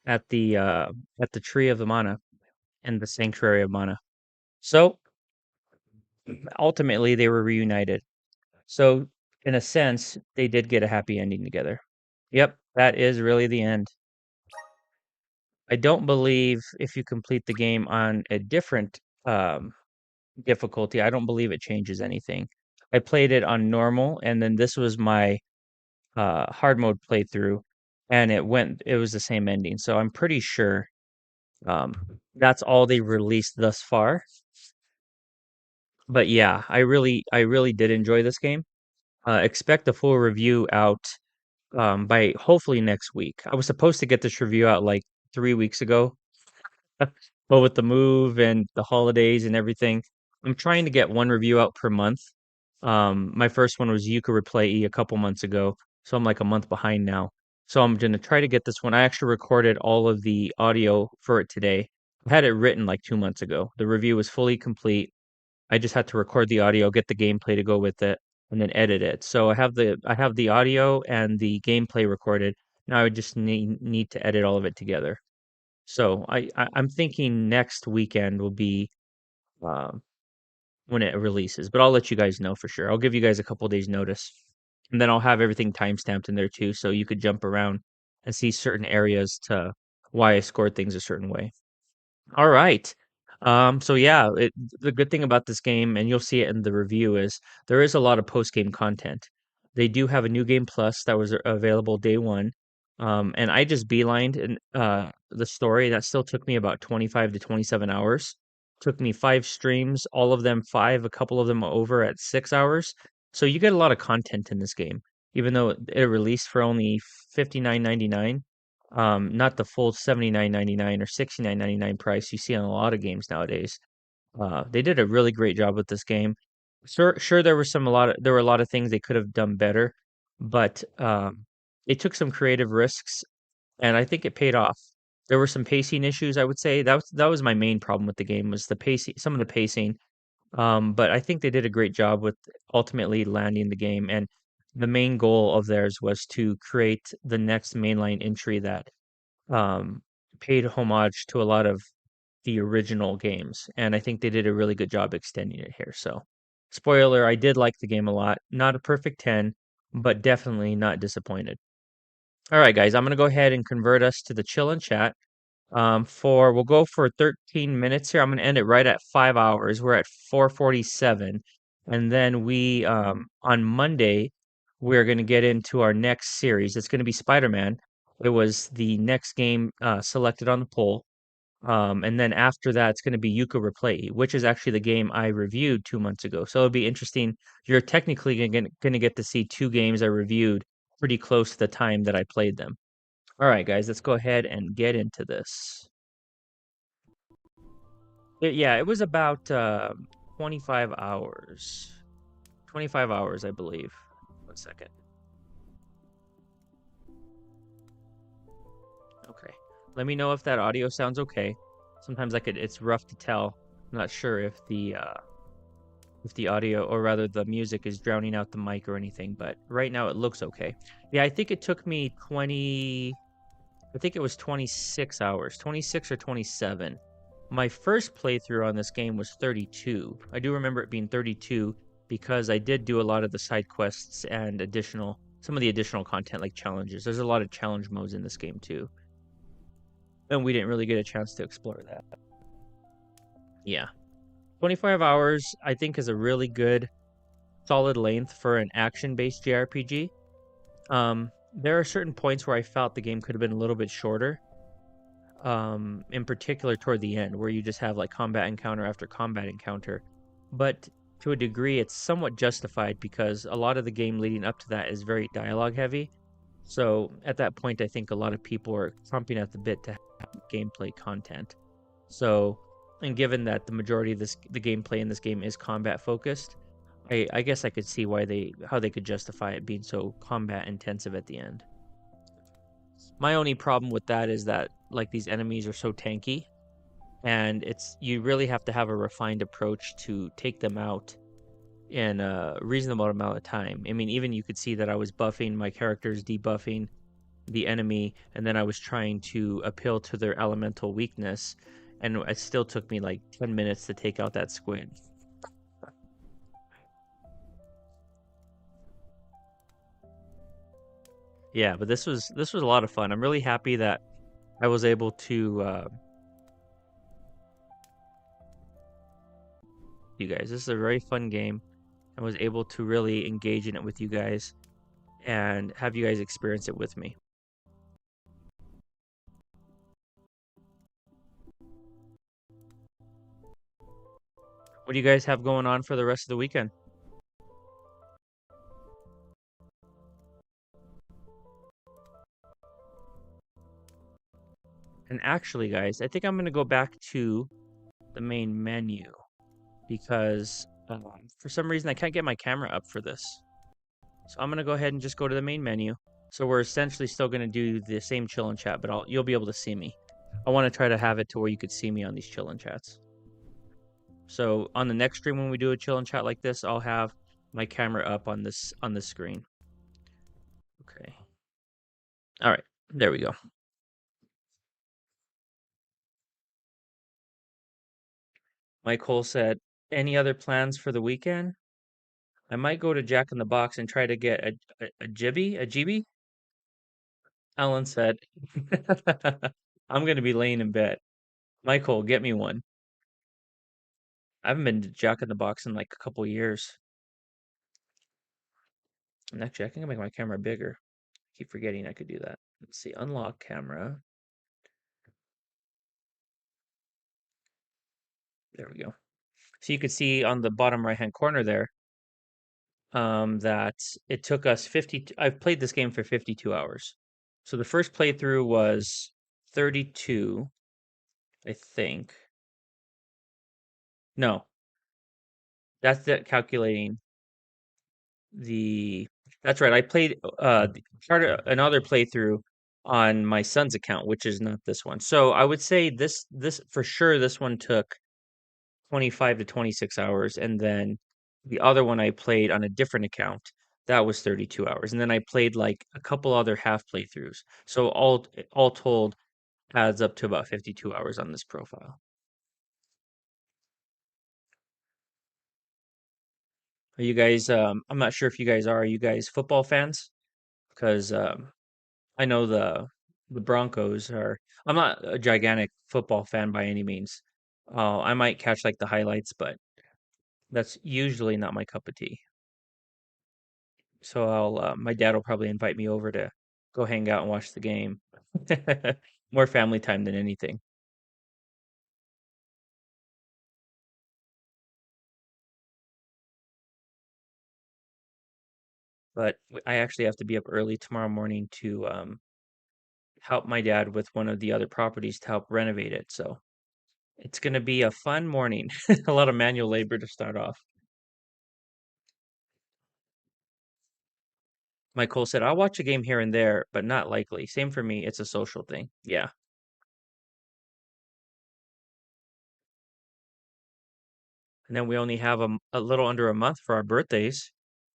at the uh, at the tree of the mana and the sanctuary of mana. So ultimately, they were reunited. So in a sense, they did get a happy ending together. Yep, that is really the end. I don't believe if you complete the game on a different difficulty, I don't believe it changes anything. I played it on normal, and then this was my hard mode playthrough, and it was the same ending. So I'm pretty sure um, that's all they released thus far. But yeah, I really did enjoy this game. Expect a full review out by hopefully next week. I was supposed to get this review out like 3 weeks ago, but with the move and the holidays and everything, I'm trying to get one review out per month. My first one was Yuka Replay E a couple months ago, so I'm like a month behind now. So I'm gonna try to get this one. I actually recorded all of the audio for it today. I had it written like 2 months ago. The review was fully complete. I just had to record the audio, get the gameplay to go with it, and then edit it. So I have the audio and the gameplay recorded. Now I just need to edit all of it together. So I'm thinking next weekend will be um, when it releases, but I'll let you guys know for sure. I'll give you guys a couple days notice, and then I'll have everything timestamped in there too, so you could jump around and see certain areas to why I scored things a certain way. All right. So yeah, the good thing about this game, and you'll see it in the review, is there is a lot of post-game content. They do have a new game plus that was available day one. And I just beelined and the story that still took me about 25 to 27 hours. Took me 5 streams, all of them 5, a couple of them over at 6 hours. So you get a lot of content in this game, even though it released for only 59.99, not the full 79.99 or 69.99 price you see on a lot of games nowadays. They did a really great job with this game. Sure, there were a lot of things they could have done better, but they took some creative risks, and I think it paid off. There were some pacing issues, I would say. That was my main problem with the game was the pacing, some of the pacing. But I think they did a great job with ultimately landing the game, and the main goal of theirs was to create the next mainline entry that um, paid homage to a lot of the original games, and I think they did a really good job extending it here. So Spoiler, I did like the game a lot. Not a perfect 10, but definitely not disappointed. All right, guys, I'm going to go ahead and convert us to the chill and chat. We'll go for 13 minutes here. I'm going to end it right at 5 hours. We're at 4:47. And then on Monday, we're going to get into our next series. It's going to be Spider-Man. It was the next game selected on the poll. And then after that, it's going to be Yuka Replay, which is actually the game I reviewed 2 months ago. So it'll be interesting. You're technically going to get to see two games I reviewed pretty close to the time that I played them. All right, guys, let's go ahead and get into this. It was about 25 hours. 25 hours, I believe. 1 second. Okay. Let me know if that audio sounds okay. Sometimes it's rough to tell. I'm not sure if the audio, or rather the music, is drowning out the mic or anything, but right now it looks okay. Yeah, I think it took me 26 hours, 26 or 27. My first playthrough on this game was 32. I do remember it being 32 because I did do a lot of the side quests and some of the additional content like challenges. There's a lot of challenge modes in this game too. And we didn't really get a chance to explore that. Yeah. 25 hours, I think, is a really good, solid length for an action-based JRPG. There are certain points where I felt the game could have been a little bit shorter. In particular toward the end, where you just have like combat encounter after combat encounter. But to a degree, it's somewhat justified because a lot of the game leading up to that is very dialogue heavy. So at that point, I think a lot of people are chomping at the bit to have gameplay content. So, and given that the majority of the gameplay in this game is combat focused, I guess I could see how they could justify it being so combat intensive at the end. My only problem with that is that like these enemies are so tanky, and you really have to have a refined approach to take them out in a reasonable amount of time. I mean, even you could see that I was buffing my characters, debuffing the enemy, and then I was trying to appeal to their elemental weakness, and it still took me like 10 minutes to take out that squid. Yeah, but this was a lot of fun. I'm really happy that I was able to you guys. This is a very fun game. I was able to really engage in it with you guys and have you guys experience it with me. What do you guys have going on for the rest of the weekend? And actually, guys, I think I'm going to go back to the main menu because for some reason I can't get my camera up for this. So I'm going to go ahead and just go to the main menu. So we're essentially still going to do the same chill and chat, but you'll be able to see me. I want to try to have it to where you could see me on these chill and chats. So on the next stream when we do a chill and chat like this, I'll have my camera up on this screen. Okay. All right. There we go. Mike Cole said, any other plans for the weekend? I might go to Jack in the Box and try to get a GB. Alan said, I'm going to be laying in bed. Michael, get me one. I haven't been to Jack in the Box in like a couple years. And actually, I can make my camera bigger. I keep forgetting I could do that. Let's see, unlock camera. There we go. So you could see on the bottom right-hand corner there that it took us 50. I've played this game for 52 hours. So the first playthrough was 32, I think. No, that's calculating the. That's right. I played another playthrough on my son's account, which is not this one. So I would say this for sure. This one took 25 to 26 hours, and then the other one I played on a different account, that was 32 hours, and then I played like a couple other half playthroughs. So all told, adds up to about 52 hours on this profile. Are you guys? I'm not sure if you guys are. Are you guys football fans? Because I know the Broncos are. I'm not a gigantic football fan by any means. I might catch like the highlights, but that's usually not my cup of tea. So my dad will probably invite me over to go hang out and watch the game. More family time than anything. But I actually have to be up early tomorrow morning to help my dad with one of the other properties to help renovate it. So it's gonna be a fun morning. A lot of manual labor to start off. Michael said, I'll watch a game here and there, but not likely. Same for me. It's a social thing. Yeah. And then we only have a little under a month for our birthdays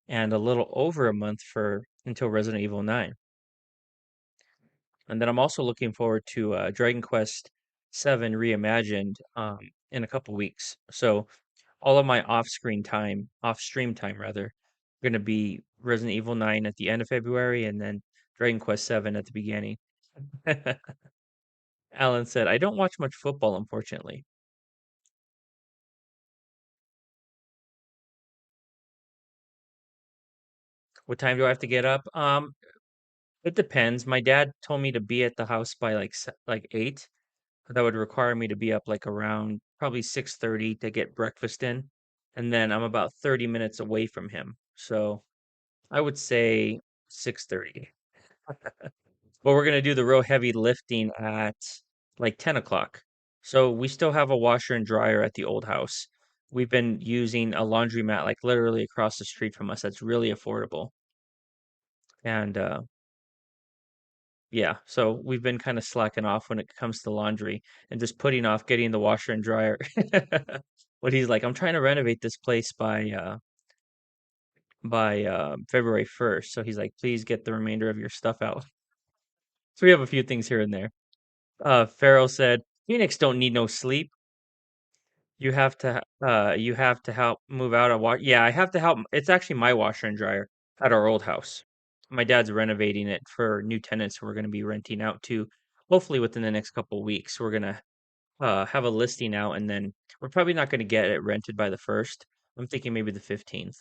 and a little over a month for until Resident Evil 9. And then I'm also looking forward to Dragon Quest 7 Reimagined in a couple weeks. So all of my off-stream time rather, going to be Resident Evil 9 at the end of February and then Dragon Quest 7 at the beginning. Alan said, I don't watch much football, unfortunately. What time do I have to get up? It depends. My dad told me to be at the house by like 8. That would require me to be up like around probably 6:30 to get breakfast in. And then I'm about 30 minutes away from him. So I would say 6:30. But we're gonna do the real heavy lifting at like 10 o'clock. So we still have a washer and dryer at the old house. We've been using a laundromat like literally across the street from us. That's really affordable. And yeah, so we've been kind of slacking off when it comes to laundry and just putting off getting the washer and dryer. But he's like, I'm trying to renovate this place by February 1st. So he's like, please get the remainder of your stuff out. So we have a few things here and there. Farrell said, Phoenix don't need no sleep. You have to help move out a wash. Yeah, I have to help. It's actually my washer and dryer at our old house. My dad's renovating it for new tenants who we're going to be renting out to. Hopefully within the next couple of weeks, we're gonna have a listing out, and then we're probably not going to get it rented by the 1st. I'm thinking maybe the 15th.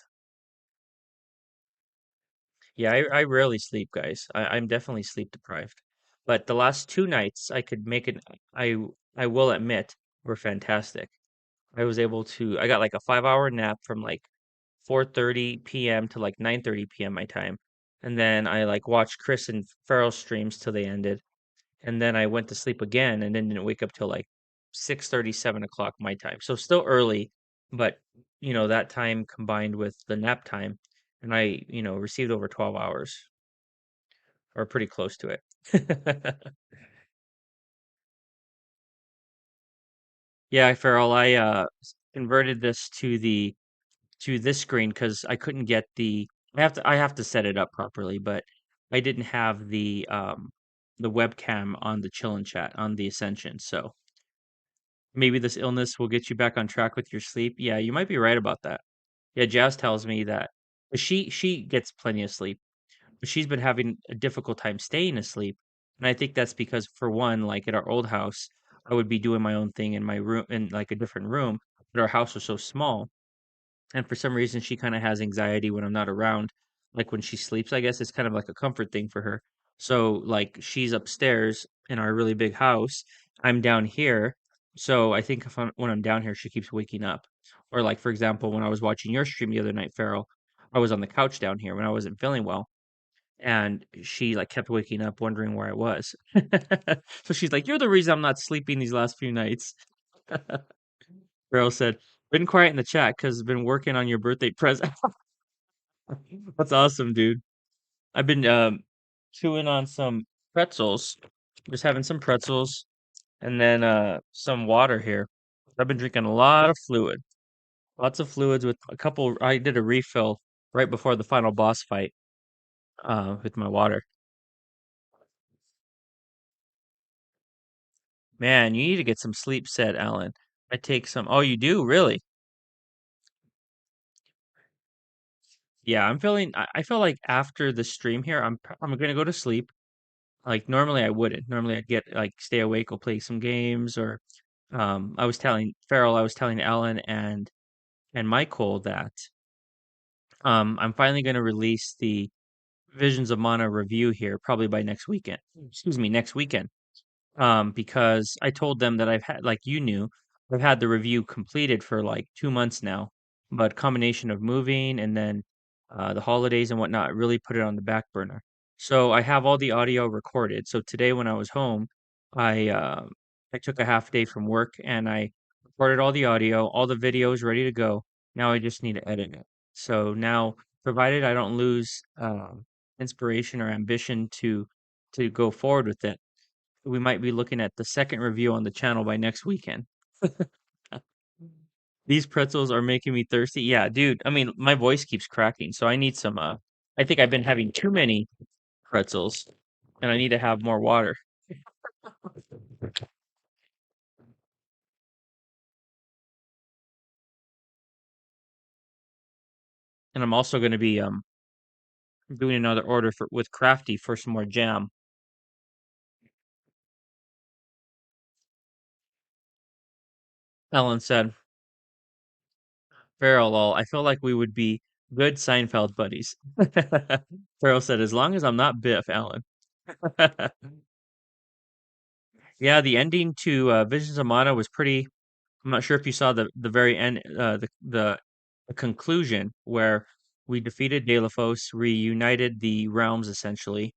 Yeah, I rarely sleep, guys. I'm definitely sleep deprived. But the last 2 nights I could make it. I I will admit were fantastic. I got like a 5 hour nap from like 4:30 p.m. to like 9:30 p.m. my time. And then I like watched Chris and Farrell streams till they ended. And then I went to sleep again and then didn't wake up till like 6:30, 7 o'clock my time. So still early, but that time combined with the nap time, and I received over 12 hours or pretty close to it. Yeah, Farrell, I converted this to this screen because I couldn't get I have to set it up properly, but I didn't have the webcam on the chill and chat on the Ascension. So maybe this illness will get you back on track with your sleep. Yeah, you might be right about that. Yeah, Jazz tells me that she gets plenty of sleep, but she's been having a difficult time staying asleep. And I think that's because for one, like at our old house, I would be doing my own thing in my room in like a different room, but our house was so small. And for some reason, she kind of has anxiety when I'm not around. Like when she sleeps, I guess it's kind of like a comfort thing for her. So like she's upstairs in our really big house. I'm down here. So I think when I'm down here, she keeps waking up. Or like for example, when I was watching your stream the other night, Farrell, I was on the couch down here when I wasn't feeling well, and she like kept waking up, wondering where I was. So she's like, "You're the reason I'm not sleeping these last few nights." Farrell said, "Been quiet in the chat because I've been working on your birthday present." That's awesome, dude. I've been chewing on some pretzels. Just having some pretzels and then some water here. I've been drinking a lot of fluid. Lots of fluids with a couple I did a refill right before the final boss fight with my water. Man, you need to get some sleep, said Alan. I take some. Oh, you do? Really? Yeah, I feel like after the stream here, I'm gonna go to sleep. Like normally I wouldn't. Normally I'd get like stay awake, go play some games, or I was telling Farrell, I was telling Ellen and Michael that I'm finally gonna release the Visions of Mana review here probably by next weekend. Excuse me, next weekend. Because I told them that I've had, like you knew, I've had the review completed for like 2 months now, but combination of moving and then the holidays and whatnot really put it on the back burner. So I have all the audio recorded. So today when I was home, I uh, I took a half day from work and I recorded all the audio, all the videos ready to go. Now I just need to edit it. So now, provided I don't lose inspiration or ambition to go forward with it, we might be looking at the second review on the channel by next weekend. These pretzels are making me thirsty. Yeah, dude. I mean, my voice keeps cracking, so I need some I think I've been having too many pretzels and I need to have more water. And I'm also going to be doing another order for with Crafty for some more jam. Ellen said, Farrell, lol, I feel like we would be good Seinfeld buddies. Farrell said, as long as I'm not Biff, Ellen. Yeah, the ending to Visions of Mana was pretty. I'm not sure if you saw the very end, the conclusion where we defeated Delafos, reunited the realms essentially,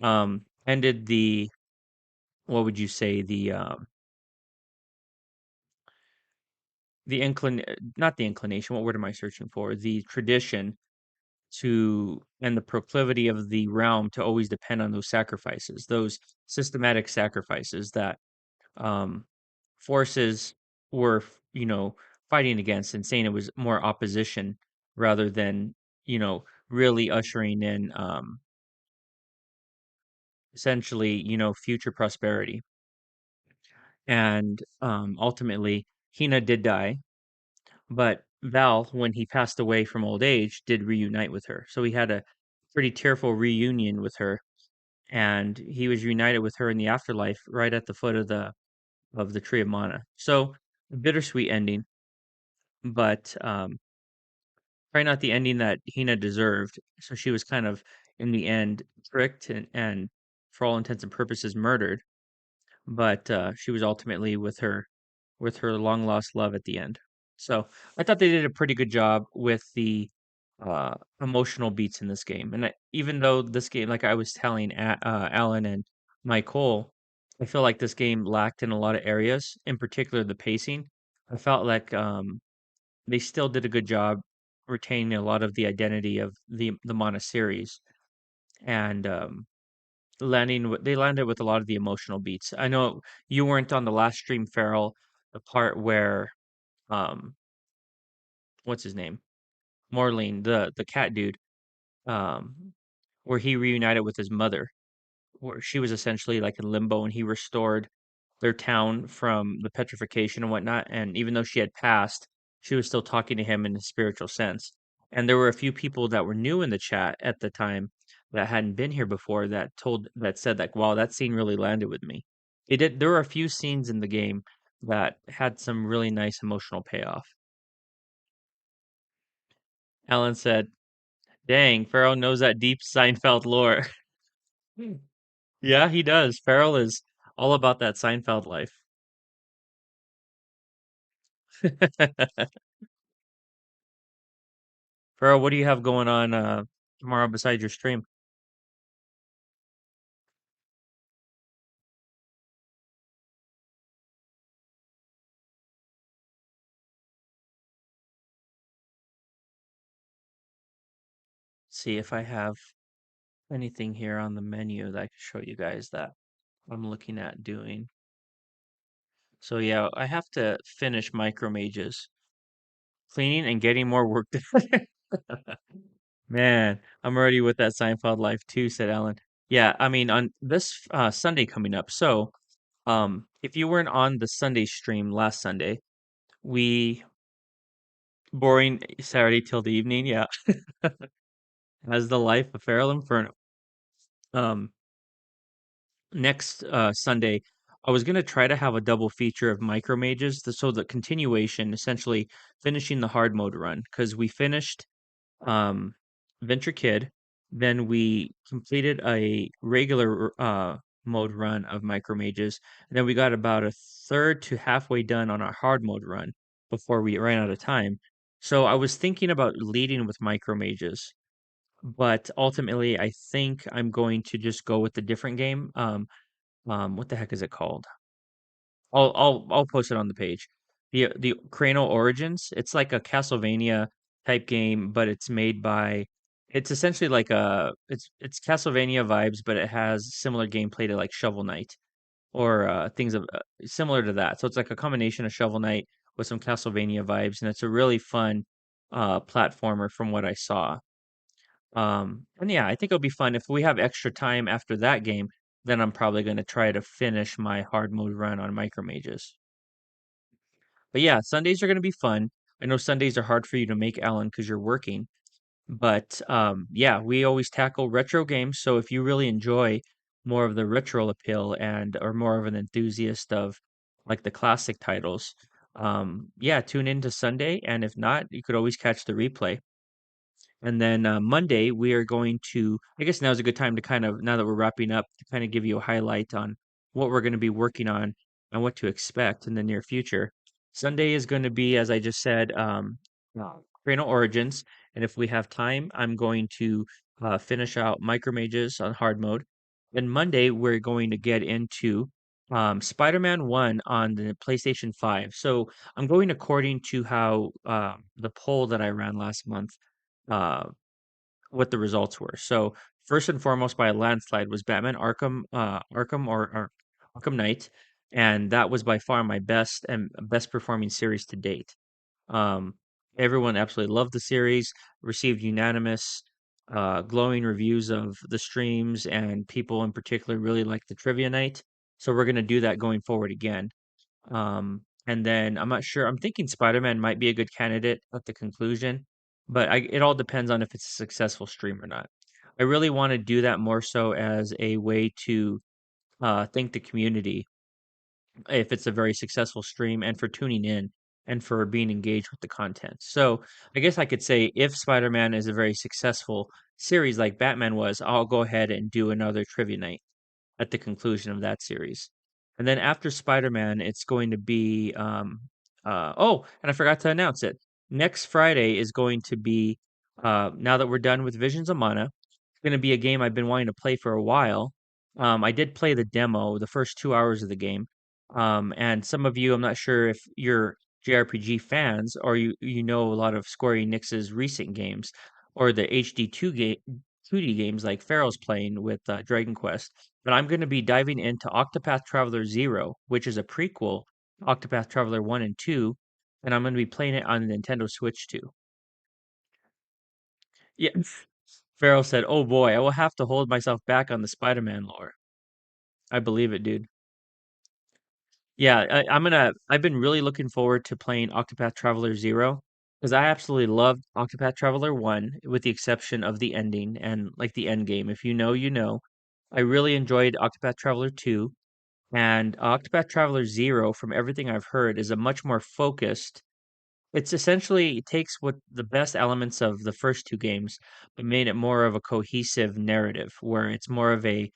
ended the what would you say the not the inclination. What word am I searching for? The tradition to and the proclivity of the realm to always depend on those sacrifices, those systematic sacrifices that um, forces were, fighting against and saying it was more opposition rather than, really ushering in essentially, future prosperity. And ultimately, Hina did die, but Val, when he passed away from old age, did reunite with her. So he had a pretty tearful reunion with her, and he was reunited with her in the afterlife right at the foot of the tree of mana. So a bittersweet ending, but probably not the ending that Hina deserved. So she was kind of in the end tricked and for all intents and purposes murdered. But she was ultimately with her long lost love at the end. So I thought they did a pretty good job with the emotional beats in this game. And even though this game, like I was telling Alan and Michael, I feel like this game lacked in a lot of areas, in particular the pacing. I felt like they still did a good job retaining a lot of the identity of the Mana series and they landed with a lot of the emotional beats. I know you weren't on the last stream, Farrell, the part where um what's his name? Morlene, the cat dude, um where he reunited with his mother, where she was essentially like in limbo and he restored their town from the petrification and whatnot. And even though she had passed, she was still talking to him in a spiritual sense. And there were a few people that were new in the chat at the time that hadn't been here before that said that wow, that scene really landed with me. It did. There were a few scenes in the game that had some really nice emotional payoff. Alan said, "Dang, Farrell knows that deep Seinfeld lore." Yeah, he does. Farrell is all about that Seinfeld life. Farrell, what do you have going on tomorrow besides your stream? See if I have anything here on the menu that I can show you guys that I'm looking at doing. So yeah, I have to finish Micro Mages, cleaning and getting more work done. Man, I'm already with that Seinfeld life too, said Alan. Yeah, I mean on this Sunday coming up. So, if you weren't on the Sunday stream last Sunday, we Boring Saturday till the evening. Yeah. As the life of Feral Inferno. Um, next Sunday, I was gonna try to have a double feature of micro mages, so the continuation, essentially finishing the hard mode run, because we finished um, Venture Kid, then we completed a regular mode run of micro mages, and then we got about a third to halfway done on our hard mode run before we ran out of time. So I was thinking about leading with micro mages, but ultimately I think I'm going to just go with the different game. What the heck is it called? I'll post it on the page. The Cranial Origins. It's like a Castlevania type game, but it's made by. It's essentially like it's Castlevania vibes, but it has similar gameplay to like Shovel Knight or things of similar to that. So it's like a combination of Shovel Knight with some Castlevania vibes, and it's a really fun platformer from what I saw. And yeah, I think it'll be fun. If we have extra time after that game, then I'm probably going to try to finish my hard mode run on Micro Mages. But yeah, Sundays are going to be fun. I know Sundays are hard for you to make, Alan, because you're working. But yeah, we always tackle retro games. So if you really enjoy more of the retro appeal and are more of an enthusiast of like the classic titles, yeah, tune into Sunday. And if not, you could always catch the replay. And then Monday, we are going to, I guess now's a good time to kind of, now that we're wrapping up, to kind of give you a highlight on what we're going to be working on and what to expect in the near future. Sunday is going to be, as I just said, Cranial Origins. And if we have time, I'm going to finish out Micro Mages on hard mode. Then Monday, we're going to get into Spider-Man 1 on the PlayStation 5. So I'm going according to how the poll that I ran last month uh, what the results were. So first and foremost, by a landslide, was Batman or Arkham Knight, and that was by far my best and best performing series to date. Um, Everyone absolutely loved the series, received unanimous, glowing reviews of the streams, and people in particular really liked the trivia night. So we're going to do that going forward again. And then I'm not sure. I'm thinking Spider-Man might be a good candidate at the conclusion, but it all depends on if it's a successful stream or not. I really want to do that more so as a way to thank the community if it's a very successful stream and for tuning in and for being engaged with the content. So I guess I could say if Spider-Man is a very successful series like Batman was, I'll go ahead and do another trivia night at the conclusion of that series. And then after Spider-Man, it's going to be oh, and I forgot to announce it. Next Friday is going to be now that we're done with Visions of Mana, it's going to be a game I've been wanting to play for a while. I did play the demo, the first 2 hours of the game. And some of you, I'm not sure if you're JRPG fans or you know a lot of Square Enix's recent games or the HD 2D games like Pharaoh's playing with Dragon Quest. But I'm going to be diving into Octopath Traveler 0, which is a prequel to Octopath Traveler 1 and 2, and I'm going to be playing it on the Nintendo Switch too. Yeah. Pharaoh said, "Oh boy, I will have to hold myself back on the Spider-Man lore." I believe it, dude. Yeah, I've been really looking forward to playing Octopath Traveler 0 because I absolutely loved Octopath Traveler 1 with the exception of the ending and like the end game. If you know, you know. I really enjoyed Octopath Traveler 2 and Octopath Traveler 0 from everything I've heard is a much more focused. It's essentially it takes what the best elements of the first two games but made it more of a cohesive narrative where it's more of a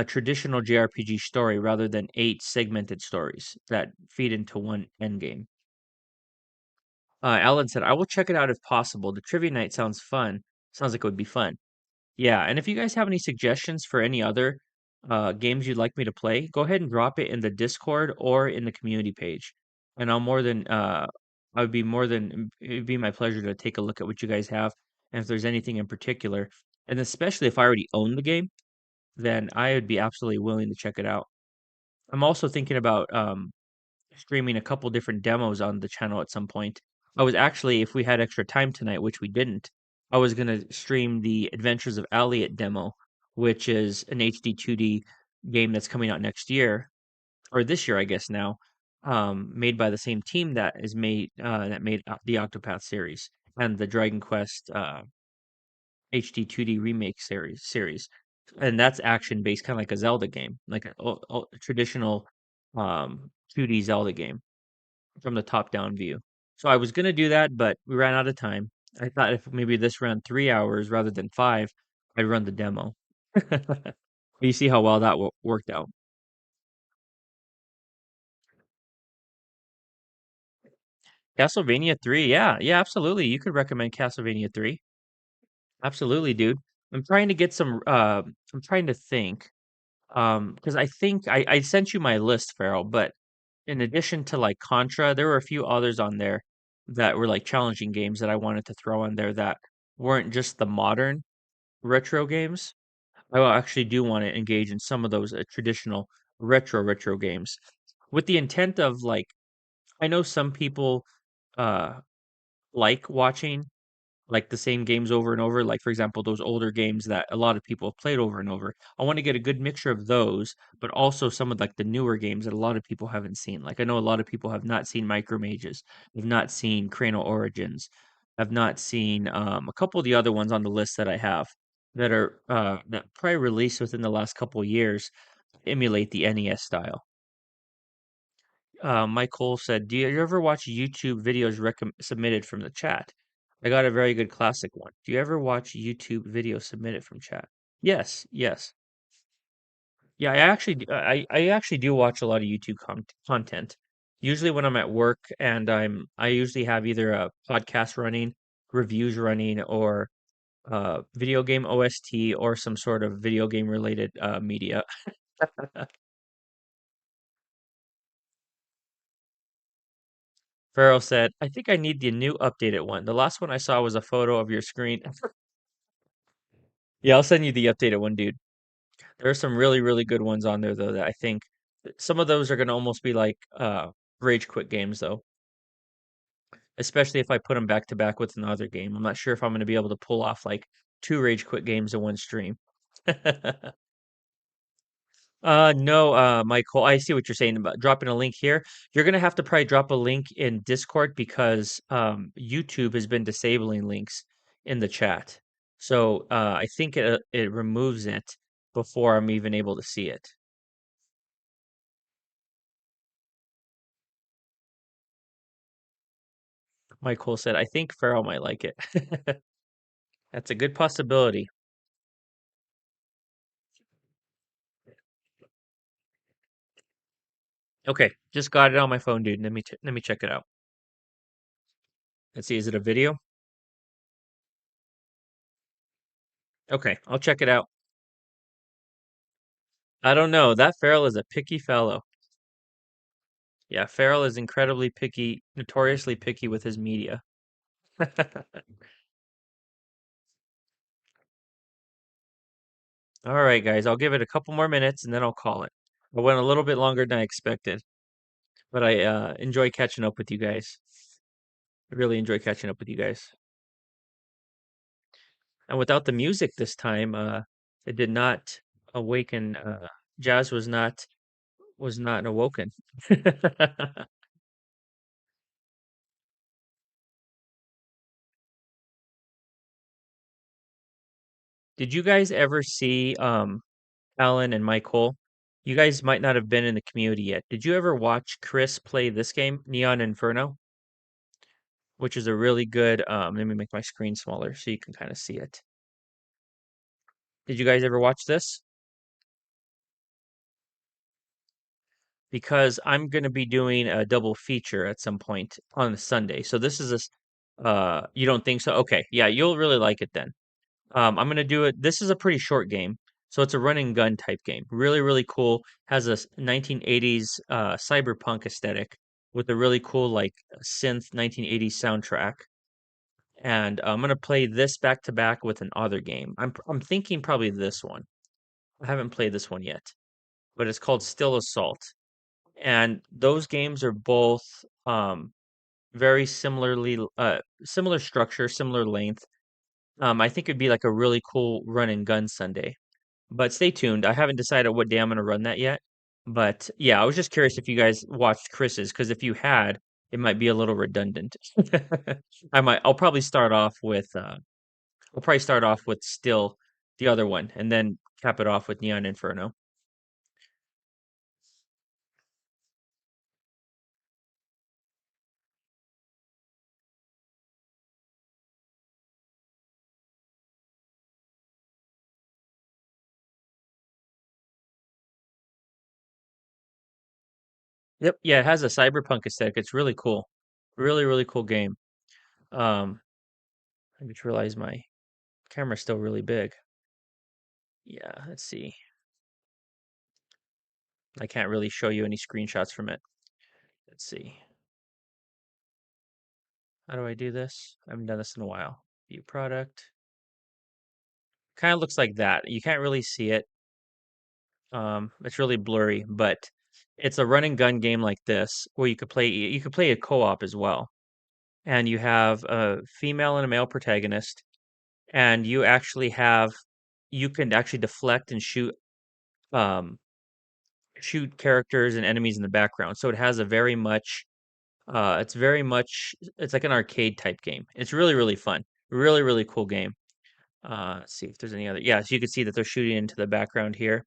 traditional JRPG story rather than 8 segmented stories that feed into one endgame. Alan said, I will check it out if possible. The trivia night sounds fun. Sounds like it would be fun. Yeah, and if you guys have any suggestions for any other games you'd like me to play, go ahead and drop it in the Discord or in the community page. And I would be more than, it would be my pleasure to take a look at what you guys have and if there's anything in particular. And especially if I already own the game, then I would be absolutely willing to check it out. I'm also thinking about streaming a couple different demos on the channel at some point. I was actually, if we had extra time tonight, which we didn't, I was gonna stream the Adventures of Elliot demo, which is an HD 2D game that's coming out next year or this year, I guess now. made by the same team that made the Octopath series and the Dragon Quest HD 2D remake series, and that's action based, kind of like a Zelda game, like a traditional 2D Zelda game from the top down view. So I was gonna do that, but we ran out of time. I thought if maybe this ran 3 hours rather than five, I'd run the demo. You see how well that worked out. Castlevania 3, yeah, yeah, absolutely. You could recommend Castlevania 3. Absolutely, dude. I'm trying to get some. I'm trying to think. Because I think I sent you my list, Farrell. But in addition to like Contra, there were a few others on there that were like challenging games that I wanted to throw on there that weren't just the modern retro games. I actually do want to engage in some of those traditional retro games with the intent of like I know some people uh like watching like the same games over and over, like for example, those older games that a lot of people have played over and over. I want to get a good mixture of those, but also some of like the newer games that a lot of people haven't seen. Like I know a lot of people have not seen Micro Mages, have not seen Cranial Origins, have not seen a couple of the other ones on the list that I have that are that probably released within the last couple of years, emulate the NES style. Mike Cole said, "Do you ever watch YouTube videos submitted from the chat?" I got a very good classic one. Do you ever watch YouTube videos submitted from chat? Yes, yes. Yeah, I actually do watch a lot of YouTube content. Usually when I'm at work and I usually have either a podcast running, reviews running, or video game OST or some sort of video game related media. Farrell said, I think I need the new updated one. The last one I saw was a photo of your screen. Yeah, I'll send you the updated one, dude. There are some really good ones on there though that I think some of those are gonna almost be like rage quit games though. Especially if I put them back to back with another game. I'm not sure if I'm gonna be able to pull off like two rage quit games in one stream. No, Michael, I see what you're saying about dropping a link here. You're gonna have to probably drop a link in Discord because YouTube has been disabling links in the chat. So I think it removes it before I'm even able to see it. Michael said, I think Farrell might like it. That's a good possibility. Okay, just got it on my phone, dude. Let me check it out. Let's see, is it a video? Okay, I'll check it out. I don't know. That Farrell is a picky fellow. Yeah, Farrell is incredibly picky, notoriously picky with his media. All right, guys, I'll give it a couple more minutes and then I'll call it. I went a little bit longer than I expected, but I enjoy catching up with you guys. I really enjoy catching up with you guys. And without the music this time, it did not awaken. Jazz was not awoken. Did you guys ever see Alan and Michael? You guys might not have been in the community yet. Did you ever watch Chris play this game, Neon Inferno? Which is a really good let me make my screen smaller so you can kind of see it. Did you guys ever watch this? Because I'm going to be doing a double feature at some point on Sunday. So this is you don't think so? Okay. Yeah, you'll really like it then. I'm going to do it. This is a pretty short game. So it's a run and gun type game. Really cool. Has a 1980s cyberpunk aesthetic with a really cool like synth 1980s soundtrack. And I'm going to play this back to back with another game. I'm thinking probably this one. I haven't played this one yet, but it's called Still Assault. And those games are both very similar structure, similar length. I think it'd be like a really cool run and gun Sunday. But stay tuned. I haven't decided what day I'm going to run that yet, But yeah, I was just curious if you guys watched Chris's, because if you had, it might be a little redundant. I'll probably start off with still the other one, and then cap it off with Neon Inferno. Yep, yeah, it has a cyberpunk aesthetic. It's really cool. Really, really cool game. Um, I just realized my camera's still really big. Yeah, let's see. I can't really show you any screenshots from it. Let's see. How do I do this? I haven't done this in a while. View product. Kind of looks like that. You can't really see it. It's really blurry, but it's a run and gun game like this where you could play a co-op as well. And you have a female and a male protagonist, and you can actually deflect and shoot characters and enemies in the background. So it has a it's like an arcade type game. It's really, really fun. Really, really cool game. Let's see if there's any other. Yeah, so you can see that they're shooting into the background here.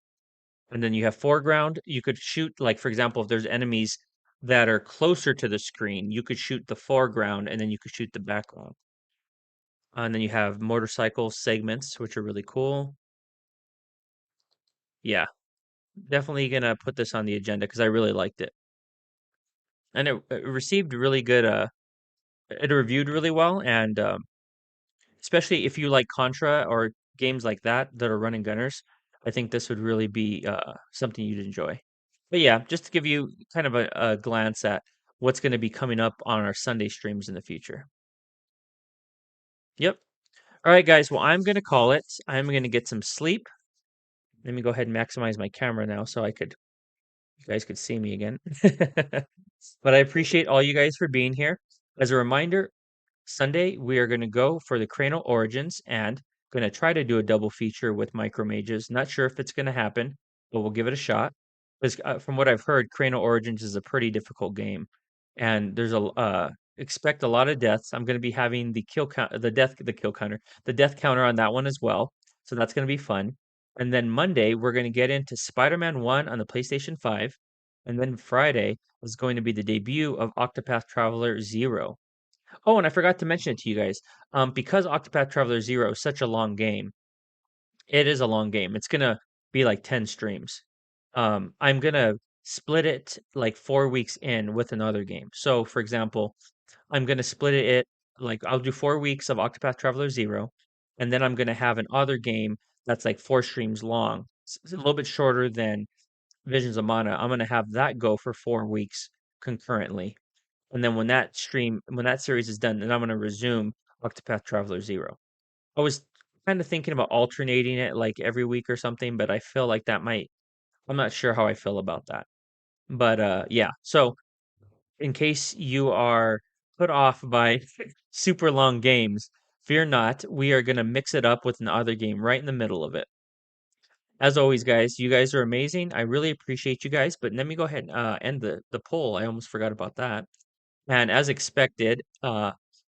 And then you have foreground. You could shoot, like, for example, if there's enemies that are closer to the screen, you could shoot the foreground and then you could shoot the background. And then you have motorcycle segments, which are really cool. Yeah, definitely gonna put this on the agenda because I really liked it. And it received really good, it reviewed really well. And especially if you like Contra or games like that are running gunners, I think this would really be something you'd enjoy. But yeah, just to give you kind of a glance at what's going to be coming up on our Sunday streams in the future. Yep. All right, guys. Well, I'm going to call it. I'm going to get some sleep. Let me go ahead and maximize my camera now so you guys could see me again. But I appreciate all you guys for being here. As a reminder, Sunday, we are going to go for the Cranial Origins and going to try to do a double feature with Micro Mages. Not sure if it's going to happen, but we'll give it a shot. Because from what I've heard, Cranial Origins is a pretty difficult game, and expect a lot of deaths. I'm going to be having the death counter on that one as well. So that's going to be fun. And then Monday, we're going to get into Spider-Man 1 on the PlayStation 5. And then Friday is going to be the debut of Octopath Traveler 0. Oh, and I forgot to mention it to you guys. Because Octopath Traveler 0 is such a long game, it is a long game. It's gonna be like 10 streams. I'm gonna split it like 4 weeks in with another game. So, for example, I'm gonna split it like I'll do 4 weeks of Octopath Traveler 0, and then I'm gonna have another game that's like 4 streams long. It's a little bit shorter than Visions of Mana. I'm gonna have that go for 4 weeks concurrently. And then when that series is done, then I'm gonna resume Octopath Traveler 0. I was kind of thinking about alternating it like every week or something, but I feel like I'm not sure how I feel about that. But yeah. So in case you are put off by super long games, fear not. We are gonna mix it up with another game right in the middle of it. As always, guys, you guys are amazing. I really appreciate you guys. But let me go ahead and end the poll. I almost forgot about that. And as expected,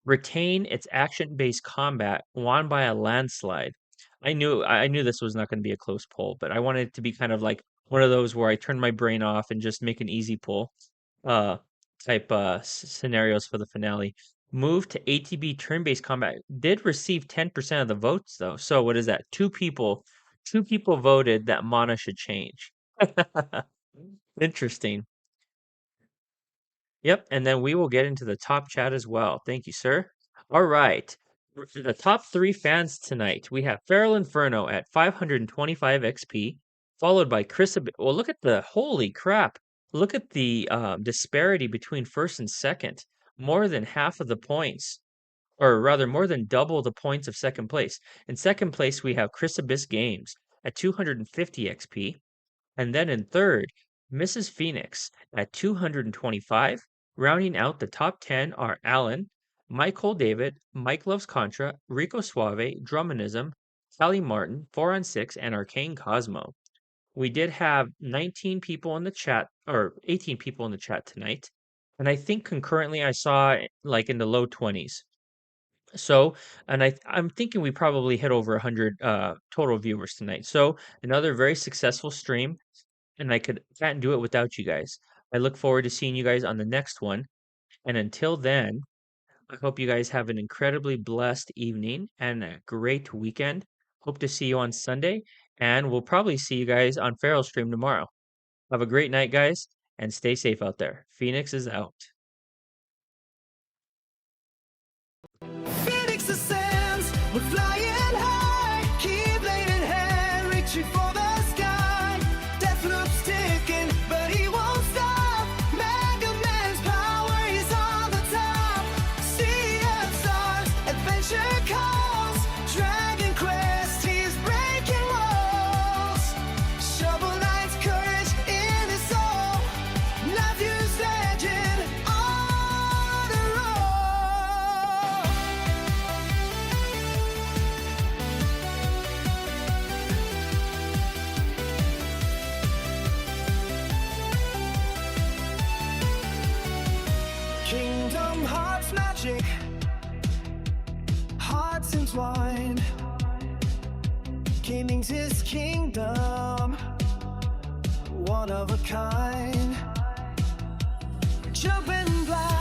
retain its action-based combat won by a landslide. I knew this was not going to be a close poll, but I wanted it to be kind of like one of those where I turn my brain off and just make an easy poll uh, type scenarios for the finale. Move to ATB turn-based combat did receive 10% of the votes though. So what is that? Two people voted that mana should change. Interesting. Yep, and then we will get into the top chat as well. Thank you, sir. All right. The top 3 fans tonight. We have Feral Inferno at 525 XP, followed by Chris. Well, look at holy crap. Look at the disparity between first and second. More than half of the points, or rather, more than double the points of second place. In second place, we have Chris Abyss Games at 250 XP. And then in third, Mrs. Phoenix at 225. Rounding out the top 10 are Alan, Michael David, Mike Loves Contra, Rico Suave, Drummonism, Callie Martin, 4 on 6, and Arcane Cosmo. we did have 19 people in the chat, or 18 people in the chat tonight. And I think concurrently I saw like in the low 20s. So, and I'm thinking we probably hit over 100 total viewers tonight. So, another very successful stream, and can't do it without you guys. I look forward to seeing you guys on the next one. And until then, I hope you guys have an incredibly blessed evening and a great weekend. Hope to see you on Sunday, and we'll probably see you guys on Farrell's stream tomorrow. Have a great night, guys, and stay safe out there. Phoenix is out. Phoenix ascends, we're flying high, keep laying hand, reaching for the sky. Death loops ticking, but he won't stop. Mega Man's power is on the top. Sea of stars, adventure calls. Dragon Quest, he's breaking walls. Shovel Knight's courage in his soul. Nephews legend on a roll. Kingdom Hearts magic, hearts entwined. Gaming's his kingdom, one of a kind. Jumping black.